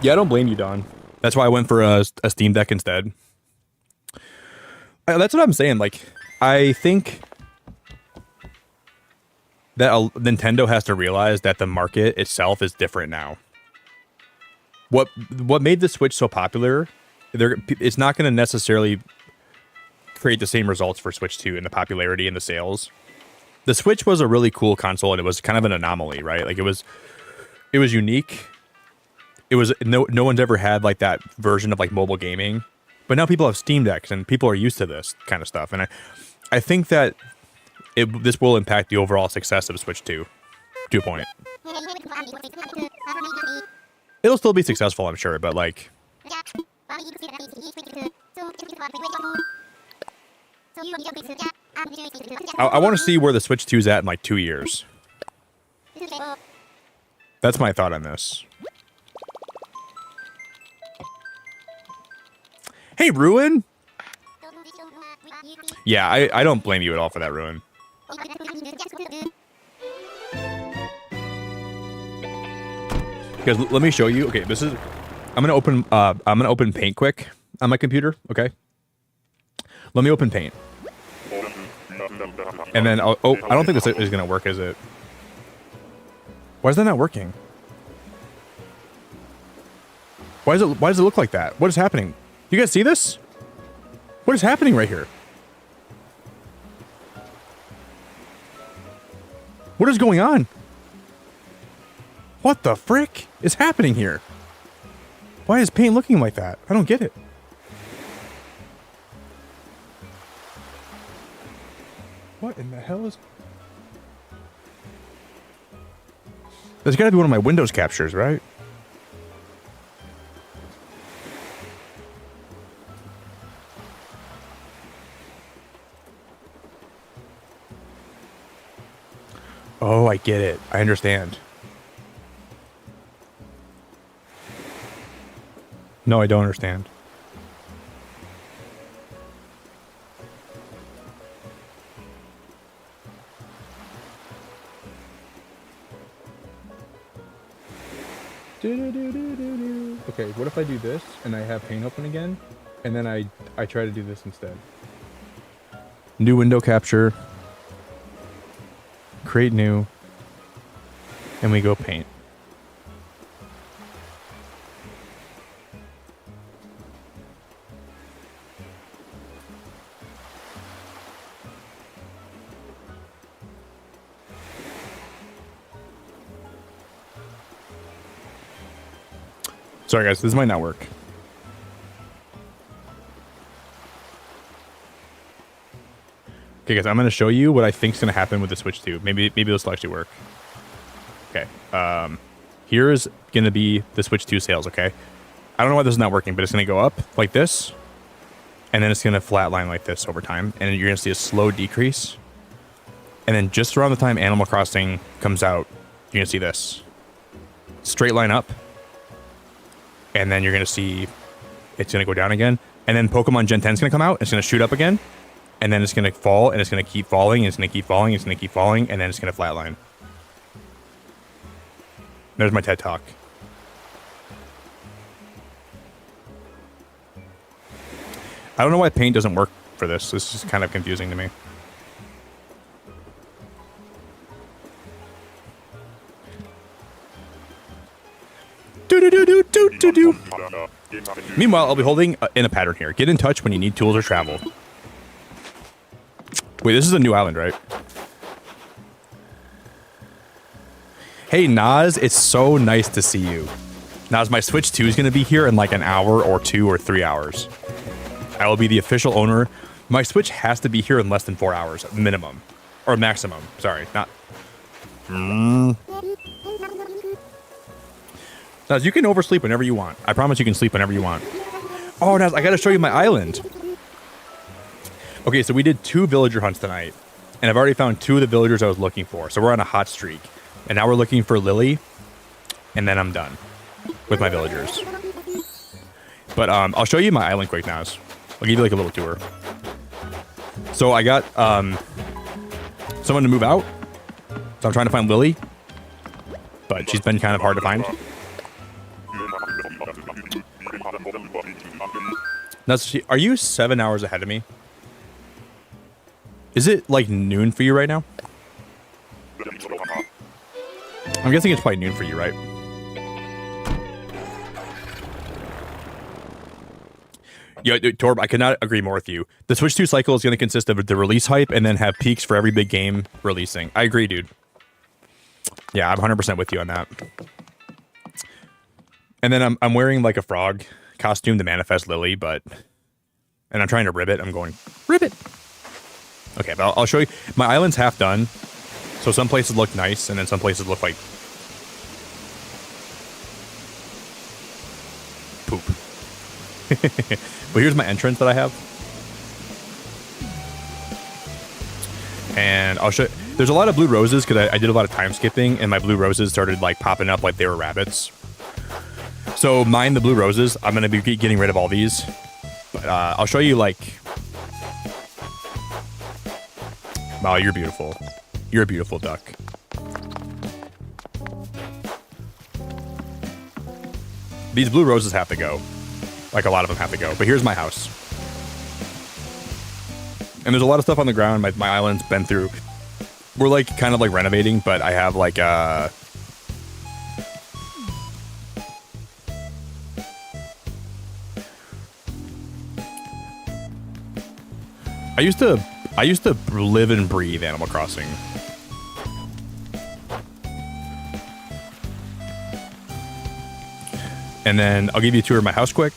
Yeah, I don't blame you, Don. That's why I went for a Steam Deck instead. That's what I'm saying. Like, I think that Nintendo has to realize that the market itself is different now. What made the Switch so popular, it's not going to necessarily create the same results for Switch 2 in the popularity and the sales. The Switch was a really cool console, and it was kind of an anomaly, right? Like, it was unique. It was no one's ever had like that version of like mobile gaming, but now people have Steam Decks and people are used to this kind of stuff. And I think that this will impact the overall success of Switch 2 to a point. It'll still be successful, I'm sure, but like, I want to see where the Switch 2 is at in like 2 years. That's my thought on this. Hey, Ruin! Yeah, I don't blame you at all for that, Ruin. Because let me show you. Okay, this is... I'm gonna open Paint quick on my computer, okay? Let me open Paint. And then I don't think this is gonna work, is it? Why is that not working? Why does it look like that? What is happening? You guys see this? What is happening right here? What is going on? What the frick is happening here? Why is Paint looking like that? I don't get it. What in the hell is... There's gotta be one of my Windows captures, right? Oh, I get it. I understand. No, I don't understand. Okay, what if I do this and I have Paint open again, and then I try to do this instead? New window capture. Create new, and we go Paint. Sorry guys, this might not work. Okay guys, I'm going to show you what I think is going to happen with the Switch 2. Maybe this will actually work. Okay, here's going to be the Switch 2 sales, okay? I don't know why this is not working, but it's going to go up like this, and then it's going to flatline like this over time, and you're going to see a slow decrease. And then just around the time Animal Crossing comes out, you're going to see this. Straight line up, and then you're going to see it's going to go down again, and then Pokemon Gen 10 is going to come out, it's going to shoot up again, and then it's going to fall, and it's going to keep falling, and it's going to keep falling, and it's going to keep falling, and then it's going to flatline. There's my TED Talk. I don't know why Paint doesn't work for this. This is kind of confusing to me. Meanwhile, I'll be holding in a pattern here. Get in touch when you need tools or travel. Wait, this is a new island, right? Hey, Nas, it's so nice to see you. Nas, my Switch 2 is going to be here in like an hour or 2 or 3 hours. I will be the official owner. My Switch has to be here in less than 4 hours, minimum. Or maximum. Sorry, not... Nas, you can oversleep whenever you want. I promise you can sleep whenever you want. Oh, Nas, I got to show you my island. Okay, so we did 2 villager hunts tonight, and I've already found 2 of the villagers I was looking for. So we're on a hot streak, and now we're looking for Lily, and then I'm done with my villagers. But I'll show you my island quick now. I'll give you like a little tour. So I got someone to move out, so I'm trying to find Lily, but she's been kind of hard to find. Now, are you 7 hours ahead of me? Is it like noon for you right now? I'm guessing it's probably noon for you, right? Yeah, Torb, I could not agree more with you. The Switch 2 cycle is going to consist of the release hype and then have peaks for every big game releasing. I agree, dude. Yeah, I'm 100% with you on that. And then I'm wearing like a frog costume to manifest Lily, but... And I'm trying to ribbit. I'm going, ribbit. Okay, but I'll show you. My island's half done. So some places look nice, and then some places look like... poop. But here's my entrance that I have. And I'll show you. There's a lot of blue roses, because I did a lot of time skipping, and my blue roses started like popping up like they were rabbits. So mine the blue roses. I'm going to be getting rid of all these. But I'll show you like... Wow, you're beautiful. You're a beautiful duck. These blue roses have to go. Like a lot of them have to go. But here's my house. And there's a lot of stuff on the ground my island's been through. We're like kind of like renovating, but I have like I used to live and breathe Animal Crossing. And then I'll give you a tour of my house quick.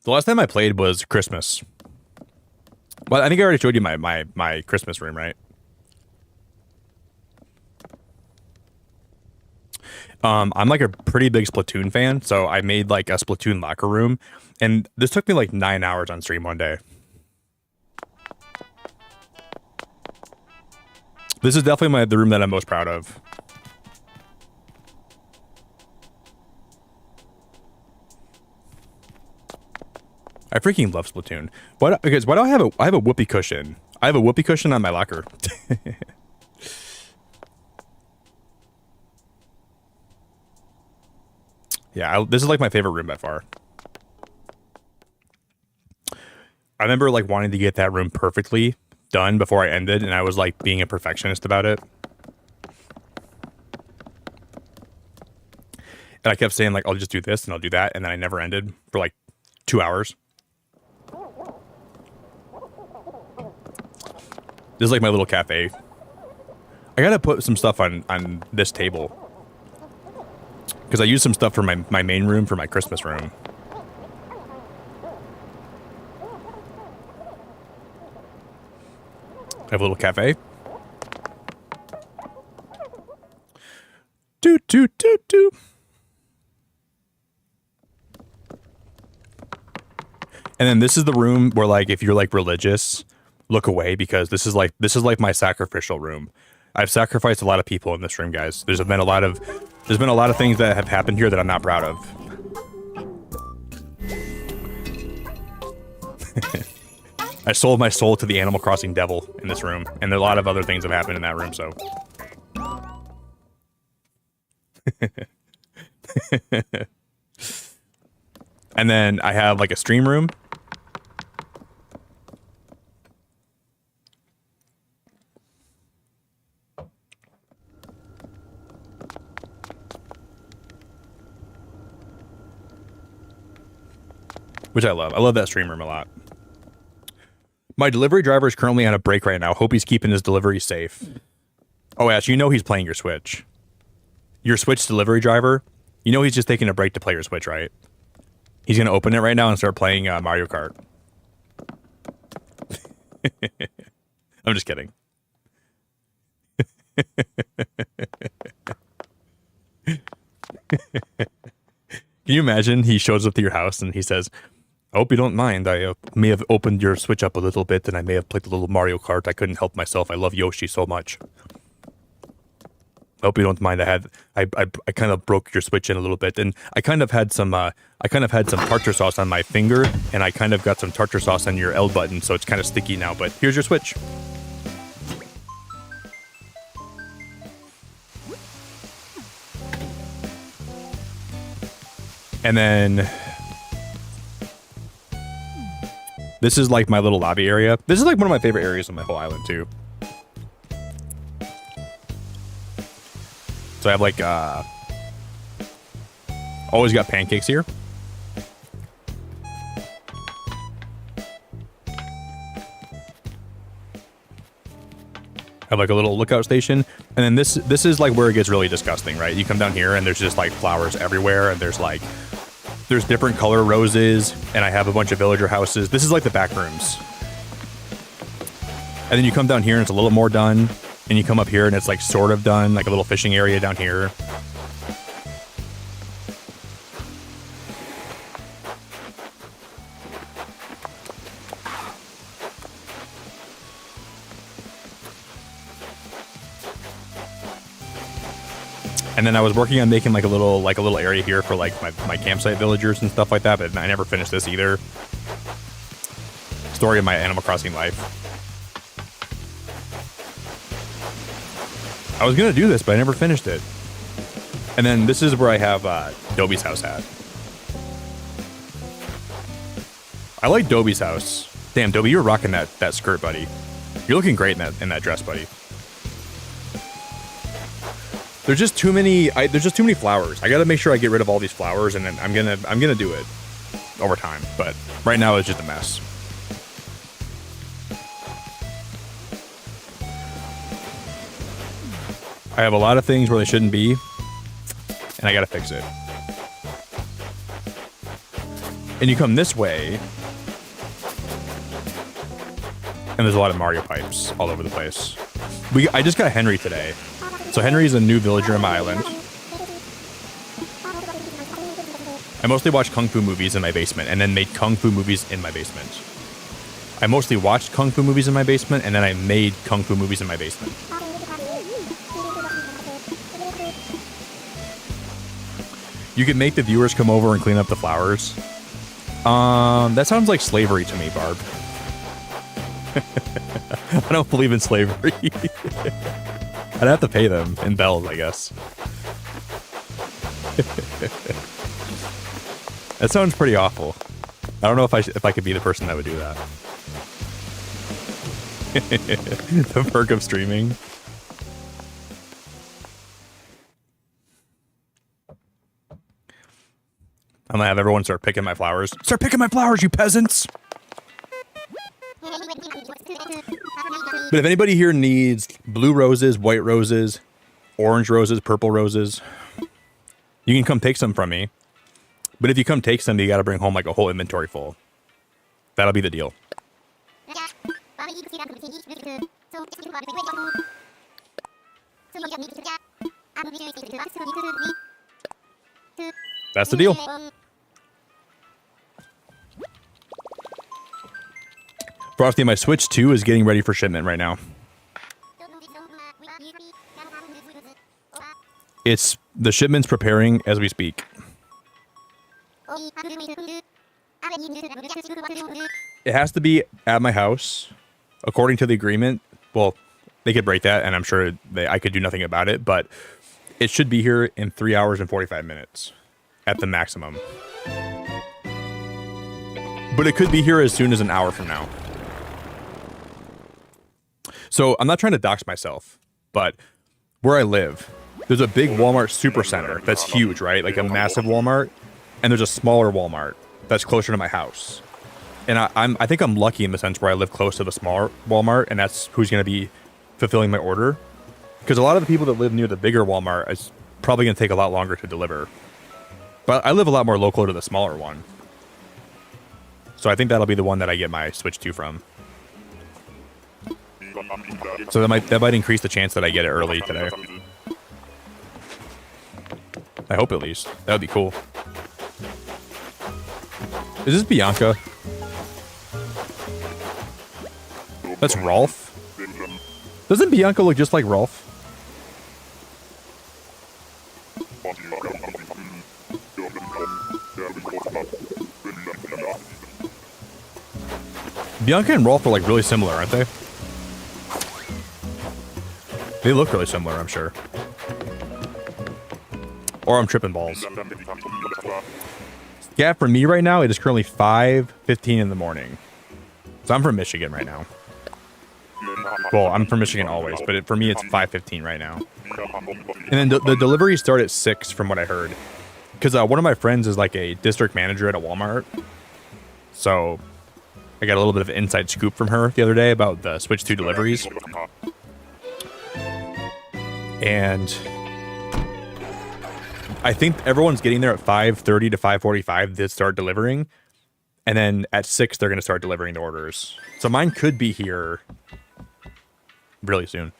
The last time I played was Christmas. Well, I think I already showed you my Christmas room, right? I'm like a pretty big Splatoon fan, so I made like a Splatoon locker room, and this took me like 9 hours on stream one day. This is definitely the room that I'm most proud of. I freaking love Splatoon. Because why do I have a whoopee cushion? I have a whoopee cushion on my locker. Yeah, this is like my favorite room by far. I remember like wanting to get that room perfectly done before I ended, and I was like being a perfectionist about it. And I kept saying like, I'll just do this and I'll do that, and then I never ended for like 2 hours. This is like my little cafe. I gotta put some stuff on this table. Because I used some stuff for my main room for my Christmas room. I have a little cafe. Doot, doot, doot, doot. And then this is the room where like if you're like religious, look away, because this is like my sacrificial room. I've sacrificed a lot of people in this room, guys. There's been a lot of things that have happened here that I'm not proud of. I sold my soul to the Animal Crossing devil in this room, and a lot of other things have happened in that room, so. And then I have like a stream room. which I love. I love that stream room a lot. My delivery driver is currently on a break right now. Hope he's keeping his delivery safe. Oh, Ash, you know he's playing your Switch. Your Switch delivery driver, you know he's just taking a break to play your Switch, right? He's going to open it right now and start playing Mario Kart. I'm just kidding. Can you imagine he shows up to your house and he says, I hope you don't mind. I may have opened your Switch up a little bit and I may have played a little Mario Kart. I couldn't help myself. I love Yoshi so much. I hope you don't mind. I kind of broke your Switch in a little bit, and I kind of had some tartar sauce on my finger, and I kind of got some tartar sauce on your L button, so it's kind of sticky now. But here's your Switch. And then this is like my little lobby area. This is like one of my favorite areas on my whole island too. So I have like, always got pancakes here. Have like a little lookout station. And then this is like where it gets really disgusting, right? You come down here and there's just like flowers everywhere. And there's different color roses. And I have a bunch of villager houses. This is like the back rooms. And then you come down here and it's a little more done. And you come up here and it's like sort of done, like a little fishing area down here. And then I was working on making like a little area here for like my campsite villagers and stuff like that, but I never finished this either. Story of my Animal Crossing life. I was going to do this, but I never finished it. And then this is where I have Dobie's house at. I like Dobie's house. Damn, Dobie, you're rocking that skirt, buddy. You're looking great in that dress, buddy. There's just too many flowers. I got to make sure I get rid of all these flowers, and then I'm gonna do it over time. But right now it's just a mess. I have a lot of things where they shouldn't be, and I gotta fix it. And you come this way, and there's a lot of Mario pipes all over the place. I just got Henry today. So Henry's a new villager on my island. I mostly watched Kung Fu movies in my basement, and then made Kung Fu movies in my basement. I mostly watched Kung Fu movies in my basement, and then I made Kung Fu movies in my basement. You can make the viewers come over and clean up the flowers. That sounds like slavery to me, Barb. I don't believe in slavery. I'd have to pay them in bells, I guess. That sounds pretty awful. I don't know if I could be the person that would do that. The perk of streaming. I'm gonna have everyone start picking my flowers. Start picking my flowers, you peasants! But if anybody here needs blue roses, white roses, orange roses, purple roses, you can come take some from me. But if you come take some, you gotta bring home like a whole inventory full. That'll be the deal. That's the deal. Frosty, my Switch 2 is getting ready for shipment right now. The shipment's preparing as we speak. It has to be at my house, according to the agreement. Well, they could break that, and I'm sure I could do nothing about it, but it should be here in 3 hours and 45 minutes at the maximum. But it could be here as soon as an hour from now. So I'm not trying to dox myself, but where I live, there's a big Walmart supercenter that's huge, right? Like a massive Walmart, and there's a smaller Walmart. that's closer to my house. And I think I'm lucky in the sense where I live close to the small Walmart, and that's who's going to be fulfilling my order. Because a lot of the people that live near the bigger Walmart is probably going to take a lot longer to deliver. But I live a lot more local to the smaller one. So I think that'll be the one that I get my Switch 2 from. So that might increase the chance that I get it early today. I hope at least. That would be cool. Is this Bianca? That's Rolf? Doesn't Bianca look just like Rolf? Bianca and Rolf are like really similar, aren't they? They look really similar, I'm sure. Or I'm tripping balls. Yeah, for me right now, it is currently 5:15 in the morning. So I'm from Michigan right now. Well, I'm from Michigan always, but for me, it's 5:15 right now. And then the deliveries start at 6 from what I heard. Because one of my friends is like a district manager at a Walmart. So I got a little bit of an inside scoop from her the other day about the Switch 2 deliveries. And I think everyone's getting there at 5:30 to 5:45 to start delivering. And then at 6, they're going to start delivering the orders. So mine could be here really soon.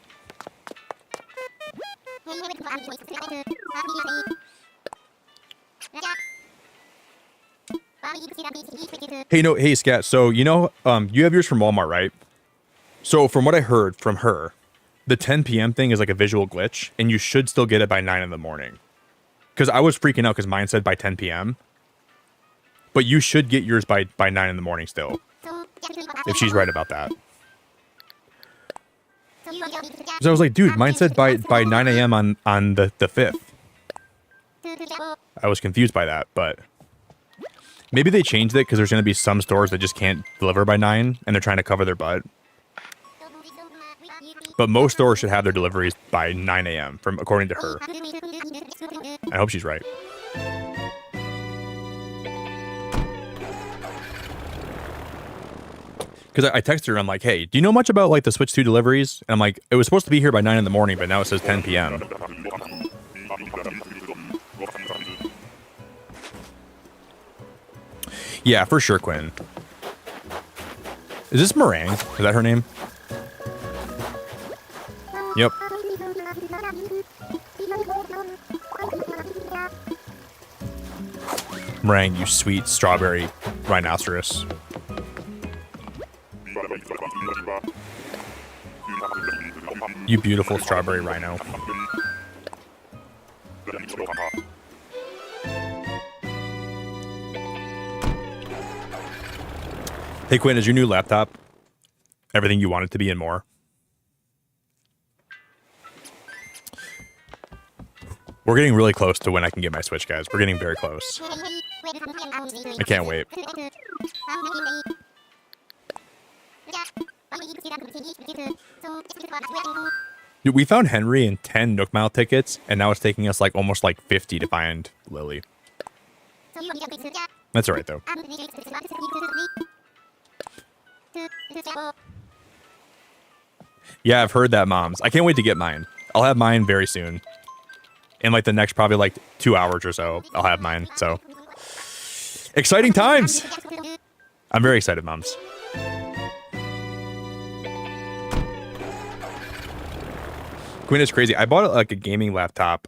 Hey, Scat. So, you have yours from Walmart, right? So from what I heard from her, the 10 p.m. thing is like a visual glitch, and you should still get it by 9 in the morning. Because I was freaking out because mine said by 10 p.m. But you should get yours by 9 in the morning still. If she's right about that. So I was like, dude, mine said by 9 a.m. on the 5th. I was confused by that, but maybe they changed it because there's going to be some stores that just can't deliver by 9 and they're trying to cover their butt. But most stores should have their deliveries by 9 a.m. according to her. I hope she's right. Because I texted her, I'm like, hey, do you know much about like the Switch 2 deliveries? And I'm like, it was supposed to be here by 9 in the morning, but now it says 10 p.m. Yeah, for sure, Quinn. Is this Meringue? Is that her name? Yep. Meringue, you sweet strawberry rhinoceros. You beautiful strawberry rhino. Hey Quinn, is your new laptop everything you want it to be and more? We're getting really close to when I can get my Switch, guys. We're getting very close. I can't wait. Dude, we found Henry in 10 Nook Mile tickets, and now it's taking us like almost like 50 to find Lily. That's alright though. Yeah, I've heard that, moms. I can't wait to get mine. I'll have mine very soon. In like the next probably like 2 hours or so, I'll have mine. So exciting times. I'm very excited, moms. Queen is crazy. I bought like a gaming laptop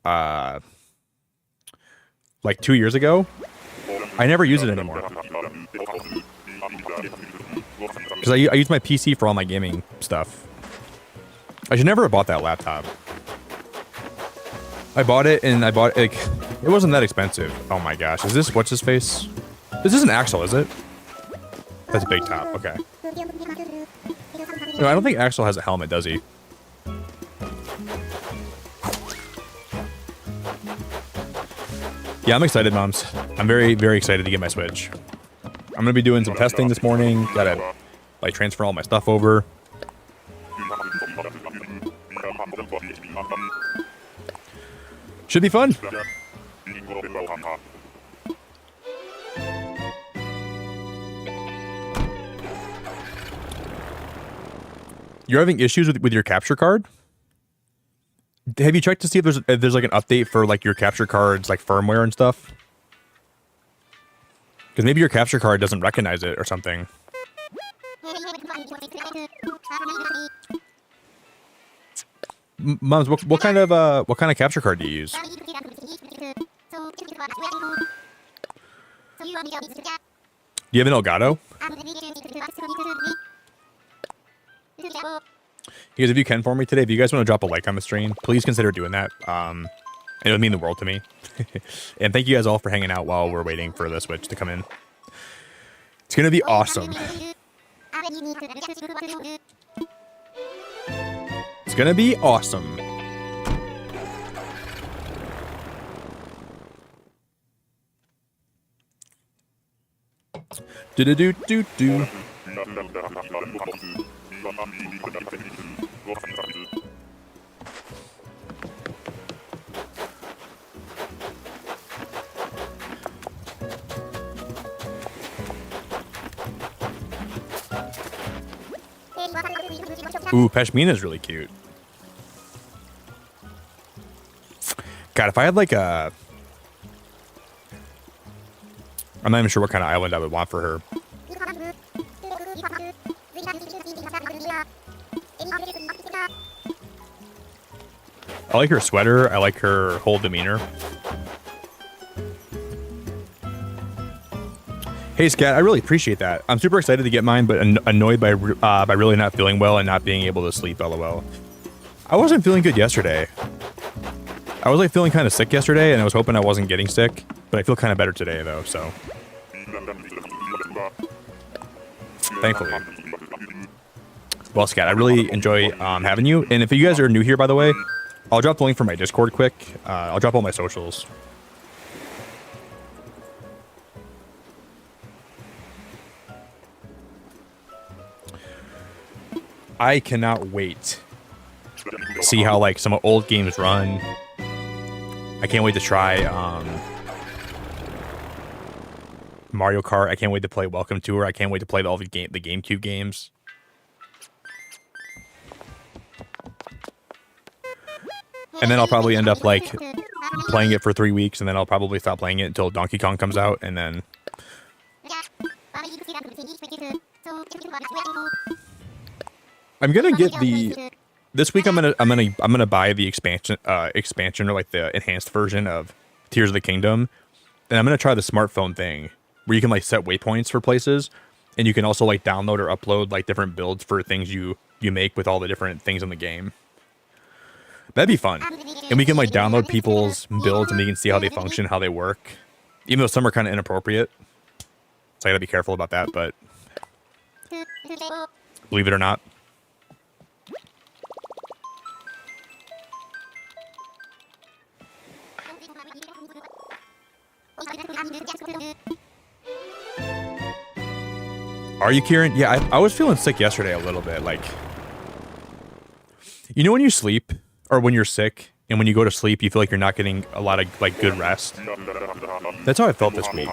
like 2 years ago. I never use it anymore. Because I use my PC for all my gaming stuff. I should never have bought that laptop. I bought it and like, it wasn't that expensive. Oh my gosh. Is this, what's his face? This isn't Axel, is it? That's a big top. Okay. No, I don't think Axel has a helmet, does he? Yeah, I'm excited, moms. I'm very, very excited to get my Switch. I'm gonna be doing some testing this morning. Gotta like transfer all my stuff over. Should be fun. You're having issues with your capture card? Have you checked to see if there's like an update for like your capture cards, like firmware and stuff? Because maybe your capture card doesn't recognize it or something. Mums, what kind of capture card do you use? Do you have an Elgato? Because if you can for me today, if you guys want to drop a like on the stream, please consider doing that. It would mean the world to me. And thank you guys all for hanging out while we're waiting for the Switch to come in. It's gonna be awesome. It's gonna be awesome. Do. Ooh, Pashmina is really cute. God, if I had like a... I'm not even sure what kind of island I would want for her. I like her sweater. I like her whole demeanor. Hey, Scat, I really appreciate that. I'm super excited to get mine, but annoyed by really not feeling well and not being able to sleep, LOL. I wasn't feeling good yesterday. I was like feeling kind of sick yesterday, and I was hoping I wasn't getting sick, but I feel kind of better today, though, so. Thankfully. Well, Scat, I really enjoy having you, and if you guys are new here, by the way, I'll drop the link for my Discord quick. I'll drop all my socials. I cannot wait to see how like some old games run. I can't wait to try Mario Kart. I can't wait to play Welcome Tour. I can't wait to play all the GameCube games. And then I'll probably end up like playing it for 3 weeks, and then I'll probably stop playing it until Donkey Kong comes out, and then I'm gonna get the this week. I'm gonna buy the expansion or like the enhanced version of Tears of the Kingdom, and I'm gonna try the smartphone thing where you can like set waypoints for places, and you can also like download or upload like different builds for things you make with all the different things in the game. That'd be fun, and we can like download people's builds and we can see how they function, how they work. Even though some are kind of inappropriate, so I gotta be careful about that. But believe it or not. Are you, Kieran? Yeah, I was feeling sick yesterday a little bit. Like, you know when you sleep or when you're sick and when you go to sleep, you feel like you're not getting a lot of like good rest. That's how I felt this week.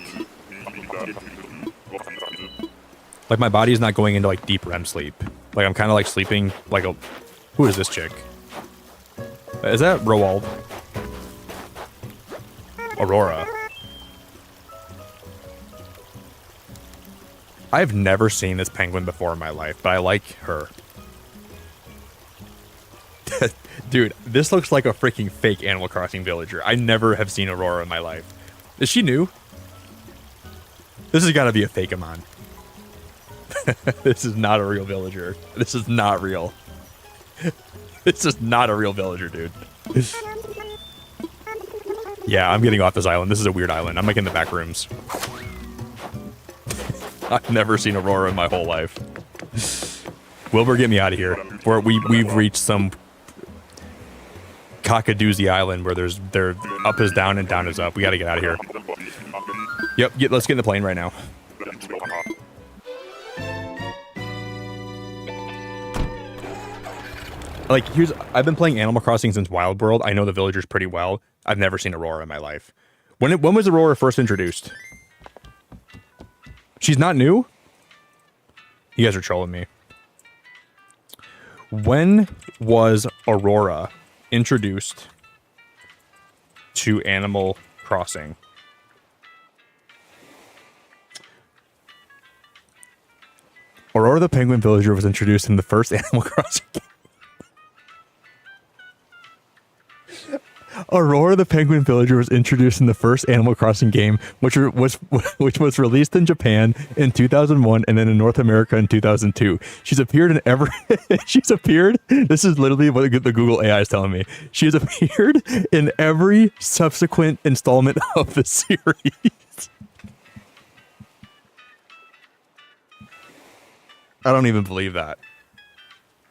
Like my body's not going into like deep REM sleep. Like I'm kind of like sleeping like a... Who is this chick? Is that Roald? Aurora. I've never seen this penguin before in my life, but I like her. Dude, this looks like a freaking fake Animal Crossing villager. I never have seen Aurora in my life. Is she new? This has got to be a fake Amon. This is not a real villager. This is not real. This is not a real villager, dude. Yeah, I'm getting off this island. This is a weird island. I'm like in the back rooms. I've never seen Aurora in my whole life. Wilbur, get me out of here. We've reached some cockadoozy island where they're up is down and down is up. We got to get out of here. Yep, let's get in the plane right now. Like, I've been playing Animal Crossing since Wild World. I know the villagers pretty well. I've never seen Aurora in my life. When was Aurora first introduced? She's not new? You guys are trolling me. When was Aurora introduced to Animal Crossing? Aurora the Penguin Villager was introduced in the first Animal Crossing game. Aurora the Penguin Villager was introduced in the first Animal Crossing game, which was released in Japan in 2001 and then in North America in 2002. She's appeared in every. This is literally what the Google AI is telling me. She has appeared in every subsequent installment of the series. I don't even believe that.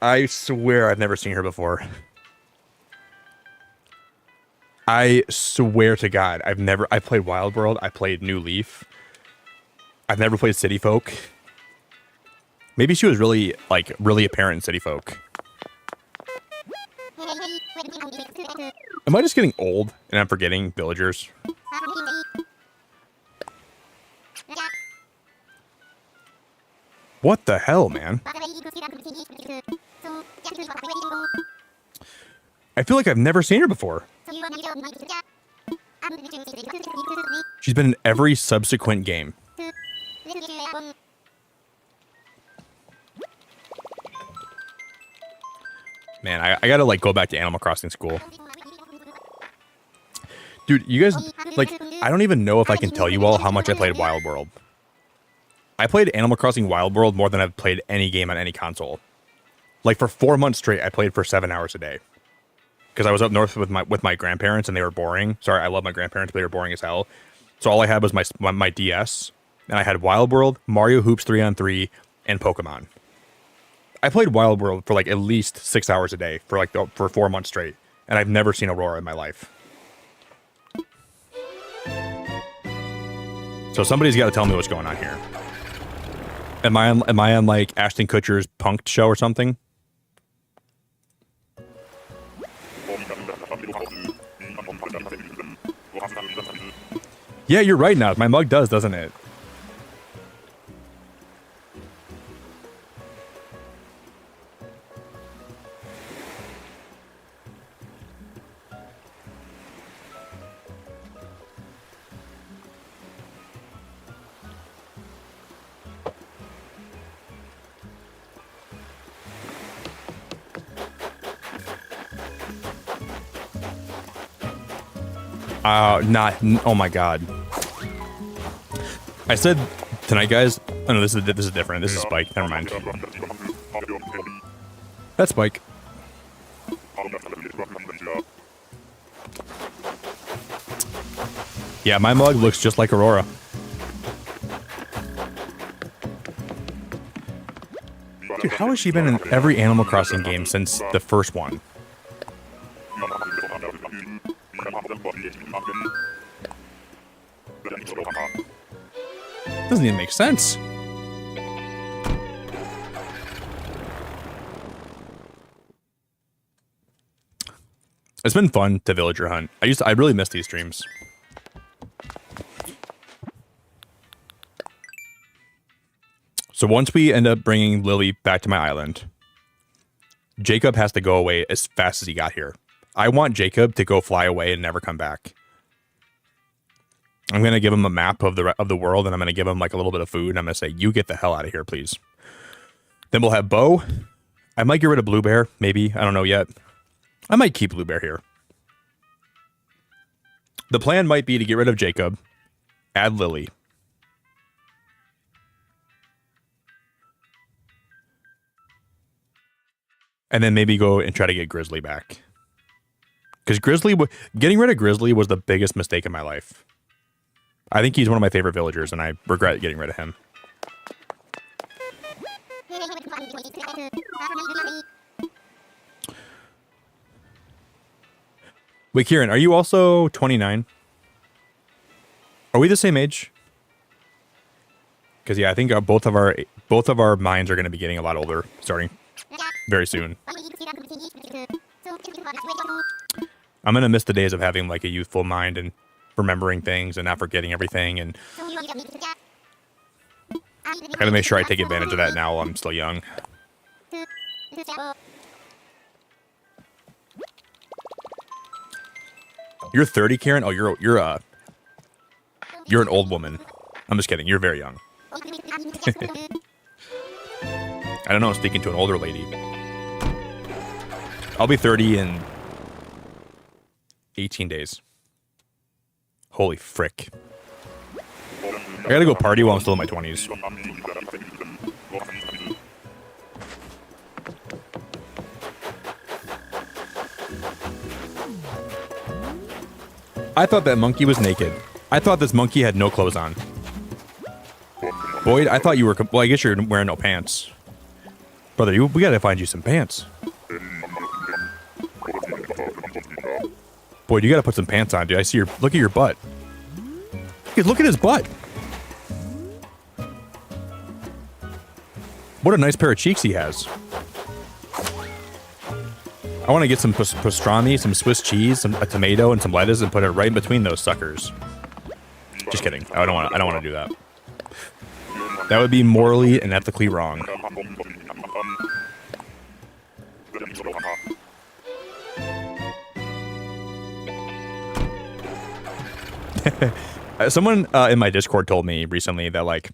I swear I've never seen her before. I swear to God, I played Wild World, I played New Leaf. I've never played City Folk. Maybe she was really apparent in City Folk. Am I just getting old and I'm forgetting villagers? What the hell, man? I feel like I've never seen her before. She's been in every subsequent game. Man, I gotta go back to Animal Crossing school. Dude, you guys, I don't even know if I can tell you all how much I played Wild World. I played Animal Crossing Wild World more than I've played any game on any console. For 4 months straight, I played for 7 hours a day. Because I was up north with my grandparents and they were boring. Sorry, I love my grandparents, but they were boring as hell. So all I had was my DS, and I had Wild World, Mario Hoops 3-on-3, and Pokemon. I played Wild World for at least 6 hours a day for 4 months straight, and I've never seen Aurora in my life. So somebody's got to tell me what's going on here. Am I on Ashton Kutcher's Punk'd show or something? Yeah, you're right now. My mug does, doesn't it? Oh my God. I said tonight, guys. Oh no, this is different. This is Spike. Never mind. That's Spike. Yeah, my mug looks just like Aurora. Dude, how has she been in every Animal Crossing game since the first one? Doesn't even make sense. It's been fun to villager hunt. I really miss these streams. So once we end up bringing Lily back to my island, Jacob has to go away as fast as he got here. I want Jacob to go fly away and never come back. I'm going to give him a map of the world, and I'm going to give him a little bit of food, and I'm going to say, you get the hell out of here, please. Then we'll have Bo. I might get rid of Blue Bear, maybe. I don't know yet. I might keep Blue Bear here. The plan might be to get rid of Jacob, add Lily. And then maybe go and try to get Grizzly back. Because getting rid of Grizzly was the biggest mistake in my life. I think he's one of my favorite villagers, and I regret getting rid of him. Wait, Kieran, are you also 29? Are we the same age? Because yeah, I think both of our minds are going to be getting a lot older starting very soon. I'm going to miss the days of having a youthful mind and remembering things and not forgetting everything, and I gotta make sure I take advantage of that now while I'm still young. You're 30, Karen? Oh, you're an old woman. I'm just kidding. You're very young. I don't know. I'm speaking to an older lady. I'll be 30 in 18 days. Holy frick. I gotta go party while I'm still in my 20s. I thought that monkey was naked. I thought this monkey had no clothes on. Boyd, I thought you were... Well, I guess you're wearing no pants. Brother, we gotta find you some pants. Boyd, you gotta put some pants on, dude. I see your... Look at your butt. Look at his butt. What a nice pair of cheeks he has. I want to get some pastrami, some Swiss cheese, a tomato, and some lettuce, and put it right in between those suckers. Just kidding. I don't want to do that. That would be morally and ethically wrong. Someone in my Discord told me recently that, like,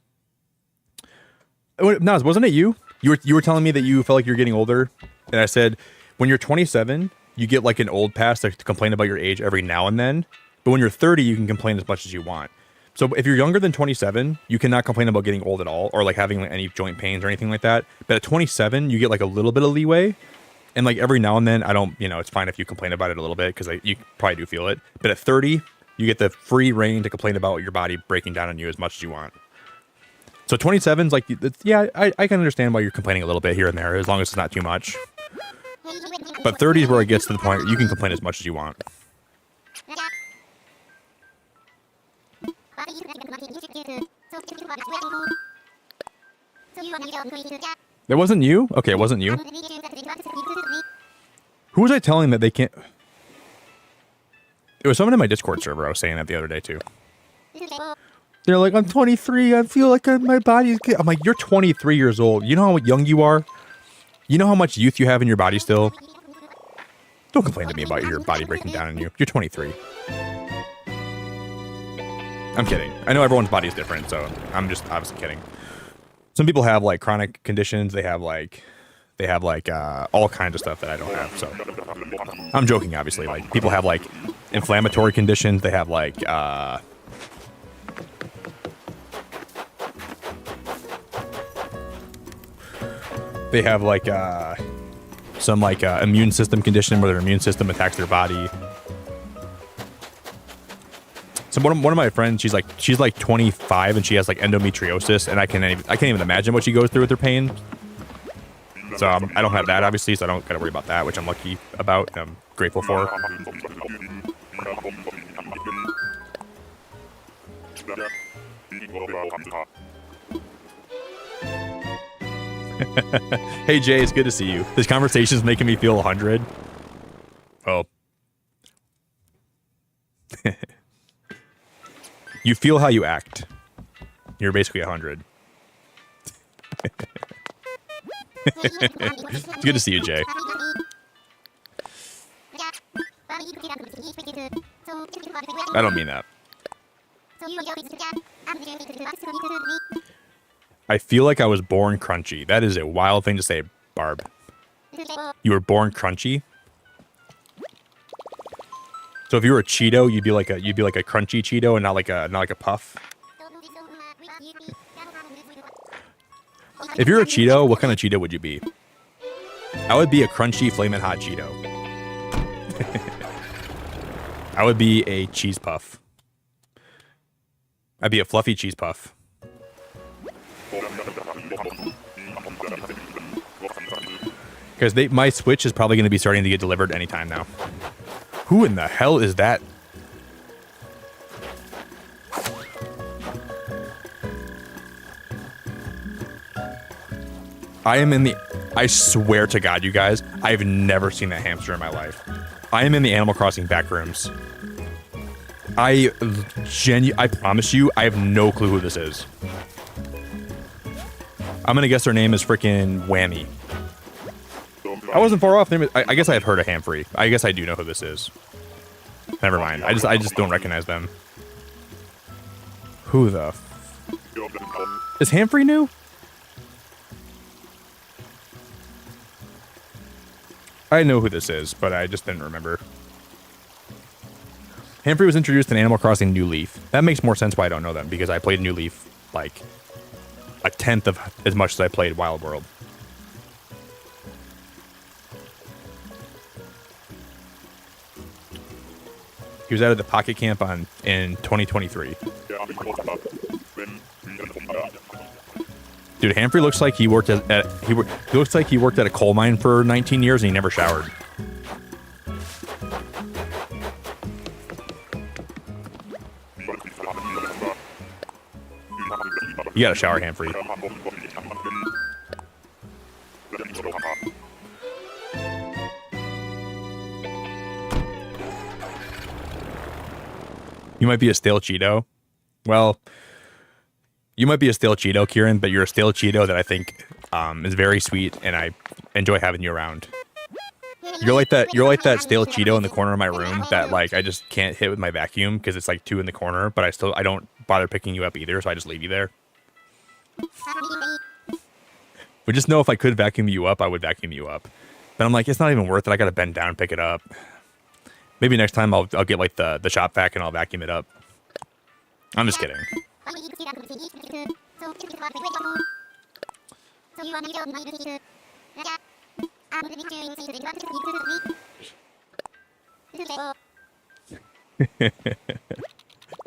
Naz, wasn't it you? You were telling me that you felt like you're getting older, and I said, when you're 27, you get like an old pass to complain about your age every now and then. But when you're 30, you can complain as much as you want. So if you're younger than 27, you cannot complain about getting old at all, or like having like any joint pains or anything like that. But at 27, you get like a little bit of leeway. And like every now and then, it's fine if you complain about it a little bit because you probably do feel it. But at 30, you get the free reign to complain about your body breaking down on you as much as you want. So 27's like, yeah, I can understand why you're complaining a little bit here and there, as long as it's not too much. But 30 is where it gets to the point where you can complain as much as you want. That wasn't you? Okay, it wasn't you. Who was I telling that they can't... It was someone in my Discord server. I was saying that the other day, too. They're like, I'm 23. I feel like my body's... I'm like, you're 23 years old. You know how young you are? You know how much youth you have in your body still? Don't complain to me about your body breaking down on you. You're 23. I'm kidding. I know everyone's body is different, so I'm just obviously kidding. Some people have like chronic conditions. They have like all kinds of stuff that I don't have. So I'm joking, obviously. Like people have like inflammatory conditions. They have like some like immune system condition where their immune system attacks their body. So one of my friends, she's like 25 and she has like endometriosis, and I can't even imagine what she goes through with her pain. So I don't have that, obviously, so I don't gotta worry about that, which I'm lucky about. And I'm grateful for. Hey Jay, it's good to see you. This conversation's making me feel 100. Oh. You feel how you act. You're basically 100. It's good to see you, Jay. I don't mean that. I feel like I was born crunchy. That is a wild thing to say, Barb. You were born crunchy? So if you were a Cheeto, you'd be like a crunchy Cheeto and not like a puff. If you're a Cheeto, what kind of Cheeto would you be? I would be a crunchy flamin' hot Cheeto. I would be a cheese puff. I'd be a fluffy cheese puff. Because my Switch is probably going to be starting to get delivered anytime now. Who in the hell is that? I swear to God, you guys, I've never seen that hamster in my life. I am in the Animal Crossing back rooms. I promise you, I have no clue who this is. I'm gonna guess her name is freaking Whammy. I wasn't far off. I guess I have heard of Hamfrey. I guess I do know who this is. Never mind. I just don't recognize them. Who the? Is Humphrey new? I know who this is, but I just didn't remember. Humphrey was introduced in Animal Crossing New Leaf. That makes more sense why I don't know them, because I played New Leaf like a tenth of as much as I played Wild World. He was out of the Pocket Camp in 2023. Dude, Humphrey looks like he worked he looks like he worked at a coal mine for 19 years and he never showered. You gotta shower, Humphrey. You might be a stale Cheeto. Well, you might be a stale Cheeto, Kieran, but you're a stale Cheeto that I think is very sweet, and I enjoy having you around. You're like that stale Cheeto in the corner of my room that like I just can't hit with my vacuum because it's like 2 in the corner, but I don't bother picking you up either, so I just leave you there. But just know if I could vacuum you up, I would vacuum you up. But I'm like, it's not even worth it. I gotta bend down and pick it up. Maybe next time I'll get like the shop vac and I'll vacuum it up. I'm just kidding.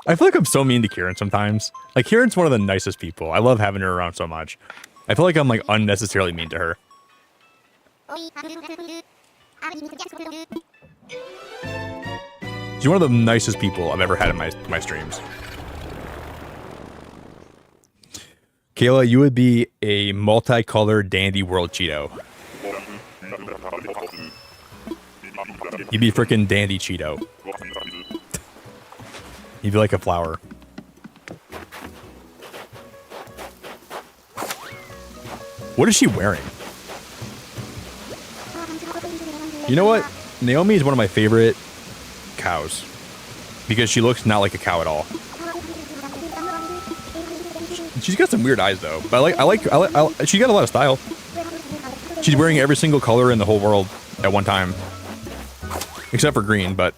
I feel like I'm so mean to Kieran sometimes. Like Kieran's one of the nicest people. I love having her around so much. I feel like I'm like unnecessarily mean to her. She's one of the nicest people I've ever had in my streams. Kayla, you would be a multicolored dandy world Cheeto. You'd be freaking dandy Cheeto. You'd be like a flower. What is she wearing? You know what? Naomi is one of my favorite cows because she looks not like a cow at all. She's got some weird eyes though, but I like she got a lot of style. She's wearing every single color in the whole world at one time, except for green. But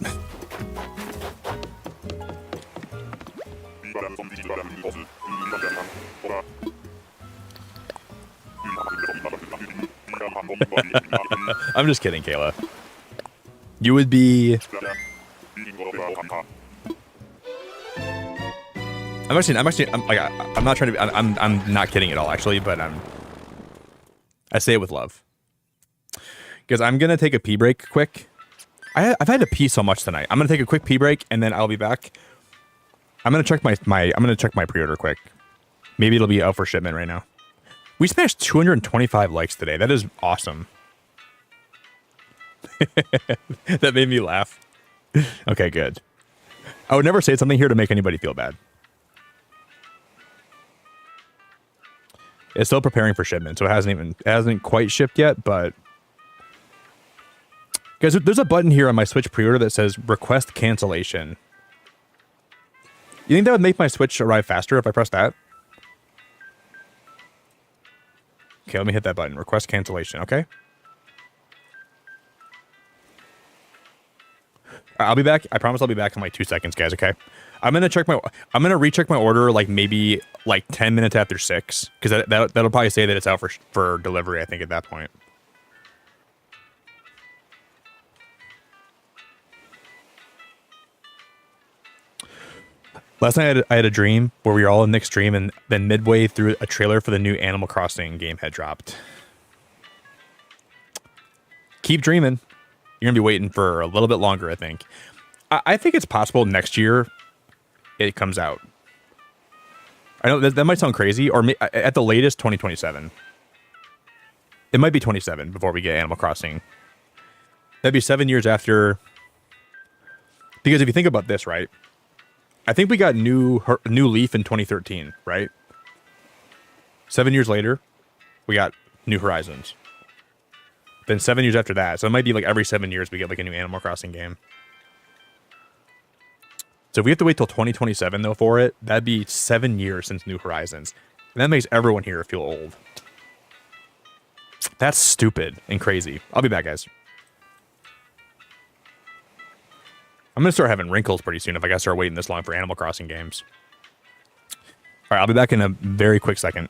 I'm just kidding, Kayla. You would be. I'm not trying to be, I'm not kidding at all, actually, but I say it with love. Because I'm going to take a pee break quick. I've had to pee so much tonight. I'm going to take a quick pee break, and then I'll be back. I'm going to check my pre-order quick. Maybe it'll be out for shipment right now. We smashed 225 likes today. That is awesome. That made me laugh. Okay, good. I would never say something here to make anybody feel bad. It's still preparing for shipment, so it hasn't quite shipped yet, but guys, there's a button here on my Switch pre-order that says request cancellation. You think that would make my Switch arrive faster if I press that? Okay, let me hit that button. Request cancellation, okay? I'll be back. I promise I'll be back in like 2 seconds, guys, okay? I'm gonna recheck my order like maybe like 10 minutes after 6, because that'll probably say that it's out for delivery, I think, at that point. Last night I had a dream where we were all in Nick's stream, and then midway through a trailer for the new Animal Crossing game had dropped. Keep dreaming. You're going to be waiting for a little bit longer, I think. I think it's possible next year it comes out. I know that might sound crazy, or at the latest, 2027. It might be 27 before we get Animal Crossing. That'd be 7 years after. Because if you think about this, right? I think we got New Leaf in 2013, right? 7 years later, we got New Horizons. Then 7 years after that, so it might be like every 7 years we get like a new Animal Crossing game. So if we have to wait till 2027 though for it, that'd be 7 years since New Horizons. And that makes everyone here feel old. That's stupid and crazy. I'll be back, guys. I'm gonna start having wrinkles pretty soon if I gotta start waiting this long for Animal Crossing games. All right, I'll be back in a very quick second.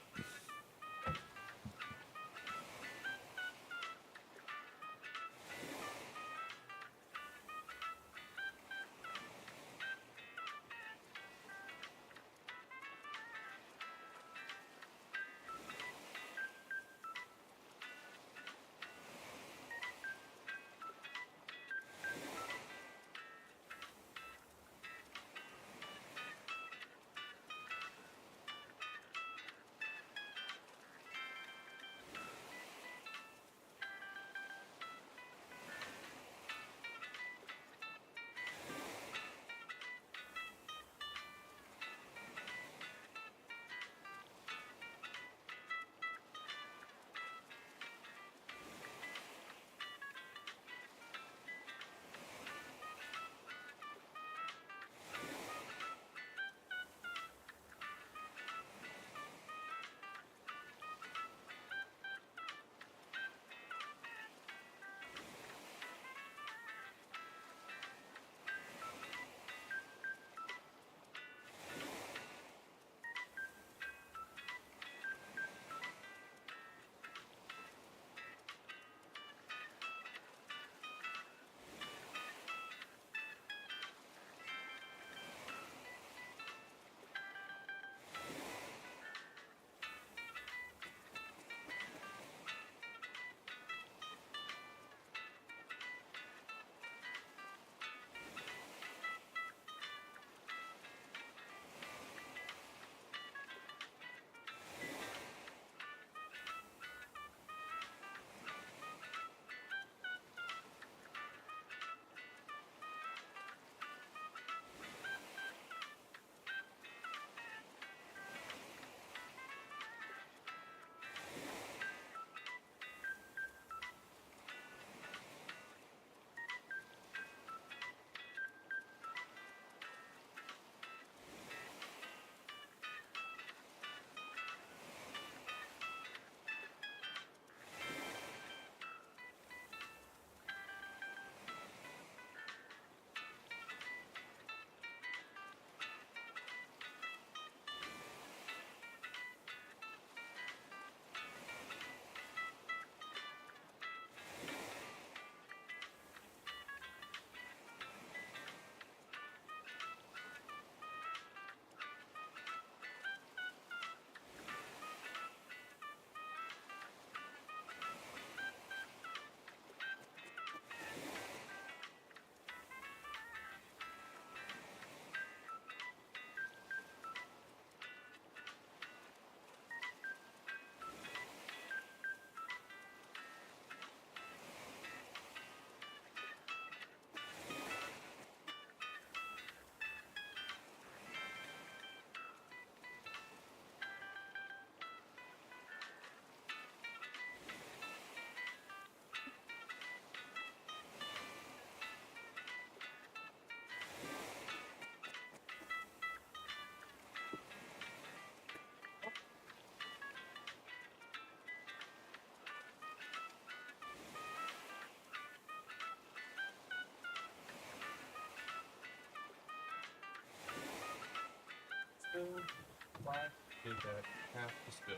Why did that have to spill?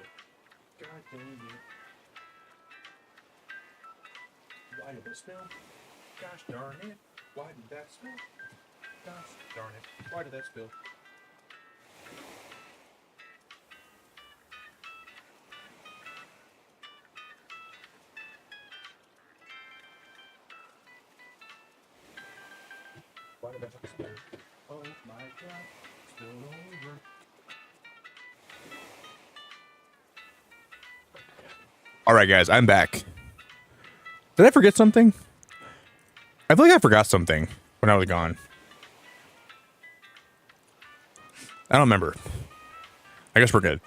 God dang it. Why did it spill? Gosh darn it. Why did that spill? Gosh darn it. Why did that spill? Why did that have to spill? Oh my god. Spill over. All right, guys, I'm back. Did I forget something? I feel like I forgot something when I was gone. I don't remember. I guess we're good.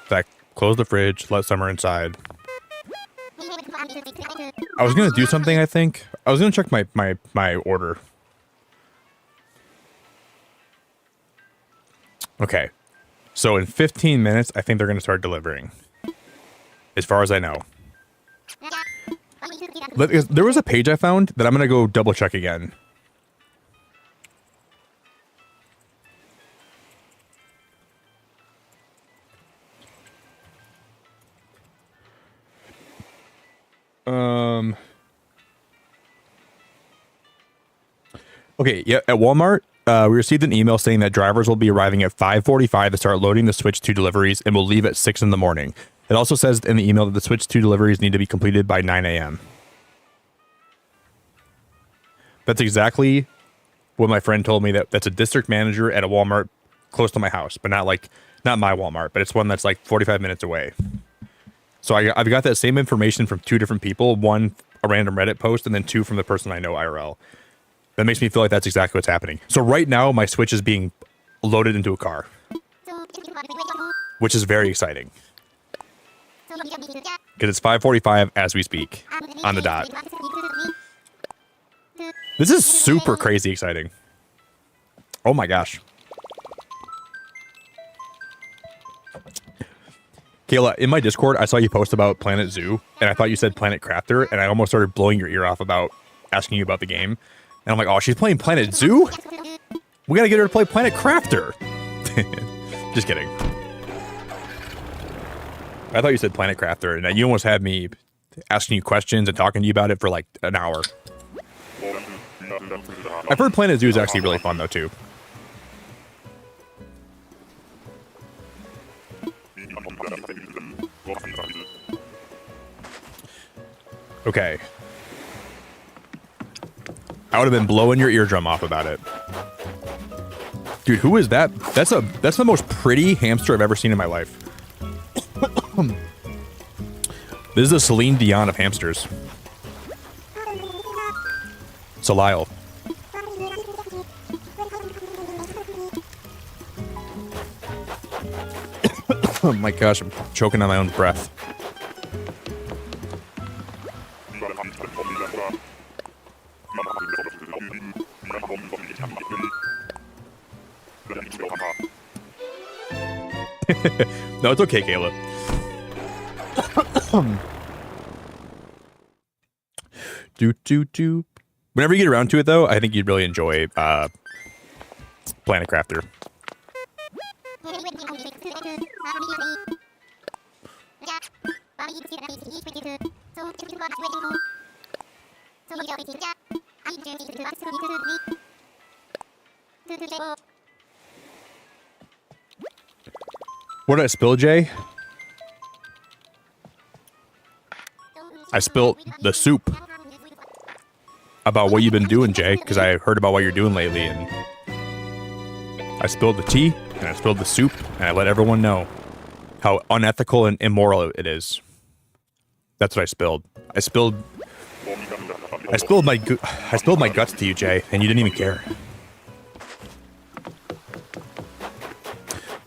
Zach, close the fridge, let Summer inside. I was gonna do something, I think. I was gonna check my order. Okay. So in 15 minutes, I think they're going to start delivering. As far as I know. There was a page I found that I'm going to go double check again. Okay, yeah, at Walmart, we received an email saying that drivers will be arriving at 5:45 to start loading the Switch 2 deliveries and will leave at 6 in the morning. It also says in the email that the Switch 2 deliveries need to be completed by 9 a.m. That's exactly what my friend told me. That's a district manager at a Walmart close to my house, but not my Walmart, but it's one that's like 45 minutes away. So I've got that same information from 2 different people, one a random Reddit post, and then 2 from the person I know IRL. That makes me feel like that's exactly what's happening. So right now, my Switch is being loaded into a car, which is very exciting. Because it's 5:45 as we speak, on the dot. This is super crazy exciting. Oh my gosh. Kayla, in my Discord, I saw you post about Planet Zoo, and I thought you said Planet Crafter, and I almost started blowing your ear off about asking you about the game. And I'm like, oh, she's playing Planet Zoo? We gotta get her to play Planet Crafter. Just kidding. I thought you said Planet Crafter, and you almost had me asking you questions and talking to you about it for like an hour. I've heard Planet Zoo is actually really fun, though, too. Okay. I would have been blowing your eardrum off about it. Dude, who is that? That's the most pretty hamster I've ever seen in my life. This is the Celine Dion of hamsters. Salile. Oh my gosh, I'm choking on my own breath. No, it's okay, Caleb. do. Whenever you get around to it, though, I think you'd really enjoy Planet Crafter. What did I spill, Jay? I spilled the soup. About what you've been doing, Jay, because I heard about what you're doing lately, and I spilled the tea, and I spilled the soup, and I let everyone know how unethical and immoral it is. That's what I spilled. I spilled my guts to you, Jay, and you didn't even care.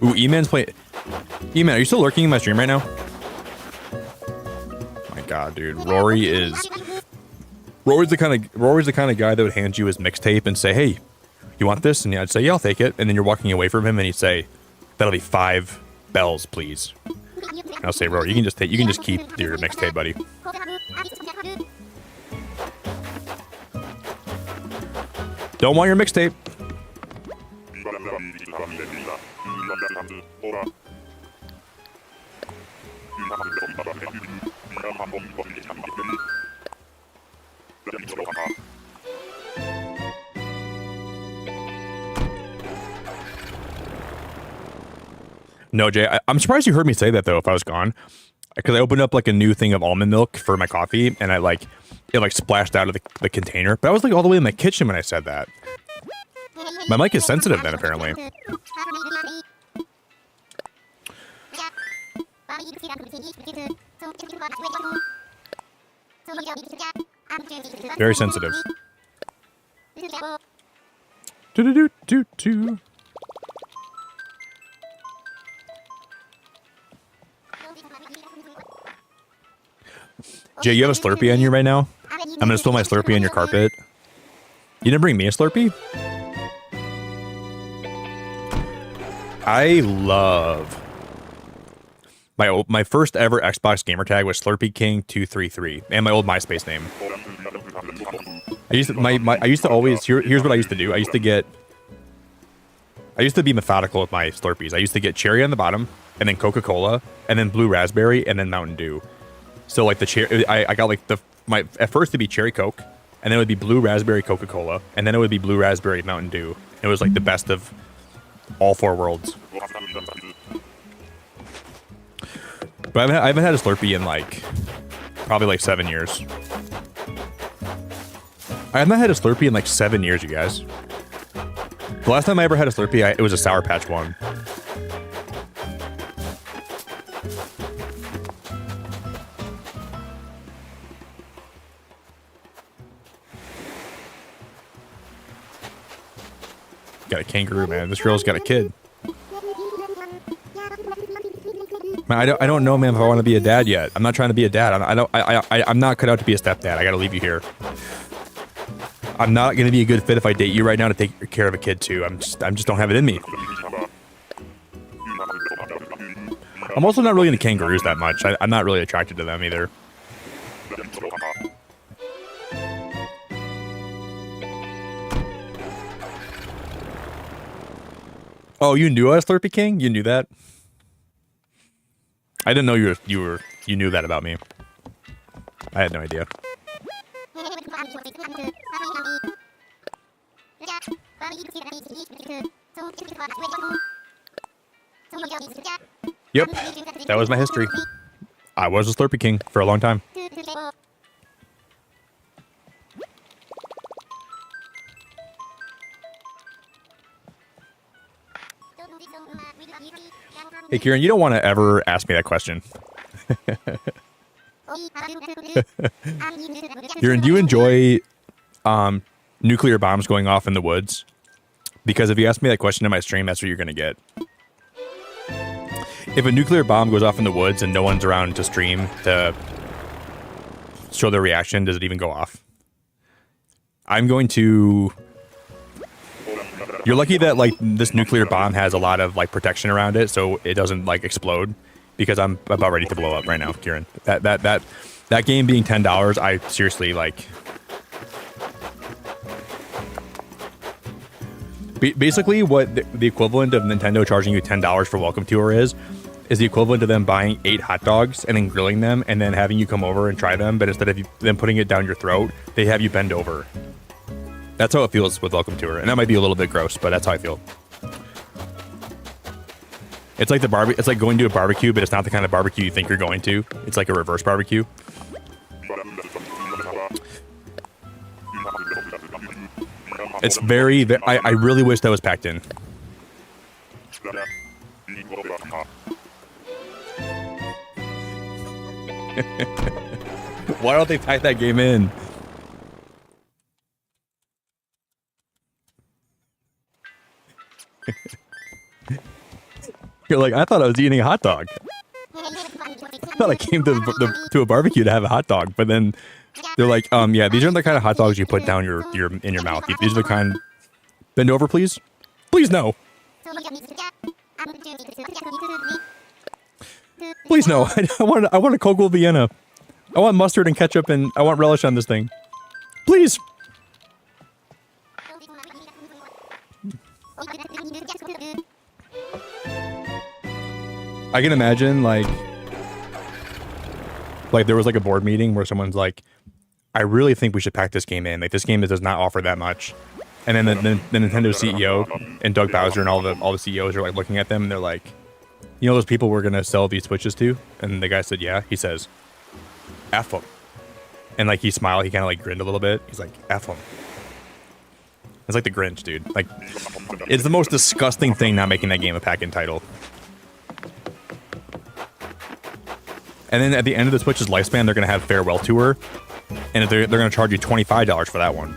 Ooh, E-Man's playing. E-Man, are you still lurking in my stream right now? My God, dude, Rory's the kind of guy that would hand you his mixtape and say, "Hey, you want this?" And I'd say, "Yeah, I'll take it." And then you're walking away from him, and he'd say, "That'll be 5 bells, please." And I'll say, "Rory, you can just keep your mixtape, buddy." Don't want your mixtape. No, Jay, I'm surprised you heard me say that, though, if I was gone. Because I opened up, like, a new thing of almond milk for my coffee, and it splashed out of the container. But I was, like, all the way in my kitchen when I said that. My mic is sensitive then, apparently. Very sensitive. Do-do-do-do-do. Jay, you have a Slurpee on you right now? I'm gonna spill my Slurpee on your carpet. You didn't bring me a Slurpee? I love my first ever Xbox gamer tag was Slurpee King 233, and my old MySpace name. I used to always here's what I used to do. I used to be methodical with my Slurpees. I used to get cherry on the bottom, and then Coca-Cola, and then blue raspberry, and then Mountain Dew. So like the cherry, I got like at first it'd be cherry Coke, and then it would be blue raspberry Coca-Cola, and then it would be blue raspberry Mountain Dew. It was like the best of all four worlds. But I haven't had a Slurpee in like probably like 7 years. I have not had a Slurpee in like 7 years, you guys. The last time I ever had a Slurpee, it was a Sour Patch one. Got a kangaroo, man. This girl's got a kid. Man, I don't know, man, if I want to be a dad yet. I'm not trying to be a dad. I'm not cut out to be a stepdad. I gotta leave you here. I'm not gonna be a good fit if I date you right now to take care of a kid too. I just don't have it in me. I'm also not really into kangaroos that much. I'm not really attracted to them either. Oh, you knew I was Slurpee King? You knew that? I didn't know you knew that about me. I had no idea. Yep, that was my history. I was a Slurpee King for a long time. Hey, Kieran, you don't want to ever ask me that question. Kieran, do you enjoy nuclear bombs going off in the woods? Because if you ask me that question in my stream, that's what you're going to get. If a nuclear bomb goes off in the woods and no one's around to stream to show their reaction, does it even go off? I'm going to... You're lucky that like this nuclear bomb has a lot of like protection around it, so it doesn't like explode. Because I'm about ready to blow up right now, Kieran. That game being $10, I seriously like. Basically, what the equivalent of Nintendo charging you $10 for Welcome Tour is the equivalent of them buying 8 hot dogs and then grilling them and then having you come over and try them. But instead of them putting it down your throat, they have you bend over. That's how it feels with Welcome Tour, and that might be a little bit gross, but that's how I feel. It's like it's like going to a barbecue, but it's not the kind of barbecue you think you're going to. It's like a reverse barbecue. It's very I really wish that was packed in. Why don't they pack that game in? You're like, I thought I was eating a hot dog. I thought I came to a barbecue to have a hot dog, but then they're like, yeah, these aren't the kind of hot dogs you put down in your mouth. These are the kind. Bend over, please. Please no. Please no. I want a Kogel Vienna. I want mustard and ketchup and I want relish on this thing. Please. I can imagine like there was like a board meeting where someone's like, I really think we should pack this game in. Like this game does not offer that much. And then the Nintendo CEO and Doug Bowser and all the CEOs are like looking at them and they're like, you know those people we're gonna sell these Switches to? And the guy said, yeah. He says, F them. And like he smiled, he kind of like grinned a little bit. He's like, F them. It's like the Grinch, dude. Like, it's the most disgusting thing not making that game a pack-in title. And then at the end of the Switch's lifespan, they're going to have Farewell Tour. And they're going to charge you $25 for that one.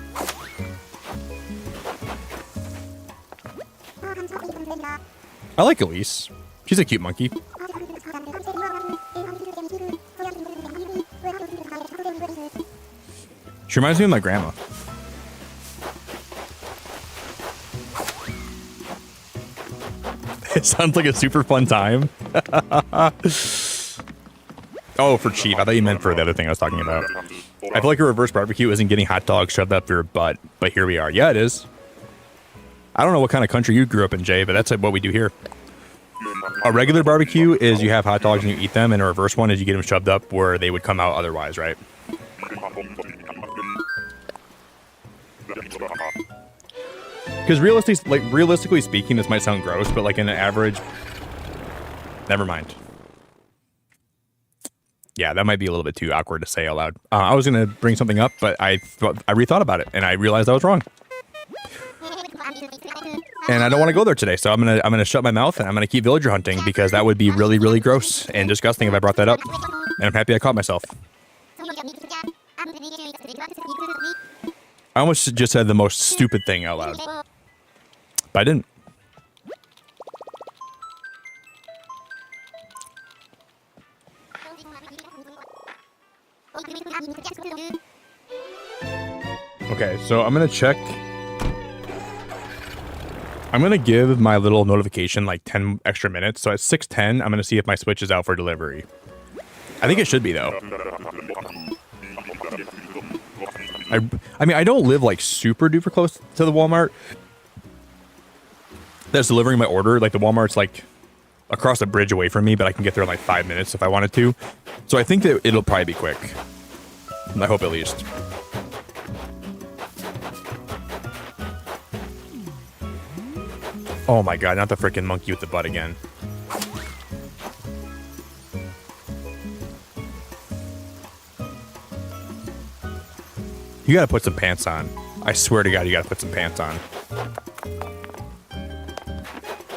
I like Elise. She's a cute monkey. She reminds me of my grandma. Sounds like a super fun time. Oh, for cheap. I thought you meant for the other thing I was talking about. I feel like a reverse barbecue isn't getting hot dogs shoved up your butt, but here we are. Yeah, it is. I don't know what kind of country you grew up in, Jay, but that's what we do here. A regular barbecue is you have hot dogs and you eat them, and a reverse one is you get them shoved up where they would come out otherwise, right? Because realistically speaking, this might sound gross, but like in an average... Never mind. Yeah, that might be a little bit too awkward to say out loud. I was going to bring something up, but I rethought about it, and I realized I was wrong. And I don't want to go there today, so I'm gonna shut my mouth, and I'm going to keep villager hunting, because that would be really, really gross and disgusting if I brought that up. And I'm happy I caught myself. I almost just said the most stupid thing out loud. But I didn't. Okay, so I'm gonna check. I'm gonna give my little notification like 10 extra minutes. So at 6:10, I'm gonna see if my Switch is out for delivery. I think it should be though. I mean, I don't live like super duper close to the Walmart that's delivering my order. Like the Walmart's like across the bridge away from me, but I can get there in like 5 minutes if I wanted to. So I think that it'll probably be quick. I hope at least. Oh my god, not the freaking monkey with the butt again. You gotta put some pants on. I swear to god, you gotta put some pants on.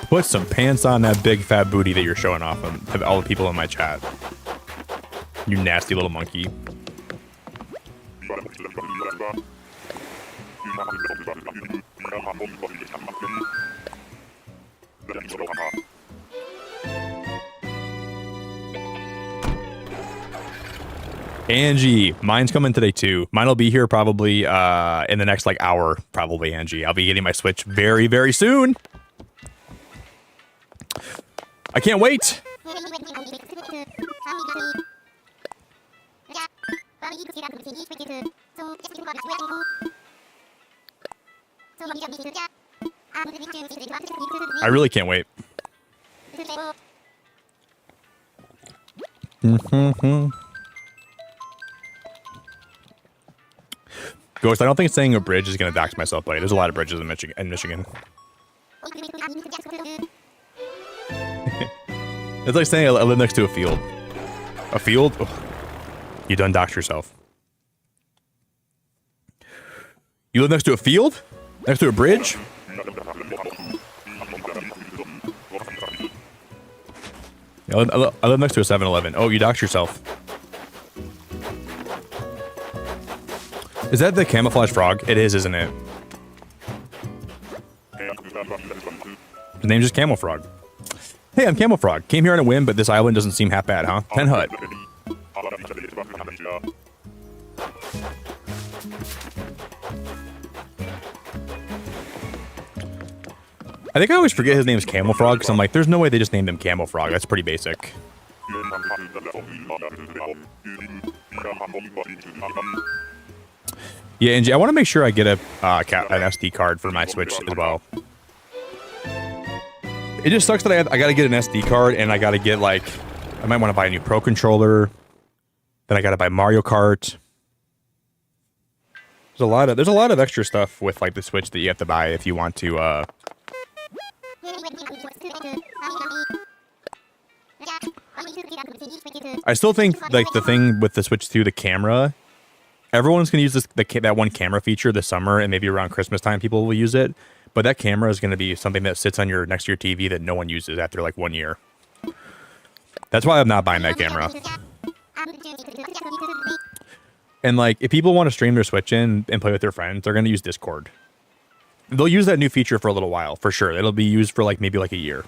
Put some pants on that big fat booty that you're showing off to all the people in my chat. You nasty little monkey. Angie, mine's coming today too. Mine will be here probably in the next like hour, probably, Angie. I'll be getting my Switch very, very soon. I can't wait. I really can't wait. Ghost, I don't think saying a bridge is going to dox myself, buddy. There's a lot of bridges in Michigan. It's like saying I live next to a field. A field? Oh, you done doxed yourself. You live next to a field? Next to a bridge? I live next to a 7-Eleven. Oh, you doxed yourself. Is that the camouflage frog? It is, isn't it? His name's just Camel Frog. Hey, I'm Camel Frog. Came here on a whim, but this island doesn't seem half bad, huh? 10 hut. I think I always forget his name is Camel Frog, because I'm like, there's no way they just named him Camel Frog. That's pretty basic. Yeah, Angie, I want to make sure I get an SD card for my Switch as well. It just sucks that I got to get an SD card, and I got to get, like, I might want to buy a new Pro Controller. Then I got to buy Mario Kart. There's a lot of extra stuff with, like, the Switch that you have to buy if you want to, I still think, like, the thing with the Switch 2, the camera, everyone's going to use that one camera feature this summer, and maybe around Christmas time people will use it. But that camera is going to be something that sits on next to your TV that no one uses after like 1 year. That's why I'm not buying that camera. And like, if people want to stream their Switch in and play with their friends, they're going to use Discord. They'll use that new feature for a little while, for sure. It'll be used for like maybe like a year.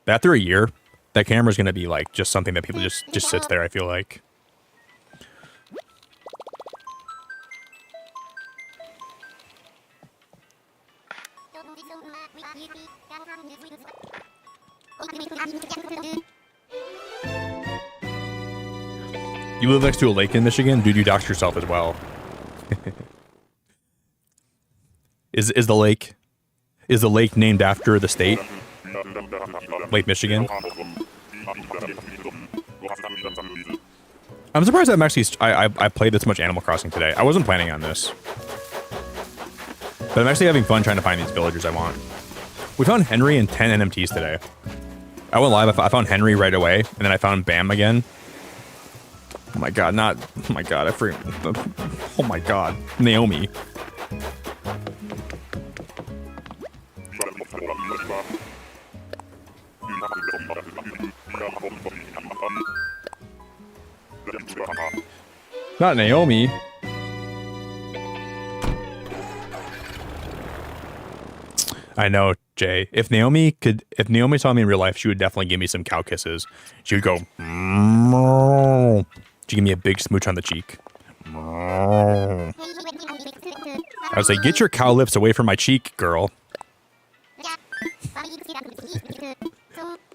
But after a year, that camera is going to be like just something that people just sits there, I feel like. You live next to a lake in Michigan? Dude, you doxed yourself as well. Is the lake named after the state? Lake Michigan? I'm surprised I'm actually I played this much Animal Crossing today. I wasn't planning on this. But I'm actually having fun trying to find these villagers I want. We found Henry and 10 NMTs today. I went live, I found Henry right away, and then I found Bam again. Oh my god, oh my god, oh my god, Naomi. Not Naomi. I know, Jay. If Naomi saw me in real life, she would definitely give me some cow kisses. She would go, she'd give me a big smooch on the cheek. I would say, get your cow lips away from my cheek, girl.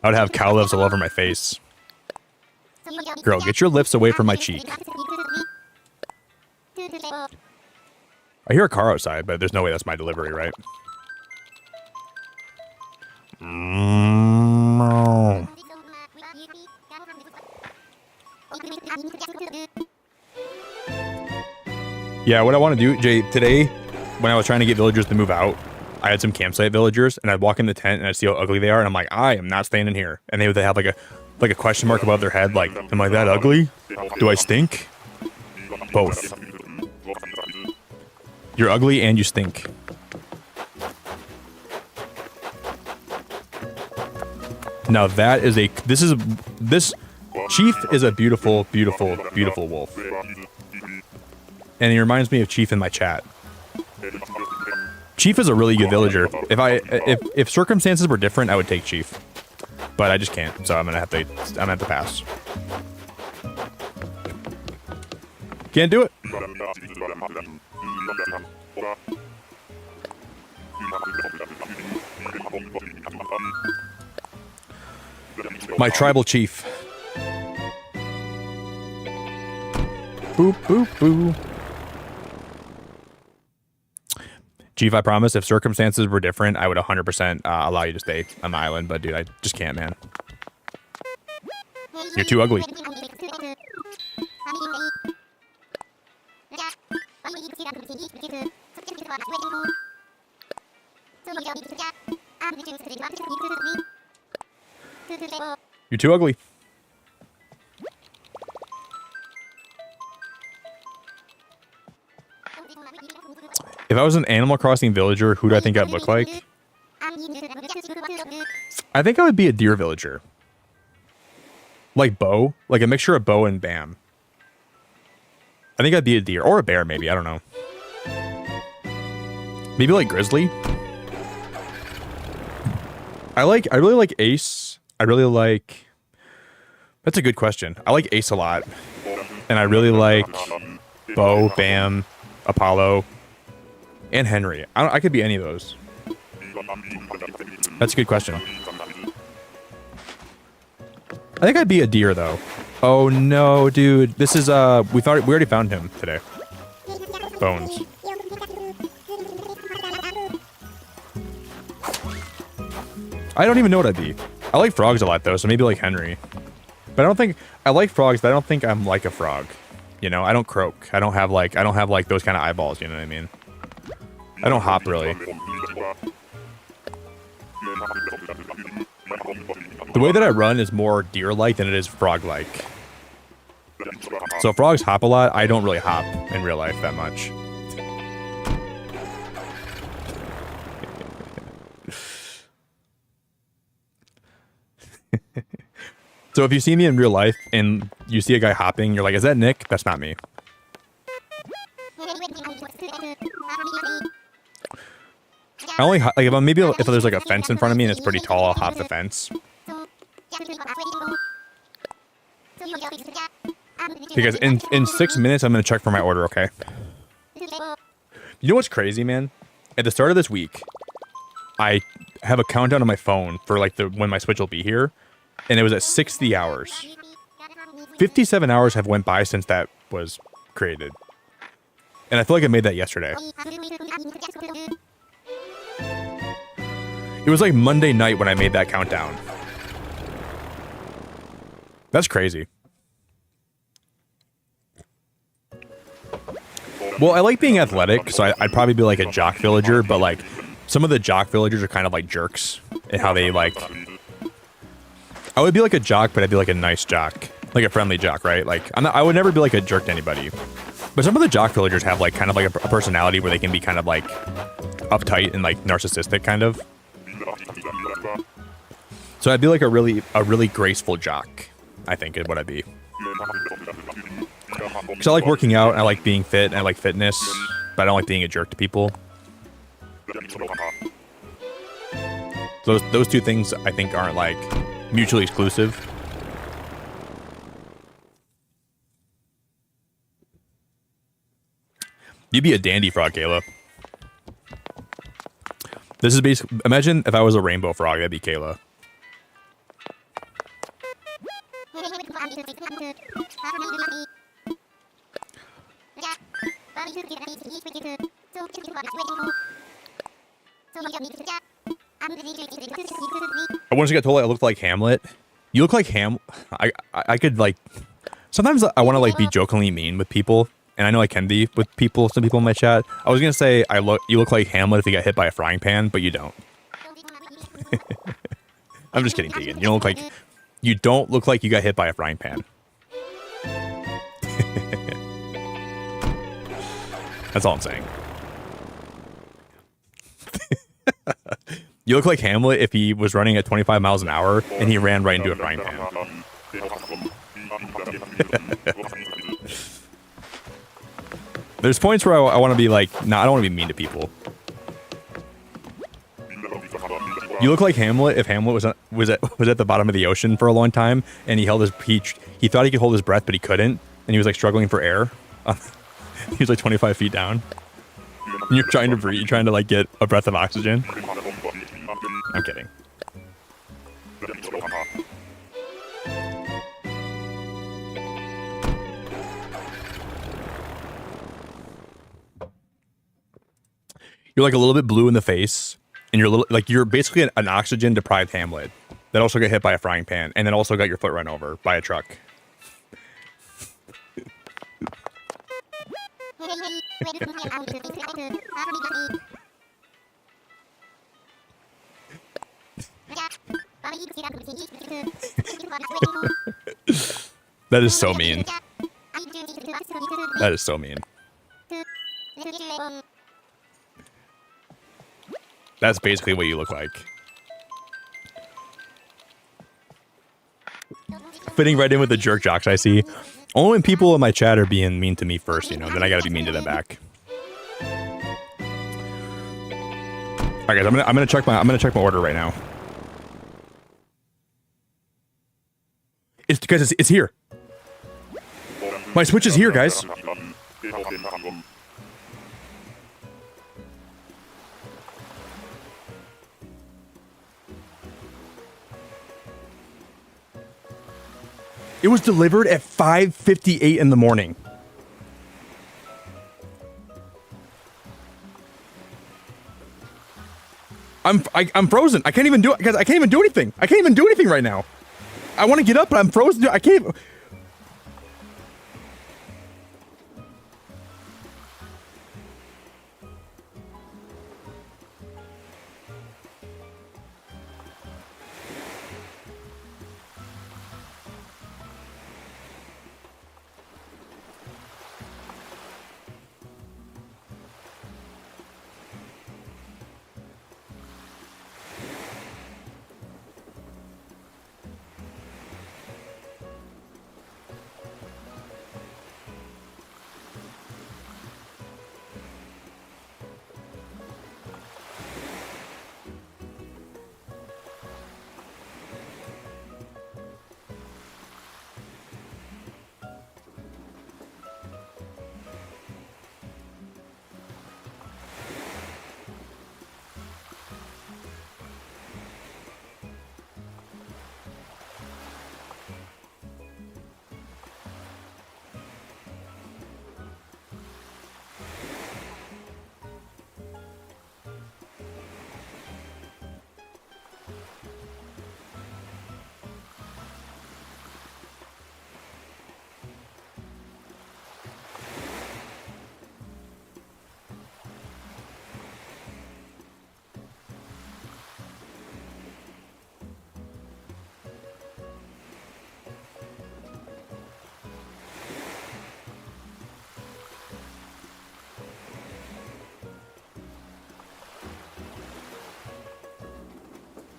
I would have cow lips all over my face. Girl, get your lips away from my cheek. I hear a car outside, but there's no way that's my delivery, right? Yeah, what I want to do, Jay, today, when I was trying to get villagers to move out, I had some campsite villagers, and I'd walk in the tent, and I'd see how ugly they are, and I'm like, I am not staying in here. And they would have like a question mark above their head, like, am I that ugly? Do I stink? Both. You're ugly and you stink. Now that is this Chief is a beautiful, beautiful, beautiful wolf. And he reminds me of Chief in my chat. Chief is a really good villager. If circumstances were different, I would take Chief. But I just can't, so I'm gonna have to pass. Can't do it. My tribal chief. Boop, boop, boo. Chief, I promise, if circumstances were different, I would 100% allow you to stay on the island. But, dude, I just can't, man. You're too ugly. You're too ugly. If I was an Animal Crossing villager, who do I think I'd look like? I think I would be a deer villager. Like Bo. Like a mixture of Bo and Bam. I think I'd be a deer. Or a bear, maybe. I don't know. Maybe like Grizzly. I really like Ace. I really like... That's a good question. I like Ace a lot. And I really like Bo, Bam, Apollo, and Henry. I could be any of those. That's a good question. I think I'd be a deer, though. Oh, no, dude. This is, we already found him today. Bones. I don't even know what I'd be. I like frogs a lot, though, so maybe like Henry. But I don't think... I like frogs, but I don't think I'm like a frog. You know, I don't croak. I don't have like those kind of eyeballs, you know what I mean? I don't hop, really. The way that I run is more deer-like than it is frog-like. So frogs hop a lot. I don't really hop in real life that much. So if you see me in real life and you see a guy hopping, you're like, is that Nick? That's not me. I only like if there's like a fence in front of me and it's pretty tall, I'll hop the fence. Because in 6 minutes I'm gonna check for my order, okay? You know what's crazy, man? At the start of this week, I have a countdown on my phone for like when my Switch will be here, and it was at 60 hours. 57 hours have went by since that was created. And I feel like I made that yesterday. It was like Monday night when I made that countdown. That's crazy. Well, I like being athletic, so I'd probably be like a jock villager, but like some of the jock villagers are kind of like jerks in how they like... I would be like a jock, but I'd be like a nice jock. Like a friendly jock, right? Like I would never be like a jerk to anybody. But some of the jock villagers have like kind of like a personality where they can be kind of like uptight and like narcissistic kind of. So I'd be like a really graceful jock, I think is what I'd be. Because I like working out, and I like being fit, and I like fitness, but I don't like being a jerk to people. Those two things I think aren't like mutually exclusive. You'd be a dandy frog, Kayla. This is basically... Imagine if I was a rainbow frog, that'd be Kayla. I once got told I looked like Hamlet. You look like I could like... Sometimes I want to like be jokingly mean with people. And I know I can be with people, some people in my chat. I was gonna say you look like Hamlet if you got hit by a frying pan, but you don't. I'm just kidding, Tegan. You don't look like you got hit by a frying pan. That's all I'm saying. You look like Hamlet if he was running at 25 miles an hour and he ran right into a frying pan. There's points where I want to be like, nah, I don't want to be mean to people. You look like Hamlet if Hamlet was at the bottom of the ocean for a long time and he thought he could hold his breath but he couldn't, and he was like struggling for air. He was like 25 feet down. And you're trying to breathe, you're trying to like get a breath of oxygen. I'm kidding. You're like a little bit blue in the face, and you're basically an oxygen deprived Hamlet that also got hit by a frying pan, and then also got your foot run over by a truck. That is so mean. That is so mean. That's basically what you look like. Fitting right in with the jerk jocks I see. Only when people in my chat are being mean to me first, then I gotta be mean to them back. Alright guys, I'm gonna check my order right now. It's here. My Switch is here, guys. It was delivered at 5:58 in the morning. I'm frozen. I can't even do it, guys. I can't even do anything. I can't even do anything right now. I want to get up, but I'm frozen. I can't even...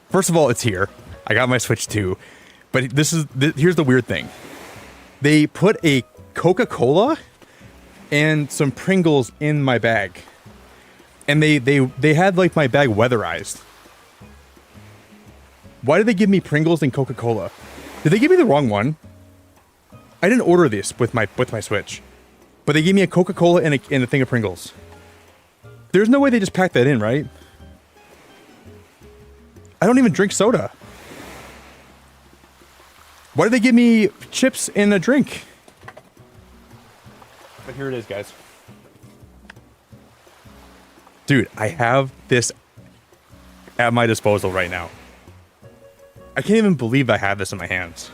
First of all, it's here. I got my Switch 2. But here's the weird thing. They put a Coca-Cola and some Pringles in my bag. And they had like my bag weatherized. Why did they give me Pringles and Coca-Cola? Did they give me the wrong one? I didn't order this with my Switch. But they gave me a Coca-Cola and a thing of Pringles. There's no way they just packed that in, right? I don't even drink soda. Why did they give me chips and a drink? But here it is, guys. Dude, I have this at my disposal right now. I can't even believe I have this in my hands.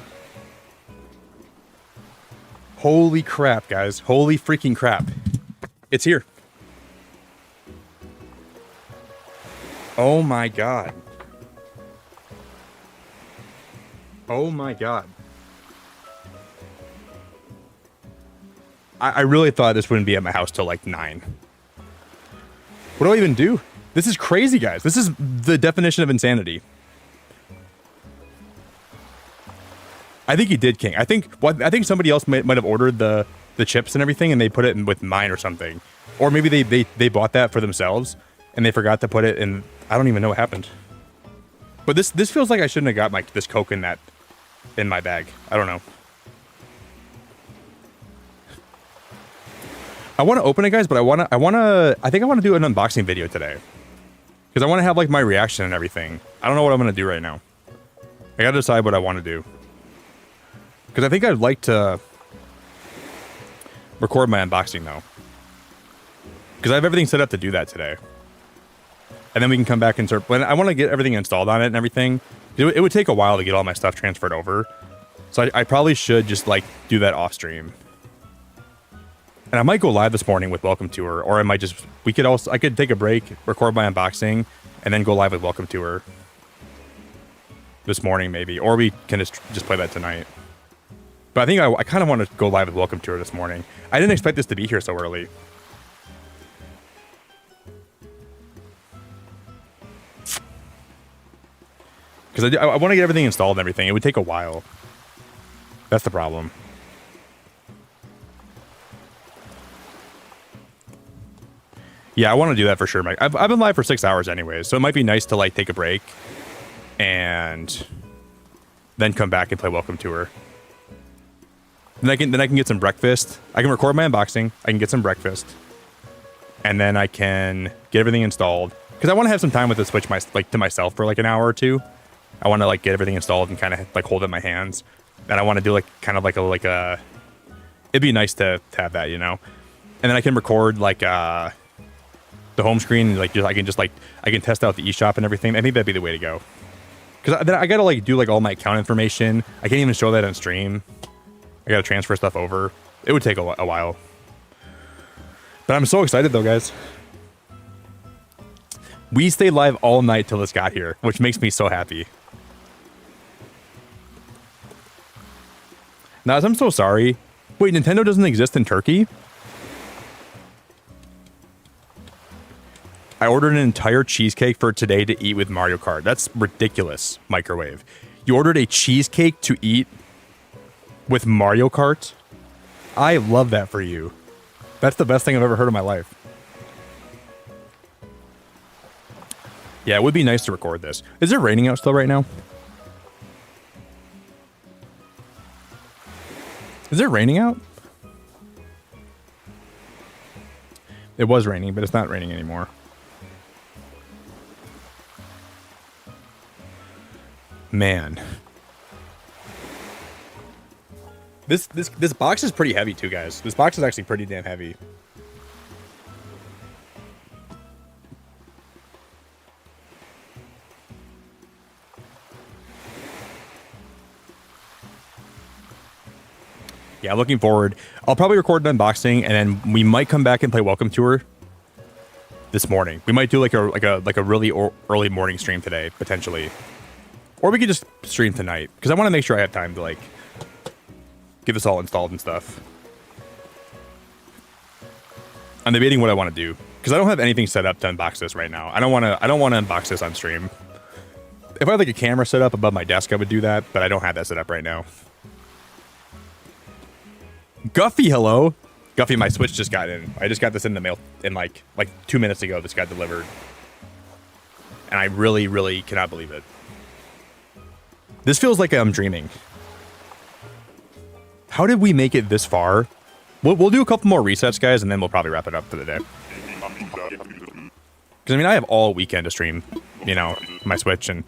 Holy crap, guys. Holy freaking crap. It's here. Oh my god. Oh my god. I really thought this wouldn't be at my house till like 9. What do I even do? This is crazy, guys. This is the definition of insanity. I think he did, King. I think somebody else might have ordered the chips and everything, and they put it in with mine or something. Or maybe they bought that for themselves, and they forgot to put it in. I don't even know what happened. But this feels like I shouldn't have got this Coke in my bag. I don't know. I want to open it, guys, but I think I want to do an unboxing video today. Because I want to have like my reaction and everything. I don't know what I'm going to do right now. I got to decide what I want to do. Because I think I'd like to record my unboxing though. Because I have everything set up to do that today. And then we can come back and start. But I want to get everything installed on it and everything. It would take a while to get all my stuff transferred over. So I probably should just like do that off stream. And I might go live this morning with Welcome Tour, or I might just, I could take a break, record my unboxing, and then go live with Welcome Tour this morning maybe, or we can just play that tonight. But I think I kind of want to go live with Welcome Tour this morning. I didn't expect this to be here so early. Because I want to get everything installed and everything. It would take a while. That's the problem. Yeah, I want to do that for sure, Mike. I've been live for 6 hours anyways, so it might be nice to like take a break and then come back and play Welcome Tour. Then I can get some breakfast. I can record my unboxing. I can get some breakfast, and then I can get everything installed. Because I want to have some time with the Switch, to myself for like an hour or two. I want to like get everything installed and kind of like hold it in my hands, and I want to do like kind of like a. It'd be nice to have that, you know, and then I can record like the home screen, like I can test out the eShop and everything. I think that'd be the way to go. Because then I gotta like do like all my account information. I can't even show that on stream. I gotta transfer stuff over. It would take a while. But I'm so excited though, guys. We stayed live all night till this got here, which makes me so happy. Naz, I'm so sorry. Wait, Nintendo doesn't exist in Turkey? I ordered an entire cheesecake for today to eat with Mario Kart. That's ridiculous, Microwave. You ordered a cheesecake to eat with Mario Kart? I love that for you. That's the best thing I've ever heard in my life. Yeah, it would be nice to record this. Is it raining out still right now? Is it raining out? It was raining, but it's not raining anymore. Man. This box is pretty heavy too, guys. This box is actually pretty damn heavy. Yeah, looking forward. I'll probably record an unboxing, and then we might come back and play Welcome Tour this morning. We might do like a really early morning stream today, potentially. Or we could just stream tonight, because I want to make sure I have time to like get this all installed and stuff. I'm debating what I want to do, because I don't have anything set up to unbox this right now. I don't want to unbox this on stream. If I had like a camera set up above my desk, I would do that, but I don't have that set up right now. Guffy, hello. Guffy, my Switch just got in. I just got this in the mail in like 2 minutes ago. This got delivered. And I really, really cannot believe it. This feels like I'm dreaming. How did we make it this far? We'll do a couple more resets, guys, and then we'll probably wrap it up for the day. Because, I mean, I have all weekend to stream, you know, my Switch, and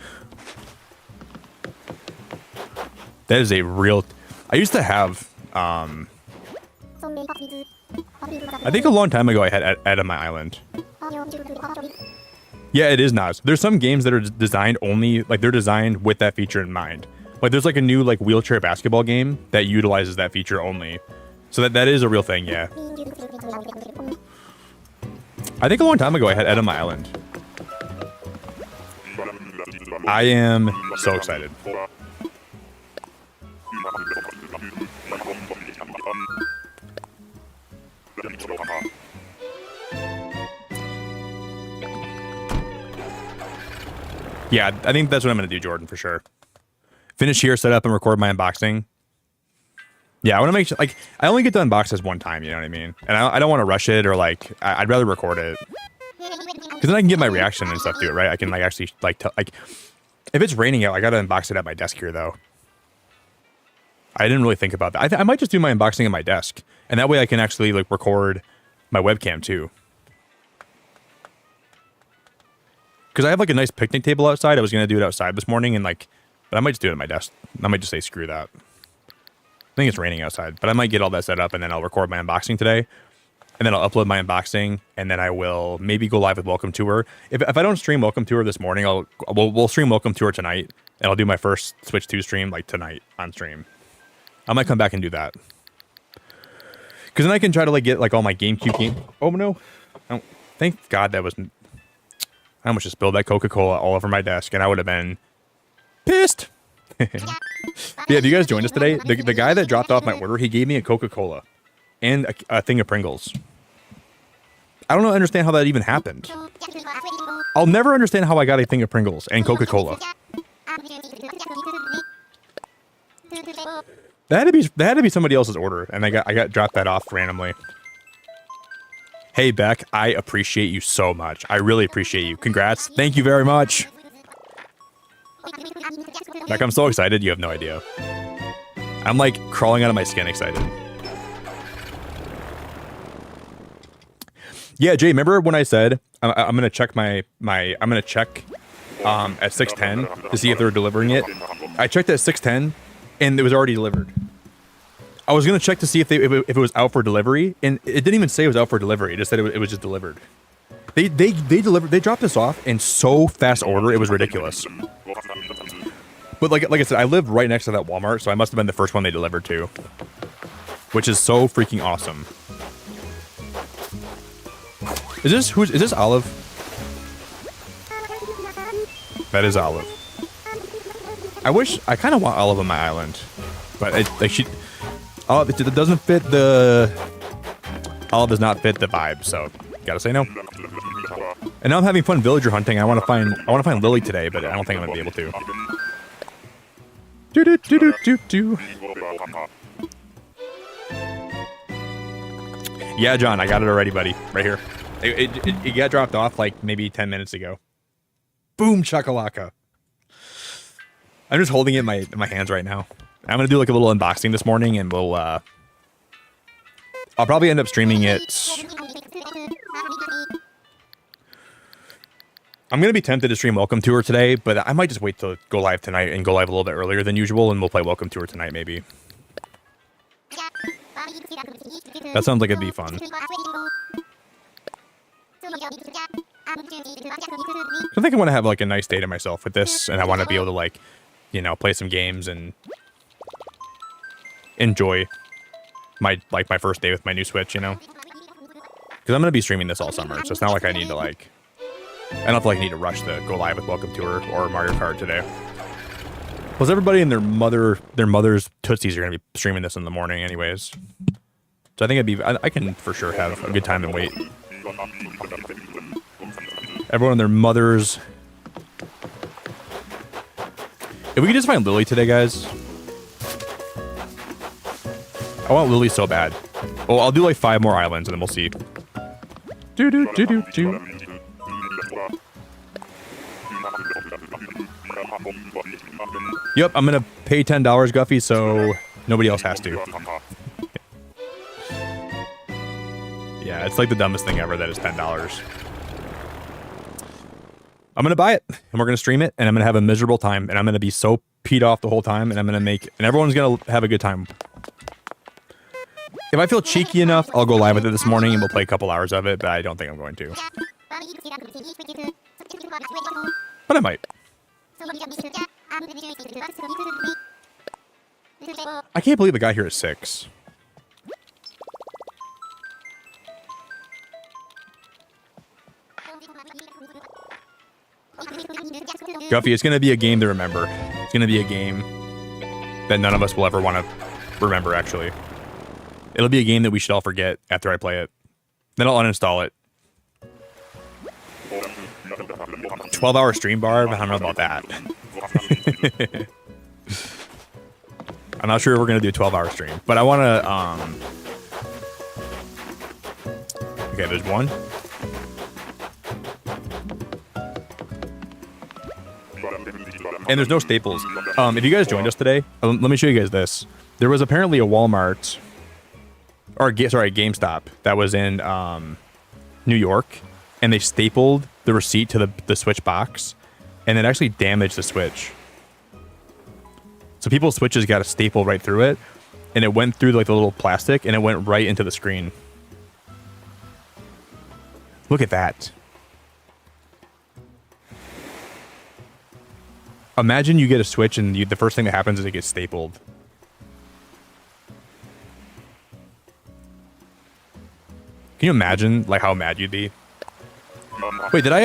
that is a real... I used to have, I think a long time ago I had Ed on my island. Yeah, it is Nas. There's some games that are designed only, like, they're designed with that feature in mind. Like, there's, like, a new, like, wheelchair basketball game that utilizes that feature only. So that is a real thing, yeah. I think a long time ago I had Ed on my island. I am so excited. Yeah, I think that's what I'm going to do, Jordan, for sure. Finish here, set up, and record my unboxing. Yeah, I want to make sure, like, I only get to unbox this one time, you know what I mean? And I don't want to rush it, or, like, I'd rather record it. Because then I can get my reaction and stuff to it, right? I can, like, actually, like, if it's raining out, I got to unbox it at my desk here, though. I didn't really think about that. I might just do my unboxing at my desk. And that way I can actually, like, record my webcam, too. Because I have, like, a nice picnic table outside. I was going to do it outside this morning, and, like, but I might just do it at my desk. I might just say, screw that. I think it's raining outside, but I might get all that set up, and then I'll record my unboxing today, and then I'll upload my unboxing, and then I will maybe go live with Welcome Tour. If I don't stream Welcome Tour this morning, we'll stream Welcome Tour tonight, and I'll do my first Switch 2 stream like tonight on stream. I might come back and do that, because then I can try to like get like all my GameCube game. Oh no! Oh, thank God that was. I almost just spilled that Coca-Cola all over my desk, and I would have been pissed. Yeah, have you guys joined us today? The guy that dropped off my order, he gave me a Coca-Cola and a thing of Pringles. I don't understand how that even happened. I'll never understand how I got a thing of Pringles and Coca-Cola. That had to be somebody else's order, and I got dropped that off randomly. Hey Beck, I appreciate you so much. I really appreciate you. Congrats. Thank you very much. Beck, I'm so excited, you have no idea. I'm like crawling out of my skin excited. Yeah, Jay, remember when I said I'm gonna check I'm gonna check at 6:10 to see if they're delivering it? I checked at 6:10 and it was already delivered. I was gonna check to see if it was out for delivery, and it didn't even say it was out for delivery. It just said it was just delivered. They dropped this off in so fast order, it was ridiculous. But like I said, I live right next to that Walmart, so I must have been the first one they delivered to, which is so freaking awesome. Is this Olive? That is Olive. I kind of want Olive on my island, but it doesn't fit Olive does not fit the vibe, so gotta say no. And now I'm having fun villager hunting. I want to find Lily today, but I don't think I'm gonna be able to. Yeah, John, I got it already, buddy. Right here. It got dropped off like maybe 10 minutes ago. Boom chakalaka. I'm just holding it in my hands right now. I'm gonna do like a little unboxing this morning, and I'll probably end up streaming it. I'm gonna be tempted to stream Welcome Tour today, but I might just wait to go live tonight and go live a little bit earlier than usual, and we'll play Welcome Tour tonight maybe. That sounds like it'd be fun. I think I want to have like a nice day to myself with this, and I want to be able to like, you know, play some games and enjoy my first day with my new Switch, you know. Because I'm gonna be streaming this all summer, so it's not like I need to like. I don't feel like I need to rush to go live with Welcome Tour or Mario Kart today. Plus, everybody and their mother's tootsies are gonna be streaming this in the morning, anyways. So I think I can for sure have a good time and wait. Everyone and their mothers. If we could just find Lily today, guys. I want Lily so bad. Oh, I'll do like 5 more islands and then we'll see. Do do do do do. Yep, I'm gonna pay $10, Guffy, so nobody else has to. Yeah, it's like the dumbest thing ever that is $10. I'm gonna buy it, and we're gonna stream it, and I'm gonna have a miserable time, and I'm gonna be so peed off the whole time, and I'm gonna make, and everyone's gonna have a good time. If I feel cheeky enough, I'll go live with it this morning, and we'll play a couple hours of it, but I don't think I'm going to. But I might. I can't believe the guy here is 6. Guffy, it's going to be a game to remember. It's going to be a game that none of us will ever want to remember, actually. It'll be a game that we should all forget after I play it. Then I'll uninstall it. 12-hour stream, Barb? I don't know about that. I'm not sure if we're going to do a 12-hour stream. But I want to... Okay, there's one. And there's no staples. If you guys joined us today, let me show you guys this. There was apparently a Walmart... Or, sorry, GameStop that was in New York. And they stapled the receipt to the Switch box. And it actually damaged the Switch. So people's Switches got a staple right through it. And it went through like the little plastic. And it went right into the screen. Look at that. Imagine you get a Switch and the first thing that happens is it gets stapled. Can you imagine like how mad you'd be? Wait, did I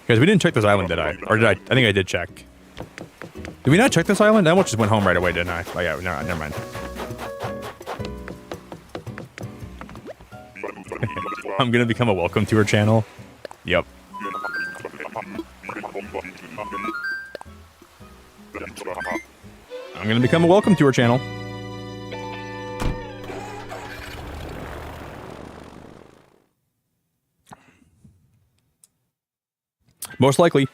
Guys, we didn't check this island, did I? Or did I? I think I did check. Did we not check this island? I almost just went home right away, didn't I? Oh yeah, no, never mind. I'm gonna become a welcome tour channel. Yep. I'm gonna become a welcome tour channel. Most likely.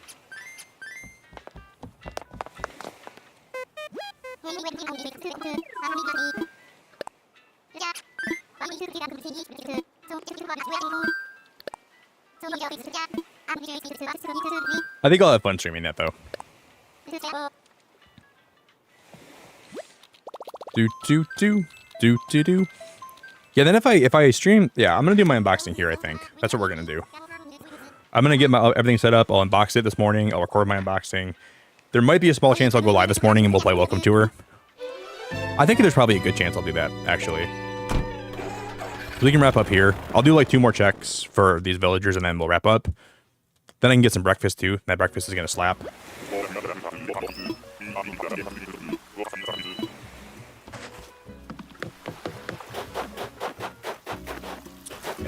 I think I'll have fun streaming that though. Do. Yeah, then if I stream, yeah, I'm gonna do my unboxing here. I think that's what we're gonna do. I'm gonna get my everything set up. I'll unbox it this morning. I'll record my unboxing. There might be a small chance I'll go live this morning and we'll play Welcome Tour. I think there's probably a good chance I'll do that actually. We can wrap up here. I'll do like 2 more checks for these villagers and then we'll wrap up. Then I can get some breakfast too. That breakfast is gonna slap.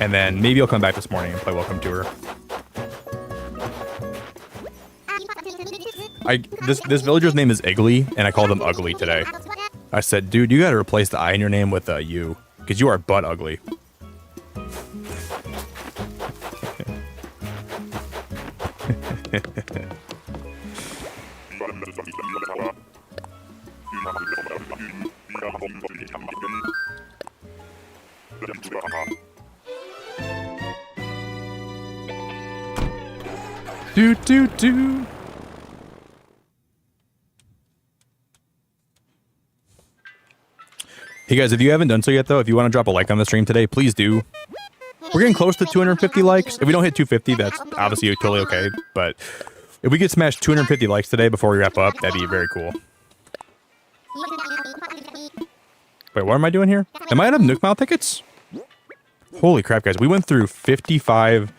And then maybe I'll come back this morning and play Welcome Tour. This villager's name is Iggly, and I called him Ugly today. I said, dude, you gotta replace the I in your name with a U, because you are butt ugly. Do. Hey guys, if you haven't done so yet though, if you want to drop a like on the stream today, please do. We're getting close to 250 likes. If we don't hit 250, that's obviously totally okay. But if we could smash 250 likes today before we wrap up, that'd be very cool. Wait, what am I doing here? Am I out of Nook Mile tickets? Holy crap, guys. We went through 55...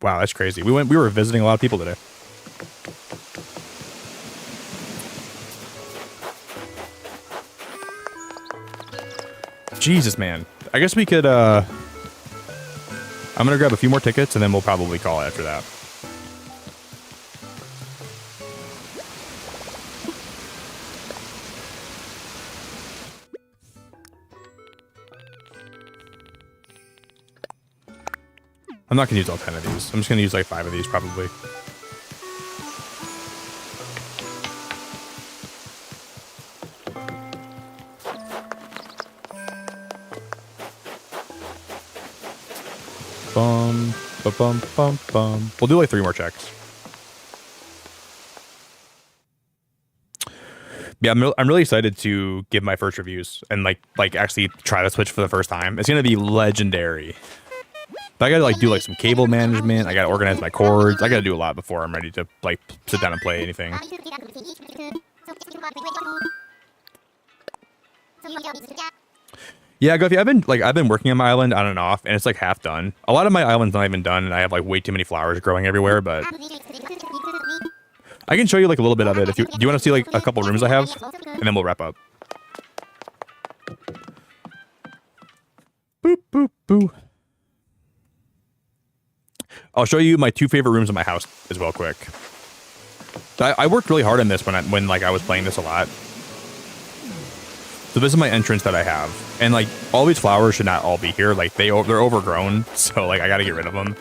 Wow, that's crazy. We were visiting a lot of people today. Jesus, man. I guess we could, I'm gonna grab a few more tickets and then we'll probably call it after that. I'm not gonna use all 10 of these. I'm just gonna use like 5 of these probably. Bum, ba bum, bum, bum. We'll do like 3 more checks. Yeah, I'm really excited to give my first reviews and like actually try the Switch for the first time. It's gonna be legendary. But I gotta like do like some cable management. I gotta organize my cords. I gotta do a lot before I'm ready to like sit down and play anything. Yeah, Goofy, I've been working on my island on and off, and it's like half done. A lot of my island's not even done, and I have like way too many flowers growing everywhere. But I can show you like a little bit of it if you do. You want to see like a couple rooms I have, and then we'll wrap up. Boop boop boo. I'll show you my 2 favorite rooms in my house as well, quick. I worked really hard on this when like I was playing this a lot. So this is my entrance that I have, and like all these flowers should not all be here. Like they're overgrown, so like I got to get rid of them.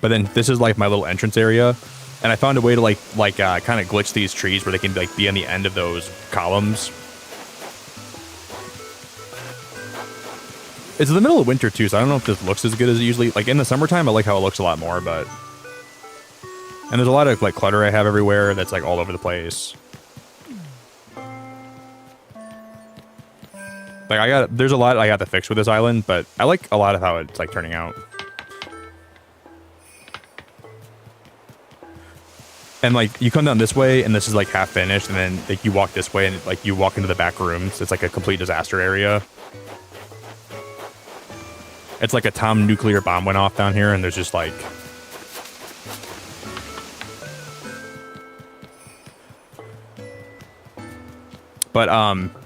But then this is like my little entrance area, and I found a way to like kind of glitch these trees where they can like be on the end of those columns. It's in the middle of winter too, so I don't know if this looks as good as it usually. Like in the summertime, I like how it looks a lot more, but and there's a lot of like clutter I have everywhere that's like all over the place. Like there's a lot I got to fix with this island, but I like a lot of how it's like turning out. And like you come down this way, and this is like half finished, and then like you walk this way, and like you walk into the back rooms. It's like a complete disaster area. It's like a Tom nuclear bomb went off down here, and there's just like but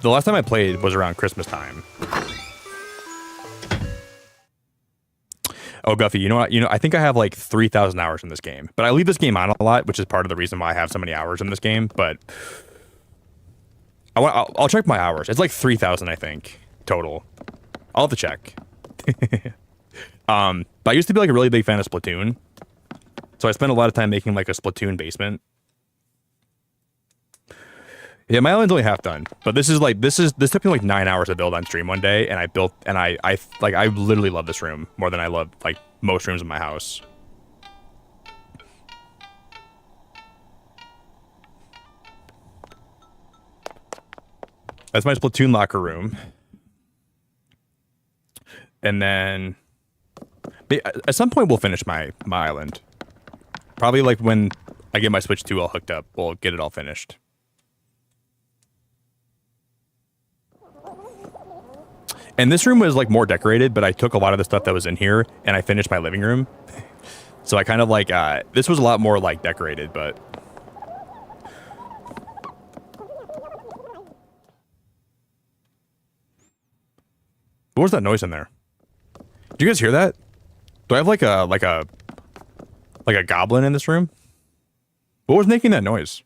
the last time I played was around Christmas time. Oh, Guffy, you know what? I think I have like 3,000 hours in this game, but I leave this game on a lot, which is part of the reason why I have so many hours in this game. But I'll check my hours. It's like 3,000, I think, total. I'll have to check. But I used to be like a really big fan of Splatoon, so I spent a lot of time making like a Splatoon basement. Yeah, my island's only half done, but this took me like 9 hours to build on stream one day, and I built, and I literally love this room more than I love like most rooms in my house. That's my Splatoon locker room. And then at some point we'll finish my island. Probably like when I get my Switch 2 all hooked up, we'll get it all finished. And this room was like more decorated, but I took a lot of the stuff that was in here and I finished my living room. So I kind of like, this was a lot more like decorated, but. What was that noise in there? Do you guys hear that? Do I have like a goblin in this room? What was making that noise?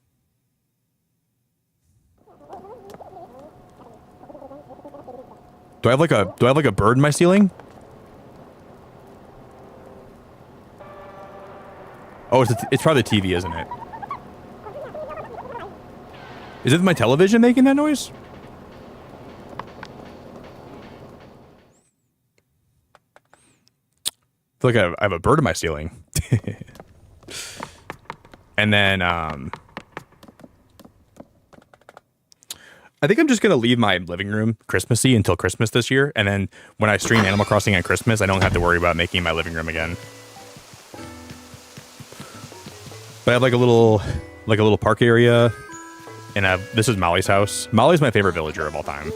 Do I have like a bird in my ceiling? Oh, it's probably the TV, isn't it? Is it my television making that noise? I feel like I have a bird in my ceiling. And then, I think I'm just going to leave my living room Christmassy until Christmas this year. And then when I stream Animal Crossing on Christmas, I don't have to worry about making my living room again. But I have like a little park area. And this is Molly's house. Molly's my favorite villager of all time.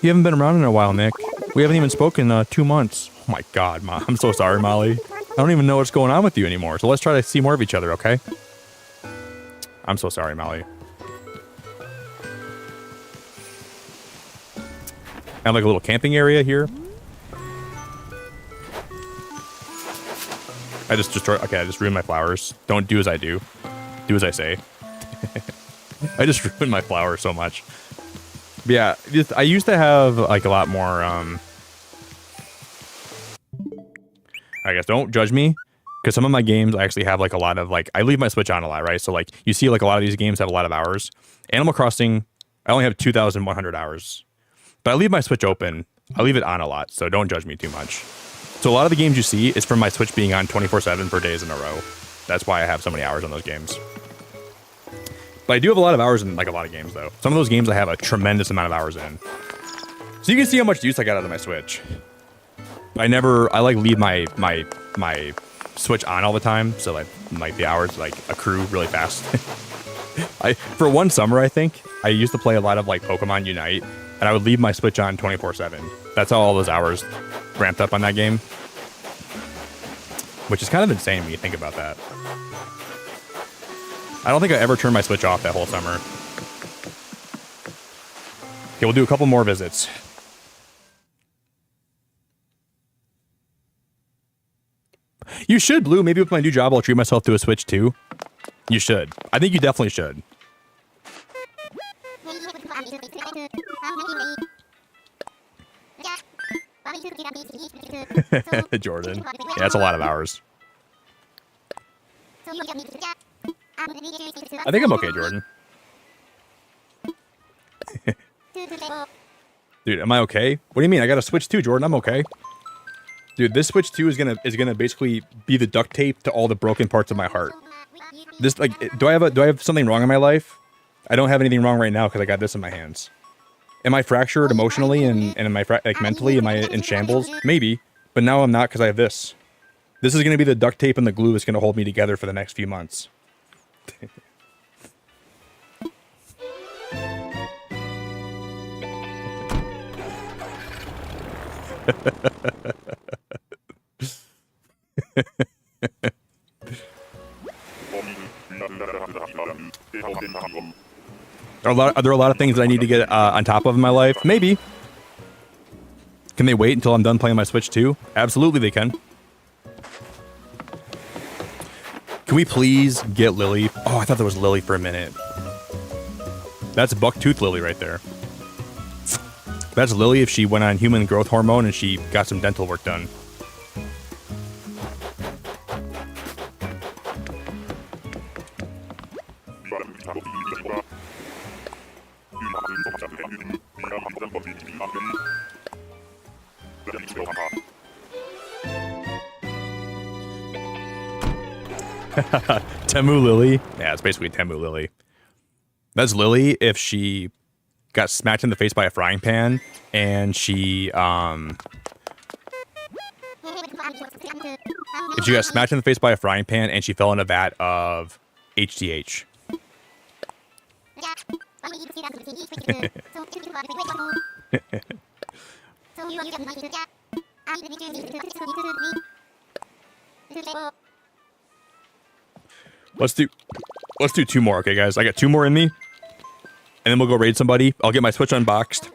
You haven't been around in a while, Nick. We haven't even spoken in 2 months. Oh my God, Mom. I'm so sorry, Molly. I don't even know what's going on with you anymore. So let's try to see more of each other, okay? I'm so sorry, Molly. have like a little camping area here. I just destroyed. Okay, I just ruined my flowers. Don't do as I do. Do as I say. I just ruined my flowers so much. But yeah, I used to have like a lot more. I guess don't judge me, because some of my games I actually have like a lot of like I leave my Switch on a lot, right? So like you see like a lot of these games have a lot of hours. Animal Crossing, I only have 2,100 hours, but I leave my Switch open. I leave it on a lot, so don't judge me too much. So a lot of the games you see is from my Switch being on 24/7 for days in a row. That's why I have so many hours on those games. But I do have a lot of hours in like a lot of games though. Some of those games I have a tremendous amount of hours in. So you can see how much use I got out of my Switch. I like leave my Switch on all the time, so like the hours like accrue really fast. For one summer, I think I used to play a lot of like Pokemon Unite, and I would leave my Switch on 24/7. That's how all those hours ramped up on that game, which is kind of insane when you think about that. I don't think I ever turned my Switch off that whole summer. Okay, we'll do a couple more visits. You should, Blue. Maybe with my new job, I'll treat myself to a Switch too. You should. I think you definitely should. Jordan. Yeah, that's a lot of hours. I think I'm okay, Jordan. Dude, am I okay? What do you mean? I got a Switch 2, Jordan. I'm okay. Dude, this Switch 2 is gonna basically be the duct tape to all the broken parts of my heart. This like, do I have something wrong in my life? I don't have anything wrong right now because I got this in my hands. Am I fractured emotionally and am I like mentally? Am I in shambles? Maybe, but now I'm not because I have this. This is gonna be the duct tape and the glue that's gonna hold me together for the next few months. Are there a lot of things that I need to get on top of in my life? Maybe. Can they wait until I'm done playing my Switch 2? Absolutely they can. Can we please get Lily? Oh, I thought that was Lily for a minute. That's Bucktooth Lily right there. That's Lily if she went on human growth hormone and she got some dental work done. Temu Lily? Yeah, it's basically Temu Lily. That's Lily if she got smacked in the face by a frying pan and she got smacked in the face by a frying pan and she fell in a vat of HGH. Let's do two more, okay, guys? I got two more in me, and then we'll go raid somebody. I'll get my Switch unboxed,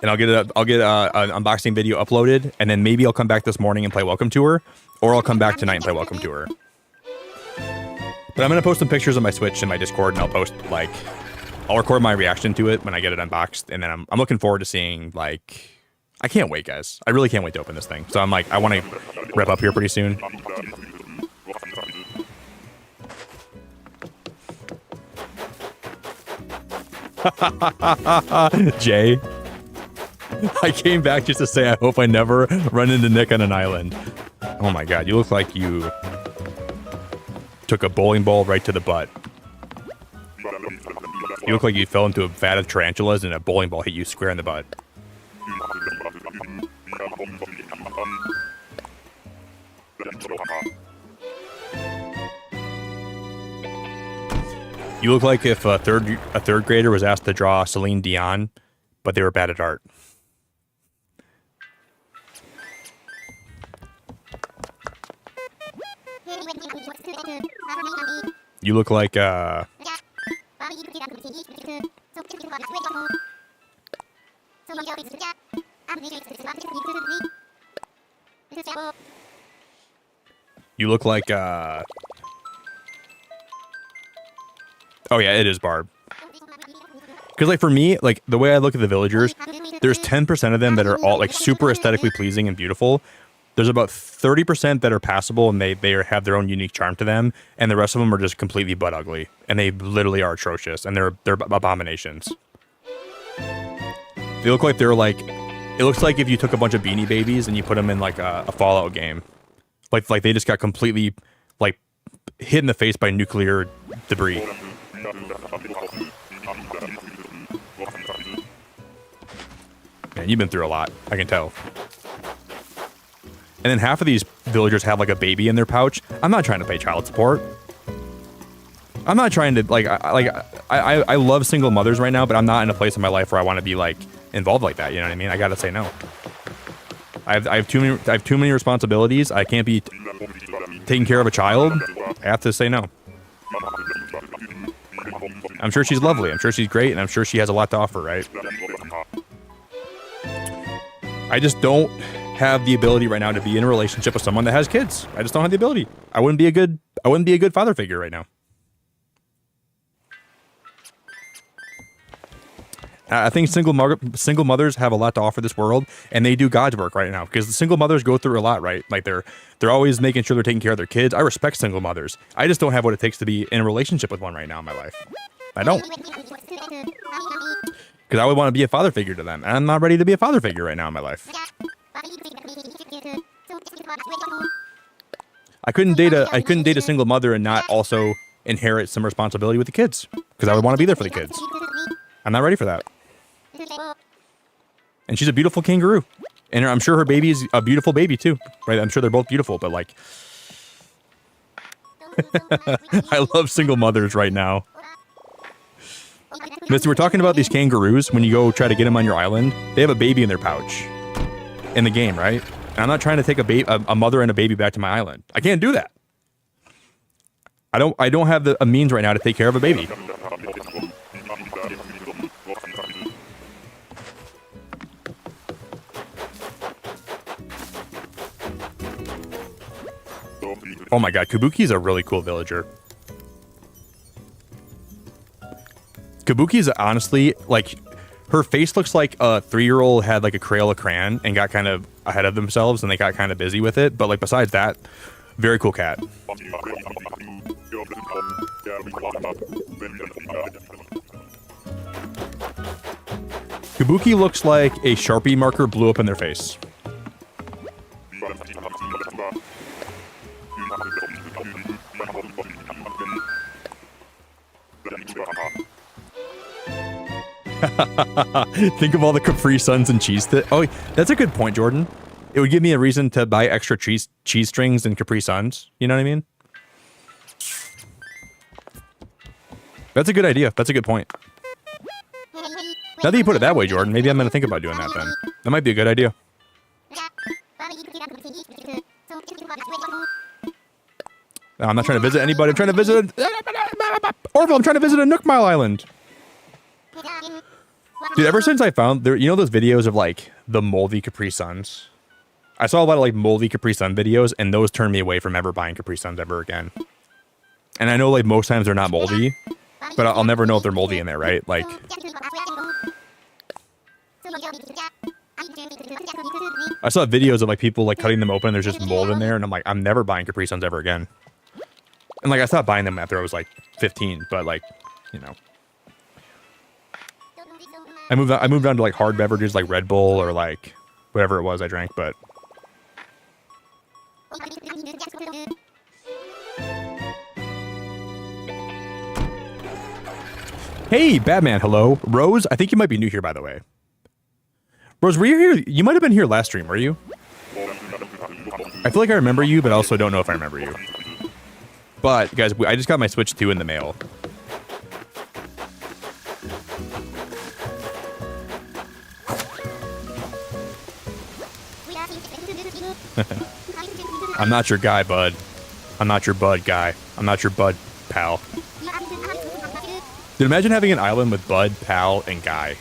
and I'll get an unboxing video uploaded, and then maybe I'll come back this morning and play Welcome to Her, or I'll come back tonight and play Welcome to Her. But I'm gonna post some pictures of my Switch in my Discord, and I'll post like I'll record my reaction to it when I get it unboxed, and then I'm looking forward to seeing like I can't wait, guys. I really can't wait to open this thing. So I'm like I want to wrap up here pretty soon. Jay, I came back just to say I hope I never run into Nick on an island. Oh my god, you look like you took a bowling ball right to the butt. You look like you fell into a vat of tarantulas and a bowling ball hit you square in the butt. You look like if a third grader was asked to draw Celine Dion, but they were bad at art. You look like You look like, oh yeah, it is Barb. Because, like, for me, like, the way I look at the villagers, there's 10% of them that are all, like, super aesthetically pleasing and beautiful. There's about 30% that are passable and they have their own unique charm to them, and the rest of them are just completely butt ugly, and they literally are atrocious, and they're abominations. They look like they're like, it looks like if you took a bunch of Beanie Babies and you put them in like a Fallout game, like they just got completely like hit in the face by nuclear debris. Man, you've been through a lot, I can tell. And then half of these villagers have like a baby in their pouch. I'm not trying to pay child support. I'm not trying to I love single mothers right now, but I'm not in a place in my life where I want to be like involved like that. You know what I mean? I gotta say no. I have too many responsibilities. I can't be taking care of a child. I have to say no. I'm sure she's lovely. I'm sure she's great, and I'm sure she has a lot to offer. Right? I just don't have the ability right now to be in a relationship with someone that has kids. I just don't have the ability. I wouldn't be a good father figure right now. I think single mothers have a lot to offer this world, and they do God's work right now, because the single mothers go through a lot, right? Like they're always making sure they're taking care of their kids. I respect single mothers. I just don't have what it takes to be in a relationship with one right now in my life. I don't. Because I would want to be a father figure to them, and I'm not ready to be a father figure right now in my life. I couldn't date a single mother and not also inherit some responsibility with the kids, because I would want to be there for the kids. I'm not ready for that. And she's a beautiful kangaroo, and I'm sure her baby is a beautiful baby too, right? I'm sure they're both beautiful, but like, I love single mothers right now. Misty, we're talking about these kangaroos. When you go try to get them on your island, they have a baby in their pouch in the game, right? And I'm not trying to take a mother and a baby back to my island. I can't do that. I don't have a means right now to take care of a baby. Oh my god, Kabuki's a really cool villager. Kabuki's honestly, like, her face looks like a 3-year-old had like a Crayola crayon and got kind of ahead of themselves and they got kind of busy with it. But like besides that, very cool cat. Kabuki looks like a Sharpie marker blew up in their face. Think of all the Capri Suns and cheese. Oh, that's a good point, Jordan. It would give me a reason to buy extra cheese strings and Capri Suns. You know what I mean? That's a good idea. That's a good point. Now that you put it that way, Jordan, maybe I'm going to think about doing that then. That might be a good idea. No, I'm not trying to visit anybody. I'm trying to visit Orville, I'm trying to visit a Nook Mile Island. Dude, ever since I found there, you know those videos of like the moldy Capri Suns? I saw a lot of like moldy Capri Sun videos, and those turned me away from ever buying Capri Suns ever again. And I know like most times they're not moldy, but I'll never know if they're moldy in there, right? Like, I saw videos of like people like cutting them open and there's just mold in there, and I'm like, I'm never buying Capri Suns ever again. And like I stopped buying them after I was like 15, but like, you know. I moved on to like hard beverages like Red Bull or like whatever it was I drank, but hey, Batman, hello. Rose, I think you might be new here, by the way. Rose, were you here? You might have been here last stream, were you? I feel like I remember you, but I also don't know if I remember you. But, guys, I just got my Switch 2 in the mail. I'm not your guy, bud. I'm not your bud guy. I'm not your bud pal. Dude, imagine having an island with bud, pal, and guy.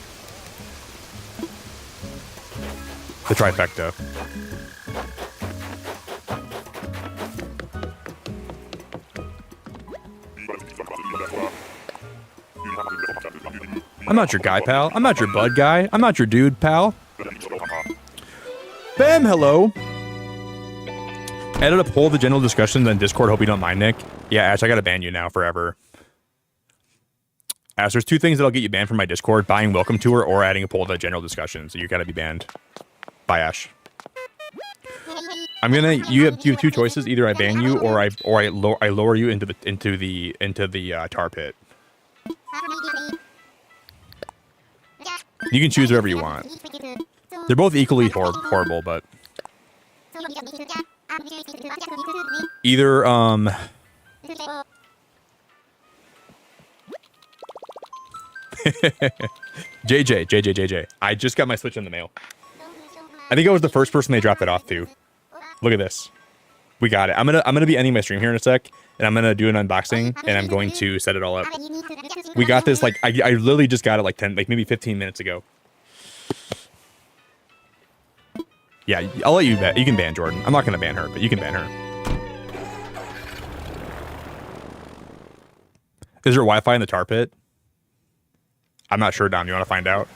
The trifecta. I'm not your guy, pal. I'm not your bud guy. I'm not your dude, pal. Bam, hello. Added a poll of the general discussions on Discord. Hope you don't mind, Nick. Yeah, Ash, I gotta ban you now forever. Ash, there's two things that'll get you banned from my Discord: buying Welcome Tour or adding a poll to the general discussion. So you gotta be banned. Bye, Ash. You have two choices: either I ban you or I lower you into the tar pit. You can choose whatever you want. They're both equally horrible, but either JJ. I just got my Switch in the mail. I think I was the first person they dropped it off to. Look at this. We got it. I'm gonna be ending my stream here in a sec, and I'm gonna do an unboxing, and I'm going to set it all up. We got this like I literally just got it like maybe 15 minutes ago. Yeah, I'll let you bet. You can ban Jordan. I'm not gonna ban her, but you can ban her. Is there Wi-Fi in the tar pit? I'm not sure, Dom. You want to find out?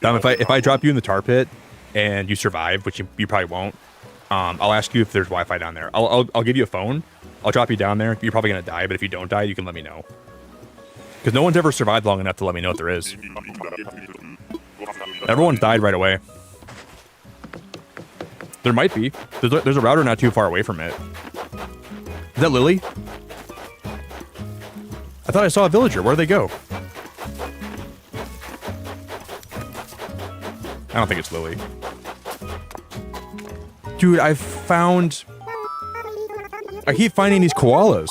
Dom, if I drop you in the tar pit and you survive, which you probably won't, I'll ask you if there's Wi-Fi down there. I'll give you a phone. I'll drop you down there. You're probably gonna die, but if you don't die, you can let me know. Because no one's ever survived long enough to let me know if there is. Everyone's died right away. There might be. There's a router not too far away from it. Is that Lily? I thought I saw a villager. Where'd they go? I don't think it's Lily. Dude, I keep finding these koalas.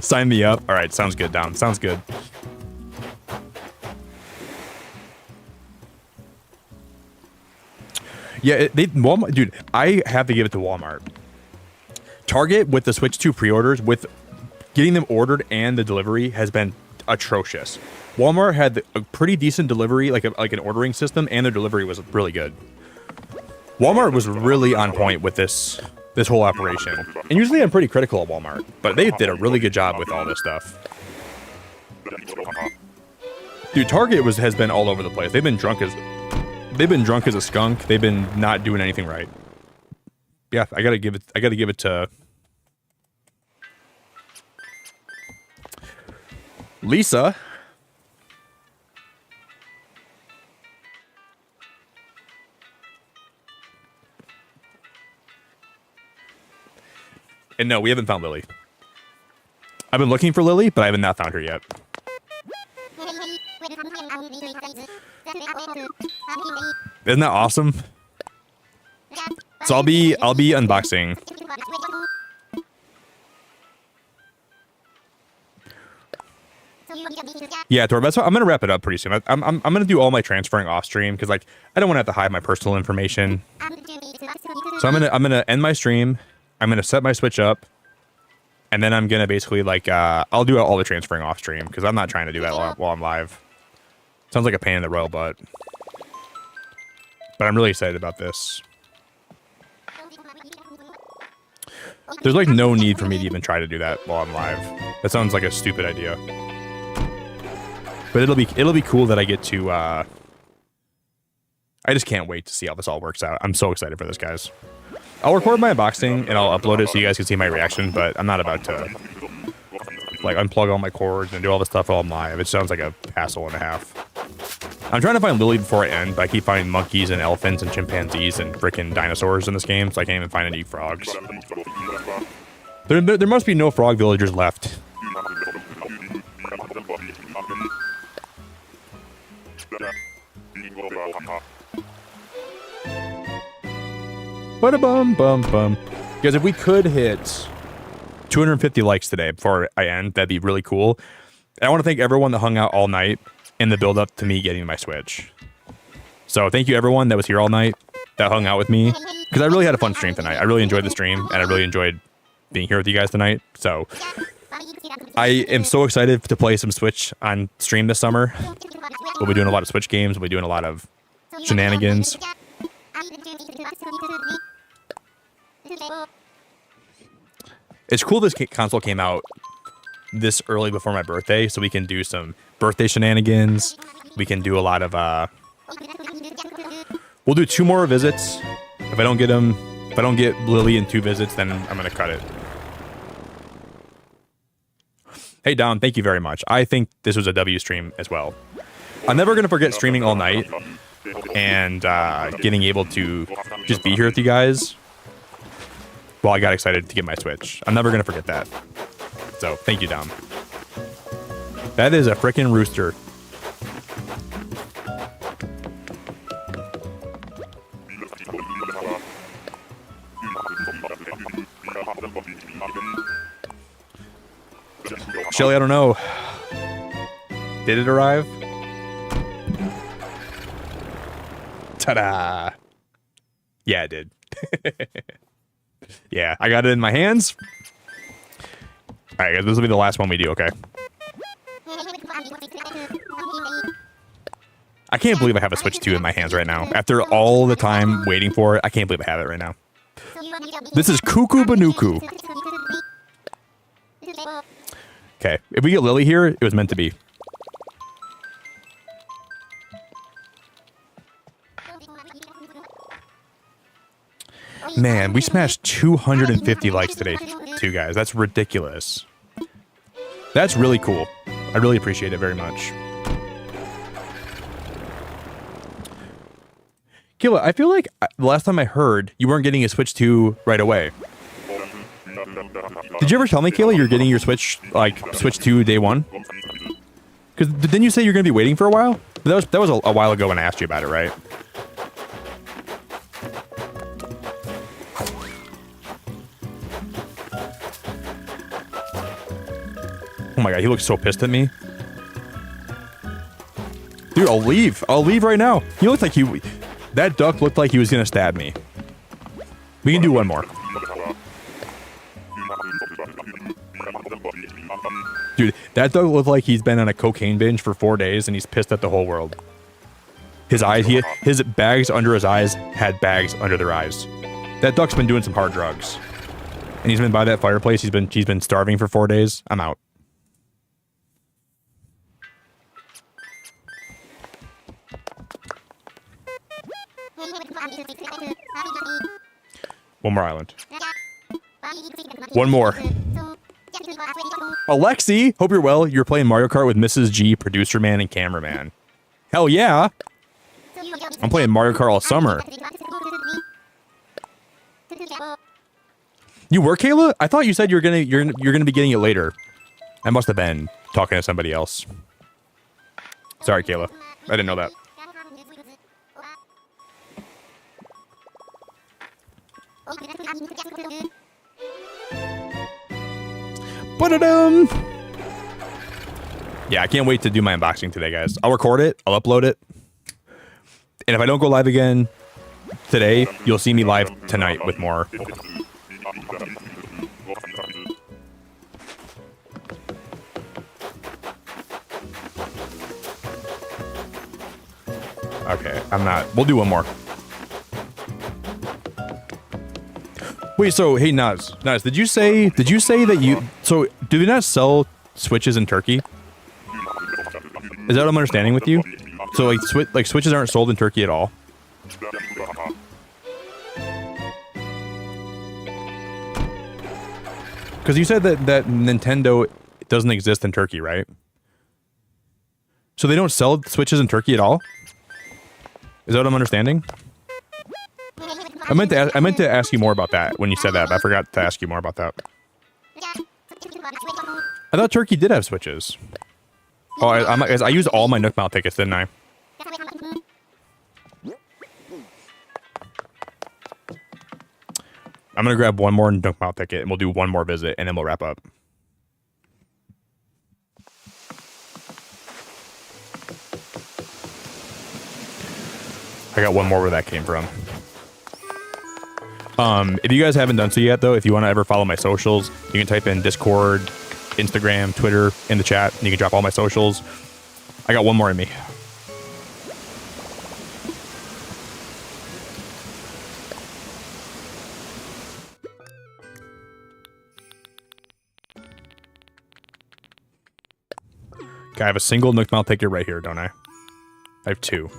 Sign me up. All right, sounds good, Dom. Sounds good. Yeah, Walmart, dude, I have to give it to Walmart. Target with the Switch 2 pre-orders, with getting them ordered and the delivery has been atrocious. Walmart had a pretty decent delivery, like an ordering system, and their delivery was really good. Walmart was really on point with this whole operation. And usually I'm pretty critical of Walmart, but they did a really good job with all this stuff. Dude, Target has been all over the place. They've been drunk as a skunk. They've been not doing anything right. Yeah, I gotta give it to Lisa. And no, we haven't found Lily. I've been looking for Lily, but I have not found her yet. Isn't that awesome? So I'll be unboxing. Yeah, Tor, that's what, I'm gonna wrap it up pretty soon. I'm gonna do all my transferring off stream because like I don't want to have to hide my personal information. So I'm gonna end my stream. I'm gonna set my Switch up, and then I'm gonna basically like I'll do all the transferring off stream because I'm not trying to do that while I'm live. Sounds like a pain in the royal butt, but I'm really excited about this. There's like no need for me to even try to do that while I'm live. That sounds like a stupid idea. But it'll be cool that I get to I just can't wait to see how this all works out. I'm so excited for this, guys. I'll record my unboxing and I'll upload it so you guys can see my reaction, but I'm not about to like unplug all my cords and do all this stuff while I'm live. It sounds like a hassle and a half. I'm trying to find Lily before I end, but I keep finding monkeys and elephants and chimpanzees and freaking dinosaurs in this game, so I can't even find any frogs. There must be no frog villagers left. Ba-da-bum-bum-bum. Guys, if we could hit 250 likes today before I end, that'd be really cool. And I want to thank everyone that hung out all night in the build-up to me getting my Switch. So thank you everyone that was here all night, that hung out with me, because I really had a fun stream tonight. I really enjoyed the stream, and I really enjoyed being here with you guys tonight. So I am so excited to play some Switch on stream this summer. We'll be doing a lot of Switch games. We'll be doing a lot of shenanigans. It's cool this console came out this early before my birthday, so we can do some birthday shenanigans. We can do a lot of, we'll do 2 more visits. If I don't get them, if I don't get Lily in 2 visits, then I'm going to cut it. Hey, Dom, thank you very much. I think this was a W stream as well. I'm never going to forget streaming all night and getting able to just be here with you guys while I got excited to get my Switch. I'm never going to forget that. So, thank you, Dom. That is a frickin' rooster. Shelly, I don't know. Did it arrive? Ta-da! Yeah, it did. Yeah, I got it in my hands. All right, guys, this will be the last one we do, okay? I can't believe I have a Switch 2 in my hands right now. After all the time waiting for it, I can't believe I have it right now. This is Cuckoo Banuku. Okay, if we get Lily here, it was meant to be. Man, we smashed 250 likes today, too, guys. That's ridiculous. That's really cool. I really appreciate it very much. Killa, I feel like the last time I heard, you weren't getting a Switch 2 right away. Did you ever tell me, Kayla, you're getting your Switch, like, Switch 2 day 1? Because didn't you say you're going to be waiting for a while? That was a while ago when I asked you about it, right? Oh my god, he looks so pissed at me. Dude, I'll leave. I'll leave right now. He looked like he... That duck looked like he was going to stab me. We can do one more. Dude, that duck looked like he's been on a cocaine binge for 4 days and he's pissed at the whole world. His eyes, his bags under his eyes had bags under their eyes. That duck's been doing some hard drugs. And he's been by that fireplace. He's been starving for 4 days. I'm out. One more island. One more. Alexi, hope you're well. You're playing Mario Kart with Mrs. G, producer man and cameraman. Hell yeah. I'm playing Mario Kart all summer. You were, Kayla? I thought you said you're gonna be getting it later. I must have been talking to somebody else. Sorry, Kayla. I didn't know that. Ba-da-dum! Yeah, I can't wait to do my unboxing today, guys. I'll record it, I'll upload it. And if I don't go live again today, you'll see me live tonight with more. Okay, I'm not. We'll do one more. Wait, so hey Naz, did you say that you do they not sell Switches in Turkey? Is that what I'm understanding with you? So like Switches aren't sold in Turkey at all? Because you said that Nintendo doesn't exist in Turkey, right? So they don't sell Switches in Turkey at all? Is that what I'm understanding? I meant to ask you more about that when you said that, but I forgot to ask you more about that. I thought Turkey did have Switches. Oh, I used all my Nook Mile tickets, didn't I? I'm gonna grab one more Nook Mile ticket and we'll do one more visit and then we'll wrap up. I got one more where that came from. If you guys haven't done so yet, though, if you want to ever follow my socials, you can type in Discord Instagram, Twitter in the chat. And you can drop all my socials. I got one more in me. Okay, I have a single Nook Mile ticket right here, don't I? I have 2.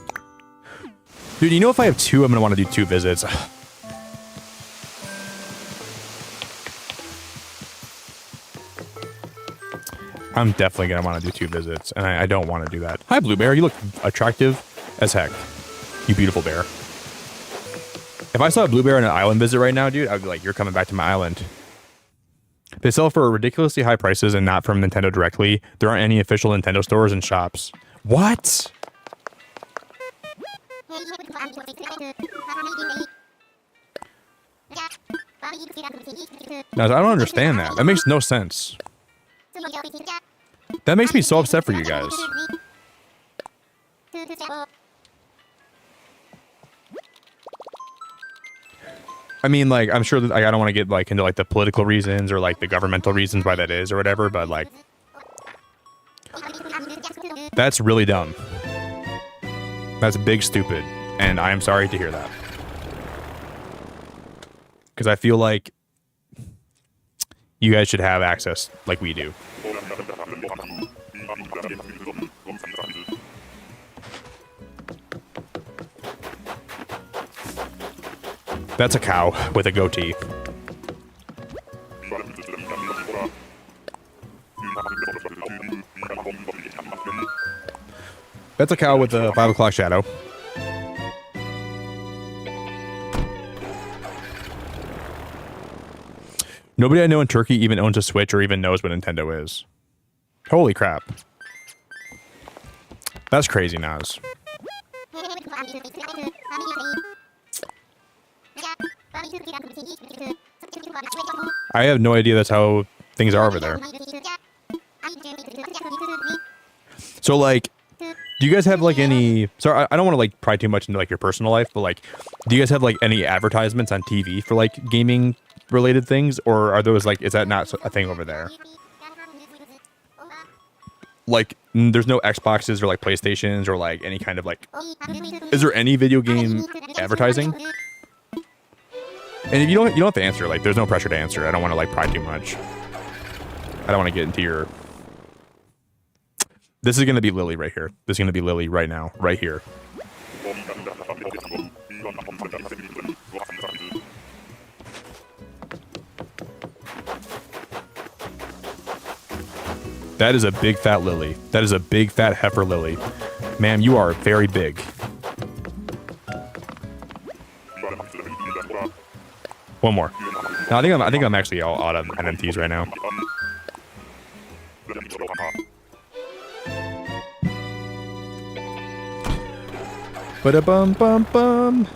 Dude, you know if I have 2, I'm going to want to do 2 visits. I'm definitely going to want to do 2 visits, and I don't want to do that. Hi, Blue Bear. You look attractive as heck. You beautiful bear. If I saw a Blue Bear on an island visit right now, dude, I'd be like, you're coming back to my island. They sell for ridiculously high prices and not from Nintendo directly. There aren't any official Nintendo stores and shops. What? No, I don't understand that. That makes no sense. That makes me so upset for you guys. I mean, like, I'm sure that like, I don't want to get like into like the political reasons or like the governmental reasons why that is or whatever, but like, that's really dumb. That's big stupid, and I am sorry to hear that. Because I feel like you guys should have access like we do. That's a cow with a goatee. That's a cow with a 5 o'clock shadow. Nobody I know in Turkey even owns a Switch or even knows what Nintendo is. Holy crap. That's crazy, Naz. I have no idea that's how things are over there. So, like, do you guys have, like, any... Sorry, I don't want to, like, pry too much into, like, your personal life, but, like, do you guys have, like, any advertisements on TV for, like, gaming-related things? Or are those, like, is that not a thing over there? Like, there's no Xboxes or, like, PlayStations or, like, any kind of, like... Is there any video game advertising? And if you don't have to answer. Like, there's no pressure to answer. I don't want to, like, pry too much. I don't want to get into your... This is going to be Lily right here. This is going to be Lily right now. Right here. That is a big fat Lily. That is a big fat heifer Lily. Ma'am, you are very big. One more. No, I think I'm actually all out of NMTs right now. Ba-da-bum-bum-bum.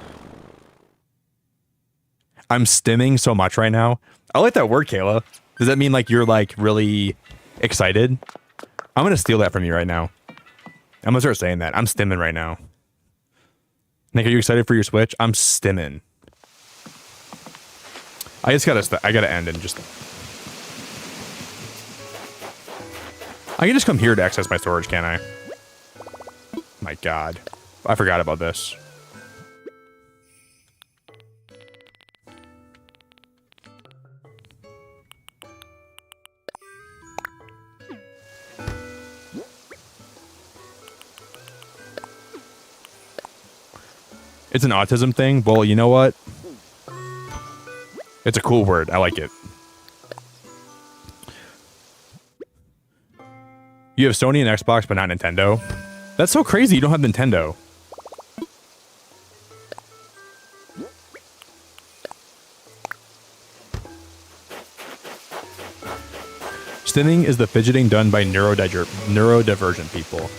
I'm stimming so much right now. I like that word, Kayla. Does that mean like you're like really excited? I'm gonna steal that from you right now. I'm gonna start saying that. I'm stimming right now. Nick, are you excited for your Switch? I'm stimming. I gotta end and just... I can just come here to access my storage, can't I? My God. I forgot about this. It's an autism thing? Well, you know what? It's a cool word. I like it. You have Sony and Xbox, but not Nintendo? That's so crazy. You don't have Nintendo. Stimming is the fidgeting done by neurodivergent people.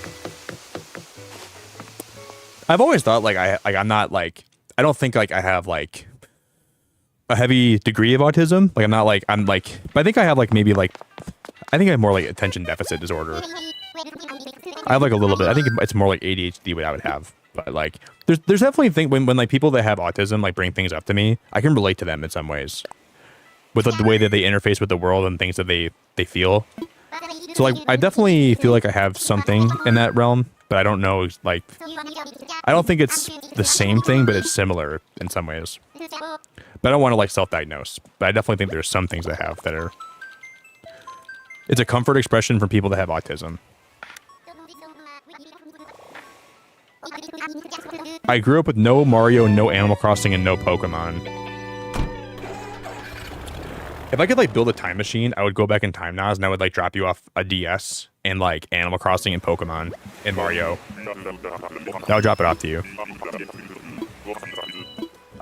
I've always thought I'm not like, I don't think like I have like a heavy degree of autism. Like but I think I have like maybe like, I think I have more like attention deficit disorder. I have like a little bit. I think it's more like ADHD what I would have. But like, there's definitely a thing when like people that have autism like bring things up to me, I can relate to them in some ways. With the way that they interface with the world and things that they feel. So like, I definitely feel like I have something in that realm, but I don't know, like, I don't think it's the same thing, but it's similar in some ways. But I don't want to like self-diagnose, but I definitely think there's some things I have that are, it's a comfort expression from people that have autism. I grew up with no Mario, no Animal Crossing, and no Pokemon. If I could like build a time machine, I would go back in time, Nas, and I would like drop you off a DS and like Animal Crossing and Pokemon and Mario. I would drop it off to you.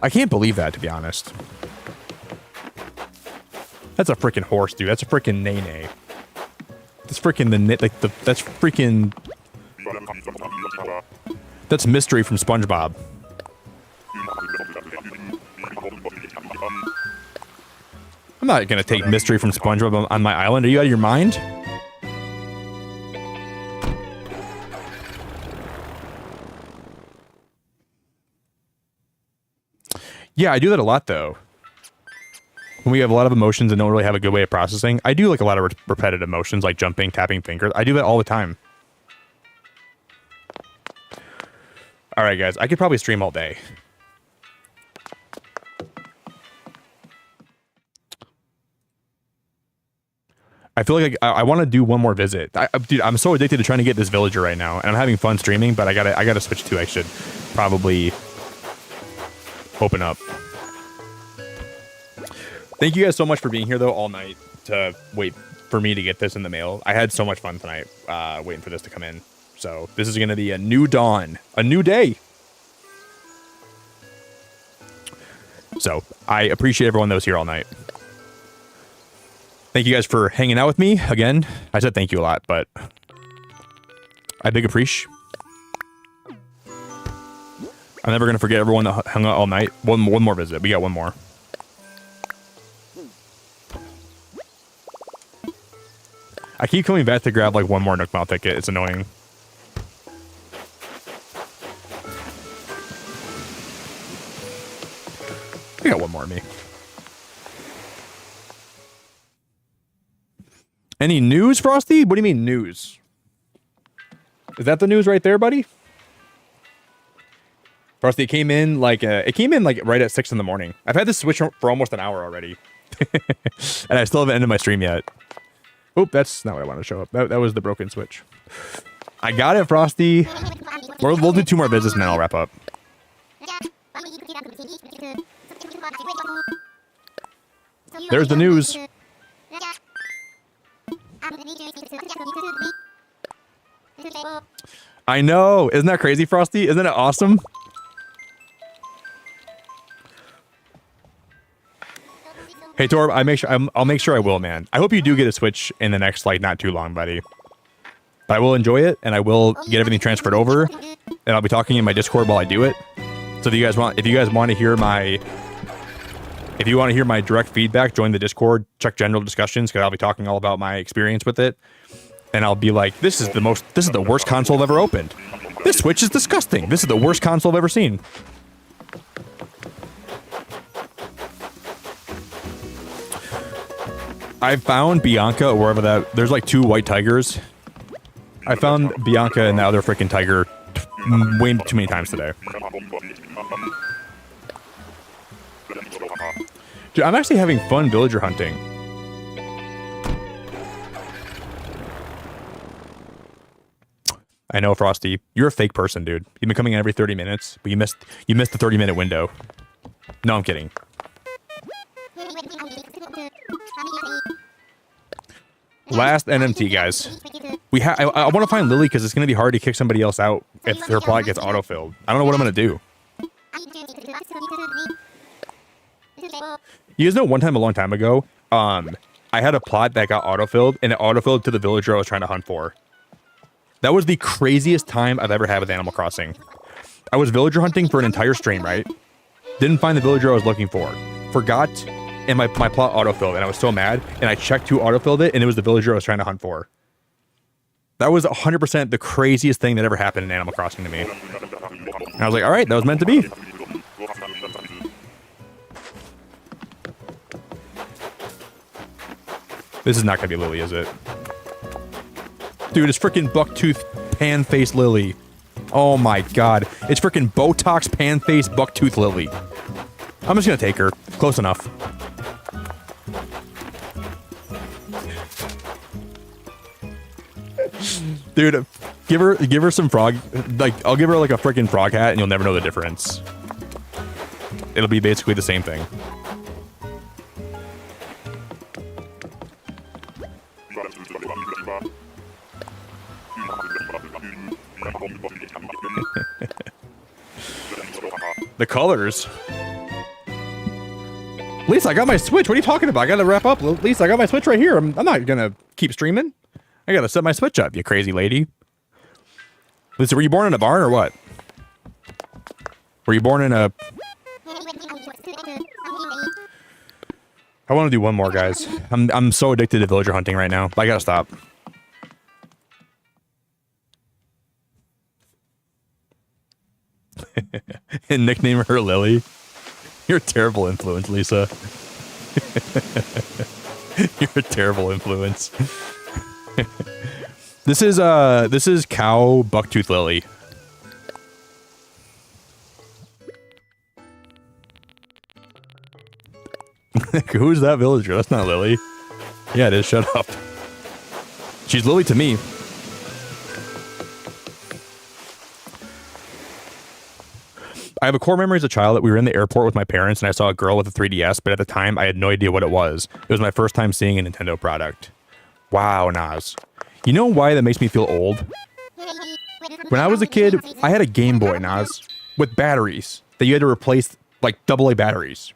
I can't believe that, to be honest. That's a freaking horse, dude. That's a freaking nay-nay. That's freaking that's freaking... That's Mystery from SpongeBob. I'm not gonna take Mystery from SpongeBob on my island. Are you out of your mind? Yeah, I do that a lot, though. When we have a lot of emotions and don't really have a good way of processing, I do like a lot of repetitive motions, like jumping, tapping fingers. I do that all the time. All right, guys, I could probably stream all day. I feel like I want to do one more visit. Dude, I'm so addicted to trying to get this villager right now, and I'm having fun streaming, but I gotta switch to. I should probably open up. Thank you guys so much for being here, though, all night to wait for me to get this in the mail. I had so much fun tonight waiting for this to come in. So this is going to be a new dawn, a new day. So I appreciate everyone that was here all night. Thank you guys for hanging out with me. Again, I said thank you a lot, but I big appreciate. I'm never going to forget everyone that hung out all night. One more visit. We got one more. I keep coming back to grab like one more Nook Mile ticket. It's annoying. I got one more of me. Any news, Frosty? What do you mean news? Is that the news right there, buddy? Frosty, it came in like right at 6 in the morning. I've had this switch for almost an hour already. And I still haven't ended my stream yet. Oop, that's not what I wanted to show up. That was the broken switch. I got it, Frosty. We'll do 2 more visits and then I'll wrap up. There's the news. I know. Isn't that crazy, Frosty? Isn't it awesome? Hey Torb, I'll make sure I will, man. I hope you do get a Switch in the next like not too long, buddy. But I will enjoy it, and I will get everything transferred over, and I'll be talking in my Discord while I do it. So if you guys want to hear my direct feedback, join the Discord, check general discussions, because I'll be talking all about my experience with it, and I'll be like, this is the worst console I've ever opened. This Switch is disgusting. This is the worst console I've ever seen. I found Bianca, or wherever that... There's like 2 white tigers. I found Bianca and the other freaking tiger way too many times today. Dude, I'm actually having fun villager hunting. I know, Frosty. You're a fake person, dude. You've been coming in every 30 minutes, but you missed the 30-minute window. No, I'm kidding. Last NMT, guys. I want to find Lily because it's going to be hard to kick somebody else out if her plot gets autofilled. I don't know what I'm going to do. You guys know one time a long time ago, I had a plot that got autofilled, and it autofilled to the villager I was trying to hunt for. That was the craziest time I've ever had with Animal Crossing. I was villager hunting for an entire stream, right? Didn't find the villager I was looking for. Forgot, and my plot autofilled, and I was so mad, and I checked who autofilled it, and it was the villager I was trying to hunt for. That was 100% the craziest thing that ever happened in Animal Crossing to me. And I was like, alright, that was meant to be. This is not going to be Lily, is it? Dude, it's freaking bucktooth pan-faced lily. Oh my god. It's freaking Botox pan-faced bucktooth lily. I'm just gonna take her. Close enough. Dude, give her some frog. Like, I'll give her like a freaking frog hat and you'll never know the difference. It'll be basically the same thing. The colors. Lisa, I got my Switch. What are you talking about? I gotta wrap up. Lisa, I got my Switch right here. I'm not gonna keep streaming. I gotta set my Switch up, you crazy lady. Lisa, were you born in a barn or what? Were you born in a... I want to do one more, guys. I'm so addicted to villager hunting right now. I gotta stop. And nickname her Lily. You're a terrible influence, Lisa. You're a terrible influence. This is cow bucktooth lily. Who's that villager? That's not Lily. Yeah, it is. Shut up. She's Lily to me. I have a core memory as a child that we were in the airport with my parents and I saw a girl with a 3DS, but at the time I had no idea what it was. It was my first time seeing a Nintendo product. Wow, Nas. You know why that makes me feel old? When I was a kid, I had a Game Boy, Nas, with batteries that you had to replace, like AA batteries.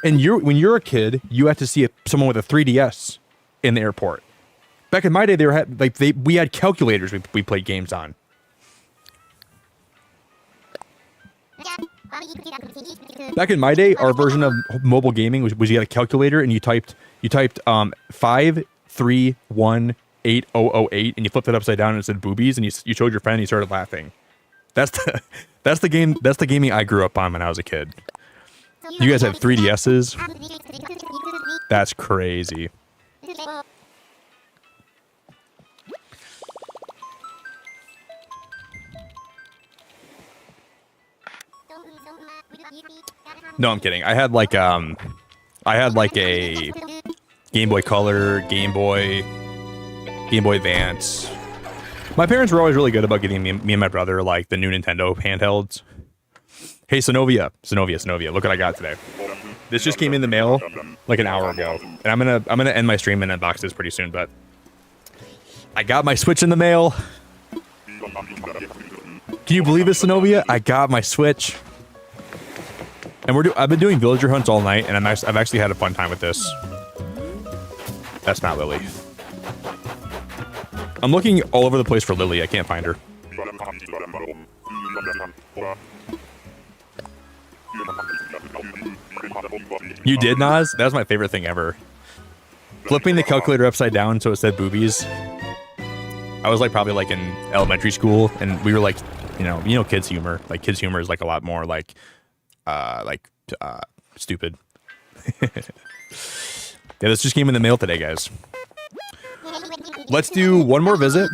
And when you're a kid, you have to see someone with a 3DS in the airport. Back in my day, we had calculators we played games on. Back in my day, our version of mobile gaming was you had a calculator and you typed 5318008 and you flipped it upside down and it said boobies and you showed your friend and you started laughing. That's the gaming I grew up on when I was a kid. You guys have 3DSs? That's crazy. No, I'm kidding. I had like a Game Boy Color, Game Boy Advance. My parents were always really good about getting me and my brother like the new Nintendo handhelds. Hey, Synovia, look what I got today. This just came in the mail like an hour ago, and I'm gonna end my stream and unbox this pretty soon. But I got my Switch in the mail. Can you believe it, Synovia? I got my Switch. And I've been doing villager hunts all night, and I've actually had a fun time with this. That's not Lily. I'm looking all over the place for Lily. I can't find her. You did, Nas? That was my favorite thing ever. Flipping the calculator upside down so it said boobies. I was like probably like in elementary school, and we were like, you know, kids humor. Like kids humor is like a lot more like stupid. Yeah, this just came in the mail today, guys. Let's do one more visit.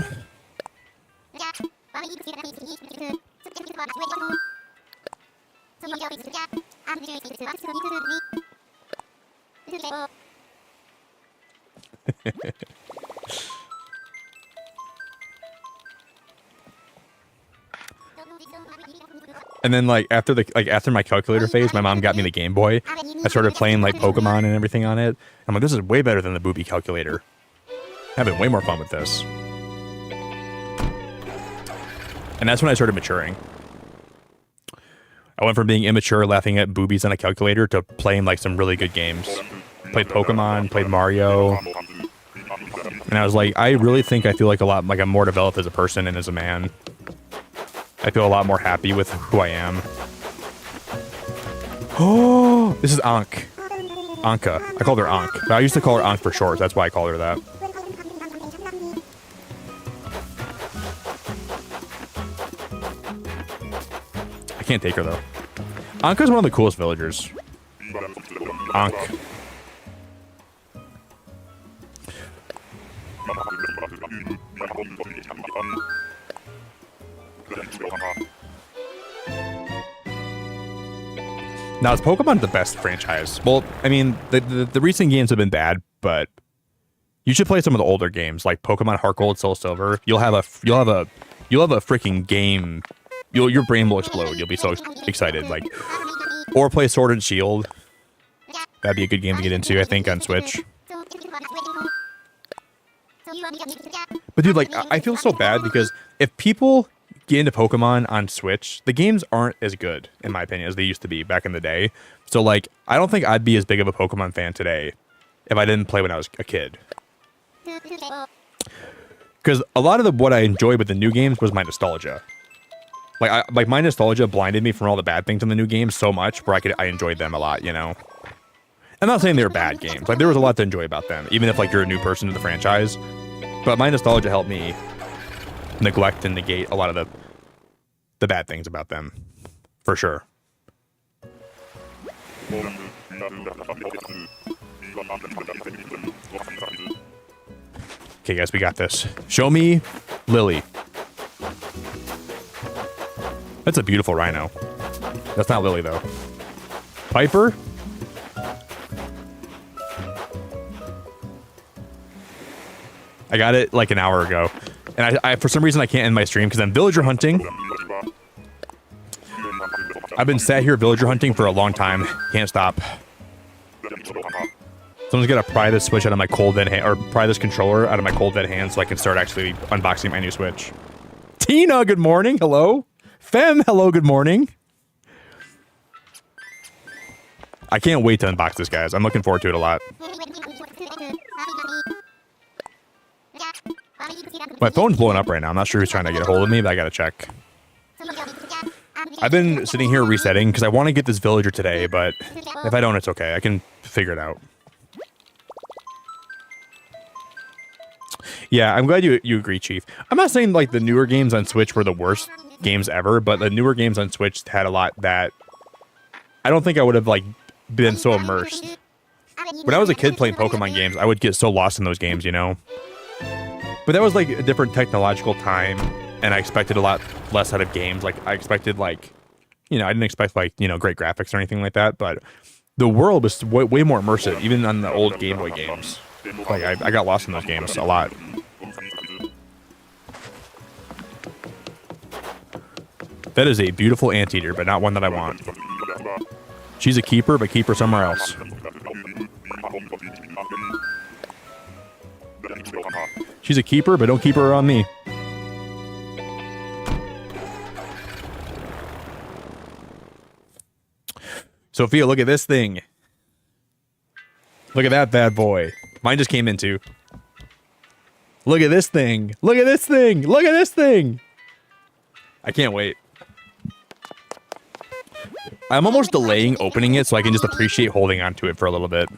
And then like after my calculator phase, my mom got me the Game Boy. I started playing like Pokemon and everything on it. I'm like, this is way better than the booby calculator. Having way more fun with this. And that's when I started maturing. I went from being immature, laughing at boobies on a calculator, to playing like some really good games. Played Pokemon, played Mario. And I was like, I really think I feel like I'm more developed as a person and as a man. I feel a lot more happy with who I am. Oh, this is Ankh. Anka. I called her Ankh. But I used to call her Ankh for short. That's why I call her that. I can't take her though. Anka's one of the coolest villagers. Ankh. Now, is Pokemon the best franchise? Well, I mean, the recent games have been bad, but you should play some of the older games like Pokemon Heart Gold, Soul Silver. You'll have a freaking game. Your brain will explode. You'll be so excited. Like, or play Sword and Shield. That'd be a good game to get into, I think, on Switch. But dude, like, I feel so bad because if people get into Pokemon on Switch, the games aren't as good, in my opinion, as they used to be back in the day. So, like, I don't think I'd be as big of a Pokemon fan today if I didn't play when I was a kid. Because a lot of what I enjoyed with the new games was my nostalgia. Like my nostalgia blinded me from all the bad things in the new games so much where I enjoyed them a lot, you know? I'm not saying they were bad games. Like, there was a lot to enjoy about them, even if, like, you're a new person to the franchise. But my nostalgia helped me neglect and negate a lot of the bad things about them, for sure. Okay, guys, we got this. Show me Lily. That's a beautiful rhino. That's not Lily, though. Piper? I got it like an hour ago. And I for some reason, I can't end my stream because I'm villager hunting. I've been sat here villager hunting for a long time. Can't stop. Someone's got to pry this Switch out of my cold dead hand, or pry this controller out of my cold dead hand so I can start actually unboxing my new Switch. Tina, good morning. Hello. Fem, hello, good morning. I can't wait to unbox this, guys. I'm looking forward to it a lot. My phone's blowing up right now. I'm not sure who's trying to get a hold of me, but I gotta check. I've been sitting here resetting because I want to get this villager today, but if I don't, it's okay. I can figure it out. Yeah, I'm glad you agree, Chief. I'm not saying like the newer games on Switch were the worst games ever, but the newer games on Switch had a lot that I don't think I would have like been so immersed. When I was a kid playing Pokemon games, I would get so lost in those games, you know? But that was like a different technological time, and I expected a lot less out of games. Like, I expected like, you know, I didn't expect like, you know, great graphics or anything like that, but the world was way more immersive, even on the old Game Boy games. Like, I got lost in those games a lot. That is a beautiful anteater, but not one that I want. She's a keeper, but keep her somewhere else. She's a keeper, but don't keep her on me. Sophia, look at this thing. Look at that bad boy. Mine just came in too. Look at this thing. Look at this thing. Look at this thing. I can't wait. I'm almost delaying opening it so I can just appreciate holding on to it for a little bit.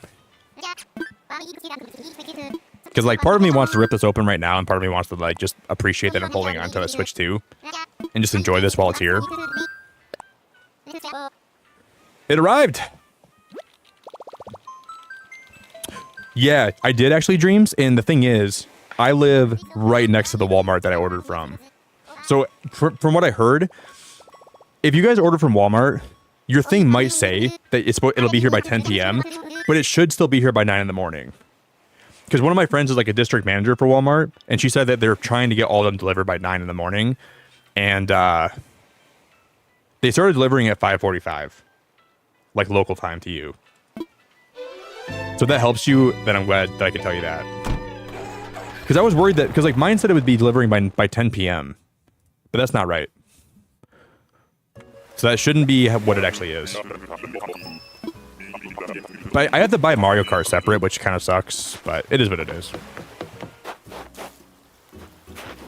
Because, like, part of me wants to rip this open right now, and part of me wants to, like, just appreciate that I'm holding on to a Switch 2. And just enjoy this while it's here. It arrived! Yeah, I did actually, Dreams, and the thing is, I live right next to the Walmart that I ordered from. So, from what I heard, if you guys order from Walmart, your thing might say that it'll be here by 10 p.m., but it should still be here by 9 in the morning. Because one of my friends is like a district manager for Walmart, and she said that they're trying to get all of them delivered by 9 in the morning. And they started delivering at 5:45, like local time to you. So if that helps you, then I'm glad that I can tell you that. Because I was worried that, because like mine said it would be delivering by 10 p.m., but that's not right. So that shouldn't be what it actually is. But I have to buy Mario Kart separate, which kind of sucks, but it is what it is.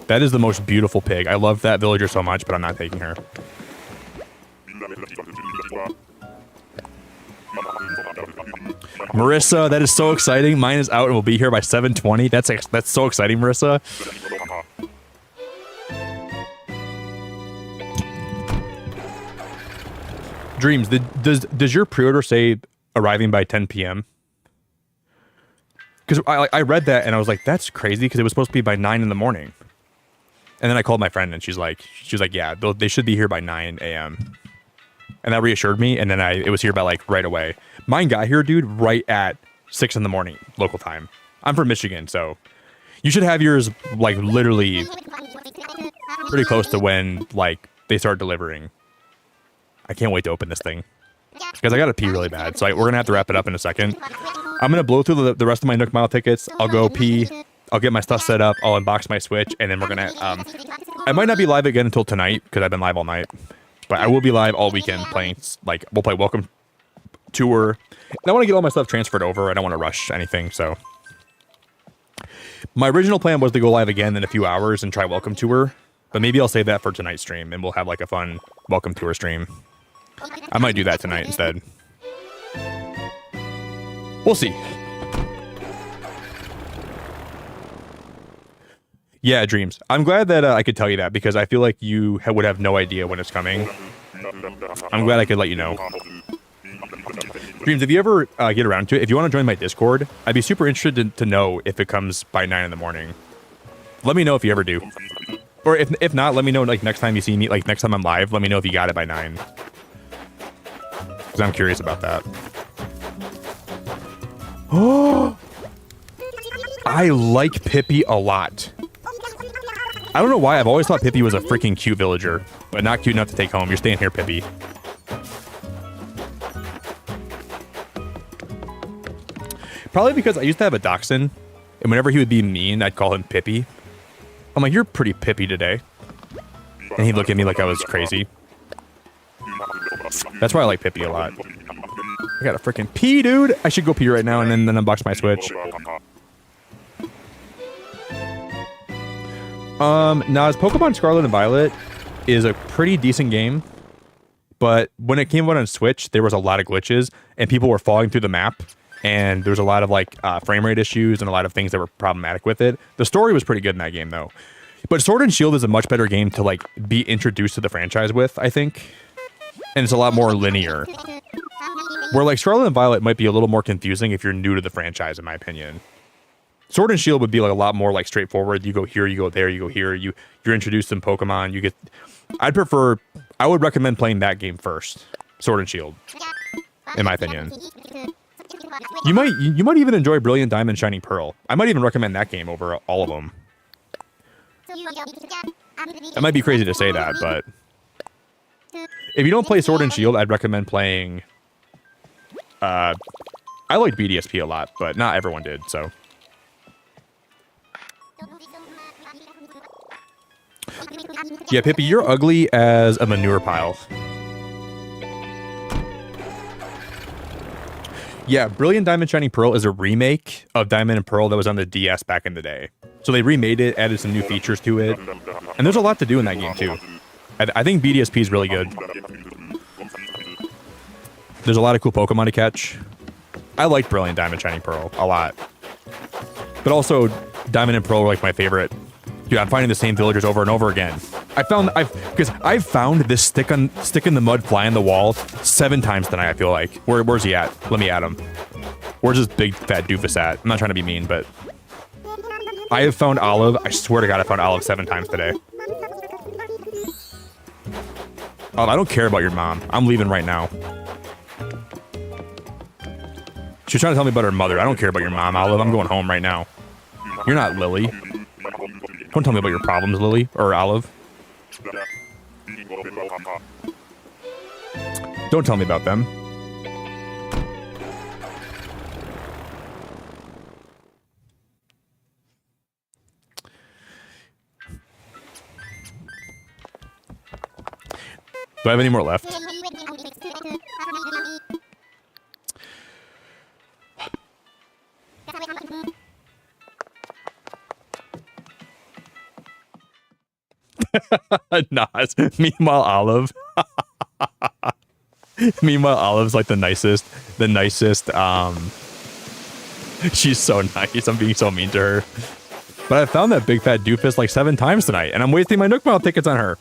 That is the most beautiful pig. I love that villager so much, but I'm not taking her. Marissa, that is so exciting. Mine is out and will be here by 7:20. That's so exciting, Marissa. Dreams, does your pre-order say arriving by 10 p.m.? Because I read that and I was like, that's crazy because it was supposed to be by 9 in the morning. And then I called my friend and she was like, yeah, they should be here by 9 a.m. And that reassured me. And then it was here by like right away. Mine got here, dude, right at 6 in the morning local time. I'm from Michigan, so you should have yours like literally pretty close to when like they start delivering. I can't wait to open this thing because I gotta pee really bad. So we're gonna have to wrap it up in a second. I'm gonna blow through the rest of my Nook Mile tickets. I'll go pee. I'll get my stuff set up. I'll unbox my Switch, and then we're gonna. I might not be live again until tonight because I've been live all night, but I will be live all weekend playing. Like we'll play Welcome Tour. And I want to get all my stuff transferred over. I don't want to rush anything. So my original plan was to go live again in a few hours and try Welcome Tour, but maybe I'll save that for tonight's stream, and we'll have like a fun Welcome Tour stream. I might do that tonight instead. We'll see. Yeah, Dreams. I'm glad that I could tell you that because I feel like you would have no idea when it's coming. I'm glad I could let you know. Dreams, if you ever get around to it, if you want to join my Discord, I'd be super interested to know if it comes by 9 in the morning. Let me know if you ever do. Or if not, let me know like next time you see me, like next time I'm live, let me know if you got it by 9. Because I'm curious about that. Oh, I like Pippi a lot. I don't know why. I've always thought Pippi was a freaking cute villager, but not cute enough to take home. You're staying here, Pippi. Probably because I used to have a dachshund, and whenever he would be mean, I'd call him Pippi. I'm like, you're pretty Pippi today. And he'd look at me like I was crazy. That's why I like Pippi a lot. I gotta freaking pee, dude. I should go pee right now and then unbox my Switch. Now, as Pokemon Scarlet and Violet is a pretty decent game, but when it came out on Switch, there was a lot of glitches, and people were falling through the map, and there was a lot of like frame rate issues and a lot of things that were problematic with it. The story was pretty good in that game, though. But Sword and Shield is a much better game to like be introduced to the franchise with, I think, and it's a lot more linear. Where like Scarlet and Violet might be a little more confusing if you're new to the franchise, in my opinion. Sword and Shield would be like a lot more like straightforward. You go here, you go there, you go here. You're introduced to Pokemon. You get. I would recommend playing that game first, Sword and Shield, in my opinion. You might even enjoy Brilliant Diamond, Shining Pearl. I might even recommend that game over all of them. It might be crazy to say that, but if you don't play Sword and Shield, I'd recommend playing. I liked BDSP a lot, but not everyone did. So. Yeah, Pippi, you're ugly as a manure pile. Yeah, Brilliant Diamond Shining Pearl is a remake of Diamond and Pearl that was on the DS back in the day. So they remade it, added some new features to it. And there's a lot to do in that game, too. I think BDSP is really good. There's a lot of cool Pokemon to catch. I like Brilliant Diamond Shining Pearl a lot. But also, Diamond and Pearl were like my favorite. Dude, I'm finding the same villagers over and over again. I've found this stick in the mud fly on the wall 7 times tonight, I feel like. Where's he at? Let me at him. Where's this big fat doofus at? I'm not trying to be mean, but I have found Olive. I swear to God, I found Olive 7 times today. Oh, I don't care about your mom. I'm leaving right now. She's trying to tell me about her mother. I don't care about your mom, Olive. I'm going home right now. You're not Lily. Don't tell me about your problems, Lily, or Olive. Don't tell me about them. Do I have any more left? Nas. Meanwhile, Olive. Meanwhile, Olive's like the nicest. She's so nice. I'm being so mean to her. But I found that big fat doofus like 7 times tonight, and I'm wasting my Nook Mile tickets on her.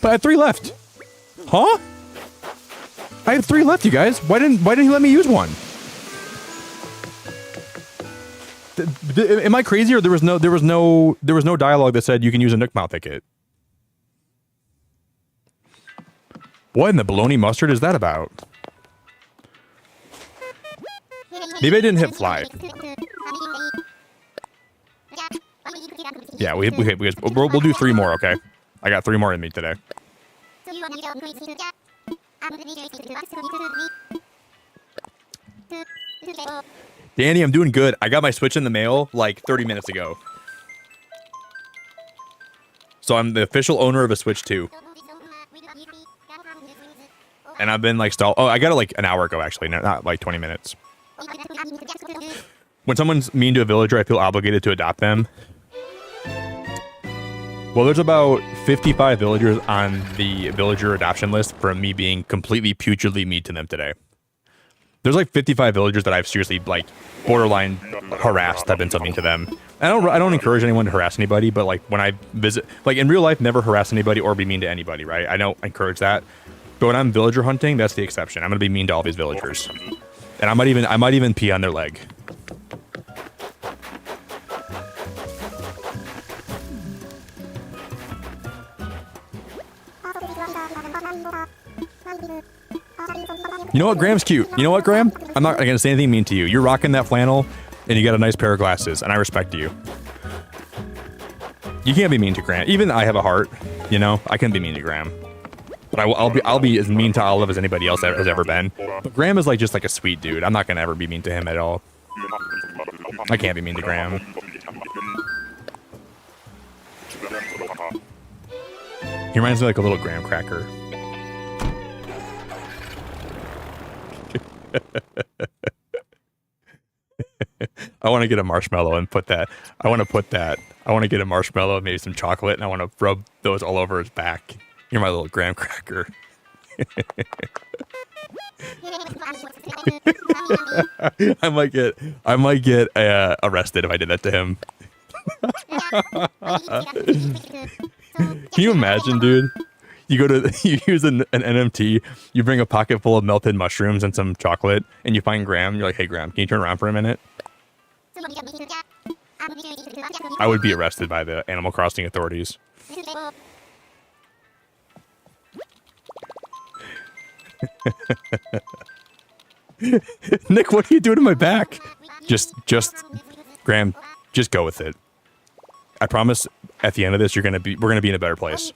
But I have 3 left. Huh? I have 3 left, you guys. Why didn't he let me use one? Am I crazy, or there was no dialogue that said you can use a Nook Mouth ticket? What in the baloney mustard is that about? Maybe I didn't hit fly. Yeah, we'll do 3 more, okay? I got 3 more in me today. Danny, I'm doing good. I got my Switch in the mail like 30 minutes ago. So I'm the official owner of a Switch 2. And I've been like oh, I got it like an hour ago actually, not like 20 minutes. When someone's mean to a villager, I feel obligated to adopt them. Well, there's about 55 villagers on the villager adoption list for me being completely putridly mean to them today. There's like 55 villagers that I've seriously like borderline harassed. I've been so mean to them. I don't encourage anyone to harass anybody, but like when I visit, like in real life, never harass anybody or be mean to anybody, right? I don't encourage that. But when I'm villager hunting, that's the exception. I'm gonna be mean to all these villagers, and I might even pee on their leg. You know what, Graham's cute. You know what, Graham? I'm not gonna say anything mean to you. You're rocking that flannel, and you got a nice pair of glasses, and I respect you. You can't be mean to Graham. Even I have a heart, you know. I can be mean to Graham, but I'll be as mean to Olive as anybody else has ever been. But Graham is like just like a sweet dude. I'm not gonna ever be mean to him at all. I can't be mean to Graham. He reminds me like a little graham cracker. I want to get a marshmallow and put that. I want to get a marshmallow, maybe some chocolate, and I want to rub those all over his back. You're my little graham cracker. I might get arrested if I did that to him. Can you imagine, dude? You use an NMT, you bring a pocket full of melted mushrooms and some chocolate, and you find Graham. You're like, hey, Graham, can you turn around for a minute? I would be arrested by the Animal Crossing authorities. Nick, what are you doing to my back? Just, Graham, just go with it. I promise at the end of this, we're gonna be in a better place.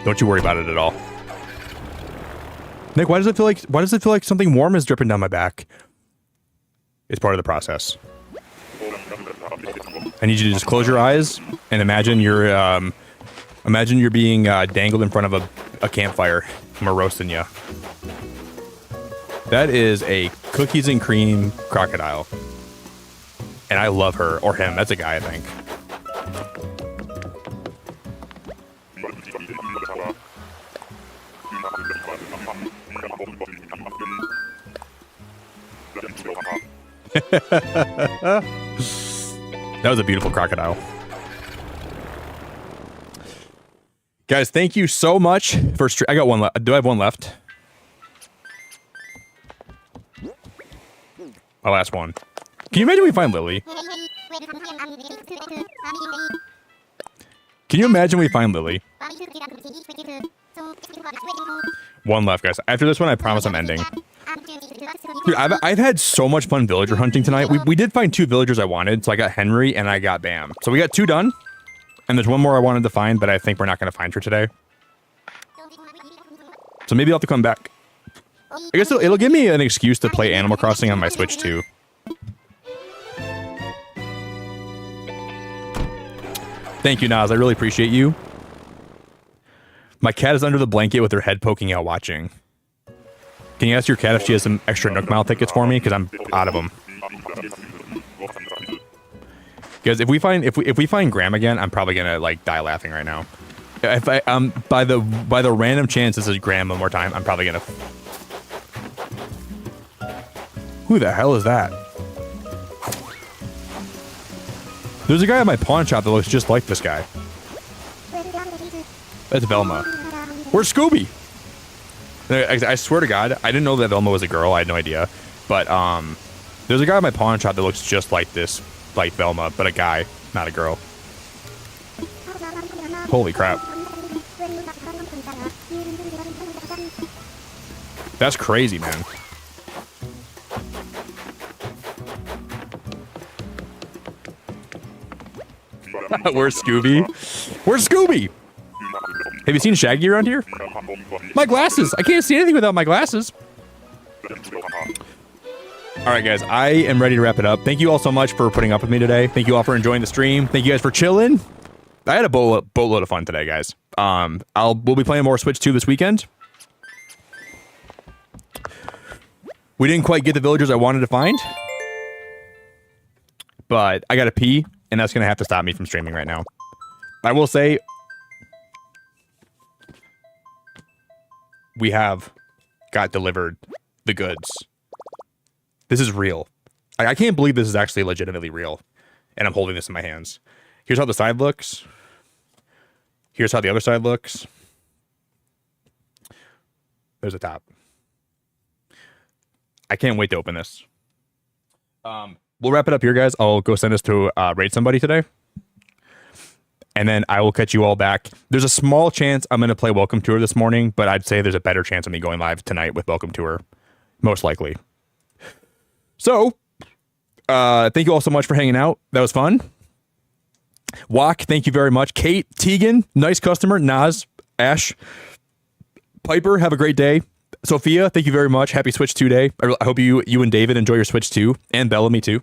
Don't you worry about it at all. Nick, why does it feel like something warm is dripping down my back? It's part of the process. I need you to just close your eyes and imagine you're being dangled in front of a campfire and we're roasting you. That is a cookies and cream crocodile. And I love her, or him. That's a guy, I think. That was a beautiful crocodile. Guys, thank you so much for I got one left. Do I have one left? My last one. Can you imagine we find Lily? Can you imagine we find Lily? One left, guys. After this one, I promise I'm ending. Dude, I've had so much fun villager hunting tonight. We did find 2 villagers I wanted, so I got Henry and I got Bam. So we got 2 done. And there's one more I wanted to find, but I think we're not going to find her today. So maybe I'll have to come back. I guess it'll give me an excuse to play Animal Crossing on my Switch too. Thank you, Naz. I really appreciate you. My cat is under the blanket with her head poking out watching. Can you ask your cat if she has some extra Nook Mile tickets for me? Because I'm out of them. Because if we find Graham again, I'm probably gonna like die laughing right now. If I by the random chance this is Graham one more time, I'm probably gonna. Who the hell is that? There's a guy at my pawn shop that looks just like this guy. That's Velma. Where's Scooby? I swear to God, I didn't know that Velma was a girl. I had no idea. But there's a guy at my pawn shop that looks just like this, like Velma, but a guy, not a girl. Holy crap. That's crazy, man. Where's Scooby? Where's Scooby? Have you seen Shaggy around here? My glasses! I can't see anything without my glasses. Alright guys, I am ready to wrap it up. Thank you all so much for putting up with me today. Thank you all for enjoying the stream. Thank you guys for chilling. I had a boatload of fun today, guys. We'll be playing more Switch 2 this weekend. We didn't quite get the villagers I wanted to find. But I gotta pee, and that's gonna have to stop me from streaming right now. I will say, we have got delivered the goods. This is real. I can't believe this is actually legitimately real. And I'm holding this in my hands. Here's how the side looks. Here's how the other side looks. There's the top. I can't wait to open this. We'll wrap it up here, guys. I'll go send this to raid somebody today. And then I will catch you all back. There's a small chance I'm going to play Welcome Tour this morning, but I'd say there's a better chance of me going live tonight with Welcome Tour. Most likely. So, thank you all so much for hanging out. That was fun. Wok, thank you very much. Kate, Tegan, nice customer. Naz, Ash, Piper, have a great day. Sophia, thank you very much. Happy Switch 2 day. I hope you and David enjoy your Switch 2. And Bellamy too.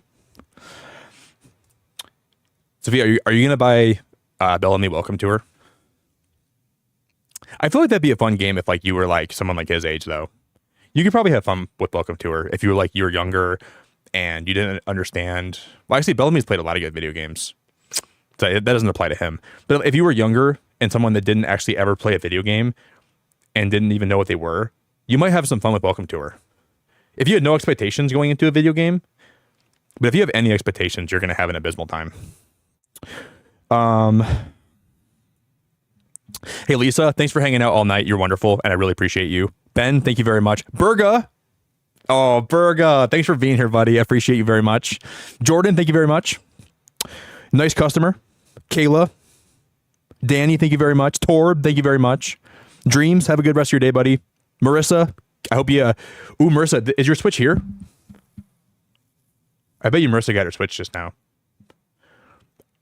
Sophia, are you going to buy Bellamy Welcome Tour? I feel like that'd be a fun game if like you were like someone like his age though. You could probably have fun with Welcome Tour if you were like you were younger and you didn't understand. Well, actually, Bellamy's played a lot of good video games, so that doesn't apply to him. But if you were younger and someone that didn't actually ever play a video game and didn't even know what they were, you might have some fun with Welcome Tour. If you had no expectations going into a video game, but if you have any expectations, you're going to have an abysmal time. Hey, Lisa, thanks for hanging out all night. You're wonderful, and I really appreciate you. Ben, thank you very much. Burga. Oh, Burga. Thanks for being here, buddy. I appreciate you very much. Jordan, thank you very much. Nice customer. Kayla. Danny, thank you very much. Torb, thank you very much. Dreams, have a good rest of your day, buddy. Marissa, I hope you... Ooh, Marissa, is your Switch here? I bet you Marissa got her Switch just now.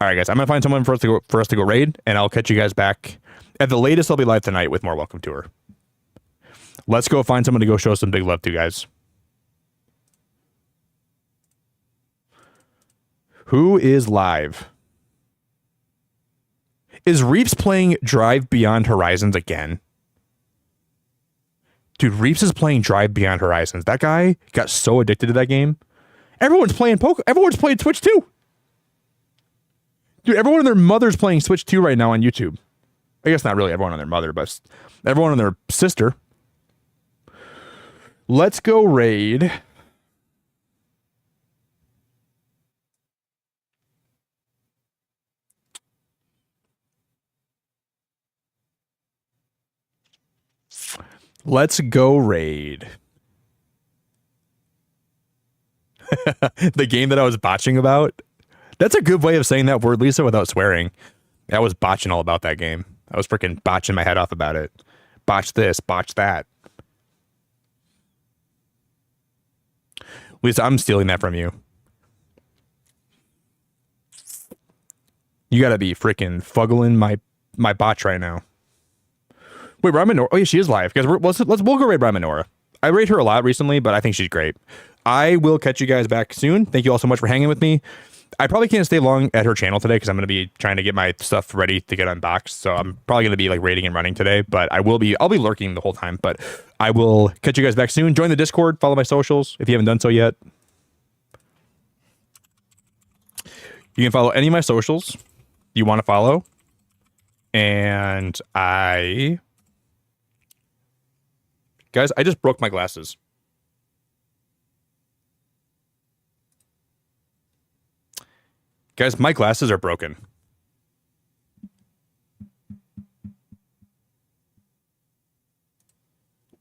All right, guys, I'm going to find someone for us to go raid, and I'll catch you guys back. At the latest, I'll be live tonight with more Welcome Tour. Let's go find someone to go show some big love to, guys. Who is live? Is Reeps playing Drive Beyond Horizons again? Dude, Reeps is playing Drive Beyond Horizons. That guy got so addicted to that game. Everyone's playing poker. Everyone's playing Switch 2. Dude, everyone and their mother's playing Switch 2 right now on YouTube. I guess not really everyone on their mother, but everyone on their sister. Let's go raid. Let's go raid. The game that I was botching about. That's a good way of saying that word, Lisa, without swearing. I was botching all about that game. I was freaking botching my head off about it. Botch this, botch that. Lisa, I'm stealing that from you. You gotta be freaking fuggling my botch right now. Wait, Raminora. Oh yeah, she is live. Guys, we'll go raid Raminora. I rate her a lot recently, but I think she's great. I will catch you guys back soon. Thank you all so much for hanging with me. I probably can't stay long at her channel today because I'm going to be trying to get my stuff ready to get unboxed. So I'm probably going to be like raiding and running today, but I'll be lurking the whole time, but I will catch you guys back soon. Join the Discord, follow my socials if you haven't done so yet. You can follow any of my socials you want to follow. And guys, I just broke my glasses. Guys, my glasses are broken.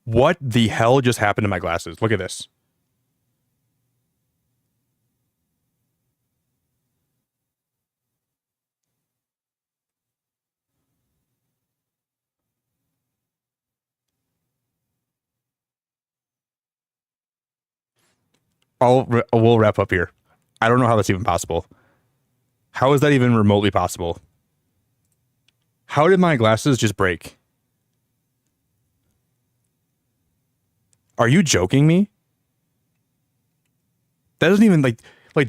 What the hell just happened to my glasses? Look at this. We'll wrap up here. I don't know how that's even possible. How is that even remotely possible? How did my glasses just break? Are you joking me? That doesn't even like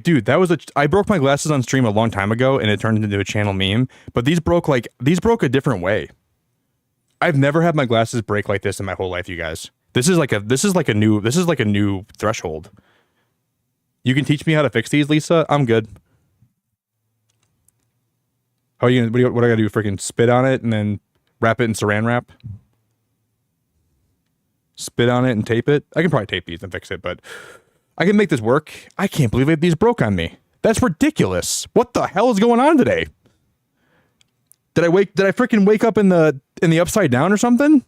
dude, that was I broke my glasses on stream a long time ago and it turned into a channel meme, but these broke a different way. I've never had my glasses break like this in my whole life, you guys. This is like a new threshold. You can teach me how to fix these, Lisa? I'm good. How are you gonna, what do I gotta do? Freaking spit on it and then wrap it in saran wrap? Spit on it and tape it? I can probably tape these and fix it, but I can make this work. I can't believe these broke on me. That's ridiculous. What the hell is going on today? Did I freaking wake up in the upside down or something?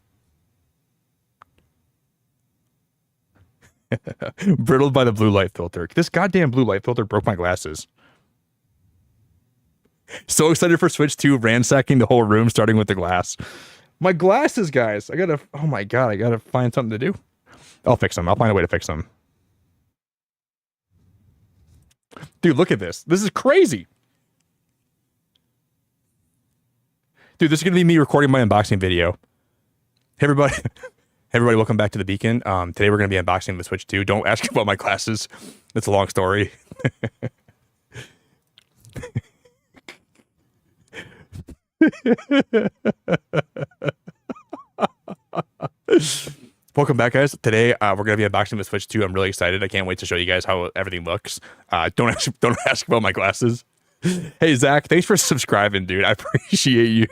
Brittled by the blue light filter. This goddamn blue light filter broke my glasses. So excited for Switch 2, ransacking the whole room, starting with the glass. My glasses, guys. Oh my god, I gotta find something to do. I'll fix them. I'll find a way to fix them. Dude, look at this. This is crazy. Dude, this is gonna be me recording my unboxing video. Hey everybody. Hey everybody, welcome back to the Beacon. Today we're gonna be unboxing the Switch 2. Don't ask about my glasses. It's a long story. Welcome back, guys. Today we're gonna be unboxing the Switch 2. I'm really excited. I can't wait to show you guys how everything looks. Don't ask about my glasses. Hey Zach, thanks for subscribing, dude. I appreciate you.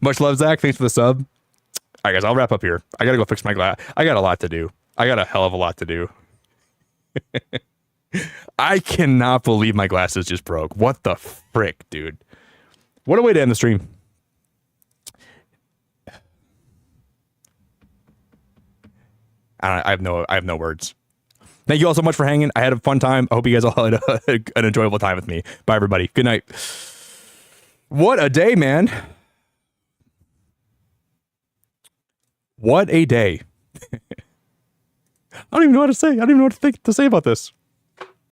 Much love, Zach. Thanks for the sub. All right, guys, I'll wrap up here. I gotta go fix my glass. I got a lot to do. I got a hell of a lot to do. I cannot believe my glasses just broke. What the frick, dude? What a way to end the stream. I have no words. Thank you all so much for hanging. I had a fun time. I hope you guys all had an enjoyable time with me. Bye, everybody. Good night. What a day, man. What a day. I don't even know what to say. I don't even know what to say about this.